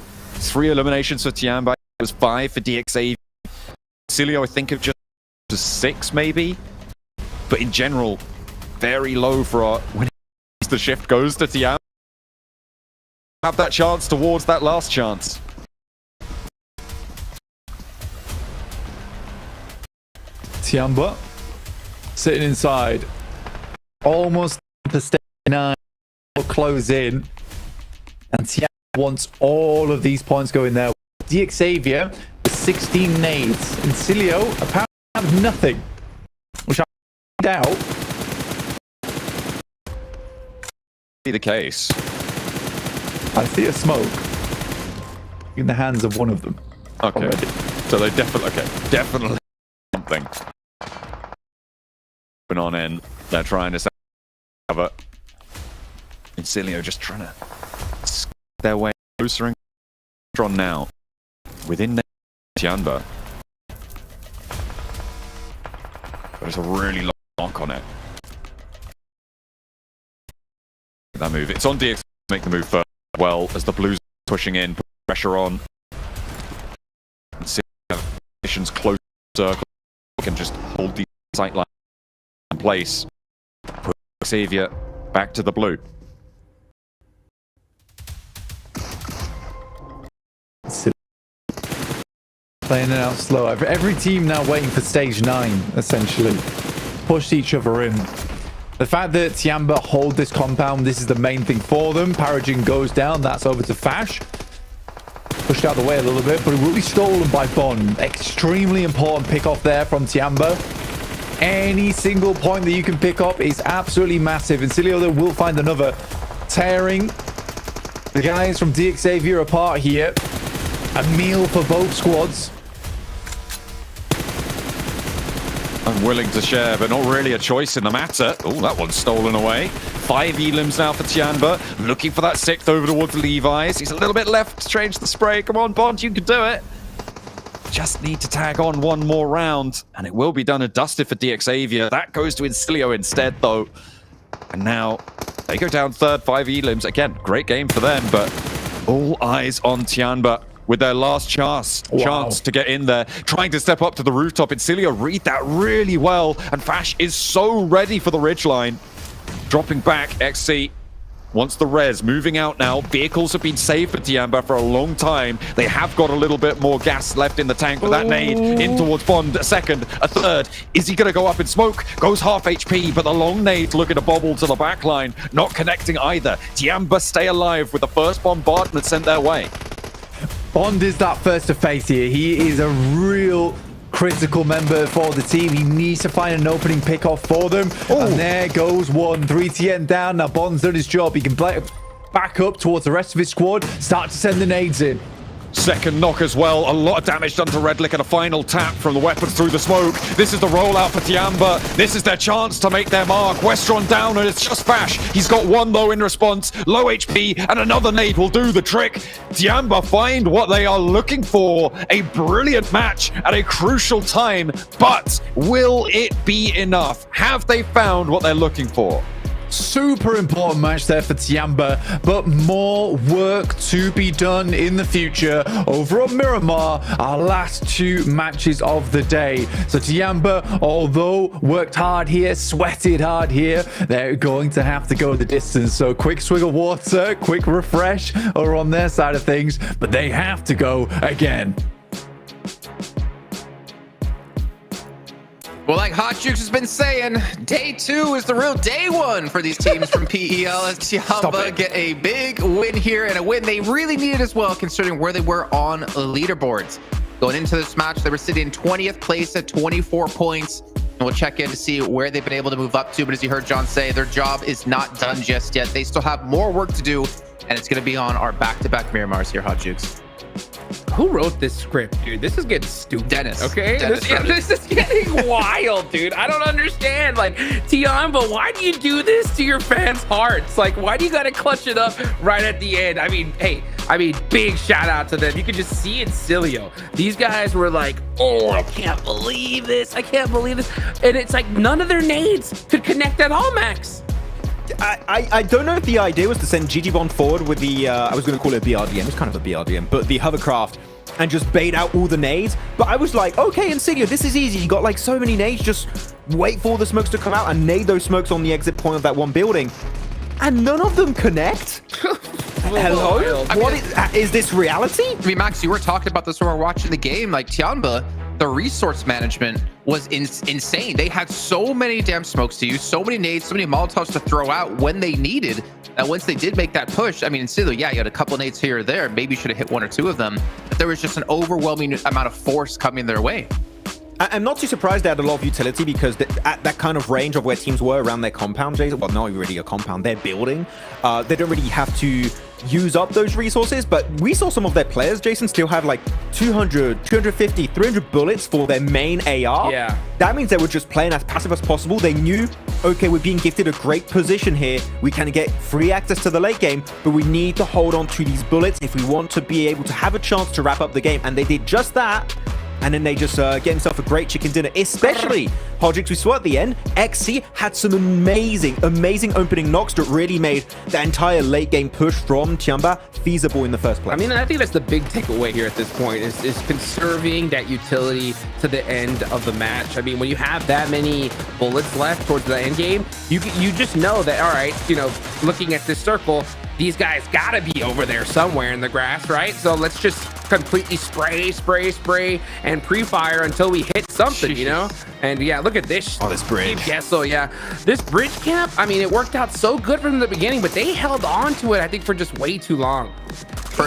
3 eliminations for Tiamba. It was 5 for DXA. Cilio, I think, of just 6 maybe. But in general, very low for when the shift goes to Tiamba. Have that chance towards that last chance. Tiamba sitting inside, almost to stay 9, close in, and Tiamba wants all of these points going there. DXavier with 16 nades, and Cilio apparently have nothing, which I doubt. Be the case. I see a smoke in the hands of one of them. Okay, already. So they definitely something. Going on in, they're trying to cover. And Cilio just trying to their way closer and closer on now. Within Tiamba. There's a really long knock on it. That move. It's on DX to make the move first. Well, as the Blues pushing in, put pressure on. Missions close circle. Can just hold the sight line in place. Put Xavier back to the blue. Playing it out slow. Every team now waiting for stage 9, essentially. Pushed each other in. The fact that Tiamba hold this compound, this is the main thing for them. Paragin goes down, that's over to Fash. Pushed out the way a little bit, but it will be stolen by Bond. Extremely important pick off there from Tiamba. Any single point that you can pick up is absolutely massive. And Cilio will find another. Tearing the guys from DXavier apart here. A meal for both squads. Unwilling to share, but not really a choice in the matter. Oh, that one's stolen away. 5 elims now for Tiamba. Looking for that 6th over towards Levi's. He's a little bit left to change the spray. Come on, Bond, you can do it. Just need to tag on one more round, and it will be done and dusted for DXavier. That goes to Incilio instead, though. And now they go down 3rd, 5 elims. Again, great game for them, but all eyes on Tiamba with their last chance to get in there, trying to step up to the rooftop. Incilio read that really well, and Fash is so ready for the ridgeline. Dropping back, XC wants the res, moving out now. Vehicles have been saved for Tiamba for a long time. They have got a little bit more gas left in the tank, but that nade in towards Bond, a 2nd, a 3rd. Is he gonna go up in smoke? Goes half HP, but the long nade's looking to bobble to the back line, not connecting either. Tiamba stay alive with the first bombardment sent their way. Bond is that first to face here. He is a real critical member for the team. He needs to find an opening pick off for them. And there goes one. 3TN down. Now Bond's done his job. He can back up towards the rest of his squad, start to send the nades in. Second knock as well. A lot of damage done to Redlick and a final tap from the weapons through the smoke. This is the rollout for Tiamba. This is their chance to make their mark. Westron down and it's just Fash. He's got one low in response, low HP, and another nade will do the trick. Tiamba find what they are looking for. A brilliant match at a crucial time, but will it be enough? Have they found what they're looking for? Super important match there for Tiamba, but more work to be done in the future over on Miramar, our last 2 matches of the day. So Tiamba, although worked hard here, sweated hard here, they're going to have to go the distance. So quick swig of water, quick refresh over on their side of things, but they have to go again. Well, like Hot Jukes has been saying, day 2 is the real day 1 for these teams from PEL as Tiamba get a big win here and a win they really needed as well, considering where they were on the leaderboards. Going into this match, they were sitting in 20th place at 24 points. And we'll check in to see where they've been able to move up to. But as you heard John say, their job is not done just yet. They still have more work to do, and it's going to be on our back-to-back Miramars here, Hot Jukes. Who wrote this script, dude? This is getting stupid. Dennis. Okay? This is getting wild, dude. I don't understand. Like, Tiamba, why do you do this to your fans' hearts? Like, why do you gotta clutch it up right at the end? I mean, hey, big shout out to them. You could just see in Cilio. These guys were like, oh, I can't believe this. I can't believe this. And it's like none of their nades could connect at all, Max. I don't know if the idea was to send GGBond forward with the, I was going to call it a BRDM, it's kind of a BRDM, but the hovercraft, and just bait out all the nades. But I was like, okay, Insidio, this is easy. You got like so many nades, just wait for the smokes to come out and nade those smokes on the exit point of that one building. And none of them connect? Hello? What is this reality? I mean, Max, you were talking about this when we were watching the game. Like, Tiamba, the resource management was insane. They had so many damn smokes to use, so many nades, so many Molotovs to throw out when they needed. And once they did make that push, I mean, Insidio, yeah, you had a couple of nades here or there. Maybe you should have hit 1 or 2 of them. But there was just an overwhelming amount of force coming their way. I'm not too surprised they had a lot of utility because at that kind of range of where teams were around their compound, Jason, well, not really a compound, they're building. They don't really have to use up those resources, but we saw some of their players, Jason, still have like 200, 250, 300 bullets for their main AR. Yeah. That means they were just playing as passive as possible. They knew, okay, we're being gifted a great position here. We can get free access to the late game, but we need to hold on to these bullets if we want to be able to have a chance to wrap up the game. And they did just that. And then they just get himself a great chicken dinner, especially Hodgix. We saw at the end, XC had some amazing opening knocks that really made the entire late game push from Tiamba feasible in the first place. I mean, I think that's the big takeaway here at this point is conserving that utility to the end of the match. I mean, when you have that many bullets left towards the end game, you just know that, all right, you know, looking at this circle, these guys gotta be over there somewhere in the grass, right? So let's just completely spray, and pre-fire until we hit something, you know? And yeah, look at this. Oh, this bridge. So yeah, this bridge camp, I mean, it worked out so good from the beginning, but they held on to it, I think, for just way too long.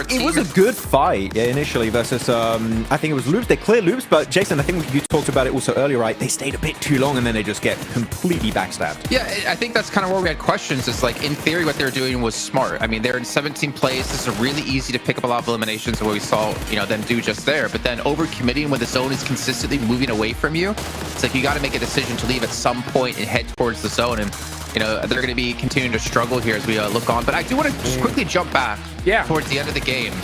It was a good fight, yeah, initially versus, I think it was loops. They cleared loops, but Jason, I think you talked about it also earlier, right? They stayed a bit too long and then they just get completely backstabbed. Yeah, I think that's kind of where we had questions. It's like, in theory, what they were doing was smart. I mean, they're in 17th place. This is really easy to pick up a lot of eliminations of what we saw, you know, them do just there. But then over-committing when the zone is consistently moving away from you, it's like you got to make a decision to leave at some point and head towards the zone. And you know, they're going to be continuing to struggle here as we look on. But I do want to just quickly jump back towards the end of the game.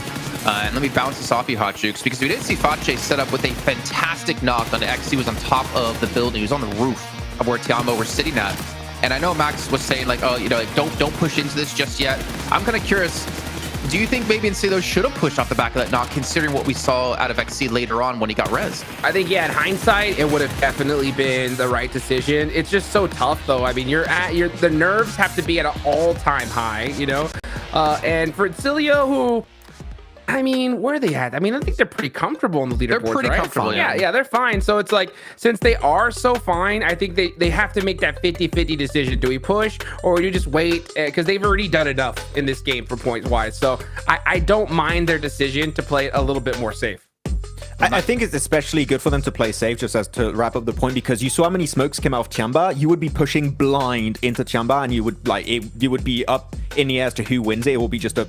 And let me bounce this off you, Hot Jukes, because we did see Fache set up with a fantastic knock on XC. Was on top of the building. He was on the roof of where Tiamba were sitting at. And I know Max was saying, like, oh, you know, like, don't push into this just yet. I'm kind of curious. Do you think maybe Insidio should have pushed off the back of that knock, considering what we saw out of XC later on when he got res? I think, yeah, in hindsight, it would have definitely been the right decision. It's just so tough, though. I mean, the nerves have to be at an all-time high, you know? And for Cilio, who, I mean, where are they at? I mean, I think they're pretty comfortable in the leaderboard. They're pretty comfortable. Yeah, they're fine. So it's like, since they are so fine, I think they have to make that 50-50 decision. Do we push or do you just wait? Because they've already done enough in this game for points wise. So I don't mind their decision to play it a little bit more safe. I think it's especially good for them to play safe, just as to wrap up the point, because you saw how many smokes came out of Chamba. You would be pushing blind into Chamba, and you would you would be up in the air as to who wins it. It will be just a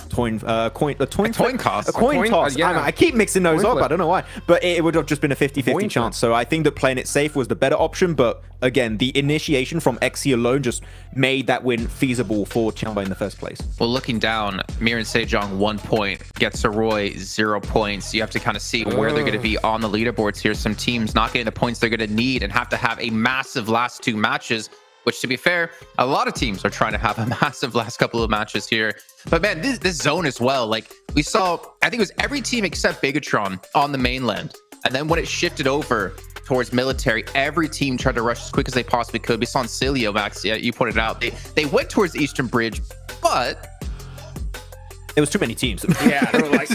coin toss. Yeah. I keep mixing those up. I don't know why, but it would have just been a 50-50 chance. So I think that playing it safe was the better option. But again, the initiation from XC alone just made that win feasible for Chamba in the first place. Well, looking down, Mir and Sejong 1 point, gets a Roy 0 points. You have to kind of see where they're going to be on the leaderboards here. Some teams not getting the points they're going to need and have to have a massive last 2 matches. Which, to be fair, a lot of teams are trying to have a massive last couple of matches here. But man, this zone as well, like we saw, I think it was every team except Bigatron on the mainland. And then when it shifted over towards military, every team tried to rush as quick as they possibly could. We saw in Cilio, Max, yeah, you pointed out, they went towards Eastern Bridge, but there was too many teams. Yeah, they were like,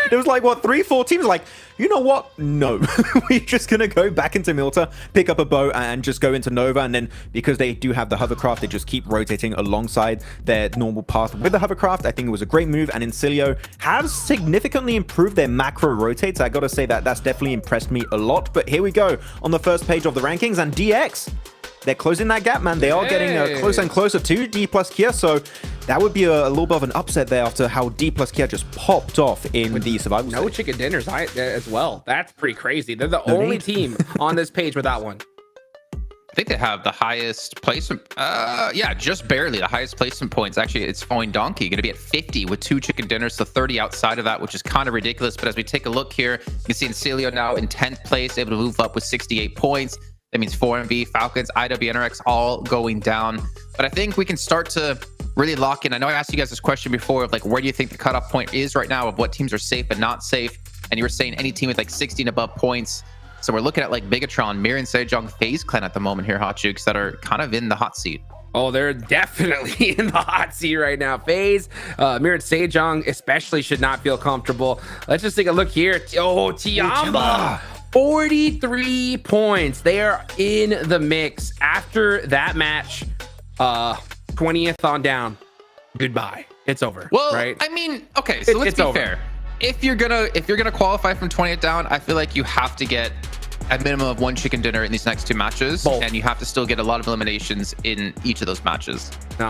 there was like, what, 3-4 teams? Like, you know what? No. We're just going to go back into Milta, pick up a boat, and just go into Nova. And then because they do have the hovercraft, they just keep rotating alongside their normal path with the hovercraft. I think it was a great move. And Incilio has significantly improved their macro rotates. I got to say that that's definitely impressed me a lot. But here we go on the first page of the rankings. And DX, they're closing that gap, man. They are getting closer and closer to D plus Kia. So that would be a little bit of an upset there after how D plus Kia just popped off in the survival no stage. chicken dinners as well. That's pretty crazy. They're the only team on this page with that one. I think they have the highest placement. Yeah, just barely the highest placement points. Actually, it's Foin Donkey going to be at 50 with 2 chicken dinners, so 30 outside of that, which is kind of ridiculous. But as we take a look here, you can see Incilio now in 10th place, able to move up with 68 points. That means 4MB, Falcons, IWNRX all going down. But I think we can start to really lock in. I know I asked you guys this question before of like, where do you think the cutoff point is right now of what teams are safe and not safe? And you were saying any team with like 16 above points. So we're looking at like Bigatron, Mir and Sejong, FaZe Clan at the moment here, Hot Jukes, that are kind of in the hot seat. Oh, they're definitely in the hot seat right now. FaZe, Mir and Sejong especially should not feel comfortable. Let's just take a look here. Oh, Tiamba. 43 points. They are in the mix after that match. 20th on down. Goodbye. It's over. Well, right? I mean, okay, so let's be over. fair. If you're gonna qualify from 20th down, I feel like you have to get a minimum of 1 chicken dinner in these next 2 matches, and you have to still get a lot of eliminations in each of those matches. No,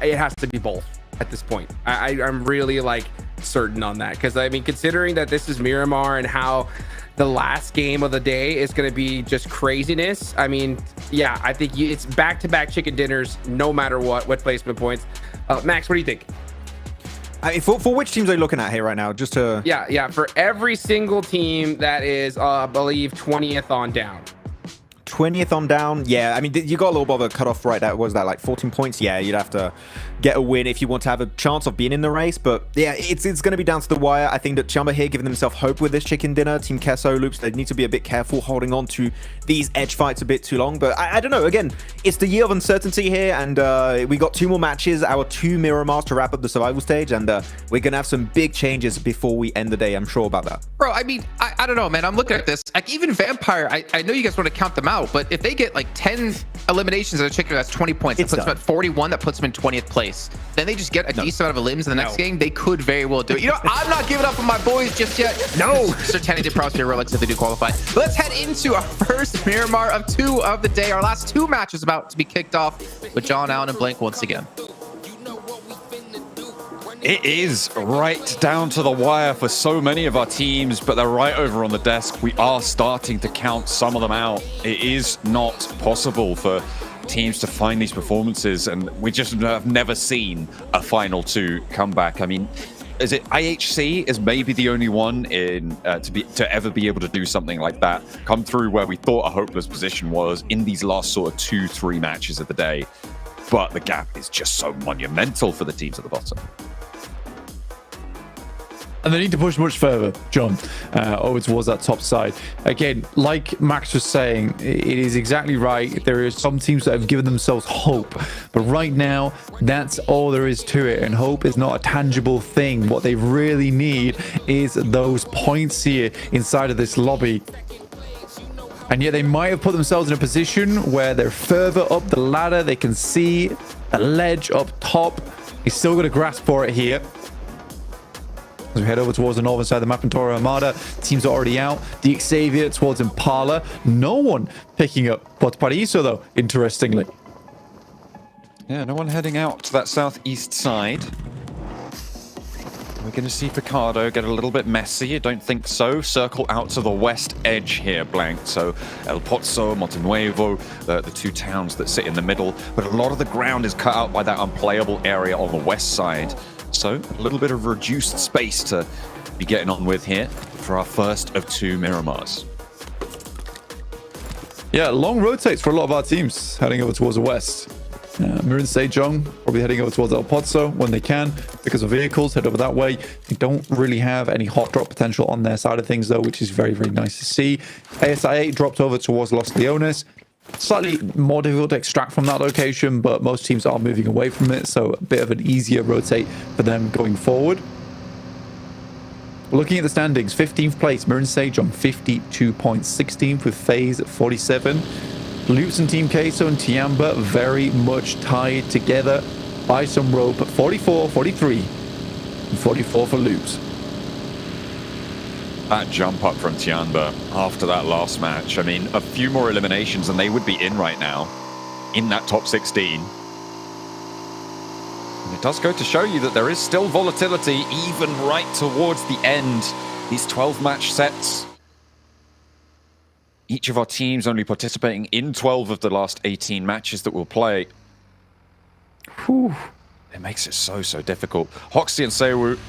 it has to be both at this point. I'm really like certain on that, because I mean, considering that this is Miramar and how the last game of the day is going to be just craziness. I mean, yeah, I think it's back-to-back chicken dinners, no matter what placement points. Max, what do you think? I mean, for which teams are you looking at here right now? Just to Yeah, for every single team that is, I believe, 20th on down. 20th on down. Yeah, I mean, you got a little bit of a cutoff, right? That was that like 14 points. Yeah, you'd have to get a win if you want to have a chance of being in the race. But yeah, it's going to be down to the wire. I think that Chamba here giving themselves hope with this chicken dinner. Team Kesso Loops, they need to be a bit careful holding on to these edge fights a bit too long. But I don't know. Again, it's the year of uncertainty here, and we got 2 more matches, our 2 Miramars to wrap up the survival stage, and we're going to have some big changes before we end the day. I'm sure about that. Bro, I mean, I don't know, man. I'm looking at this. Like, even Vampire, I know you guys want to count them out, but if they get like 10 eliminations of a chicken, that's 20 points. That puts them at 41. That puts them in 20th place. Then they just get a decent amount of elims in the next game. They could very well do it. You know, I'm not giving up on my boys just yet. No. Certainly did props to Rolex if they do qualify. But let's head into our first Miramar of 2 of the day. Our last 2 matches about to be kicked off with John Allen and Blank once again. It is right down to the wire for so many of our teams, but they're right over on the desk. We are starting to count some of them out. It is not possible for teams to find these performances, and we just have never seen a Final 2 comeback. I mean, is it IHC is maybe the only one in to ever be able to do something like that, come through where we thought a hopeless position was in these last sort of 2-3 matches of the day. But the gap is just so monumental for the teams at the bottom. And they need to push much further, John, over towards that top side. Again, like Max was saying, it is exactly right. There are some teams that have given themselves hope. But right now, that's all there is to it. And hope is not a tangible thing. What they really need is those points here inside of this lobby. And yet they might have put themselves in a position where they're further up the ladder. They can see a ledge up top. He's still got a grasp for it here. As we head over towards the northern side of the map in Toro Armada, teams are already out. The Xavier towards Impala. No one picking up Paraíso, though, interestingly. Yeah, no one heading out to that southeast side. We're going to see Picardo get a little bit messy. I don't think so. Circle out to the west edge here, Blank. So El Pozo, Montenuevo, the two towns that sit in the middle. But a lot of the ground is cut out by that unplayable area on the west side. So a little bit of reduced space to be getting on with here for our first of two Miramars. Yeah, long rotates for a lot of our teams heading over towards the west. Mirin Sejong probably heading over towards El Pozo when they can because of vehicles. Head over that way. They don't really have any hot drop potential on their side of things, though, which is very, very nice to see. ASI8 dropped over towards Los Leones. Slightly more difficult to extract from that location, but most teams are moving away from it, so a bit of an easier rotate for them going forward. Looking at the standings, 15th place, Mirin Sejong, 52 points. 16th with FaZe at 47. Loops and Team Queso and Tiamba very much tied together by some rope at 44, 43, and 44 for Loops. That jump up from Tiamba after that last match. I mean, a few more eliminations and they would be in right now, in that top 16. And it does go to show you that there is still volatility even right towards the end. These 12-match sets. Each of our teams only participating in 12 of the last 18 matches that we'll play. Whew. It makes it so difficult. Hoxie and Sewu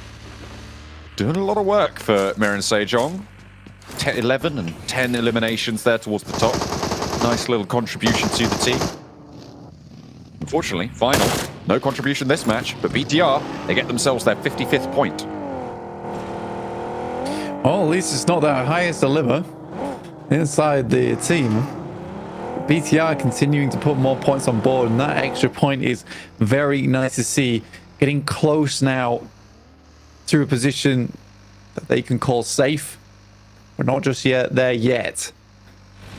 doing a lot of work for Mirin Sejong. 11 and 10 eliminations there towards the top. Nice little contribution to the team. Unfortunately, final. No contribution this match, but BTR, they get themselves their 55th point. Well, at least it's not their highest deliver inside the team. BTR continuing to put more points on board, and that extra point is very nice to see. Getting close now to a position that they can call safe. We're not just yet there yet.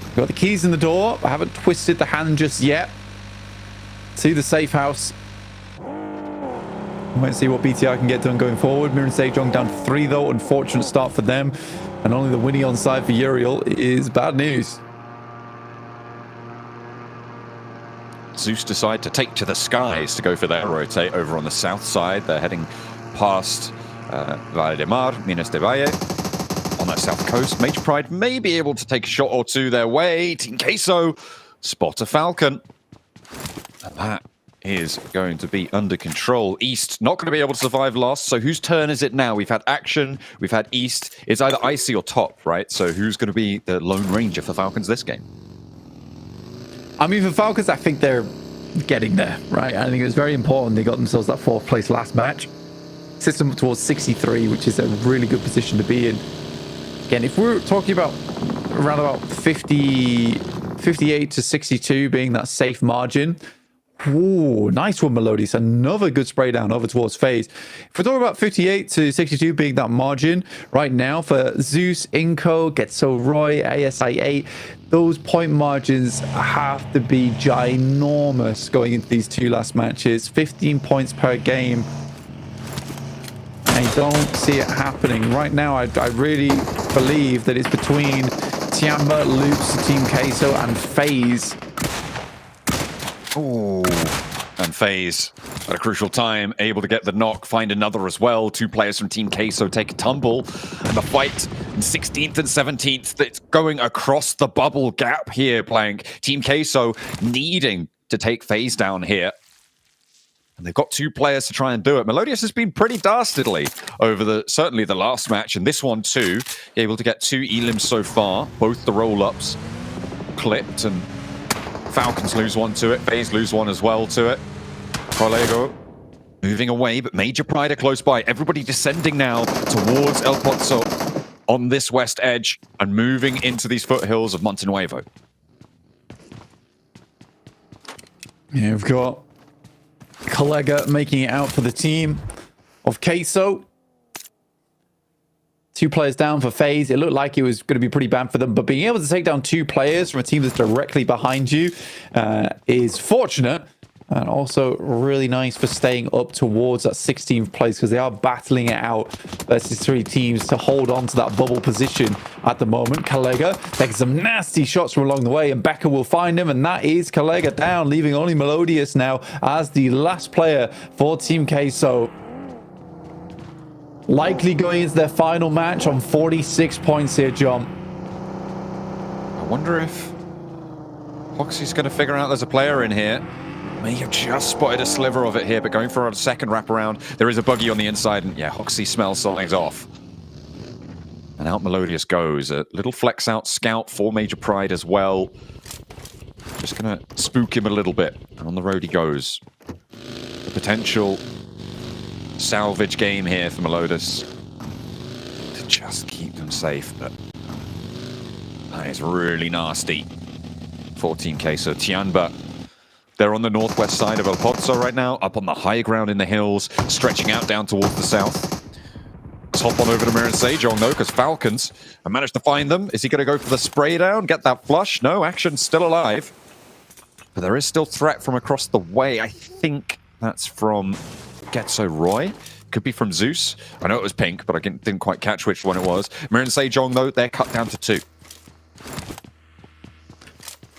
We've got the keys in the door. I haven't twisted the hand just yet. See the safe house. We might see what BTR can get done going forward. Mirin Sejong down to 3 though. Unfortunate start for them. And only the Winnie on side for Uriel is bad news. Zeus decide to take to the skies to go for their rotate over on the south side. They're heading past Valle de Mar, Minas de Valle. On that south coast, Mage Pride may be able to take a shot or two their way. Team Queso spot a Falcon. And that is going to be under control. East not going to be able to survive last. So whose turn is it now? We've had Action, we've had East. It's either Icy or Top, right? So who's going to be the Lone Ranger for Falcons this game? I mean, for Falcons, I think they're getting there, right? I think it was very important they got themselves that 4th place last match. System towards 63, which is a really good position to be in. Again, if we're talking about around about 58 to 62 being that safe margin. Ooh, nice one, Melodious. Another good spray down over towards FaZe. If we're talking about 58 to 62 being that margin right now for Zeus, Inco, Getso Roy, ASI8, those point margins have to be ginormous going into these 2 last matches. 15 points per game. I don't see it happening. Right now, I really believe that it's between Tiamba, Loops, Team Queso, and FaZe. Ooh. And FaZe at a crucial time, able to get the knock, find another as well. 2 players from Team Queso take a tumble. And the fight in 16th and 17th, that's going across the bubble gap here, Blank. Team Queso needing to take FaZe down here. And they've got 2 players to try and do it. Melodious has been pretty dastardly over certainly the last match, and this one too. Able to get 2 elims so far, both the roll-ups clipped, and Falcons lose one to it. FaZe lose one as well to it. Colego moving away, but Major Pride are close by. Everybody descending now towards El Pozo on this west edge and moving into these foothills of Montenuevo. Yeah, we've got Collega making it out for the team of Queso. 2 players down for FaZe. It looked like it was going to be pretty bad for them, but being able to take down 2 players from a team that's directly behind you is fortunate. And also really nice for staying up towards that 16th place because they are battling it out versus 3 teams to hold on to that bubble position at the moment. Kalega taking some nasty shots from along the way, and Becca will find him, and that is Kalega down, leaving only Melodious now as the last player for Team Queso. Likely going into their final match on 46 points here, John. I wonder if Hoxie's going to figure out there's a player in here. May have just spotted a sliver of it here, but going for a second wraparound. There is a buggy on the inside, and yeah, Hoxie smells something's off. And out Melodious goes. A little flex out scout for Major Pride as well. Just going to spook him a little bit. And on the road he goes. The potential salvage game here for Melodious to just keep them safe, but that is really nasty. 14K, so Tianba, they're on the northwest side of El Pozo right now, up on the high ground in the hills, stretching out down towards the south. Let's hop on over to Mirren Sejong though, because Falcons have managed to find them. Is he going to go for the spray down, get that flush? No, Action's still alive. But there is still threat from across the way. I think that's from Getso Roy. Could be from Zeus. I know it was pink, but I didn't quite catch which one it was. Mirren Sejong though, they're cut down to 2.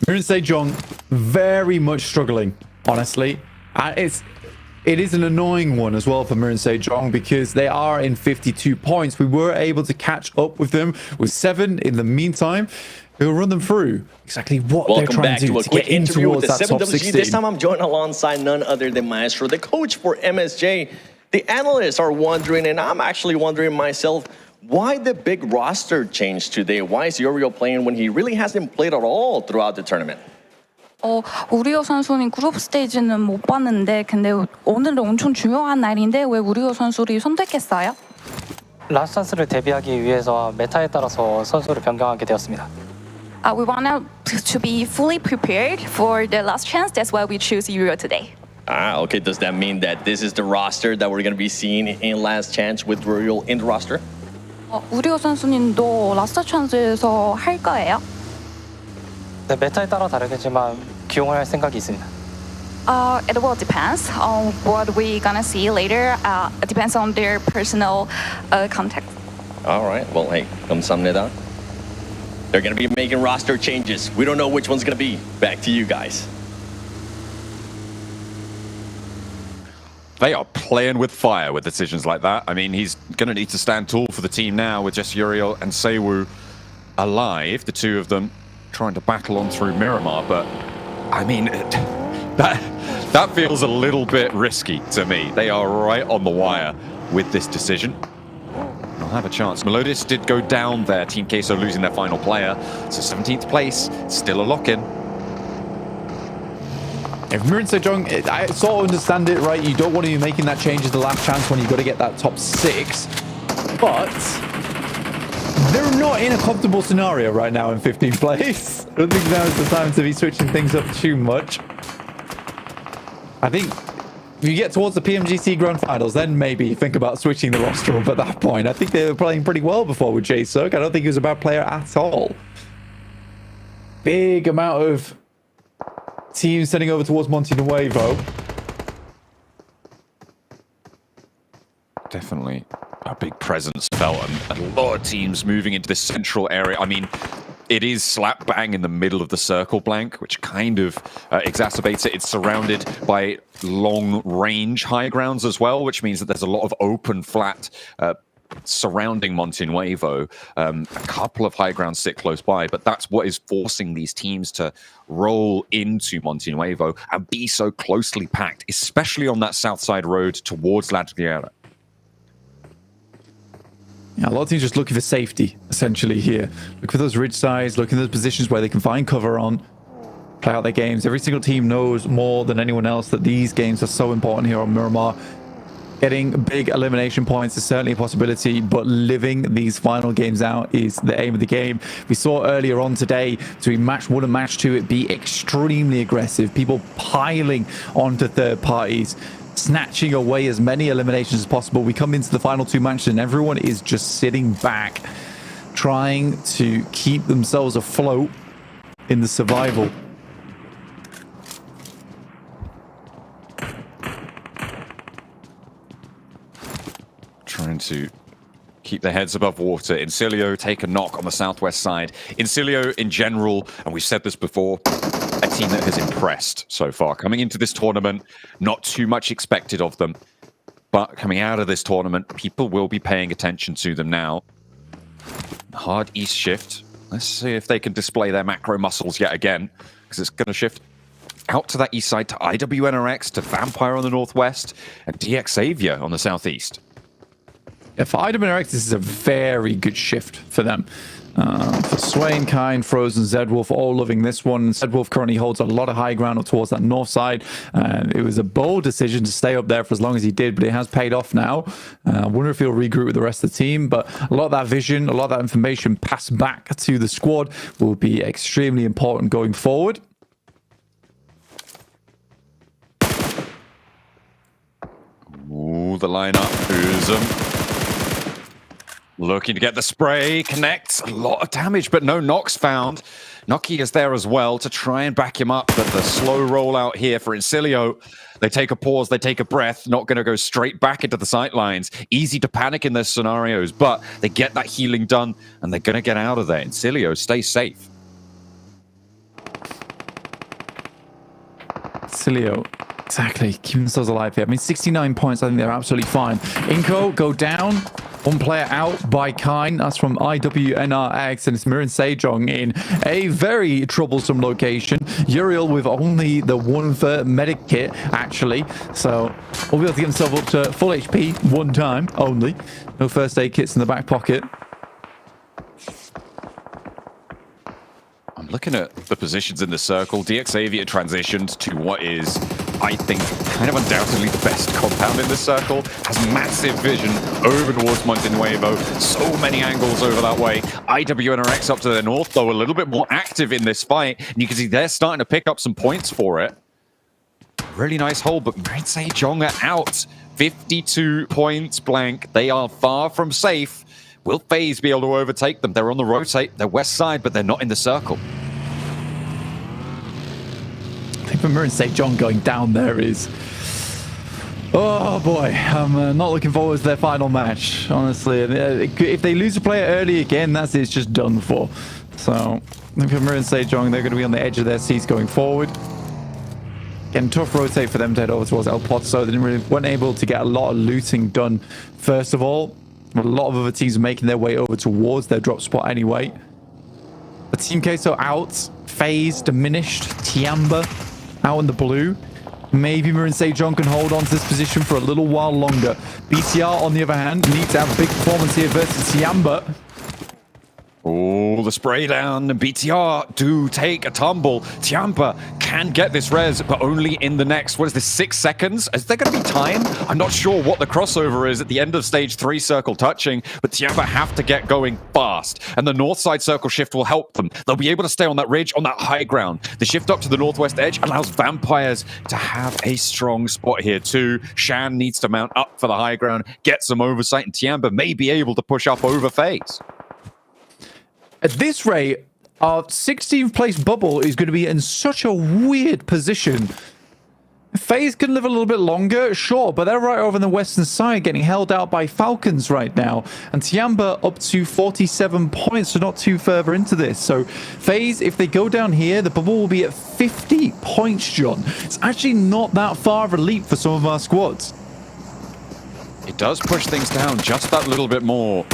Mirren Sejong very much struggling, honestly. It is an annoying one as well for Mirren Sejong because they are in 52 points. We were able to catch up with them with 7 in the meantime. We'll run them through exactly what they're trying to do to get in towards that top 16. This time I'm joined alongside none other than Maestro, the coach for MSJ. The analysts are wondering, and I'm actually wondering myself, why the big roster change today? Why is Uriel playing when he really hasn't played at all throughout the tournament? 우리오 선수는 그룹 스테이지는 못 봤는데 근데 오늘은 엄청 중요한 날인데 왜 우리오 선수를 선택했어요? 라스타스를 대비하기 위해서 메타에 따라서 선수를 변경하게 되었습니다. We want to be fully prepared for the last chance. That's why we choose Uriel today. Okay. Does that mean that this is the roster that we're going to be seeing in last chance with Royale in the roster? 우리오 선수님도 라스트 찬스에서 할 거예요? 네, 메타에 따라 다르겠지만 기용을 할 생각이 있습니다. It will depends on what we gonna see later. It depends on their personal context. All right. Well, hey, 감사합니다. They're going to be making roster changes. We don't know which one's going to be. Back to you guys. They are playing with fire with decisions like that. I mean, he's going to need to stand tall for the team now with just Uriel and Seiwu alive, the two of them trying to battle on through Miramar. But, I mean, that feels a little bit risky to me. They are right on the wire with this decision. They'll have a chance. Melodious did go down there. Team Queso losing their final player. So 17th place, still a lock-in. If Mirren Sejong, I sort of understand it, right? You don't want to be making that change at the last chance when you've got to get that top 6. But they're not in a comfortable scenario right now in 15th place. I don't think now is the time to be switching things up too much. I think if you get towards the PMGC Grand Finals, then maybe think about switching the roster up at that point. I think they were playing pretty well before with Jae-suk. I don't think he was a bad player at all. Big amount of teams sending over towards Monte Nuevo. Definitely a big presence felt, and a lot of teams moving into this central area. I mean, it is slap bang in the middle of the circle blank, which kind of exacerbates it. It's surrounded by long range high grounds as well, which means that there's a lot of open, flat surrounding Monte Nuevo. A couple of high grounds sit close by, but that's what is forcing these teams to roll into Monte Nuevo and be so closely packed, especially on that south side road towards La Guerra. Yeah, a lot of teams just looking for safety, essentially, here. Look for those ridge sides, look in those positions where they can find cover on, play out their games. Every single team knows more than anyone else that these games are so important here on Miramar. Getting big elimination points is certainly a possibility, but living these final games out is the aim of the game. We saw earlier on today, between match 1 and match 2, it be extremely aggressive. People piling onto third parties, snatching away as many eliminations as possible. We come into the final 2 matches and everyone is just sitting back, trying to keep themselves afloat in the survival. trying to keep their heads above water. Incilio take a knock on the southwest side. Incilio in general, and we've said this before, a team that has impressed so far. Coming into this tournament, not too much expected of them. But coming out of this tournament, people will be paying attention to them now. Hard east shift. Let's see if they can display their macro muscles yet again, because it's going to shift out to that east side to IWNRX, to Vampire on the northwest, and DX Xavier on the southeast. Yeah, for IWNRX, this is a very good shift for them. For Swain, Kine, Frozen, Zedwolf, all loving this one. Zedwolf currently holds a lot of high ground up towards that north side. It was a bold decision to stay up there for as long as he did, but it has paid off now. I wonder if he'll regroup with the rest of the team, but a lot of that vision, a lot of that information passed back to the squad will be extremely important going forward. Ooh, the lineup. Uzum looking to get the spray, connects, a lot of damage, but no knocks found. Noki is there as well to try and back him up, but the slow rollout here for Incilio. They take a pause, they take a breath, not going to go straight back into the sightlines. Easy to panic in those scenarios, but they get that healing done, and they're going to get out of there. Incilio, stay safe. Incilio, exactly, keeping themselves alive here. I mean, 69 points, I think they're absolutely fine. Inko, go down. One player out by Kine. That's from IWNRX, and it's Mirin Sejong in a very troublesome location. Uriel with only the one for medic kit, actually. So we'll be able to get himself up to full HP one time only. No first aid kits in the back pocket. I'm looking at the positions in the circle. DX Xavier transitioned to what is, I think, kind of undoubtedly the best compound in this circle. Has massive vision over towards Montenuevo. So many angles over that way. IWNRX up to the north, though, a little bit more active in this fight. And you can see they're starting to pick up some points for it. Really nice hold, but Mirin Sejong are out. 52 points blank. They are far from safe. Will FaZe be able to overtake them? They're on the rotate. They're west side, but they're not in the circle. I think for Mirin Sejong going down there is... Oh boy, I'm not looking forward to their final match, honestly. If they lose a player early again, that's it's just done for. So, I think for Mirin Sejong, they're going to be on the edge of their seats going forward. Again, tough rotate for them to head over towards El Pozo. They weren't able to get a lot of looting done, first of all. A lot of other teams making their way over towards their drop spot anyway. But Team Queso out. FaZe diminished. Tiamba out in the blue. Maybe Mirin Sejong can hold on to this position for a little while longer. BTR, on the other hand, needs to have a big performance here versus Tiamba. Oh, the spray down. BTR do take a tumble. Tiamba can get this res, but only in the next, what is this, 6 seconds? Is there going to be time? I'm not sure what the crossover is at the end of stage 3 circle touching, but Tiamba have to get going fast. And the north side circle shift will help them. They'll be able to stay on that ridge, on that high ground. The shift up to the northwest edge allows Vampires to have a strong spot here too. Shan needs to mount up for the high ground, get some oversight, and Tiamba may be able to push up over FaZe. At this rate, our 16th place bubble is going to be in such a weird position. FaZe can live a little bit longer, sure, but they're right over on the western side getting held out by Falcons right now. And Tiamba up to 47 points, so not too further into this. So FaZe, if they go down here, the bubble will be at 50 points, John. It's actually not that far of a leap for some of our squads. It does push things down just that little bit more.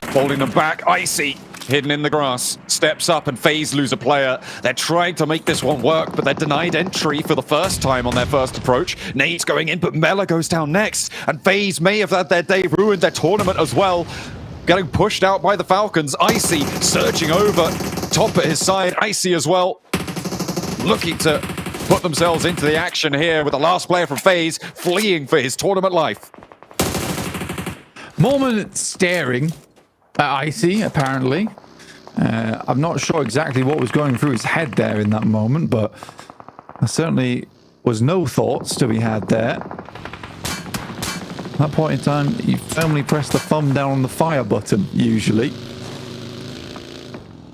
Holding them back, Icy. Hidden in the grass, steps up, and FaZe lose a player. They're trying to make this one work, but they're denied entry for the first time on their first approach. Nade's going in, but Mela goes down next, and FaZe may have had their day ruined, their tournament as well. Getting pushed out by the Falcons. Icy surging over, top at his side. Icy as well, looking to put themselves into the action here with the last player from FaZe fleeing for his tournament life. Mormon staring at Icy, apparently. I'm not sure exactly what was going through his head there in that moment, but there certainly was no thoughts to be had there. At that point in time, you firmly press the thumb down on the fire button, usually.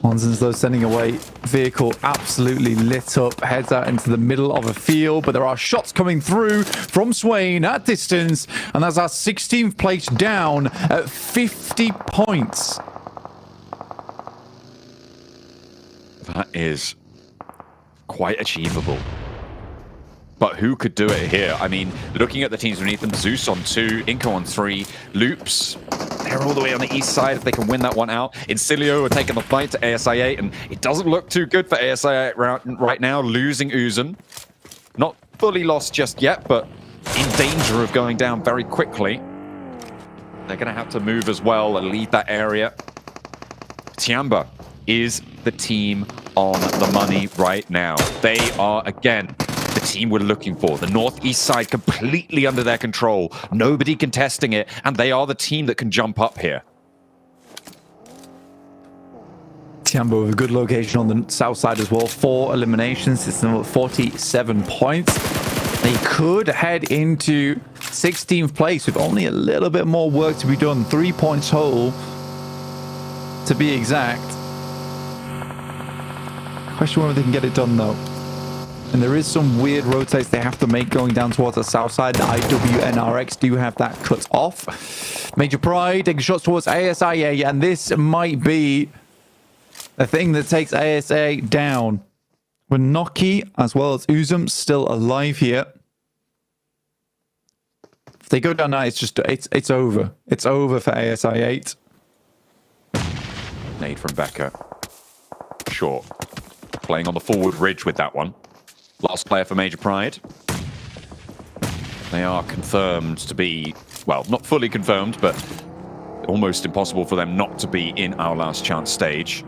Monson's though sending away vehicle absolutely lit up, heads out into the middle of a field, but there are shots coming through from Swain at distance, and that's our 16th place down at 50 points. That is quite achievable. But who could do it here? I mean, looking at the teams beneath them, Zeus on 2, Inco on 3, Loops, they're all the way on the east side if they can win that one out. Incilio are taking the fight to ASI8, and it doesn't look too good for ASI8 right now, losing Uzun. Not fully lost just yet, but in danger of going down very quickly. They're going to have to move as well and leave that area. Tiamba is the team on the money right now. They are, again, the team we're looking for. The northeast side completely under their control. Nobody contesting it, and they are the team that can jump up here. Tiamba with a good location on the south side as well. 4 eliminations. It's now 47 points. They could head into 16th place with only a little bit more work to be done. 3 points whole, to be exact. Question whether they can get it done though. And there is some weird rotates they have to make going down towards the south side. The IWNRX do have that cut off. Major Pride taking shots towards ASIA, and this might be the thing that takes ASA down. With Noki as well as Uzum still alive here. If they go down now, it's over. It's over for ASI8. Nade from Becker. Short. Playing on the forward ridge with that one. Last player for Major Pride. They are confirmed to be, well, not fully confirmed, but almost impossible for them not to be in our last chance stage.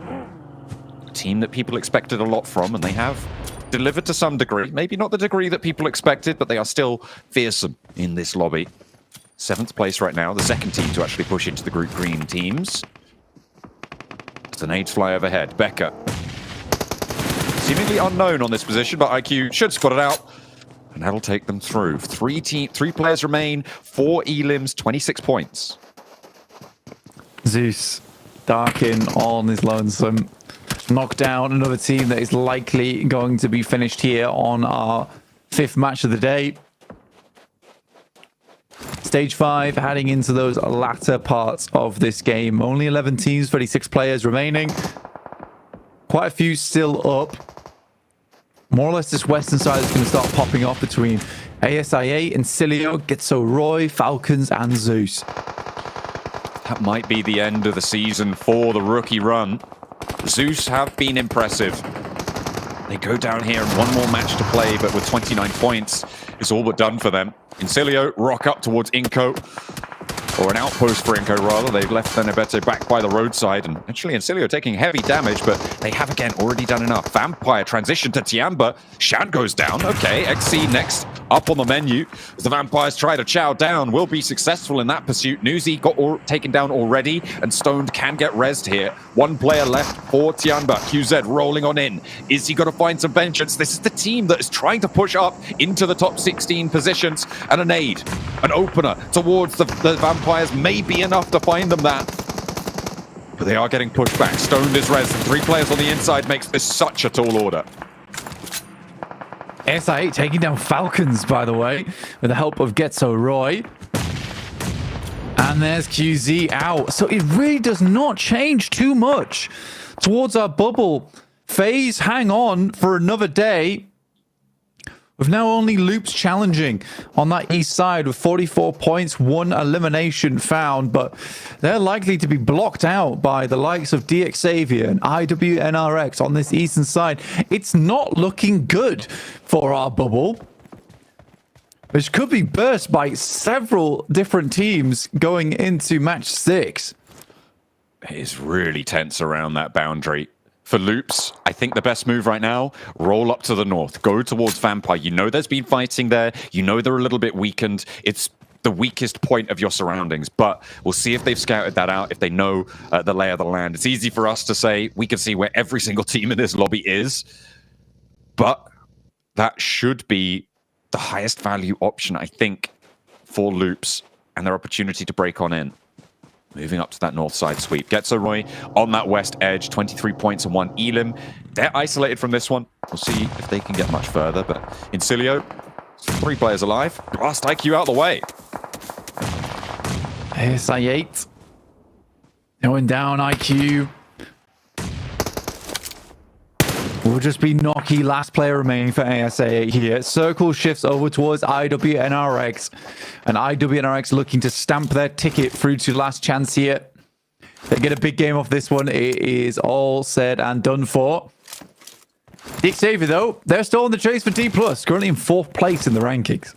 A team that people expected a lot from, and they have delivered to some degree. Maybe not the degree that people expected, but they are still fearsome in this lobby. 7th place right now, the second team to actually push into the group green teams. As the nades fly overhead, Becker. Seemingly unknown on this position, but IQ should spot it out. And that'll take them through. 3 players remain, 4 elims, 26 points. Zeus, Darkin on his lonesome. Knock down another team that is likely going to be finished here on our 5th match of the day. Stage 5, heading into those latter parts of this game. Only 11 teams, 36 players remaining. Quite a few still up. More or less this western side is going to start popping off between ASIA, Incilio, Gitso Roy, Falcons, and Zeus. That might be the end of the season for the rookie run. Zeus have been impressive. They go down here and one more match to play, but with 29 points, it's all but done for them. Incilio rock up towards Inco, or an outpost for Inco rather. They've left Benebete back by the roadside, and actually Incilio taking heavy damage, but they have again already done enough. Vampire transition to Tiamba. Shan goes down. Okay, XC next up on the menu. As the Vampires try to chow down, will be successful in that pursuit. Newsy got taken down already, and Stoned can get rezzed here. 1 player left for Tiamba. QZ rolling on in. Is he going to find some vengeance? This is the team that is trying to push up into the top 16 positions, and a nade, an opener towards the Vampires may be enough to find them that. But they are getting pushed back. Stoned is res, and 3 players on the inside makes this such a tall order. ASI8 taking down Falcons, by the way, with the help of Getso Roy. And there's QZ out. So it really does not change too much towards our bubble. FaZe hang on for another day. With now only Loops challenging on that east side with 44 points, 1 elimination found, but they're likely to be blocked out by the likes of DX Xavier and IWNRX on this eastern side. It's not looking good for our bubble, which could be burst by several different teams going into match 6. It is really tense around that boundary. For Loops, I think the best move right now, roll up to the north, go towards Vampire. You know there's been fighting there. You know they're a little bit weakened. It's the weakest point of your surroundings, but we'll see if they've scouted that out, if they know the lay of the land. It's easy for us to say we can see where every single team in this lobby is, but that should be the highest value option, I think, for Loops and their opportunity to break on in. moving up to that north side sweep. Getzeroy on that west edge, 23 points and 1 Elim. They're isolated from this one. We'll see if they can get much further, but Incilio, 3 players alive. Blast IQ out of the way. ASI8 going down. IQ will just be Noki, last player remaining for ASA8 here. Circle shifts over towards IWNRX, and IWNRX looking to stamp their ticket through to last chance here. They get a big game off this one. It is all said and done for. The Xavier, though, they're still in the chase for D+, currently in 4th place in the rankings.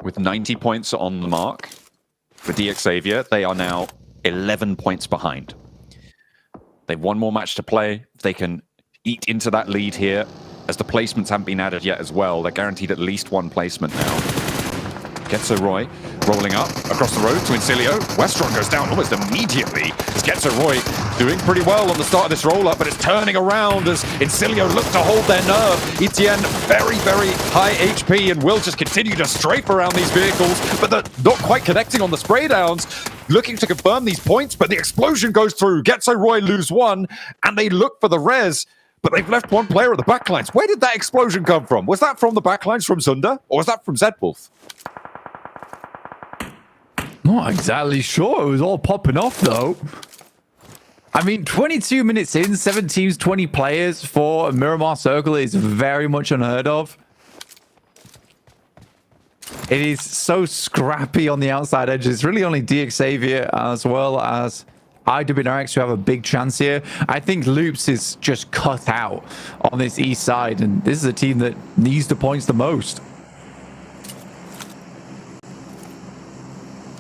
With 90 points on the mark for DXavier, they are now 11 points behind. They've one more match to play. If they can eat into that lead here, as the placements haven't been added yet as well, they're guaranteed at least 1 placement now. Getzeroy rolling up across the road to Incilio. Westron goes down almost immediately as Getzeroy doing pretty well on the start of this roll-up, but it's turning around as Incilio look to hold their nerve. Etienne, very, very high HP and will just continue to strafe around these vehicles, but they're not quite connecting on the spray downs. Looking to confirm these points, but the explosion goes through. Getzeroy lose 1, and they look for the res, but they've left 1 player at the backlines. Where did that explosion come from? Was that from the backlines from Zunder, or was that from Zedwolf? Not exactly sure. It was all popping off, though. I mean, 22 minutes in, 7 teams, 20 players for Miramar Circle is very much unheard of. It is so scrappy on the outside edges. It's really only DXavier as well as IWNRX who have a big chance here. I think Loops is just cut out on this east side, and this is a team that needs the points the most.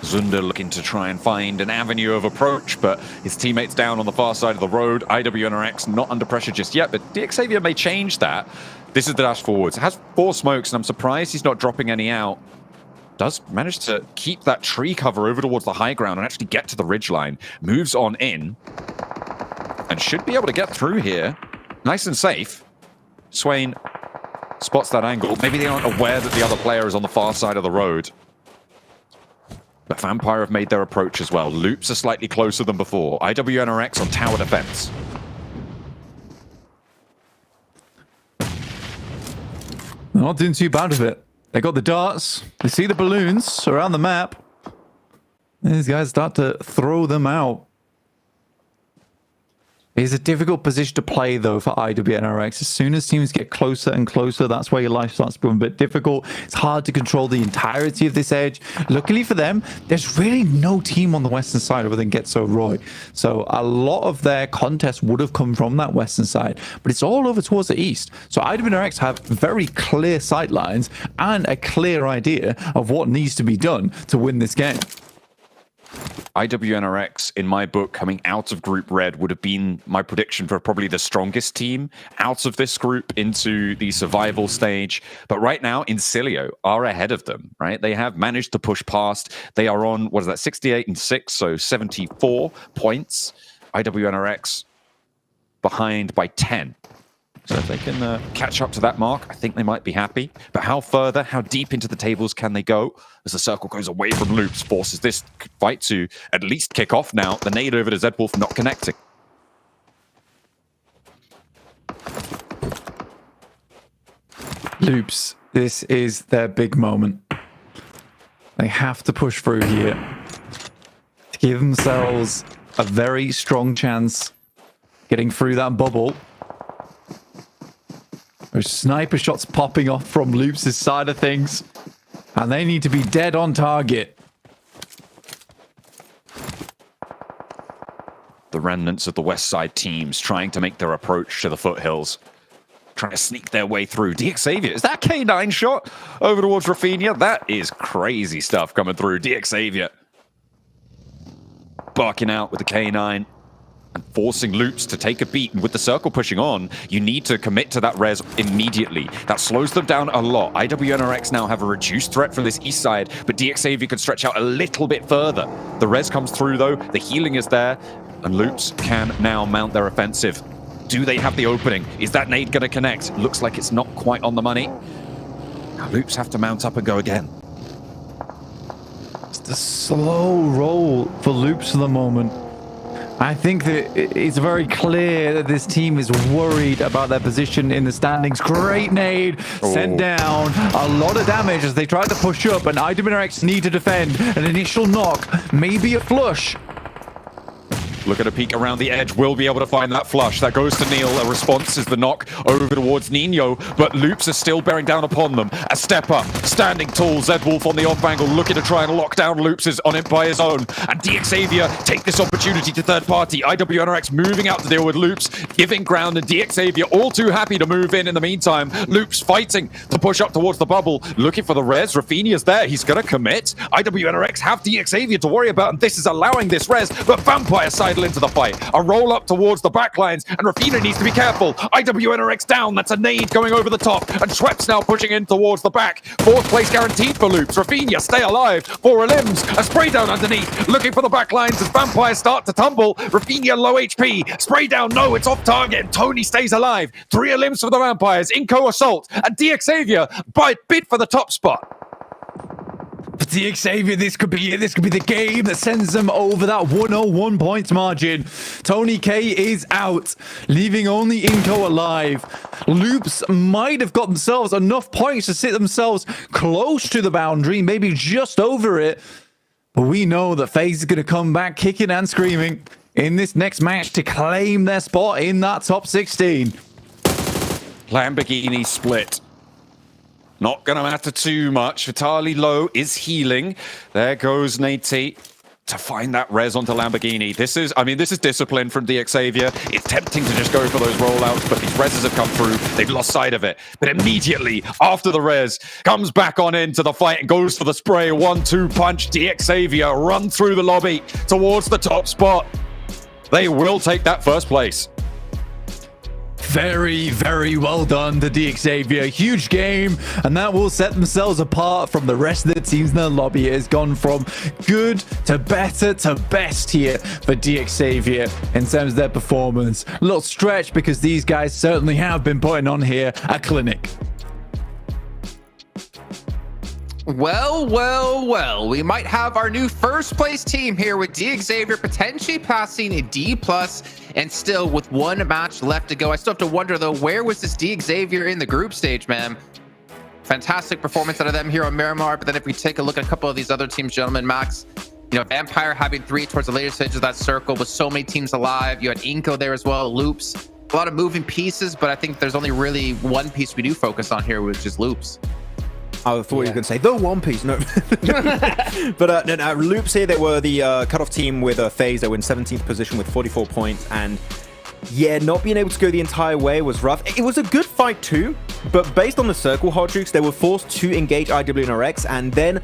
Zunder looking to try and find an avenue of approach, but his teammates down on the far side of the road. IWNRX not under pressure just yet, but DXavier may change that. This is the dash forwards. It has 4 smokes, and I'm surprised he's not dropping any out. Does manage to keep that tree cover over towards the high ground and actually get to the ridgeline. Moves on in, and should be able to get through here. Nice and safe. Swain spots that angle. Maybe they aren't aware that the other player is on the far side of the road. But Vampire have made their approach as well. Loops are slightly closer than before. IWNRX on tower defense. They're not doing too bad of it. They got the darts. They see the balloons around the map. These guys start to throw them out. It's a difficult position to play, though, for IWNRX. As soon as teams get closer and closer, that's where your life starts becoming a bit difficult. It's hard to control the entirety of this edge. Luckily for them, there's really no team on the western side other than Getzeroy. So a lot of their contests would have come from that western side, but it's all over towards the east. So IWNRX have very clear sight lines and a clear idea of what needs to be done to win this game. IWNRX, in my book, coming out of Group Red, would have been my prediction for probably the strongest team out of this group into the survival stage. But right now, Incilio are ahead of them, right? They have managed to push past. They are on, what is that, 68 and 6, so 74 points. IWNRX behind by 10. So if they can catch up to that mark, I think they might be happy. But how further, how deep into the tables can they go? As the circle goes away from Loops, forces this fight to at least kick off now. The nade over to Zedwolf not connecting. Loops, this is their big moment. They have to push through here to give themselves a very strong chance getting through that bubble. There's sniper shots popping off from Loops' side of things, and they need to be dead on target. The remnants of the west side teams trying to make their approach to the foothills. Trying to sneak their way through. DXavier, is that K9 shot over towards Rafinha? That is crazy stuff coming through. DXavier barking out with the K9. And forcing Loops to take a beat. And with the circle pushing on, you need to commit to that res immediately. That slows them down a lot. IWNRX now have a reduced threat from this east side, but DXavier could stretch out a little bit further. The res comes through, though. The healing is there, and Loops can now mount their offensive. Do they have the opening? Is that nade going to connect? Looks like it's not quite on the money. Now Loops have to mount up and go again. just a slow roll for Loops for the moment. I think that it's very clear that this team is worried about their position in the standings. Great nade sent down. A lot of damage as they try to push up, and IWNRX need to defend. An initial knock, maybe a flush. Look at a peek around the edge. Will be able to find that flush. That goes to Neil. A response is the knock over towards Nino, but Loops are still bearing down upon them. A step up, standing tall. Zedwolf on the off angle, looking to try and lock down Loops is on it by his own. And DXavier take this opportunity to third party. IWNRX moving out to deal with Loops, giving ground, and DXavier all too happy to move in the meantime. Loops fighting to push up towards the bubble, looking for the res. Rafinha's there. He's going to commit. IWNRX have DXavier to worry about, and this is allowing this res, but Vampire side into the fight. A roll up towards the backlines, and Rafinha needs to be careful. IWNRX down. That's a nade going over the top, and Schweppes now pushing in towards the back. Fourth place guaranteed for Loops. Rafinha, stay alive. 4 limbs. A spray down underneath. Looking for the backlines as Vampires start to tumble. Rafinha low HP. Spray down. No, it's off target. And Tony stays alive. 3 limbs for the Vampires. Inco assault. And DXavier bid for the top spot. For DXavier, this could be it. This could be the game that sends them over that 101 points margin. Tony K is out, leaving only Inco alive. Loops might have got themselves enough points to sit themselves close to the boundary, maybe just over it. But we know that FaZe is going to come back kicking and screaming in this next match to claim their spot in that top 16. Lamborghini split. Not going to matter too much. Vitali low is healing. There goes Nate to find that res onto Lamborghini. This is discipline from DXavier. It's tempting to just go for those rollouts, but these reses have come through. They've lost sight of it. But immediately after the res, comes back on into the fight and goes for the spray. 1-2 punch. DXavier run through the lobby towards the top spot. They will take that first place. Very, very well done to DXavier. Huge game, and that will set themselves apart from the rest of the teams in the lobby. It has gone from good to better to best here for DXavier in terms of their performance. A little stretch because these guys certainly have been putting on here a clinic. Well, we might have our new first place team here with DXavier potentially passing a D+, and still with 1 match left to go. I still have to wonder though, where was this DXavier in the group stage, man? Fantastic performance out of them here on Miramar, but then if we take a look at a couple of these other teams, gentlemen, Max, you know, Vampire having 3 towards the later stages of that circle with so many teams alive. You had Inco there as well, Loops, a lot of moving pieces, but I think there's only really one piece we do focus on here, which is Loops. I thought you were going to say the One Piece. No. But Loops here, they were the cutoff team with FaZe. They were in 17th position with 44 points. And yeah, not being able to go the entire way was rough. It was a good fight too, but based on the circle hot jukes, they were forced to engage IWNRX. And then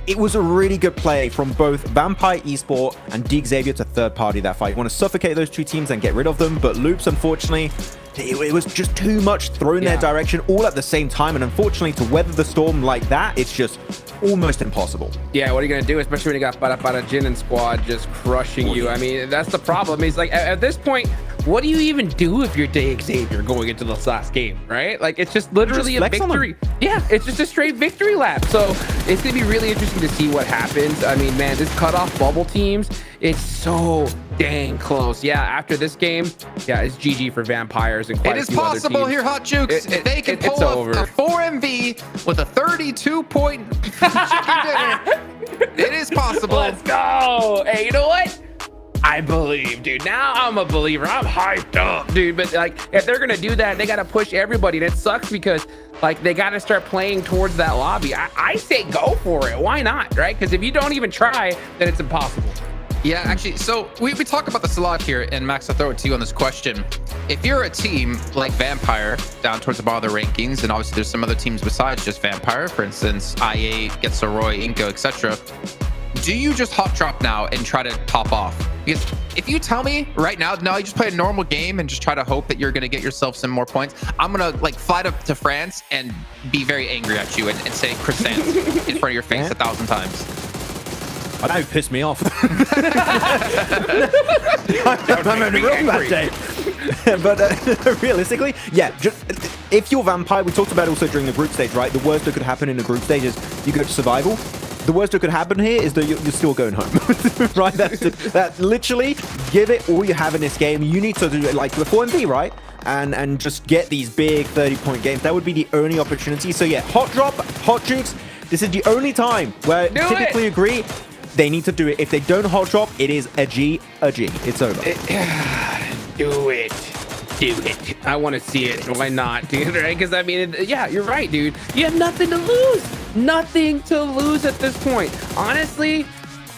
it was a really good play from both Vampire Esports and DXavier to third party that fight. You want to suffocate those 2 teams and get rid of them. But Loops, unfortunately, it was just too much thrown in their direction all at the same time, and unfortunately to weather the storm like that, it's just almost impossible. Yeah, what are you going to do, especially when you got Para Jin and squad just crushing you? I mean, that's the problem. It's like, at this point, what do you even do if you're DXavier going into the last game, right? Like, it's just literally a victory. Yeah, it's just a straight victory lap. So it's going to be really interesting to see what happens. I mean, man, this cutoff bubble teams, it's so dang close. Yeah, after this game, yeah, it's GG for Vampires and quite a few other teams. It is possible here, Hot Jukes. If they can pull a 4MV with a 32-point chicken dinner, it is possible. Let's go. Hey, you know what? I believe, dude. Now I'm a believer. I'm hyped up, dude. But like, if they're gonna do that, they gotta push everybody. And it sucks because like they gotta start playing towards that lobby. I say go for it. Why not, right? Because if you don't even try, then it's impossible. Yeah, actually, so we talk about this a lot here, and Max, I'll throw it to you on this question. If you're a team like Vampire down towards the bottom of the rankings, and obviously there's some other teams besides just Vampire, for instance, IA, Getsaroy, Inco, etc., do you just hot drop now and try to top off? Because if you tell me right now, no, you just play a normal game and just try to hope that you're going to get yourself some more points, I'm going to like fly to France and be very angry at you and say croissants in front of your face 1,000 times. I know, pissed me off. I'm only wrong that day. But realistically, yeah, just, if you're Vampire, we talked about also during the group stage, right? The worst that could happen in a group stage is you go to survival. the worst that could happen here is that you're still going home, right? That's literally give it all you have in this game. You need to do it like the 4MV, right? And just get these big 30-point games. That would be the only opportunity. So yeah, hot drop, hot jukes. This is the only time where typically agree they need to do it. If they don't hot drop, it is a G. It's over. Do it. I want to see it. Why not, dude? Right? Because I mean, yeah, you're right, dude. You have nothing to lose. Nothing to lose at this point. Honestly,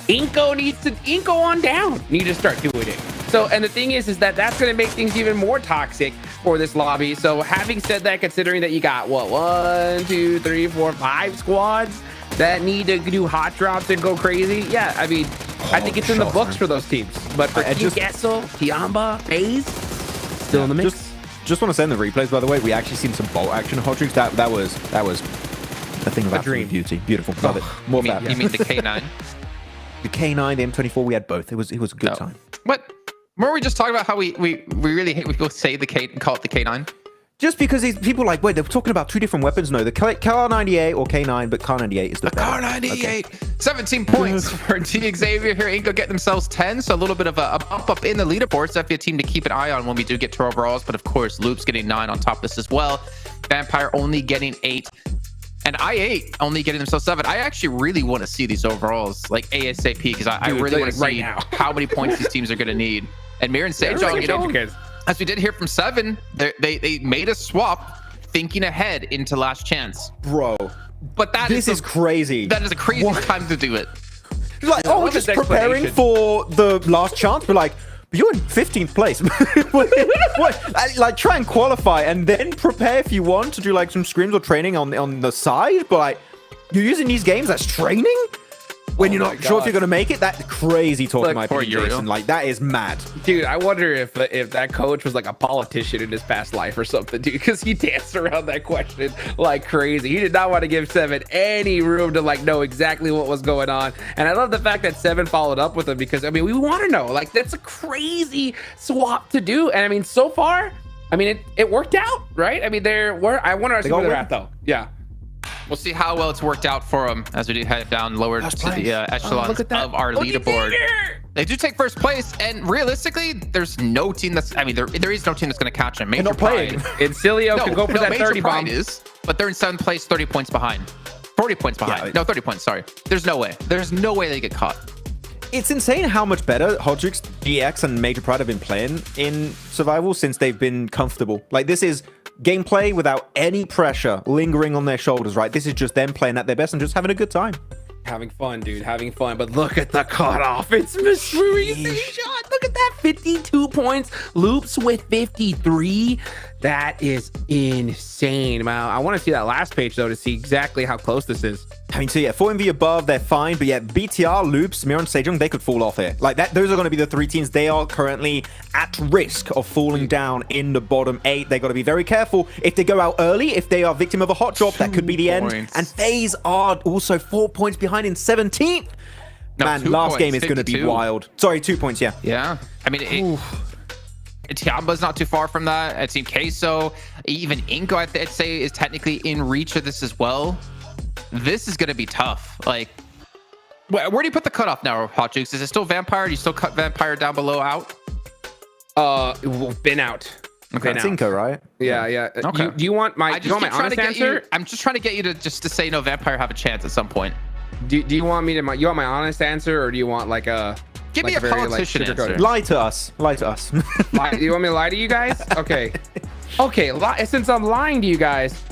Inco on down need to start doing it. So, and the thing is that that's going to make things even more toxic for this lobby. So having said that, considering that you got what, 1, 2, 3, 4, 5 squads that need to do hot drops and go crazy. Yeah, I mean, I think it's in the books for those teams. But for Team Gesso, Tiamba, FaZe, still in the mix. Just want to send the replays, by the way. We actually seen some bolt action hot jukes. That was a thing of absolute beauty. Beautiful. Love it. More of that. You mean the K9? The K9, the M24, we had both. It was a good time. What? Were we just talking about how we really hate when people say the K and call it the K9? Just because these people like, wait, they're talking about 2 different weapons. No, the Kar98 or K9, but Kar98 is the better. Kar98. Okay. 17 points for Team Xavier here. Inco get themselves 10, so a little bit of a bump up in the leaderboards. Definitely a team to keep an eye on when we do get to overalls. But of course, Loop's getting 9 on top of this as well. Vampire only getting 8. And I8 only getting themselves 7. I actually really want to see these overalls like ASAP because I really want to see how many points these teams are going to need. And Mir and Sejong, you know, as we did hear from 7, they made a swap thinking ahead into last chance. Bro. But this is crazy. That is a crazy time to do it. Like, oh, just preparing for the last chance, but like, you're in 15th place. what? Like, try and qualify and then prepare if you want to do like some scrims or training on the side, but like, you're using these games as training? When you're not sure if you're going to make it? That's crazy talk, in my opinion, Jason. Like, that is mad. Dude, I wonder if that coach was like a politician in his past life or something, dude, because he danced around that question like crazy. He did not want to give 7 any room to like know exactly what was going on. And I love the fact that 7 followed up with him because, I mean, we want to know. Like, that's a crazy swap to do. And I mean, so far, I mean, it worked out, right? I mean, I wonder where they're at, though. Yeah. We'll see how well it's worked out for them as we do head down lower to the echelons of our leaderboard. They do take first place, and realistically, there's no team that's, I mean, there is no team that's going to catch them. Major Pride. And Cilio can go for that 30 bomb. But they're in 7th place, 30 points behind. 40 points behind. No, 30 points, sorry. There's no way. There's no way they get caught. It's insane how much better Hodrix, DX, and Major Pride have been playing in Survival since they've been comfortable. Like, this is gameplay without any pressure lingering on their shoulders, right? This is just them playing at their best and just having a good time. Having fun, dude. Having fun. But look at the cutoff. It's Mystery shot. Look at that. 52 points. Loops with 53. That is insane. Wow. I want to see that last page, though, to see exactly how close this is. I mean, so yeah, 4MV above, they're fine. But yeah, BTR, Loops, Mir and Sejong, they could fall off here. Like, those are going to be the 3 teams. They are currently at risk of falling down in the bottom 8. They got to be very careful. If they go out early, if they are victim of a hot drop, that could be the end. And FaZe are also 4 points behind in 17th. No, man, last game is going to be wild. Sorry, 2 points, yeah. Yeah. I mean, Tiamba's not too far from that. I'd seen Queso, even Inco, I'd say, is technically in reach of this as well. This is going to be tough. Like, where do you put the cutoff now, Hot Jukes? Is it still Vampire? Do you still cut Vampire down below out? Been out. Okay, it's Inco, right? Yeah. Okay. Do you want my honest answer? I'm just trying to get you to say no, Vampire have a chance at some point. Do you want me to you want my honest answer, or do you want like a give me a politician answer? Lie to us. You want me to lie to you guys? Okay. Since I'm lying to you guys,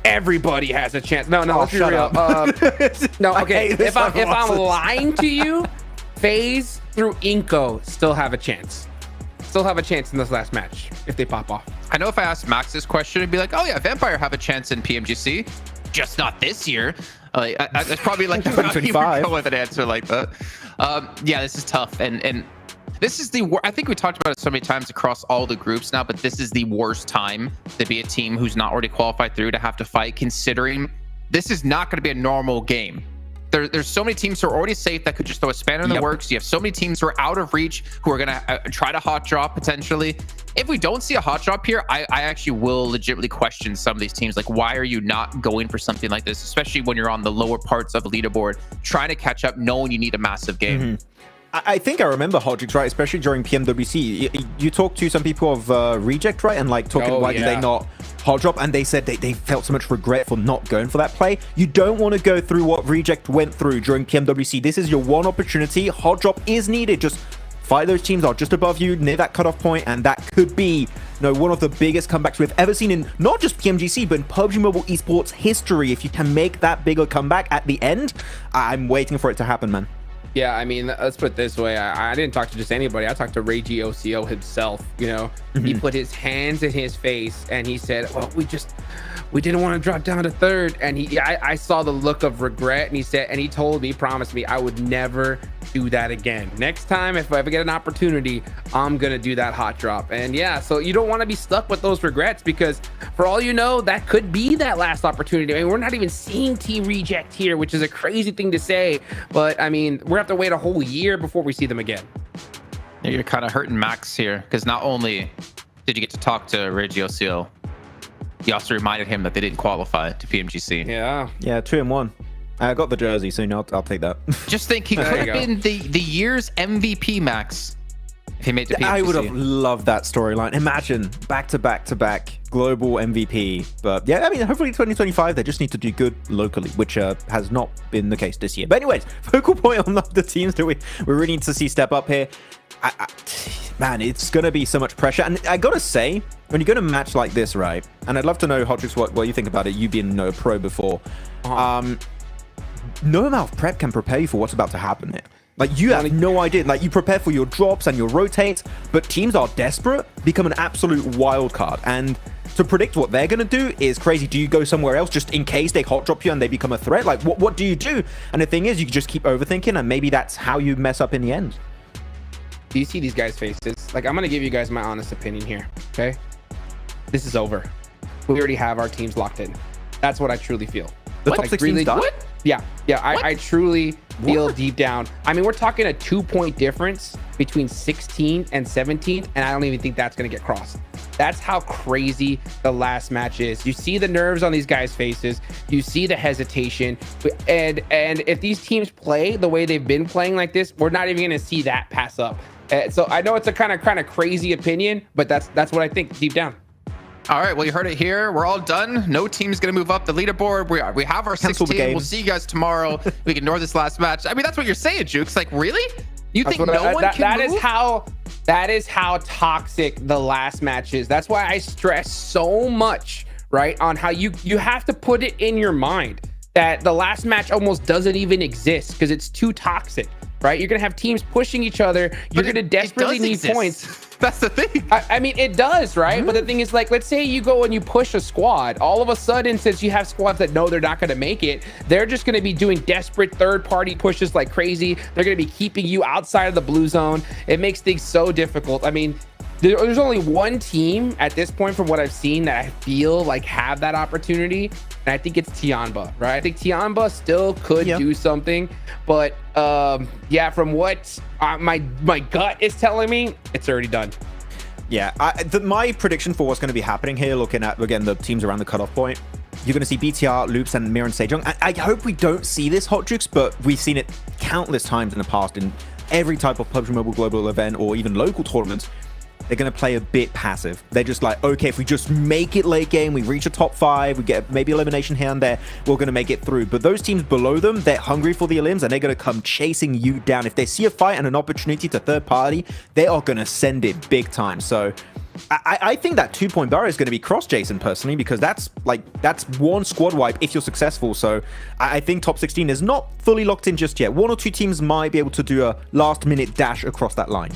everybody has a chance. No, let's be real. No, okay. If I'm lying to you, FaZe through Inco still have a chance. Still have a chance in this last match if they pop off. I know if I asked Max this question, it'd be like, oh yeah, Vampire have a chance in PMGC, just not this year. That's probably like 2025 with an answer like that. Yeah, this is tough, and this is I think we talked about it so many times across all the groups now, but this is the worst time to be a team who's not already qualified through to have to fight, considering this is not going to be a normal game. There's so many teams who are already safe that could just throw a spanner in the works. You have so many teams who are out of reach who are going to try to hot drop potentially. if we don't see a hot drop here, I actually will legitimately question some of these teams. Like, why are you not going for something like this, especially when you're on the lower parts of the leaderboard, trying to catch up, knowing you need a massive game? I think I remember Hodgix, right? Especially during PMWC. You talked to some people of Reject, right? And like talking, why did they not hot drop? And they said they felt so much regret for not going for that play. You don't want to go through what Reject went through during PMWC. This is your one opportunity. Hot drop is needed. Just fight those teams are just above you, near that cutoff point, and that could be one of the biggest comebacks we've ever seen in not just PMGC, but in PUBG Mobile Esports history. If you can make that bigger comeback at the end, I'm waiting for it to happen, man. Yeah, I mean, let's put it this way. I didn't talk to just anybody. I talked to Reggie OCO himself. He put his hands in his face and he said, well, we didn't want to drop down to third. And I saw the look of regret, and he told me, promised me I would never do that again. Next time, if I ever get an opportunity, I'm going to do that hot drop. And yeah, so you don't want to be stuck with those regrets, because for all you know, that could be that last opportunity. I mean, we're not even seeing Team Reject here, which is a crazy thing to say. But I mean, we're going to have to wait a whole year before we see them again. Yeah, you're kind of hurting Max here, because not only did you get to talk to Reggie OCO, you also reminded him that they didn't qualify to PMGC. Yeah, 2-1. I got the jersey, so I'll take that. Just think, he could have been the year's MVP, Max, if he made it to PMGC. I would have loved that storyline. Imagine back-to-back global MVP. But yeah, I mean, hopefully 2025, they just need to do good locally, which has not been the case this year. But anyways, focal point on the teams that we really need to see step up here. Man, it's going to be so much pressure. And I got to say, when you go to a match like this, right, and I'd love to know, Hodgix, what you think about it, you being a pro before. No amount of prep can prepare you for what's about to happen here. Like, you have no idea. Like, you prepare for your drops and your rotates, but teams are desperate, become an absolute wild card. And to predict what they're going to do is crazy. Do you go somewhere else just in case they hot drop you and they become a threat? Like, what do you do? And the thing is, you just keep overthinking, and maybe that's how you mess up in the end. Do you see these guys' faces? Like, I'm going to give you guys my honest opinion here, okay? This is over. We already have our teams locked in. That's what I truly feel. The top 16 really, done? Yeah. I truly feel deep down. I mean, we're talking a 2-point difference between 16 and 17, and I don't even think that's going to get crossed. That's how crazy the last match is. You see the nerves on these guys' faces. You see the hesitation. And if these teams play the way they've been playing like this, we're not even going to see that pass up. So I know it's a kind of crazy opinion, but that's what I think deep down. All right, well, you heard it here. We're all done. No team's going to move up the leaderboard. We have our 16. We'll see you guys tomorrow. We can ignore this last match. I mean, that's what you're saying, Jukes. Like, really? You think no one can move? That is how toxic the last match is. That's why I stress so much, right, on how you have to put it in your mind that the last match almost doesn't even exist because it's too toxic. Right, you're gonna have teams pushing each other. You're gonna desperately need points. That's the thing. I mean, it does, right? But the thing is, like, let's say you go and you push a squad. All of a sudden, since you have squads that know they're not gonna make it, they're just gonna be doing desperate third-party pushes like crazy. They're gonna be keeping you outside of the blue zone. It makes things so difficult. I mean, there's only one team at this point, from what I've seen, that I feel like have that opportunity, and I think it's Tianba, right? I think Tianba still could do something, but yeah, from what my gut is telling me, it's already done. Yeah, my prediction for what's going to be happening here, looking at, again, the teams around the cutoff point, you're going to see BTR, Loops, and Mir and Sejong. I hope we don't see this, Hodgix, but we've seen it countless times in the past in every type of PUBG Mobile Global event or even local tournaments. They're going to play a bit passive. They're just like, okay, if we just make it late game, we reach a top 5, we get maybe elimination here and there, we're going to make it through. But those teams below them, they're hungry for the elims, and they're going to come chasing you down. If they see a fight and an opportunity to third party, they are going to send it big time. So I think that 2-point barrier is going to be crossed, Jason, personally, because that's one squad wipe if you're successful. So I think top 16 is not fully locked in just yet. 1 or 2 teams might be able to do a last-minute dash across that line.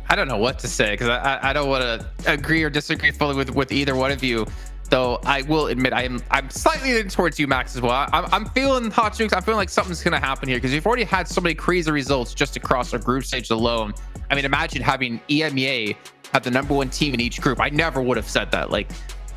I don't know what to say, because I don't want to agree or disagree fully with either one of you. Though I will admit I'm slightly leaning towards you, Max, as well. I'm feeling hot, Jukes. I'm feeling like something's gonna happen here, because you've already had so many crazy results just across our group stage alone. I mean, imagine having EMEA have the #1 team in each group. I never would have said that. Like,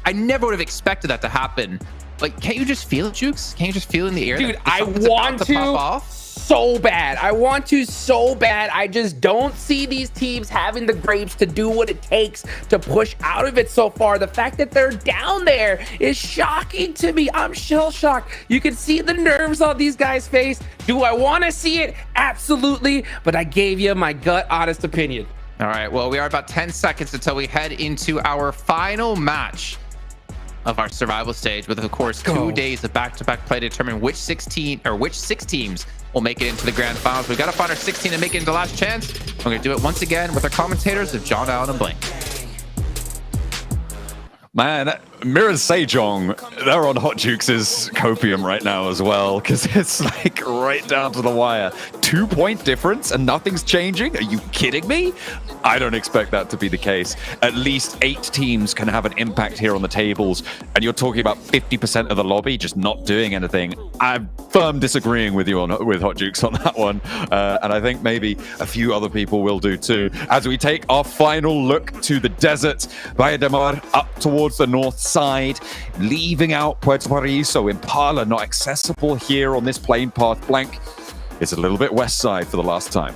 I never would have expected that to happen. Like, can't you just feel it, Jukes? Can't you just feel in the air? Dude, I want to pop off? so bad. I want to so bad. I just don't see these teams having the grapes to do what it takes to push out of it so far. The fact that they're down there is shocking to me. I'm shell shocked. You can see the nerves on these guys' face. Do I want to see it? Absolutely. But I gave you my gut honest opinion. All right, well, we are about 10 seconds until we head into our final match of our survival stage, with, of course, 2 days of back-to-back play to determine which 6 teams will make it into the grand finals. We've got to find our 16 and make it into last chance. We're going to do it once again with our commentators of John Allen and Blink. Man, Mirror Sejong, they're on Hot Jukes' copium right now as well, because it's like right down to the wire. 2-point difference and nothing's changing? Are you kidding me? I don't expect that to be the case. At least 8 teams can have an impact here on the tables, and you're talking about 50% of the lobby just not doing anything. I'm firm disagreeing with you with Hot Jukes on that one, and I think maybe a few other people will do too. As we take our final look to the desert, Valle de Mar up towards the north side, leaving out Puerto Paraiso. Impala not accessible here on this plane path. Blank, it's a little bit west side for the last time.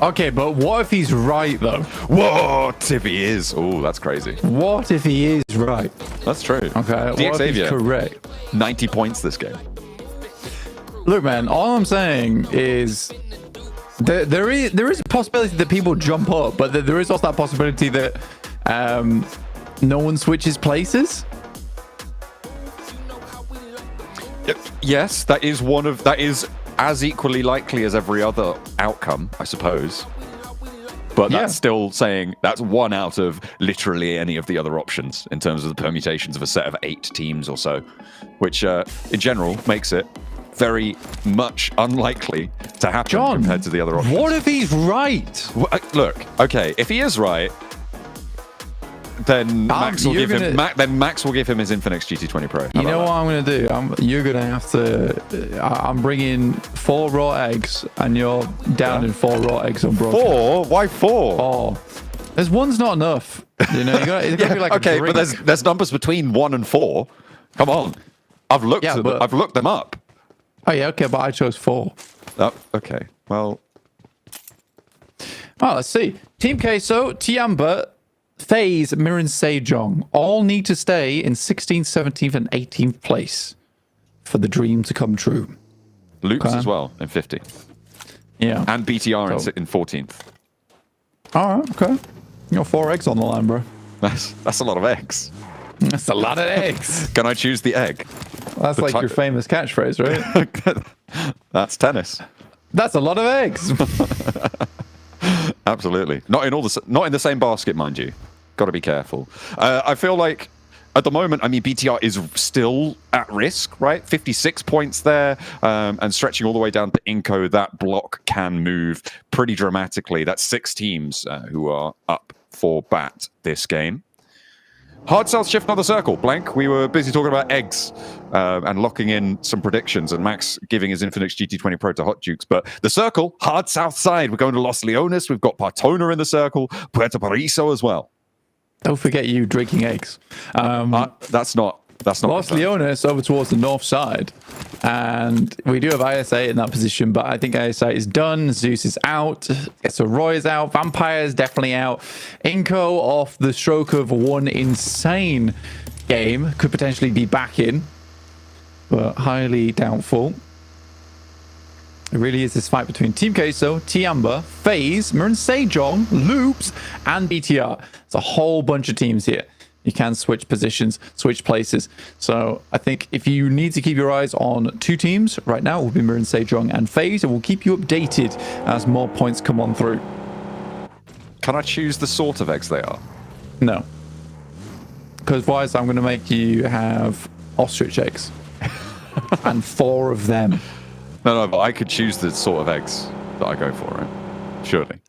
Okay, but what if he's right, though? What if he is? Oh, that's crazy. What if he is right? That's true. Okay, DX what if he's correct? 90 points this game. Look, man, all I'm saying is there is a possibility that people jump up, but there is also that possibility that no one switches places. Yes, that is as equally likely as every other outcome, I suppose. But that's still saying that's one out of literally any of the other options in terms of the permutations of a set of 8 teams or so, which in general makes it very much unlikely to happen compared to the other options. What if he's right? Look, okay, if he is right, then Max will give him. Max will give him his Infinix GT20 Pro. You know what I'm going to do? You're going to have to. I'm bringing 4 raw eggs, and you're down in 4 raw eggs on broken. 4? Why 4? Oh, there's one's not enough. You know, it's got to be like okay, a drink. but there's numbers between 1 and 4. Come on, I've looked them up. Oh yeah, okay, but I chose 4. Oh, okay, well. Oh, let's see. Team Queso, Tiamba, FaZe, Mirren Sejong all need to stay in 16th, 17th, and 18th place for the dream to come true. Luke's as well in 50th. Yeah. And BTR in 14th. All right, okay. You got 4 eggs on the line, bro. That's a lot of eggs. That's a lot of eggs. Can I choose the egg? That's like your famous catchphrase, right? That's tennis. That's a lot of eggs. Absolutely. Not in the same basket, mind you. Got to be careful. I feel like at the moment, I mean, BTR is still at risk, right? 56 points there, and stretching all the way down to Inco. That block can move pretty dramatically. That's 6 teams who are up for bat this game. Hard South shift another circle. Blank, we were busy talking about eggs and locking in some predictions, and Max giving his Infinix GT20 Pro to Hot Jukes. But the circle, hard south side, we're going to Los Leones. We've got Partona in the circle, Puerto Paraiso as well. Don't forget you drinking eggs. That's not Los Leones over towards the north side. And we do have ISA in that position, but I think ISA is done. Zeus is out. So Roy is out. Vampire is definitely out. Inco, off the stroke of one insane game, could potentially be back in, but highly doubtful. It really is this fight between Team Queso, Tiamba, FaZe, Mirren Sejong, Loops, and BTR. It's a whole bunch of teams here. You can switch positions, switch places. So I think if you need to keep your eyes on 2 teams right now, it will be Mirren Sejong and FaZe, and we'll keep you updated as more points come on through. Can I choose the sort of eggs they are? No. Because otherwise I'm going to make you have ostrich eggs. And 4 of them. No, but I could choose the sort of eggs that I go for, right? Surely.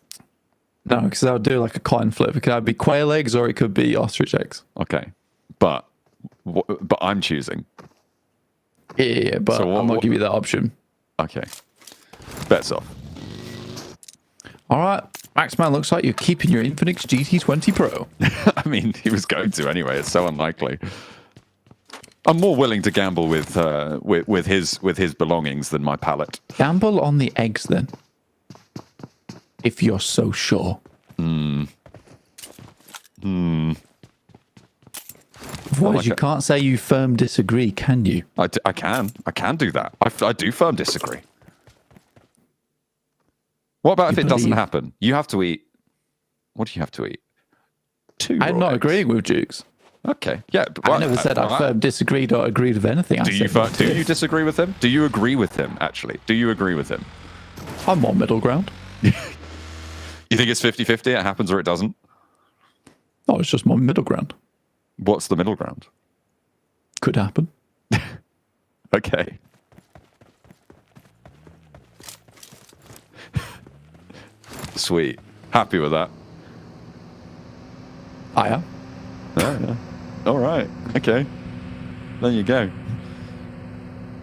No, because I'll do like a coin flip. It could either be quail eggs or it could be ostrich eggs. Okay. But I'm choosing. Yeah, but so I'm not giving you that option. Okay. Bets off. All right. Maxman, looks like you're keeping your Infinix GT20 Pro. I mean, he was going to anyway. It's so unlikely. I'm more willing to gamble with his belongings than my palate. Gamble on the eggs then, if you're so sure. Otherwise, you can't say you firm disagree, can you? I can do that. I do firm disagree. What about if it doesn't happen? You have to eat. What do you have to eat? 2 I'm not agreeing with Jukes. Okay, yeah. I never said I firm disagreed or agreed with anything. Do you disagree with him? Do you agree with him, actually? Do you agree with him? I'm on middle ground. You think it's 50-50? It happens or it doesn't? Oh, it's just more middle ground. What's the middle ground? Could happen. Okay. Sweet. Happy with that. I am. Yeah. All right. Okay. There you go.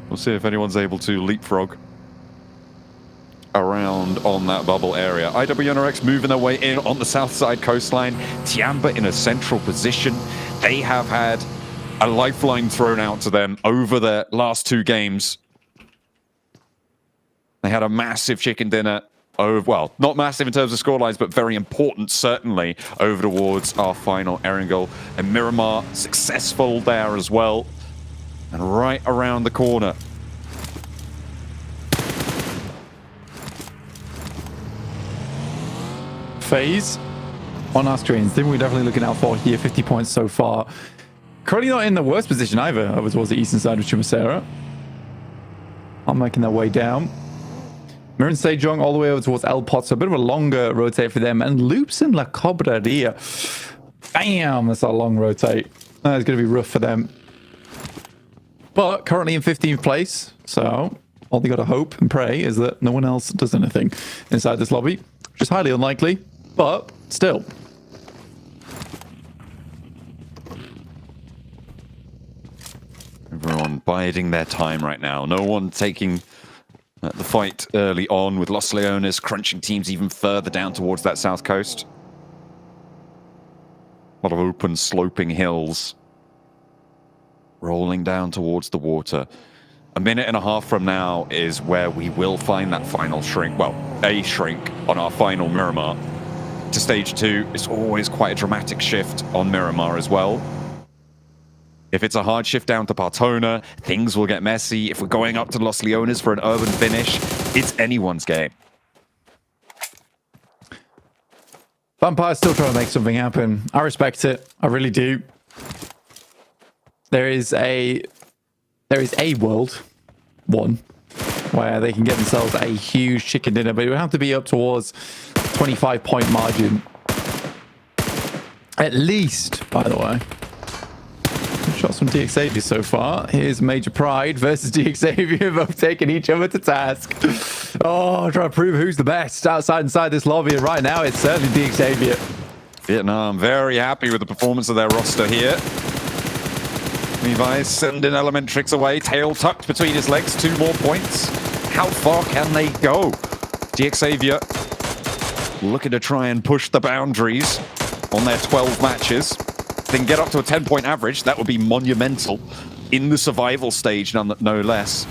We'll see if anyone's able to leapfrog around on that bubble area. IWNRX moving their way in on the south side coastline. Tiamba in a central position. They have had a lifeline thrown out to them over their last 2 games. They had a massive chicken dinner. Well, not massive in terms of scorelines, but very important, certainly, over towards our final Erangel. And Miramar successful there as well. And right around the corner. FaZe on our screens. Thing we're definitely looking out for here. 50 points so far. Currently not in the worst position either, over towards the eastern side of Chumasera. I'm making their way down. Mirin Sejong all the way over towards El Pot, so a bit of a longer rotate for them. And Loops in La Cobraria. Bam! That's a long rotate. It's going to be rough for them. But currently in 15th place, so all they got to hope and pray is that no one else does anything inside this lobby, which is highly unlikely, but still. Everyone biding their time right now. No one taking the fight early on, with Los Leones crunching teams even further down towards that south coast. A lot of open sloping hills rolling down towards the water. A minute and a half from now is where we will find that final shrink. Well, a shrink on our final Miramar. To stage 2, it's always quite a dramatic shift on Miramar as well. If it's a hard shift down to Partona, things will get messy. If we're going up to Los Leones for an urban finish, it's anyone's game. Vampire's still trying to make something happen. I respect it. I really do. There is a world, one, where they can get themselves a huge chicken dinner, but it would have to be up towards 25-point margin. At least, by the way. Shots from DXavier so far. Here's Major Pride versus DXavier, both taking each other to task. Oh, trying to prove who's the best inside this lobby. And right now, it's certainly DXavier. Vietnam very happy with the performance of their roster here. Levi sending Elementrix away, tail tucked between his legs, 2 more points. How far can they go? DXavier looking to try and push the boundaries on their 12 matches. They can get up to a 10-point average. That would be monumental in the survival stage, no less.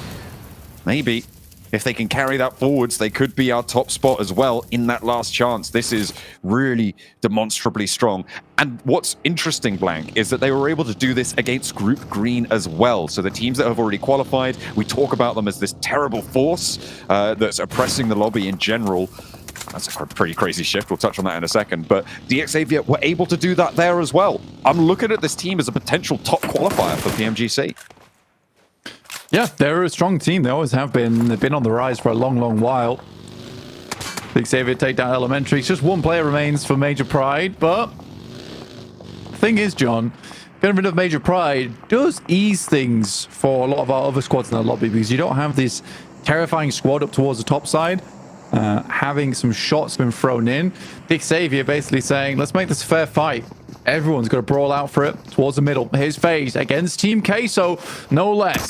Maybe if they can carry that forwards, they could be our top spot as well in that last chance. This is really demonstrably strong. And what's interesting, Blank, is that they were able to do this against Group Green as well. So the teams that have already qualified, we talk about them as this terrible force that's oppressing the lobby in general. That's a pretty crazy shift. We'll touch on that in a second. But DXavier were able to do that there as well. I'm looking at this team as a potential top qualifier for PMGC. Yeah, they're a strong team. They always have been. They've been on the rise for a long, long while. DXavier take down Elementary. Just one player remains for Major Pride. But the thing is, John, getting rid of Major Pride does ease things for a lot of our other squads in the lobby, because you don't have this terrifying squad up towards the top side. Having some shots been thrown in. DXavier basically saying, let's make this a fair fight. Everyone's got to brawl out for it towards the middle. Here's FaZe against Team Queso, no less.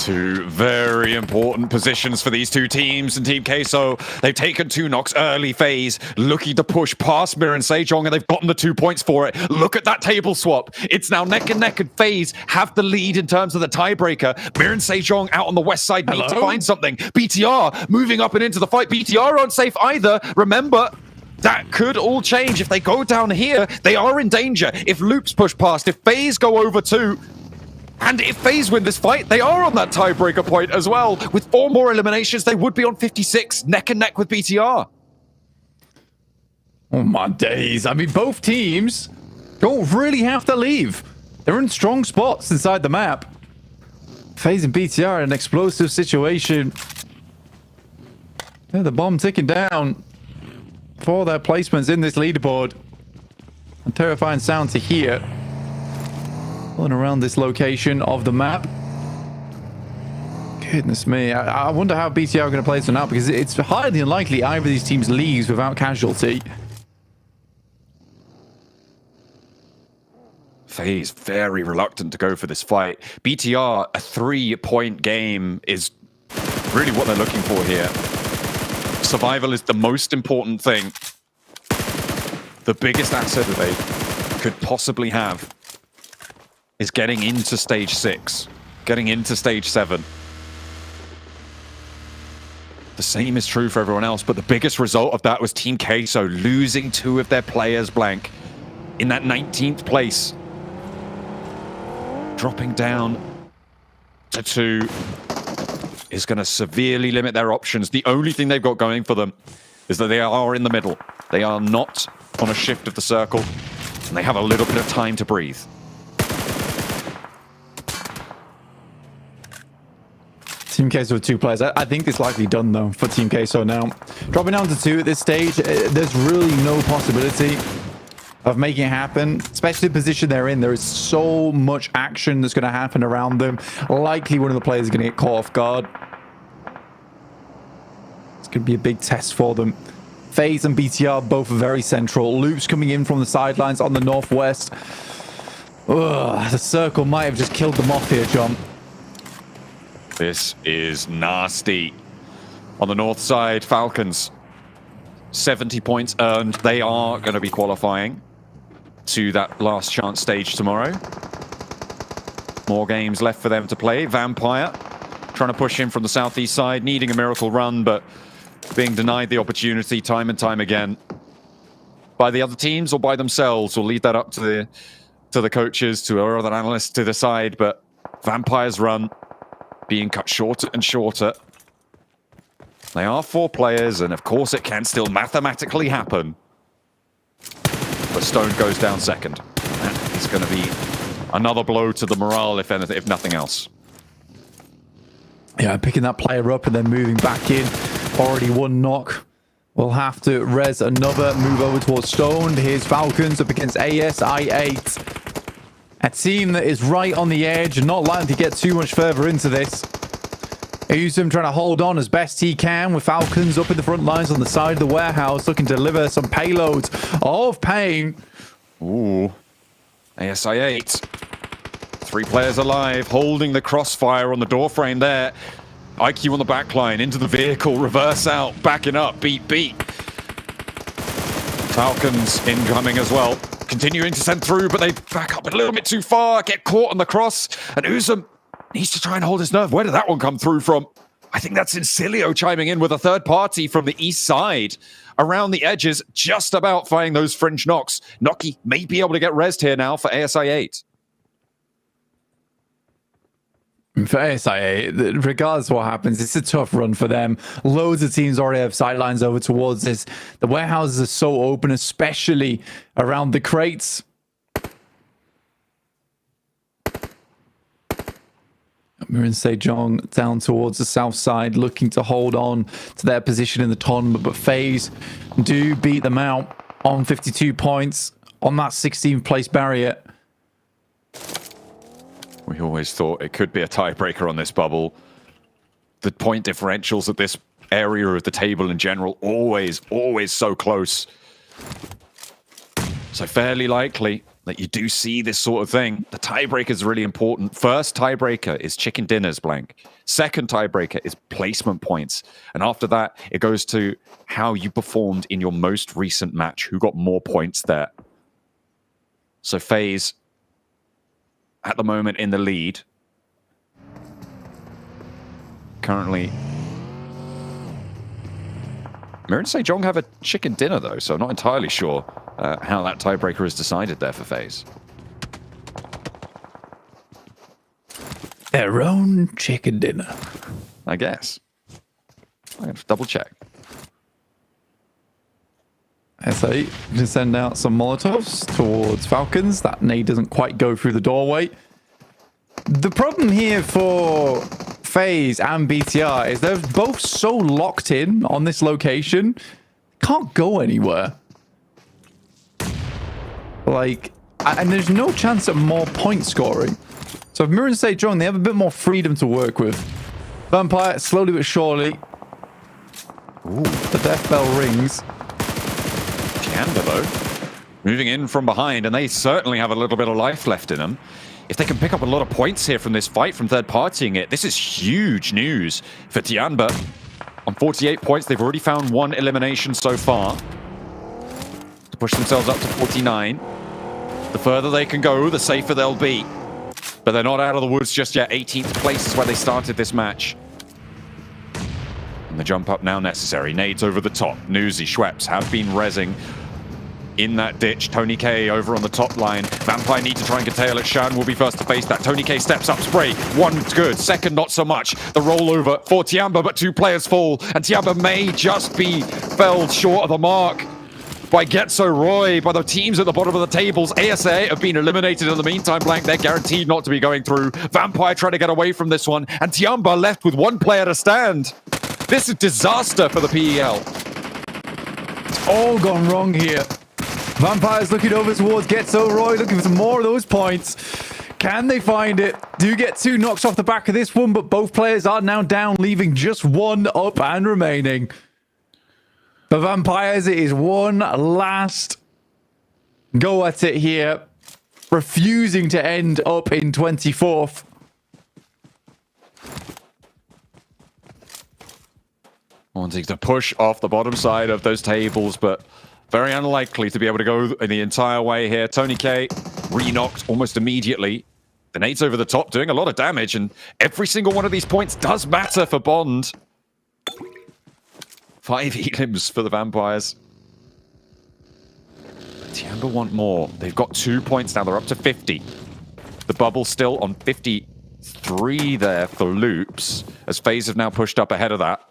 Two very important positions for these two teams, and Team Queso, they've taken 2 knocks early phase, looking to push past Mir and Sejong, and they've gotten the 2 points for it. Look at that table swap. It's now neck and neck, and FaZe have the lead in terms of the tiebreaker. Mir and Sejong out on the west side need to find something. BTR moving up and into the fight. BTR aren't safe either. Remember, that could all change. If they go down here, they are in danger. If Loops push past, if FaZe go over 2, and if FaZe win this fight, they are on that tiebreaker point as well. With 4 more eliminations, they would be on 56, neck and neck with BTR. Oh my days. I mean, both teams don't really have to leave. They're in strong spots inside the map. FaZe and BTR in an explosive situation. Yeah, the bomb ticking down for their placements in this leaderboard. A terrifying sound to hear. Pulling around this location of the map. Goodness me. I wonder how BTR are going to play this one out, because it's highly unlikely either of these teams leaves without casualty. FaZe very reluctant to go for this fight. BTR, a 3-point game is really what they're looking for here. Survival is the most important thing. The biggest asset that they could possibly have is getting into stage 6, getting into stage 7. The same is true for everyone else, but the biggest result of that was Team Queso losing 2 of their players blank in that 19th place. Dropping down to 2 is going to severely limit their options. The only thing they've got going for them is that they are in the middle. They are not on a shift of the circle, and they have a little bit of time to breathe. Team Queso with 2 players. I think it's likely done though for Team Queso now. Dropping down to 2 at this stage, there's really no possibility of making it happen, especially the position they're in. There is so much action that's going to happen around them. Likely one of the players is going to get caught off guard. It's going to be a big test for them. FaZe and BTR both very central. Loops coming in from the sidelines on the northwest. Ugh, the circle might have just killed them off here, John. This is nasty. On the north side, Falcons, 70 points earned. They are going to be qualifying to that last chance stage tomorrow. More games left for them to play. Vampire trying to push in from the southeast side, needing a miracle run, but being denied the opportunity time and time again by the other teams or by themselves. We'll leave that up to the coaches, to our other analysts to decide, but Vampire's run being cut shorter and shorter. They are 4 players, and of course it can still mathematically happen. But Stone goes down second. That is going to be another blow to the morale, if anything, if nothing else. Yeah, picking that player up and then moving back in. Already 1 knock. We'll have to res another, move over towards Stone. Here's Falcons up against ASI8. A team that is right on the edge and not likely to get too much further into this. Uzum trying to hold on as best he can with Falcons up in the front lines on the side of the warehouse, looking to deliver some payloads of pain. Ooh. ASI8. 3 players alive, holding the crossfire on the doorframe there. IQ on the backline, into the vehicle, reverse out, backing up, beat. Falcons incoming as well. Continuing to send through, but they back up a little bit too far, get caught on the cross, and Uzum needs to try and hold his nerve. Where did that one come through from? I think that's Incilio chiming in with a third party from the east side. Around the edges, just about finding those fringe knocks. Noki may be able to get rezzed here now for ASI8. For ASI8, regardless of what happens, it's a tough run for them. Loads of teams already have sightlines over towards this. The warehouses are so open, especially around the crates. Mir and Sejong down towards the south side, looking to hold on to their position in the tournament, but FaZe do beat them out on 52 points on that 16th place barrier. We always thought it could be a tiebreaker on this bubble. The point differentials at this area of the table in general, always so close. So fairly likely that you do see this sort of thing. The tiebreaker is really important. First tiebreaker is chicken dinners, blank. Second tiebreaker is placement points. And after that, it goes to how you performed in your most recent match, who got more points there. So FaZe, at the moment in the lead. Currently, Mir and Sejong have a chicken dinner though, so I'm not entirely sure how that tiebreaker is decided there for FaZe. Their own chicken dinner, I guess. I'm going to double check. SA to send out some Molotovs towards Falcons. That nade doesn't quite go through the doorway. The problem here for FaZe and BTR is they're both so locked in on this location, can't go anywhere. Like, and there's no chance at more point scoring. So if Mir and Sejong, they have a bit more freedom to work with. Vampire, slowly but surely. Ooh, the death bell rings. Tiamba, though, moving in from behind, and they certainly have a little bit of life left in them. If they can pick up a lot of points here from this fight, from third-partying it, this is huge news for Tiamba. On 48 points, they've already found one elimination so far to push themselves up to 49. The further they can go, the safer they'll be. But they're not out of the woods just yet. 18th place is where they started this match. And the jump up now necessary. Nades over the top. Newsy, Schweppes have been rezzing in that ditch. Tony K over on the top line. Vampire need to try and curtail it. Shan will be first to face that. Tony K steps up, spray. One's good, second not so much. The rollover for Tiamba, but two players fall. And Tiamba may just be felled short of the mark by Getso Roy, by the teams at the bottom of the tables. ASA have been eliminated in the meantime, blank. They're guaranteed not to be going through. Vampire trying to get away from this one. And Tiamba left with one player to stand. This is disaster for the PEL. It's all gone wrong here. Vampire's looking over towards Getso Roy, looking for some more of those points. Can they find it? Do get two knocks off the back of this one, but both players are now down, leaving just one up and remaining. For Vampires, it is one last go at it here, refusing to end up in 24th. Wanting to push off the bottom side of those tables, but very unlikely to be able to go the entire way here. Tony K re-knocked almost immediately. The nades over the top doing a lot of damage, and every single one of these points does matter for Bond. 5 elims for the Vampires. Tiamba want more. They've got 2 points now. They're up to 50. The bubble still on 53 there for Loops, as FaZe have now pushed up ahead of that.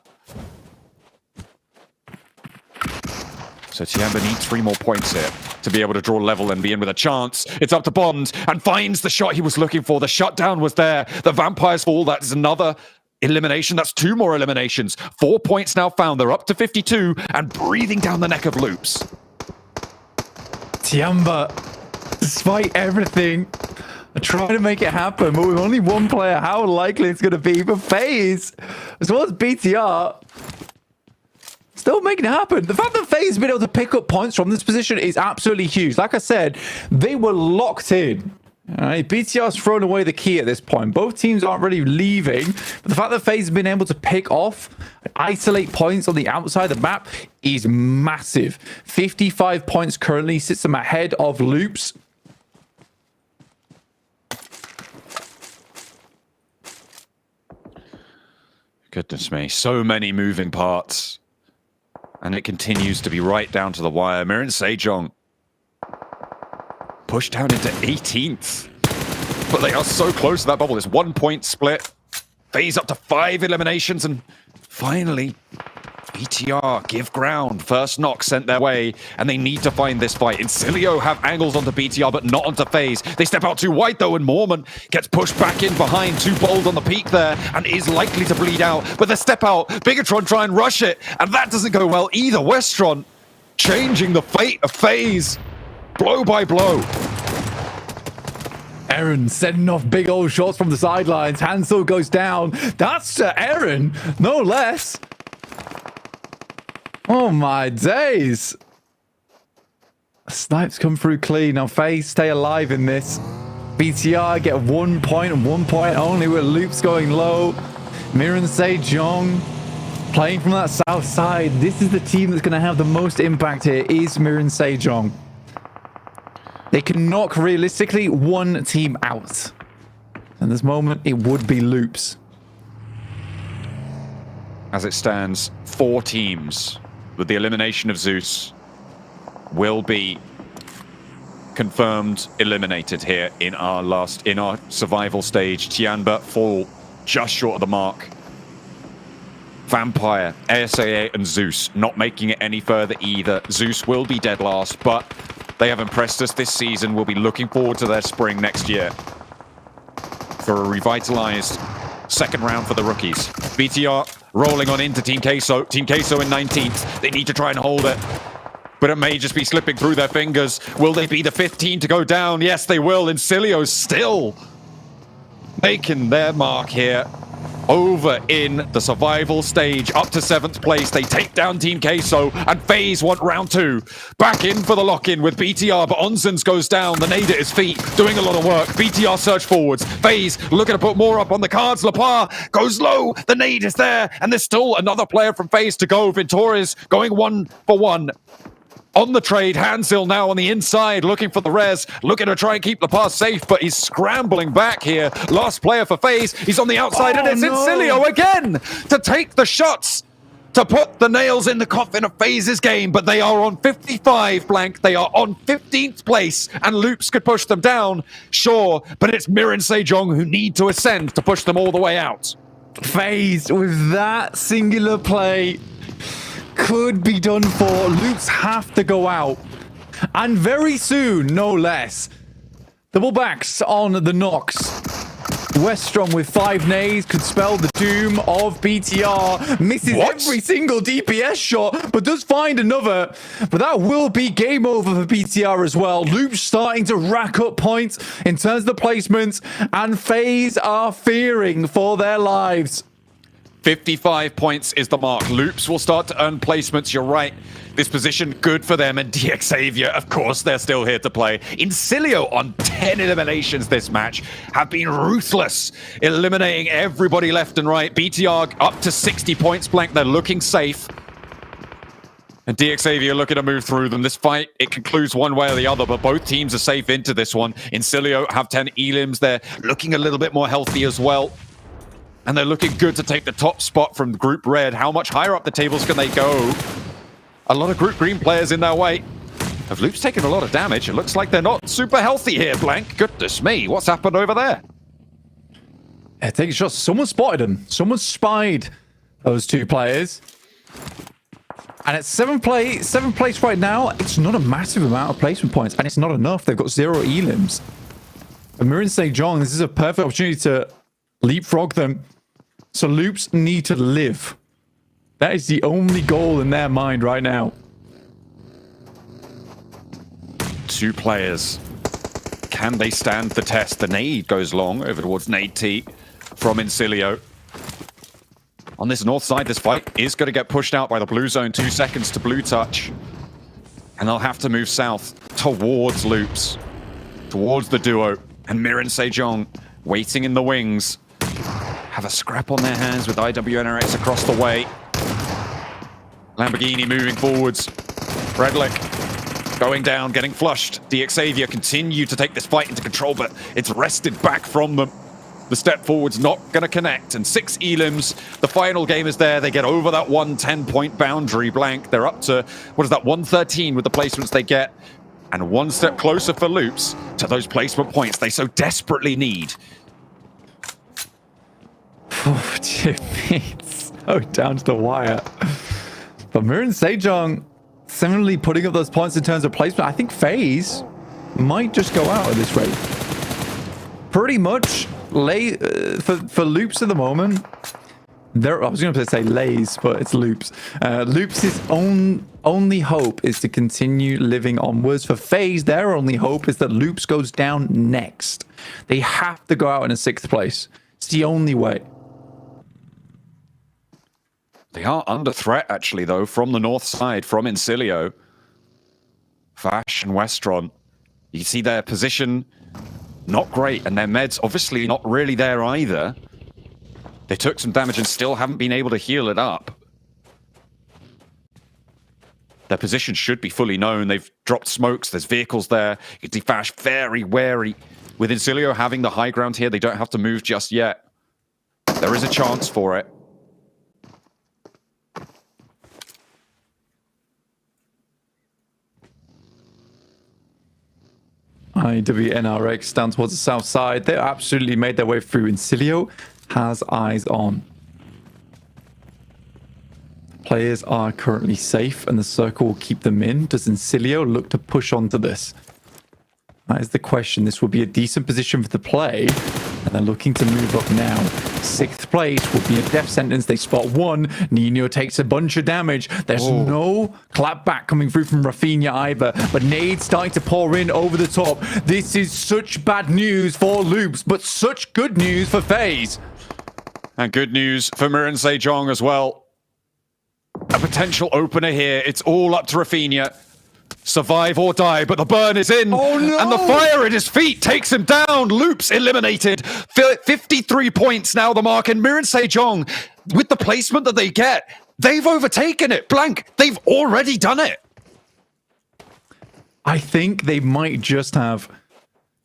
So Tiamba needs 3 more points here to be able to draw level and be in with a chance. It's up to Bond, and finds the shot he was looking for. The shutdown was there. The Vampires fall. That's another elimination. That's 2 more eliminations. 4 points now found. They're up to 52 and breathing down the neck of Loops. Tiamba, despite everything, are trying to make it happen, but with only one player, how likely it's going to be for FaZe, as well as BTR, still making it happen. The fact that FaZe has been able to pick up points from this position is absolutely huge. Like I said, they were locked in. All right, BTR's thrown away the key at this point. Both teams aren't really leaving, but the fact that FaZe has been able to pick off, isolate points on the outside of the map is massive. 55 points currently, sits them ahead of Loops. Goodness me, so many moving parts. And it continues to be right down to the wire. Mir and Sejong pushed down into 18th. But they are so close to that bubble. There's 1 point split. FaZe up to 5 eliminations. And finally, BTR give ground. First knock sent their way. And they need to find this fight. Incilio have angles onto BTR, but not onto FaZe. They step out too wide, though, and Mormon gets pushed back in behind. Too bold on the peak there, and is likely to bleed out. But they step out. Bigatron try and rush it. And that doesn't go well either. Westron changing the fate of FaZe. Blow by blow. Aaron sending off big old shots from the sidelines. Hansel goes down. That's Aaron, no less. Oh my days. Snipes come through clean. Now FaZe stay alive in this. BTR get 1 point and 1 point only with Loops going low. Miran Sejong playing from that south side. This is the team that's going to have the most impact here, is Miran Sejong. They can knock realistically one team out. And this moment, it would be Loops. As it stands, 4 teams with the elimination of Zeus will be confirmed eliminated here in our survival stage. Tianba fall just short of the mark. Vampire, ASAA, and Zeus not making it any further either. Zeus will be dead last, but they have impressed us this season. We'll be looking forward to their spring next year for a revitalized second round for the rookies. BTR rolling on into Team Queso. Team Queso in 19th. They need to try and hold it, but it may just be slipping through their fingers. Will they be the 15 to go down? Yes, they will. Incilio still making their mark here. Over in the survival stage, up to 7th place. They take down Team Queso, and FaZe want round 2. Back in for the lock-in with BTR, but Onsens goes down. The nade at his feet, doing a lot of work. BTR search forwards. FaZe looking to put more up on the cards. Lapar goes low. The nade is there, and there's still another player from FaZe to go. Ventores going 1-for-1. On the trade, Hansil now on the inside, looking for the res, looking to try and keep Lapar safe, but he's scrambling back here. Last player for FaZe, he's on the outside, and it's Incilio again to take the shots, to put the nails in the coffin of FaZe's game, but they are on 55 blank, they are on 15th place, and Loops could push them down, sure, but it's Miran Sejong who need to ascend to push them all the way out. FaZe with that singular play could be done for. Loops have to go out, and very soon, no less. Double backs on the knocks. Westrom with 5 nades could spell the doom of BTR. Misses every single DPS shot, but does find another. But that will be game over for BTR as well. Loops starting to rack up points in terms of the placements, and FaZe are fearing for their lives. 55 points is the mark. Loops will start to earn placements. You're right. This position, good for them. And DX Xavier, of course, they're still here to play. Incilio on 10 eliminations this match have been ruthless, eliminating everybody left and right. BTR up to 60 points blank. They're looking safe. And DX Xavier looking to move through them. This fight, it concludes one way or the other, but both teams are safe into this one. Incilio have 10 elims. They're looking a little bit more healthy as well. And they're looking good to take the top spot from Group Red. How much higher up the tables can they go? A lot of Group Green players in their way. Have Loops taken a lot of damage? It looks like they're not super healthy here, Blank. Goodness me, what's happened over there? Yeah, taking shots. Someone spotted them. Someone spied those 2 players. And at 7th place right now, it's not a massive amount of placement points. And it's not enough. They've got 0 elims. And Miran Sejong, this is a perfect opportunity to leapfrog them. So Loops need to live. That is the only goal in their mind right now. 2 players. Can they stand the test? The nade goes long over towards Nade T from Incilio. On this north side, this fight is going to get pushed out by the blue zone. 2 seconds to blue touch. And they'll have to move south towards Loops. Towards the duo. And Miran Sejong waiting in the wings. Have a scrap on their hands with IWNRX across the way. Lamborghini moving forwards. Redlick going down, getting flushed. DX Xavier continue to take this fight into control, but it's wrested back from them. The step forward's not going to connect, and 6 elims. The final game is there. They get over that 110-point boundary blank. They're up to, what is that, 113 with the placements they get. And 1 step closer for Loops to those placement points they so desperately need. Oh, Jimmy, it's so down to the wire. But Miran Sejong similarly putting up those points in terms of placement. I think FaZe might just go out at this rate. Pretty much for Loops at the moment. I was going to say Lays, but it's Loops. Loops' only hope is to continue living onwards. For FaZe, their only hope is that Loops goes down next. They have to go out in a 6th place. It's the only way. They are under threat, actually, though, from the north side, from Incilio. Vash and Westron. You can see their position not great, and their meds obviously not really there either. They took some damage and still haven't been able to heal it up. Their position should be fully known. They've dropped smokes. There's vehicles there. You can see Vash very wary. With Incilio having the high ground here, they don't have to move just yet. There is a chance for it. IWNRX down towards the south side. They absolutely made their way through. Incilio has eyes on. Players are currently safe and the circle will keep them in. Does Incilio look to push onto this? That is the question. This will be a decent position for the play. And they're looking to move up now. 6th place will be a death sentence. They spot one. Nino takes a bunch of damage. There's no clapback coming through from Rafinha either. But nades starting to pour in over the top. This is such bad news for Loops, but such good news for FaZe. And good news for Mirin Sejong as well. A potential opener here. It's all up to Rafinha. Survive or die, but the burn is in. Oh, no! And the fire at his feet takes him down. Loops eliminated. 53 points now the mark. And Mirin Sejong, with the placement that they get, they've overtaken it. Blank, they've already done it. I think they might just have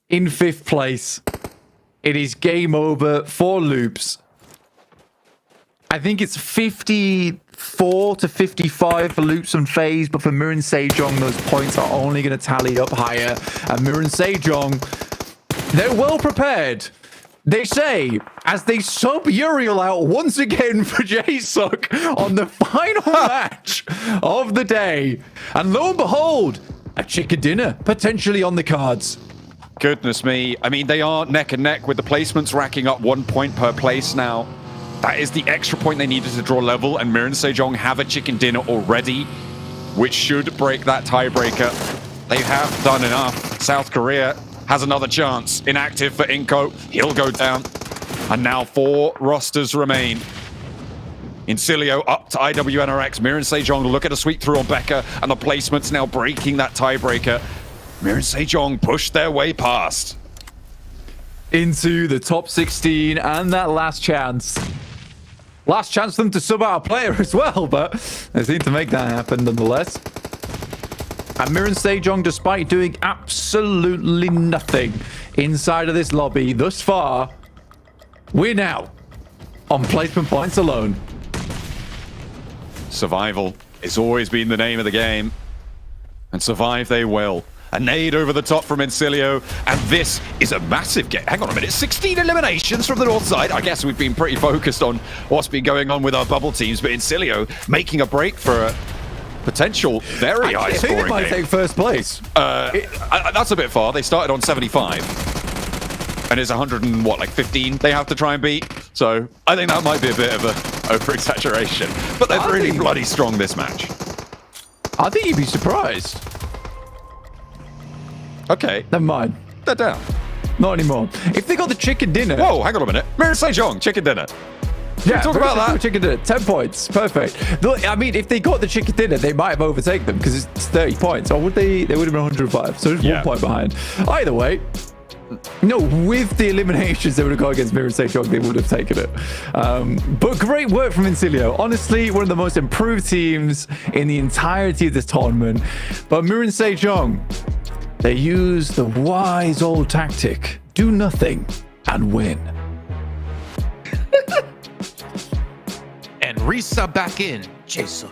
in 5th place. It is game over for Loops. I think it's 54 to 55 for Loops and FaZe, but for Mirin Sejong, those points are only going to tally up higher. And Mirin Sejong, they're well prepared. They say, as they sub Uriel out once again for JSUK on the final match of the day. And lo and behold, a chicken dinner potentially on the cards. Goodness me. I mean, they are neck and neck with the placements racking up 1 point per place now. That is the extra point they needed to draw level, and Mirin Sejong have a chicken dinner already, which should break that tiebreaker. They have done enough. South Korea has another chance. Inactive for Inko. He'll go down. And now 4 rosters remain. Incilio up to IWNRX. Mirin Sejong look at a sweep through on Becca, and the placement's now breaking that tiebreaker. Mirin Sejong pushed their way past. Into the top 16 and that last chance. Last chance for them to sub out a player as well, but they seem to make that happen nonetheless. And Mirin Sejong, despite doing absolutely nothing inside of this lobby thus far, win out on placement points alone. Survival has always been the name of the game. And survive they will. A nade over the top from Incilio, and this is a massive game. Hang on a minute, 16 eliminations from the north side. I guess we've been pretty focused on what's been going on with our bubble teams, but Incilio making a break for a potential very high scoring game. They might take 1st place. That's a bit far. They started on 75. And it's 15 they have to try and beat. So I think that might be a bit of a over-exaggeration. But they're really bloody strong this match. I think you'd be surprised. Okay. Never mind. They're down. Not anymore. If they got the chicken dinner... Whoa, hang on a minute. Mirin Sejong, chicken dinner. Yeah, talk about that. Chicken dinner, 10 points. Perfect. I mean, if they got the chicken dinner, they might have overtaken them because it's 30 points. Or would they? They would have been 105. So just 1 point behind. Either way, no, with the eliminations they would have got against Mirin Sejong, they would have taken it. But great work from Incilio. Honestly, one of the most improved teams in the entirety of this tournament. But Mirin Sejong, they use the wise old tactic. Do nothing and win. And resub back in, Jason,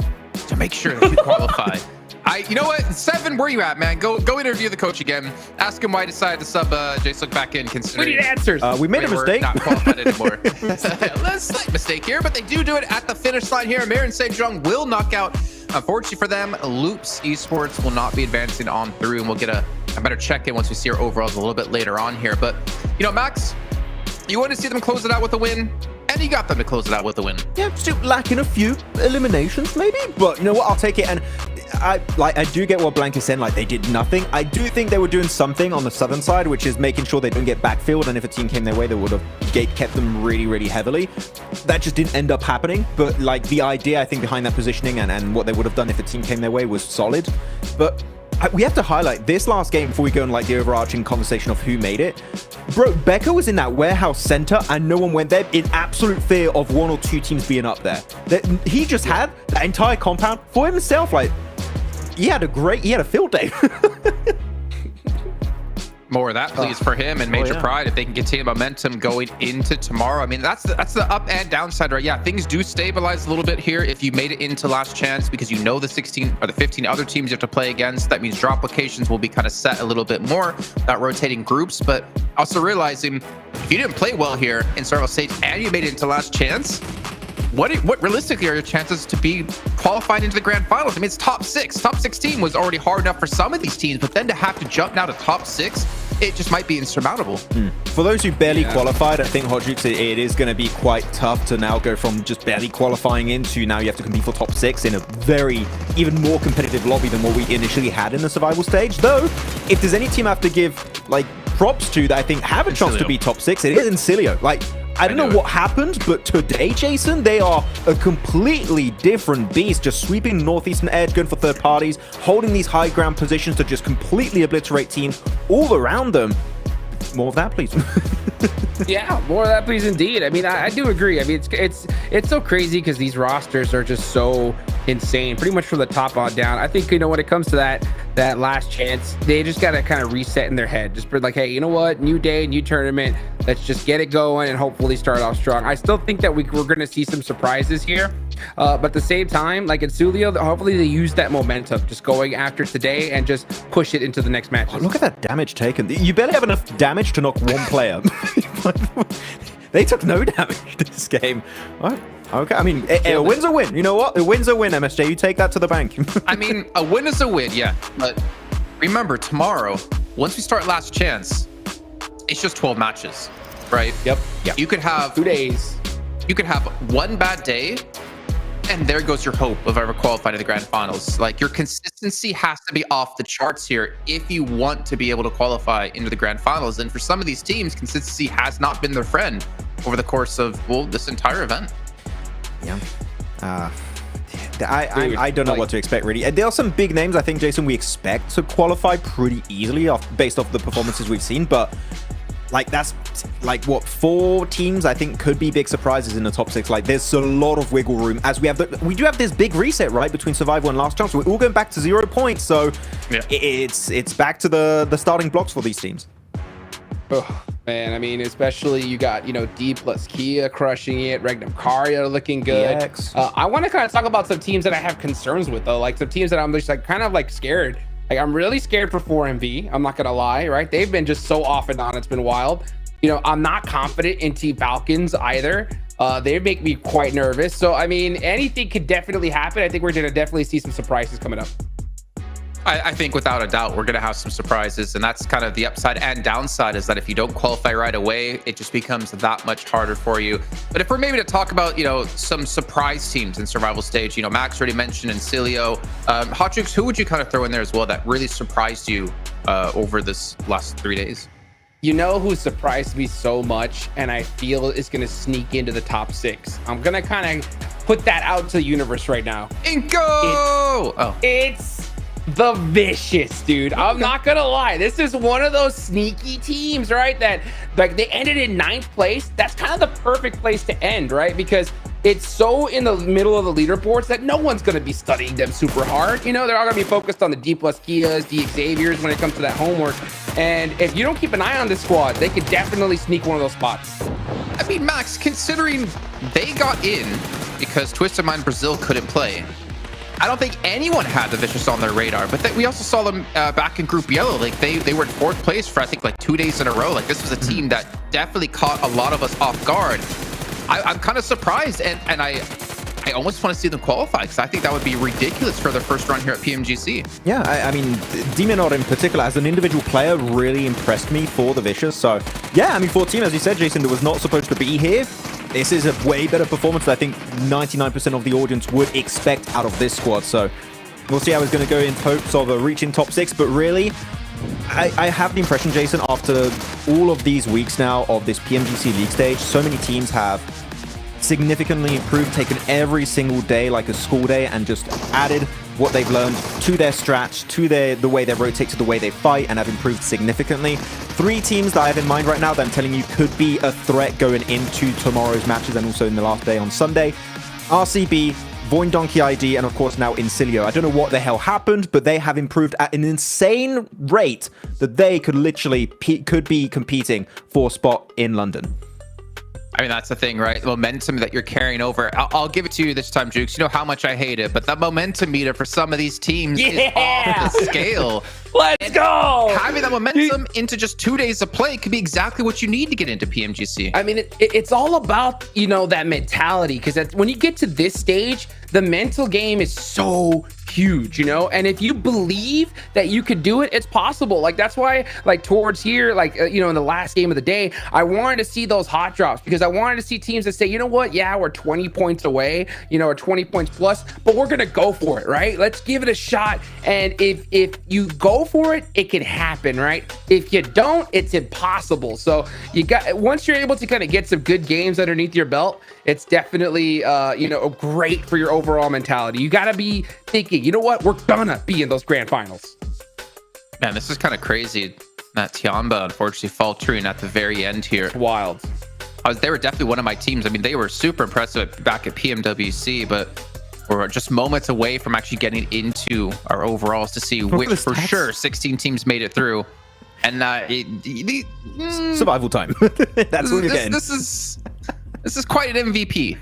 to make sure that you qualify. You know what? 7, where you at, man? Go interview the coach again. Ask him why he decided to sub Jason back in. Considering We need answers. We made a mistake. Not qualified anymore. A slight mistake here, but they do it at the finish line here. Mirin Sejong will knock out. Unfortunately for them, Loops Esports will not be advancing on through, and we'll get a better check-in once we see our overalls a little bit later on here. But, you know, Max, you want to see them close it out with a win, and you got them to close it out with a win. Yeah, still lacking a few eliminations maybe, but you know what, I'll take it. And I do get what Blank is saying, like they did nothing. I do think they were doing something on the southern side, which is making sure they don't get backfilled, and if a team came their way, they would have kept them really, really heavily. That just didn't end up happening, but like the idea, I think, behind that positioning and what they would have done if a team came their way was solid. But we have to highlight this last game before we go on like the overarching conversation of who made it. Bro, Becca was in that warehouse center and no one went there in absolute fear of one or two teams being up there. He just had that entire compound for himself. Like, he had a field day. More of that, please, for him and Major Pride if they can continue momentum going into tomorrow. I mean, that's the up and downside, right? Yeah, things do stabilize a little bit here if you made it into last chance because you know the 16 or the 15 other teams you have to play against. That means drop locations will be kind of set a little bit more, not rotating groups. But also realizing if you didn't play well here in survival stage and you made it into last chance, what realistically are your chances to be qualified into the grand finals? I mean, it's top 6. Top 16 was already hard enough for some of these teams, but then to have to jump now to top 6, it just might be insurmountable. For those who barely qualified, I think Hodgix, it is going to be quite tough to now go from just barely qualifying into now you have to compete for top 6 in a very, even more competitive lobby than what we initially had in the survival stage. Though, if there's any team I have to give like props to that I think have a chance to be top 6, it is Incilio. Like, I don't know what happened, but today, Jason, they are a completely different beast, just sweeping Northeastern edge, going for third parties, holding these high ground positions to just completely obliterate teams all around them. More of that, please. Yeah, more of that, please, indeed. I mean, I do agree. I mean, it's so crazy because these rosters are just so insane, pretty much from the top on down. I think, you know, when it comes to that last chance, they just got to kind of reset in their head. Just be like, hey, you know what? New day, new tournament. Let's just get it going and hopefully start off strong. I still think that we're going to see some surprises here. But at the same time, like in Sulio, hopefully they use that momentum just going after today and just push it into the next match. Oh, look at that damage taken. You barely have enough damage to knock one player. They took no damage this game. Oh, okay, I mean, a win's a win. You know what? A win's a win, MSJ. You take that to the bank. I mean, a win is a win, yeah. But remember, tomorrow, once we start last chance, it's just 12 matches, right? Yep. You could have 2 days. You could have one bad day, and there goes your hope of ever qualifying to the grand finals. Like, your consistency has to be off the charts here if you want to be able to qualify into the grand finals. And for some of these teams, consistency has not been their friend over the course of, well, this entire event. Yeah. I don't know what to expect, really. There are some big names, I think, Jason, we expect to qualify pretty easily based off the performances we've seen, but like, that's like what, 4 teams I think could be big surprises in the top 6. Like, there's a lot of wiggle room as we do have this big reset, right, between survival and last chance. We're all going back to 0 points, so it's back to the starting blocks for these teams. Oh, man, I mean, especially you got, you know, D plus Kia crushing it, Regnum Karya looking good. I want to kind of talk about some teams that I have concerns with, though, like some teams that I'm just like kind of like scared. Like, I'm really scared for 4MV. I'm not gonna lie, right? They've been just so off and on. It's been wild. You know, I'm not confident in Team Falcons either. They make me quite nervous. So, I mean, anything could definitely happen. I think we're gonna definitely see some surprises coming up. I think without a doubt, we're going to have some surprises. And that's kind of the upside and downside, is that if you don't qualify right away, it just becomes that much harder for you. But if we're maybe to talk about, you know, some surprise teams in survival stage, you know, Max already mentioned Incilio. Hodgix, who would you kind of throw in there as well that really surprised you over this last 3 days? You know who surprised me so much and I feel is going to sneak into the top 6? I'm going to kind of put that out to the universe right now. Inko! It's the Vicious, dude. I'm not gonna lie, this is one of those sneaky teams, right, that like they ended in 9th place. That's kind of the perfect place to end, right? Because it's so in the middle of the leaderboards that no one's gonna be studying them super hard. You know, they're all gonna be focused on the D plus Kias, D Xaviers when it comes to that homework. And if you don't keep an eye on this squad, they could definitely sneak one of those spots. I mean, Max, considering they got in because Twisted Mind Brazil couldn't play, I don't think anyone had the Vicious on their radar, but we also saw them back in Group Yellow. Like, they were in 4th place for, I think, like 2 days in a row. Like, this was a team that definitely caught a lot of us off guard. I'm kind of surprised, and I almost want to see them qualify, because I think that would be ridiculous for their first run here at PMGC. Yeah, I mean, Demonod in particular, as an individual player, really impressed me for the Vicious. So, yeah, I mean, for a team, as you said, Jason, that was not supposed to be here, this is a way better performance that I think 99% of the audience would expect out of this squad. So, we'll see how it's going to go in hopes of reaching top 6. But really, I have the impression, Jason, after all of these weeks now of this PMGC League stage, so many teams have significantly improved, taken every single day like a school day, and just added what they've learned to their strat, to the way they rotate, to the way they fight, and have improved significantly. 3 teams that I have in mind right now that I'm telling you could be a threat going into tomorrow's matches and also in the last day on Sunday. RCB, Voin Donkey ID, and of course now Incilio. I don't know what the hell happened, but they have improved at an insane rate that they could literally could be competing for a spot in London. I mean, that's the thing, right? The momentum that you're carrying over. I'll give it to you this time, Jukes. You know how much I hate it, but the momentum meter for some of these teams is off the scale. Let's go! Having that momentum into just 2 days of play could be exactly what you need to get into PMGC. I mean, it's all about, you know, that mentality, because when you get to this stage, the mental game is so huge, you know, and if you believe that you could do it, it's possible. Like, that's why, like, towards here, like, you know, in the last game of the day, I wanted to see those hot drops, because I wanted to see teams that say, you know what, yeah, we're 20 points away, you know, or 20 points plus, but we're gonna go for it, right? Let's give it a shot. And if you go for it, it can happen, right? If you don't, it's impossible. So you got, once you're able to kind of get some good games underneath your belt, it's definitely you know, great for your overall mentality. You got to be thinking, you know what, we're gonna be in those grand finals. Man, this is kind of crazy that Tiamba unfortunately faltering at the very end here. It's wild. They were definitely one of my teams. I mean, they were super impressive back at PMWC, but we're just moments away from actually getting into our overalls to see which, for sure, 16 teams made it through. And survival time. That's what you're getting. This is quite an MVP.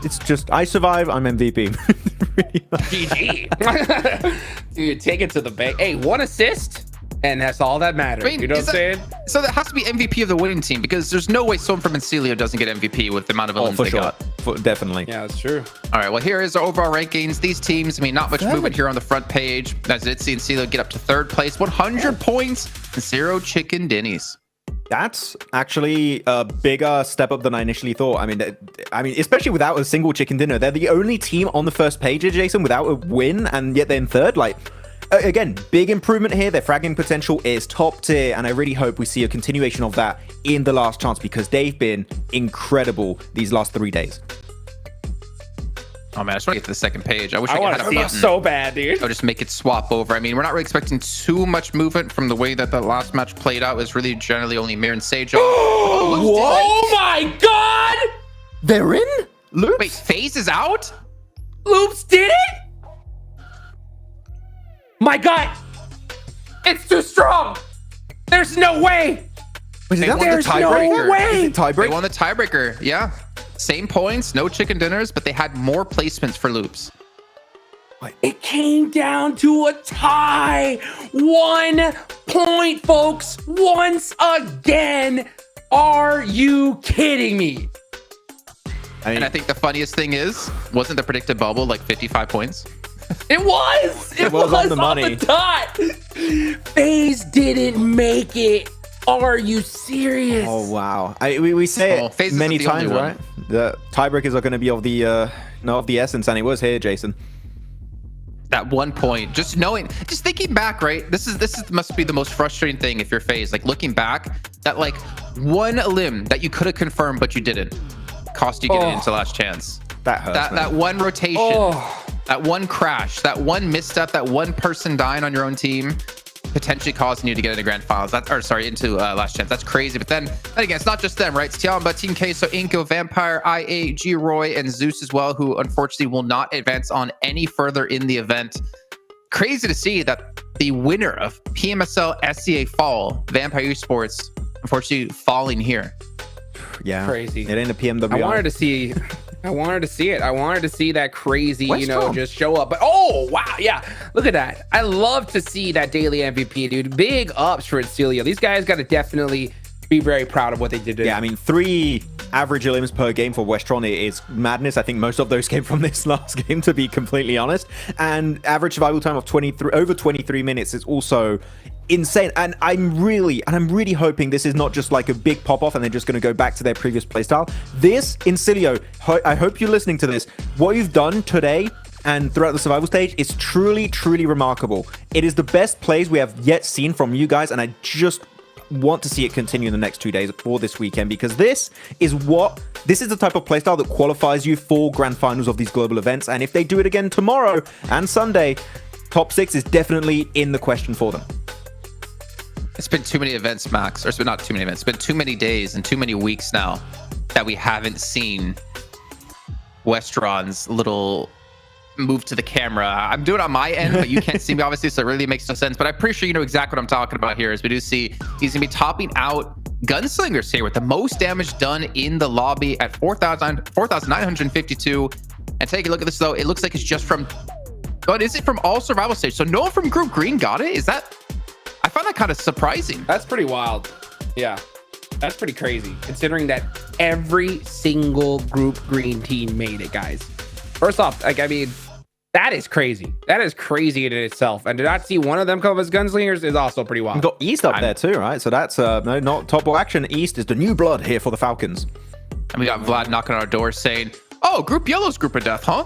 It's just, I survive, I'm MVP. GG. Dude, take it to the bank. Hey, 1 assist, and that's all that matters. I mean, you know what I'm saying? So that has to be MVP of the winning team, because there's no way someone from Incilio doesn't get MVP with the amount of elims they got. Definitely. Yeah, that's true. All right, well, here is our overall rankings. These teams, I mean, not much movement here on the front page. As it's the Incilio get up to 3rd place, 100 points, 0 chicken dinnies. That's actually a bigger step up than I initially thought. I mean, especially without a single chicken dinner. They're the only team on the first page, Jason, without a win, and yet they're in 3rd. Like, again, big improvement here. Their fragging potential is top tier, and I really hope we see a continuation of that in the last chance, because they've been incredible these last 3 days. Oh man, I just want to get to the 2nd page. I wish I want had to see it so bad, dude. I'll just make it swap over. I mean, we're not really expecting too much movement from the way that the last match played out. It was really generally only Mir and Sage. Oh my god! They're in? Loops? Wait, FaZe is out? Loops did it? My god! It's too strong! There's no way! They won There's the tiebreaker. no way! They won the tiebreaker, yeah. Same points, no chicken dinners, but they had more placements for Loops. It came down to a tie. 1 point, folks. Once again. Are you kidding me? And I think the funniest thing is, wasn't the predicted bubble like 55 points? It was! It was on the money. The dot. FaZe didn't make it. Are you serious? Oh, wow. We say it many times, right? The tiebreakers are going to be of the essence, and it was here, Jason. That 1 point, just thinking back, right? This must be the most frustrating thing if you're FaZe. Like, looking back, that like 1 elim that you could have confirmed but you didn't, cost you getting into last chance. That hurts. That 1 rotation, that 1 crash, that 1 misstep, that 1 person dying on your own team, potentially causing you to get into grand finals. Into last chance. That's crazy. But then again, it's not just them, right? It's Tiamba, Team Queso, Inko, Vampire, IA, G-Roy, and Zeus as well, who unfortunately will not advance on any further in the event. Crazy to see that the winner of PMSL SCA Fall, Vampire Esports, unfortunately falling here. Yeah. Crazy. It ain't a PMW. I wanted to see it. I wanted to see that crazy, just show up. But oh, wow. Yeah. Look at that. I love to see that daily MVP, dude. Big ups for Incilio. These guys got to definitely be very proud of what they did today. Yeah, I mean, 3 average elims per game for Westron is madness. I think most of those came from this last game, to be completely honest. And average survival time of over 23 minutes is also insane. And I'm really hoping this is not just like a big pop-off and they're just going to go back to their previous playstyle. This, Incilio, I hope you're listening to this. What you've done today and throughout the survival stage is truly, truly remarkable. It is the best plays we have yet seen from you guys, and I just want to see it continue in the next 2 days for this weekend, because this is the type of playstyle that qualifies you for grand finals of these global events. And if they do it again tomorrow and Sunday, top 6 is definitely in the question for them. It's been too many events, Max. Or it's been not too many events. It's been too many days and too many weeks now that we haven't seen Westron's little move to the camera. I'm doing it on my end, but you can't see me, obviously, so it really makes no sense. But I'm pretty sure you know exactly what I'm talking about here, as we do see he's going to be topping out Gunslingers here with the most damage done in the lobby at 4,952. And take a look at this, though. It looks like it's just from... But is it from all survival stage? So no one from Group Green got it? Is that... I find that kind of surprising. That's pretty wild. Yeah. That's pretty crazy, considering that every single Group Green team made it, guys. First off, like, I mean, that is crazy. That is crazy in itself. And to not see one of them come up as Gunslingers is also pretty wild. We've got East up there too, right? So that's no, not top ball action. East is the new blood here for the Falcons. And we got Vlad knocking on our door saying, oh, Group Yellow's Group of Death, huh?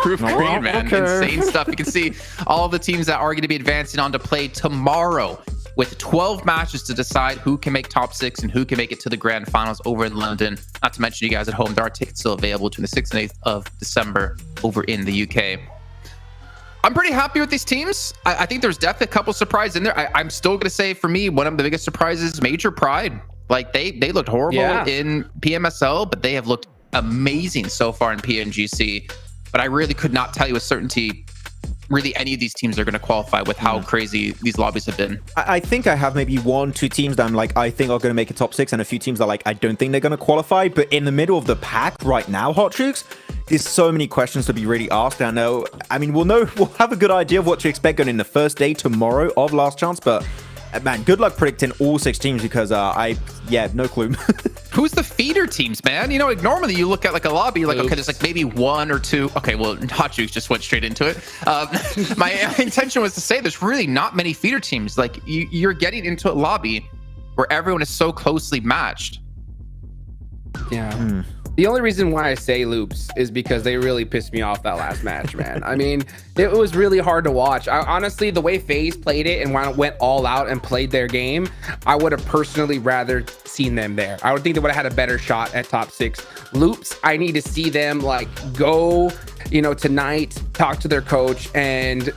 Group Green, man. Okay. Insane stuff. You can see all of the teams that are going to be advancing on to play tomorrow with 12 matches to decide who can make top 6 and who can make it to the grand finals over in London. Not to mention, you guys at home, there are tickets still available between the 6th and 8th of December over in the UK. I'm pretty happy with these teams. I think there's definitely a couple surprises in there. I'm still going to say, for me, one of the biggest surprises, Major Pride. Like, they looked horrible in PMSL, but they have looked amazing so far in PMGC. But I really could not tell you with certainty really any of these teams are going to qualify with how crazy these lobbies have been. I think I have maybe 1-2 teams that I'm like, I think are going to make a top 6, and a few teams that like, I don't think they're going to qualify. But in the middle of the pack right now, Hot Chooks, there's so many questions to be really asked. I know, I mean, we'll have a good idea of what to expect going in the first day tomorrow of Last Chance, but man, good luck predicting all 6 teams, because no clue. Who's the feeder teams, man? You know, like normally you look at like a lobby, like, okay, there's like maybe 1 or 2. Okay, well, Hot Juice just went straight into it. My intention was to say there's really not many feeder teams. Like you're getting into a lobby where everyone is so closely matched. Yeah. The only reason why I say Loops is because they really pissed me off that last match, man. I mean, it was really hard to watch. Honestly, the way FaZe played it and went all out and played their game, I would have personally rather seen them there. I would think they would have had a better shot at top 6. Loops, I need to see them like go, tonight, talk to their coach and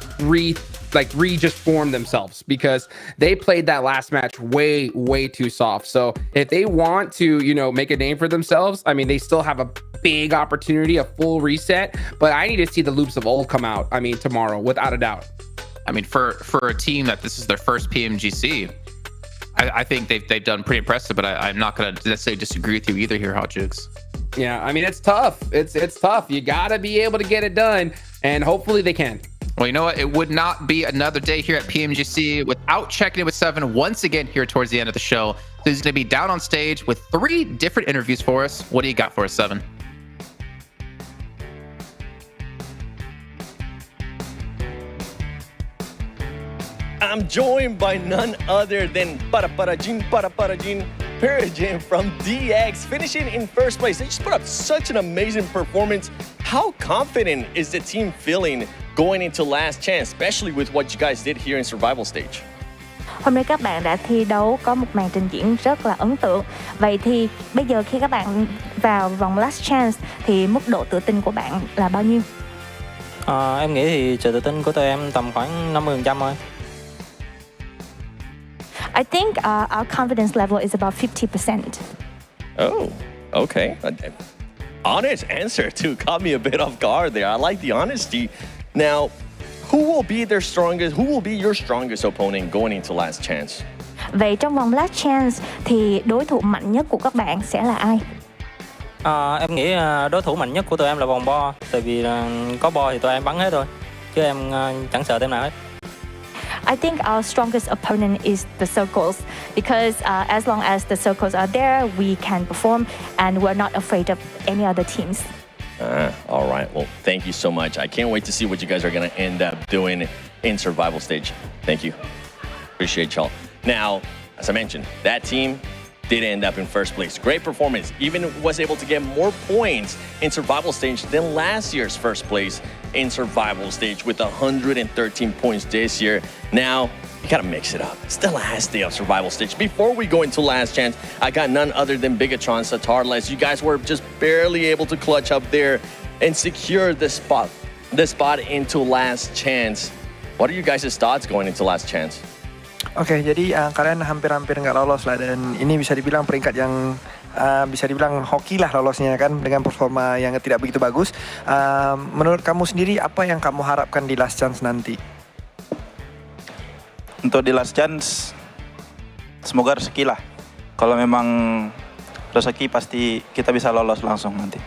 just form themselves, because they played that last match way too soft. So if they want to make a name for themselves, I mean, they still have a big opportunity, a full reset, but I need to see the Loops of old come out, I mean, tomorrow, without a doubt. I mean, for a team that this is their first PMGC, I think they've done pretty impressive, but I'm not going to necessarily disagree with you either here, Hot Jukes. Yeah, I mean, it's tough. It's tough. You got to be able to get it done, and hopefully they can. Well, you know what? It would not be another day here at PMGC without checking in with Seven once again here towards the end of the show. So he's going to be down on stage with 3 different interviews for us. What do you got for us, Seven? I'm joined by none other than Paraparajin Perigin from DX, finishing in first place. They just put up such an amazing performance. How confident is the team feeling going into Last Chance, especially with what you guys did here in Survival Stage? Hôm nay các bạn đã thi đấu có một màn trình diễn rất là ấn tượng. Vậy thì bây giờ khi các bạn vào vòng Last Chance thì mức độ tự tin của bạn là bao nhiêu? Em nghĩ thì sự tự tin của tụi em tầm khoảng 50% thôi. I think our confidence level is about 50%. Oh, okay. Honest answer too. Caught me a bit off guard there. I like the honesty. Now, who will be your strongest opponent going into Last Chance? Vậy trong vòng Last Chance thì đối thủ mạnh nhất của các bạn sẽ là ai? Em nghĩ đối thủ mạnh nhất của tụi em là vòng bo, tại vì có bo thì tụi em bắn hết thôi, chứ em chẳng sợ tên nào hết. I think our strongest opponent is the circles, because as long as the circles are there, we can perform and we're not afraid of any other teams. All right. Well, thank you so much. I can't wait to see what you guys are going to end up doing in Survival Stage. Thank you. Appreciate y'all. Now, as I mentioned, that team did end up in first place. Great performance. Even was able to get more points in Survival Stage than last year's first place in Survival Stage with 113 points this year. Now, You gotta mix it up. It's the last day of survival stage. Before we go into last chance, I got none other than Bigatron Satarles. You guys were just barely able to clutch up there and secure the spot into last chance. What are you guys' thoughts going into last chance? Oke, jadi kalian hampir-hampir nggak lolos lah, dan ini bisa dibilang peringkat yang bisa dibilang hoki lah lolosnya kan, dengan performa yang tidak begitu bagus. Menurut kamu sendiri, apa yang kamu harapkan di last chance nanti? Untuk di last chance, semoga rezeki lah. Kalau memang rezeki, pasti kita bisa lolos langsung nanti.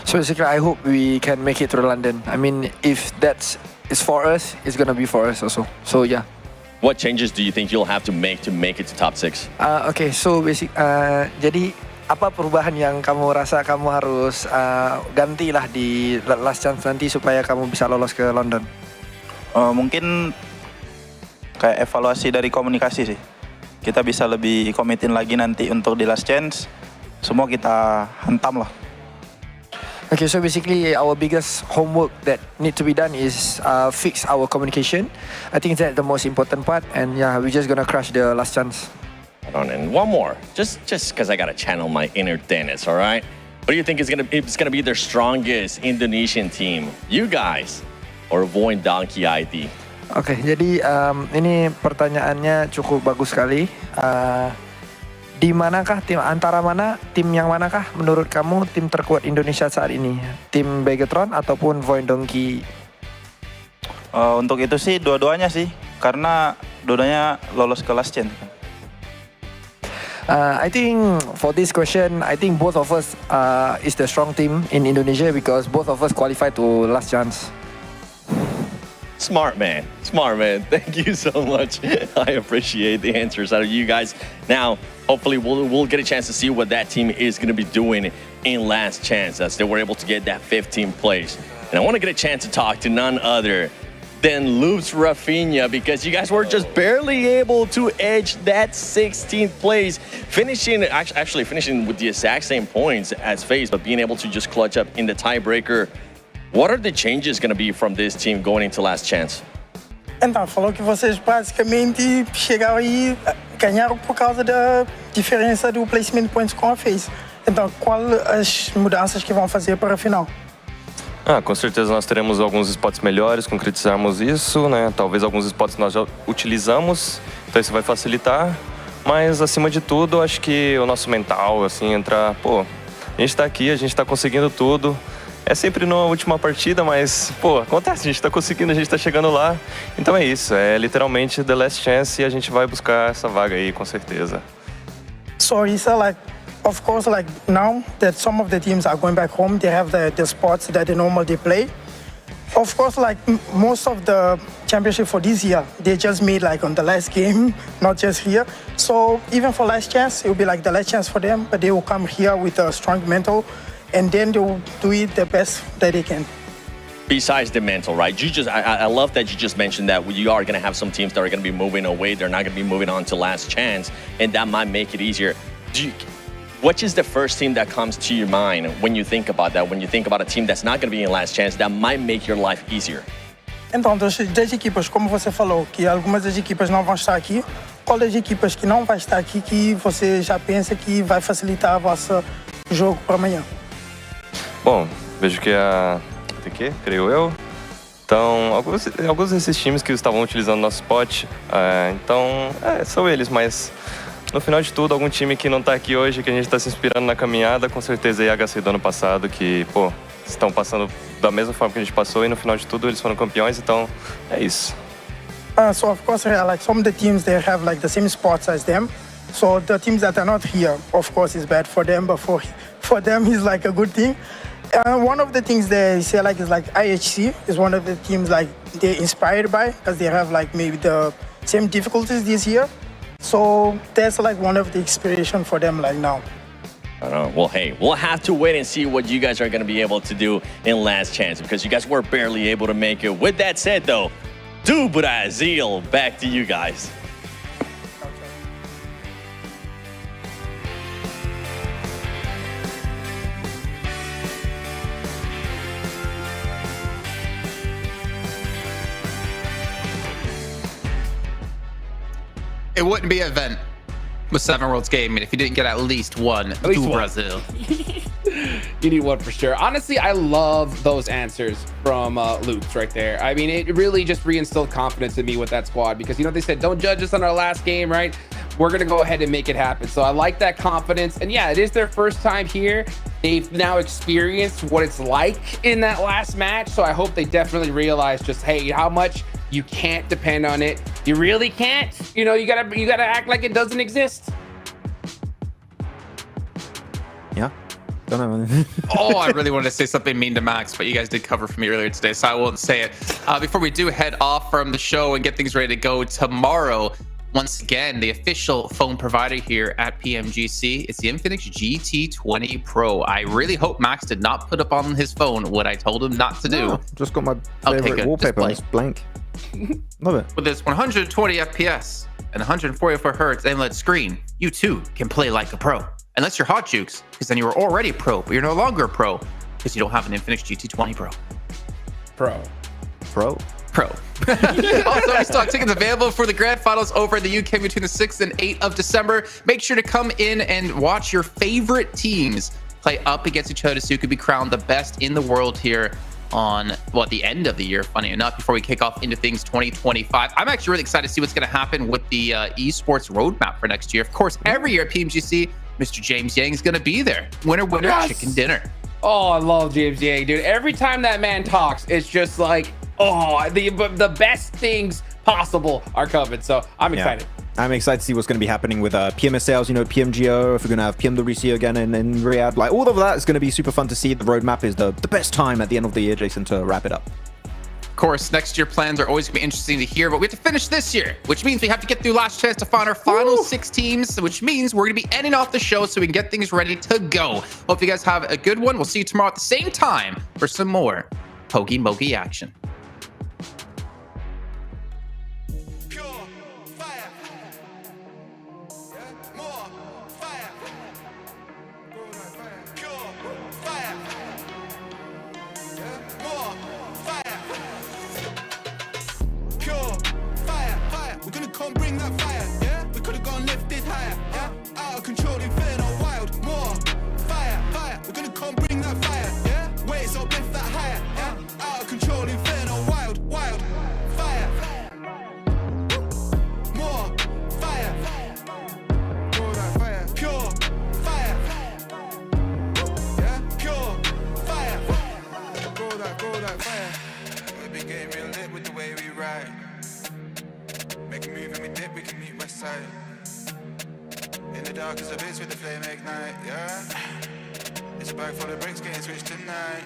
So basically, I hope we can make it to London. I mean, if that's is for us, it's gonna be for us also. So yeah. What changes do you think you'll have to make it to top 6? Oke, so jadi apa perubahan yang kamu rasa kamu harus ganti lah di last chance nanti supaya kamu bisa lolos ke London? Mungkin kayak evaluasi dari komunikasi sih. Kita bisa lebih komitin lagi nanti untuk di last chance. Semua kita hantam lah. Okay, so basically our biggest homework that need to be done is fix our communication. I think that's the most important part, and yeah, we're just gonna crush the last chance. Hold on, and one more, just because I gotta channel my inner Dennis, all right? What do you think is gonna be their strongest Indonesian team? You guys or Voin Donkey ID? Oke, jadi ini pertanyaannya cukup bagus sekali. Di manakah tim yang manakah menurut kamu tim terkuat Indonesia saat ini? Tim Begatron ataupun Voin Donkey? Untuk itu sih dua-duanya sih, karena dua-duanya lolos ke last chance. I think for this question, I think both of us is the strong team in Indonesia because both of us qualify to last chance. Smart man. Thank you so much. I appreciate the answers out of you guys. Now, hopefully we'll get a chance to see what that team is going to be doing in last chance as they were able to get that 15th place. And I want to get a chance to talk to none other than Loops Rafinha, because you guys were just barely able to edge that 16th place, finishing with the exact same points as FaZe, but being able to just clutch up in the tiebreaker. What are the changes going to be from this team going into last chance? Então, falou que vocês basicamente chegaram aí, ganharam por causa da diferença do placement points com a FaZe. Então, quais as mudanças que vão fazer para a final? Com certeza nós teremos alguns spots melhores, concretizarmos isso, né? Talvez alguns spots nós já utilizamos, então isso vai facilitar. Mas acima de tudo, acho que o nosso mental, assim, entrar, a gente tá aqui, a gente tá conseguindo tudo. É sempre na última partida, mas, acontece, a gente tá conseguindo, a gente tá chegando lá. Então é isso, é literalmente the last chance e a gente vai buscar essa vaga aí, com certeza. So Issa, of course, now that some of the teams are going back home, they have the spots that they normally play. Of course, most of the championship for this year, they just made on the last game, not just here. So even for last chance, it will be the last chance for them, but they will come here with a strong mental. And then they will do it the best that they can. Besides the mental, right? I love that you just mentioned that you are going to have some teams that are going to be moving away. They're not going to be moving on to last chance, and that might make it easier. What is the first team that comes to your mind when you think about that? When you think about a team that's not going to be in last chance, that might make your life easier. Então, das equipas, como você falou, que algumas das equipas não vão estar aqui, qual das equipas que não vai estar aqui que você já pensa que vai facilitar o vosso jogo para amanhã? Bom, vejo que a ATQ, creio eu. Então, alguns desses times que estavam utilizando nosso spot, são eles, mas no final de tudo, algum time que não tá aqui hoje, que a gente está se inspirando na caminhada, com certeza é a HC do ano passado, que, estão passando da mesma forma que a gente passou e no final de tudo eles foram campeões, então é isso. So of course, some of the teams, they have the same spots as them. So the teams that are not here, of course, is bad for them, but for them, it's a good thing. One of the things they say is IHC is one of the teams they're inspired by because they have maybe the same difficulties this year. So that's one of the inspiration for them now. I don't know. Well, hey, we'll have to wait and see what you guys are going to be able to do in last chance because you guys were barely able to make it. With that said, though, do Brazil, back to you guys. it wouldn't be an event with 7 Worlds Gaming if you didn't get at least one to Brazil. You need one for sure. Honestly, I love those answers from Luke's right there. I mean, it really just reinstilled confidence in me with that squad because, you know, they said, don't judge us on our last game, right? We're going to go ahead and make it happen. So I like that confidence. And yeah, it is their first time here. They've now experienced what it's like in that last match. So I hope they definitely realize just, hey, how much you can't depend on it. You really can't. You know, you gotta act like it doesn't exist. Yeah. Don't know. Oh, I really wanted to say something mean to Max, but you guys did cover for me earlier today, so I won't say it. Before we do head off from the show and get things ready to go tomorrow, once again, the official phone provider here at PMGC is the Infinix GT20 Pro. I really hope Max did not put up on his phone what I told him not to do. No, just got my favorite wallpaper. It's blank. Love it. With this 120 FPS and 144 hertz AMOLED screen, you too can play like a pro. Unless you're hot jukes, because then you were already pro, but you're no longer a pro because you don't have an Infinix GT20 Pro. Pro. Also, we still have tickets available for the Grand Finals over in the UK between the 6th and 8th of December. Make sure to come in and watch your favorite teams play up against each other so you could be crowned the best in the world here on, well, at the end of the year, funny enough, before we kick off into things 2025. I'm actually really excited to see what's going to happen with the esports roadmap for next year. Of course, every year at PMGC, Mr. James Yang is going to be there. Winner, chicken dinner. Oh, I love James Yang, dude. Every time that man talks, it's just like, oh, the best things possible are coming. So I'm excited. Yeah. I'm excited to see what's going to be happening with PMS sales, you know, PMGO, if we're going to have PMWC again in Riyadh. Like, all of that is going to be super fun to see. The roadmap is the best time at the end of the year, Jason, to wrap it up. Of course, next year plans are always going to be interesting to hear, but we have to finish this year, which means we have to get through last chance to find our final 6 teams, which means we're going to be ending off the show so we can get things ready to go. Hope you guys have a good one. We'll see you tomorrow at the same time for some more Pogi Mogi action. In the darkest abyss with the flame ignite, yeah. It's a bag full of bricks getting switched tonight.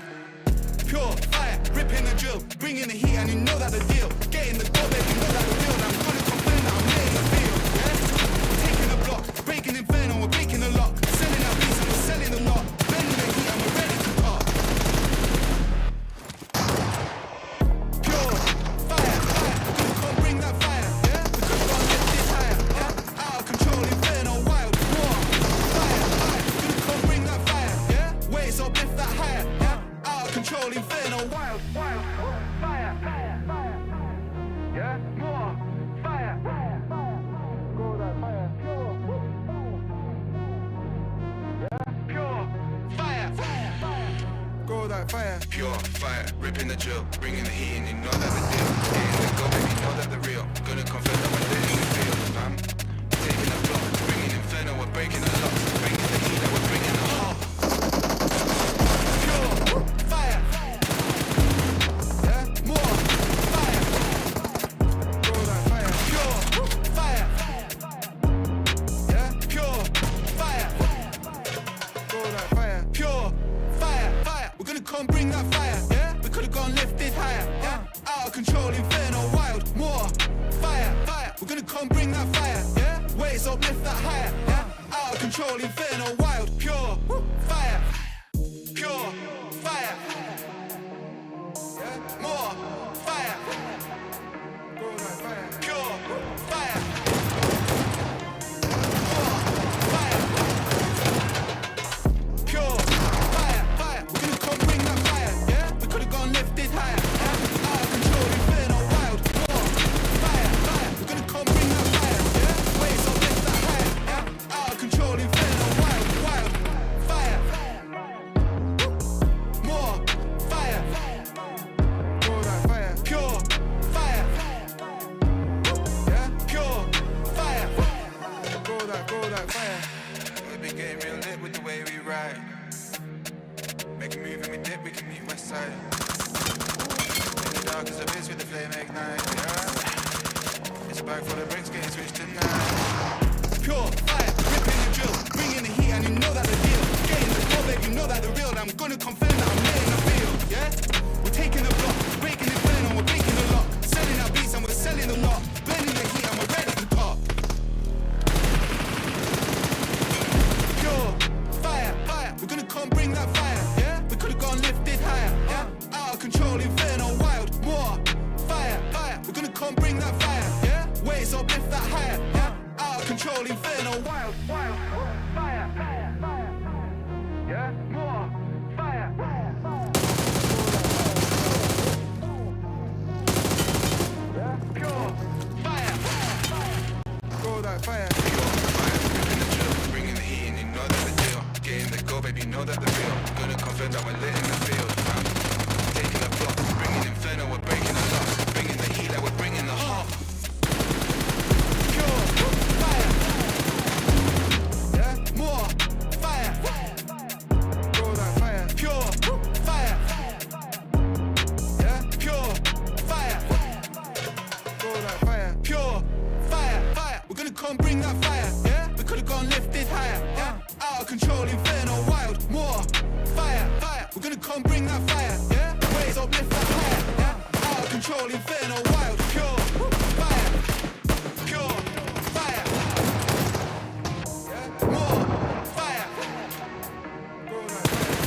Pure fire, ripping the drill, bringing the heat, and you know that the deal. Getting the door, baby, you know that the real. And I'm gonna confirm that I'm laying the field, yeah. Taking the block, breaking inferno, we're breaking the lock. Selling our beats and we're selling the lot. Bending the heat and we're ready to pop. Pure fire, we're gonna come bring that fire, yeah. We're gonna go and get this higher, yeah. Out of control, inferno, wild, war. Fire, we're gonna come bring that fire, yeah. Waves up, lift that higher, yeah. Out of control, inferno, wild, fire, yeah. More fire, go that fire, pure fire, go that fire, pure fire, ripping the drill, bringing the heat, and you know that the deal. Getting the go, baby, know that the real. Gonna confess that we're laying the field. I'm taking the block, bringing inferno, we're breaking the locks, bringing the heat, and we're bringing the heart. Pure fire, yeah, more fire, go that fire, pure fire, yeah, pure fire, go that fire, pure fire. We're gonna come bring that fire, yeah. We could've gone lifted higher, yeah. Out of control, inferno, wild, more fire. We're gonna come bring that fire, yeah. Waves up, lift that higher, yeah. Out of control, inferno, wild, pure fire, pure fire, yeah. More fire, go that fire, pure fire, more fire, pure fire. We're gonna come bring that fire, yeah. We could've gone lifted higher, yeah. Out of control, inferno, wild, more fire. We're gonna come bring that fire, yeah. back for the bricks, getting switched tonight. Pure fire, ripping the drill, bringing the heat, and you know that the deal. Getting the goal, baby, you know that the real. I'm gonna confirm that I'm laying the field, yeah? We're taking the block, breaking it down, and we're breaking the lock. Selling our beats and we're selling a lot. Blending the heat and we're ready to pop. Pure fire, fire, we're gonna come bring that fire, yeah? We could've gone lifted higher, yeah? Out of control, inferno, wild, more fire, fire, we're gonna come bring that fire, yeah? Waves up, lift that higher, yeah? Out of control, inferno, wild, wild, fire, fire, fire, yeah? More fire, fire, fire. Yeah? Pure fire, fire, fire. Throw that fire. Pure fire, ripping the drill, bringing the heat, and you know that the deal. Getting the goal, baby, you know that the real. Gonna confirm that we're lit in the field. Taking the block, bringing inferno, we're breaking the lock. Bringing the heat, like we're bringing the heart. Pure fire, yeah, more fire. Throw that fire. Pure fire, yeah, pure fire. Throw that fire. Pure fire, fire. We're gonna come bring that fire, yeah. We could've gone lifted higher, yeah. Out of control, inferno, wild, more fire, fire. We're gonna come bring that fire, yeah. Waves up, lift that higher, yeah. Out of control, inferno, wild, pure fire, pure fire, yeah. More fire,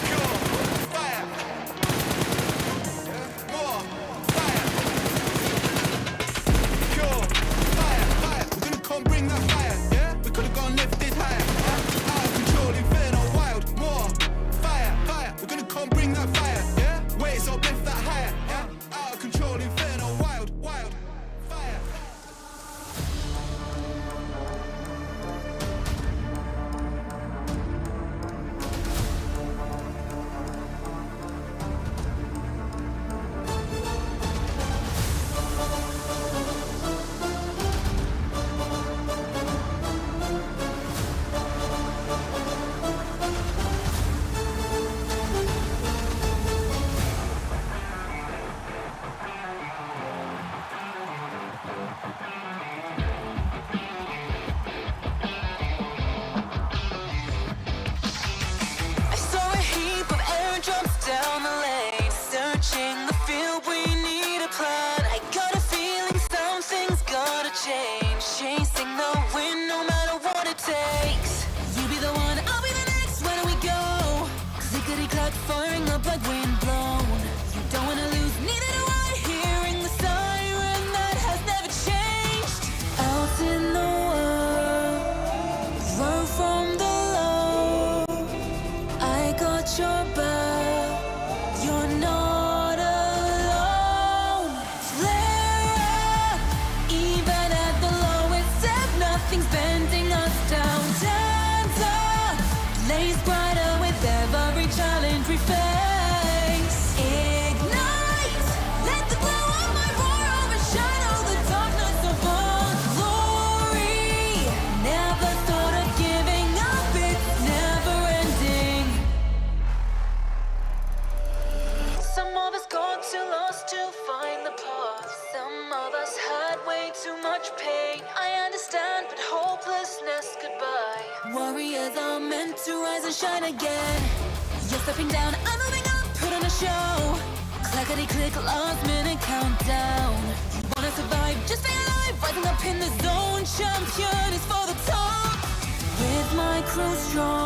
pure fire, yeah. More fire, pure fire, fire. We're gonna come bring that fire, yeah. We could've gone lifted higher, yeah. Out of control, inferno, wild, more fire, fire. We're gonna come bring that fire, yeah. Waves up, lift that higher, yeah. Out of control, inferno, wild, wild, fire. I saw a heap of airdrops down the lane, searching the field. We need a plan. I got a feeling something's gotta change. Chasing the wind, no matter what it takes. You be the one, I'll be the next. Where do we go? Clickety clack, firing up like wind blown. You don't wanna lose, neither do I. Hearing the siren that has never changed. Out in the world, run from the low. I got your back, you're not alone. Flare up, even at the lowest step, nothing's bending us down. Stand up, blaze brighter with every challenge we face. Ignite, let the glow of my roar overshadow the darkness of our glory. Never thought of giving up, it's never ending. Some of us got too lost to find the path. Some of us had way too much pain. I understand, but hopelessness goodbye. Warriors are meant to rise and shine again. You're stepping down, I'm moving up, put on a show. Clackety click, last minute countdown. You wanna survive, just stay alive. Rising up in the zone, champion is for the top. With my crew strong.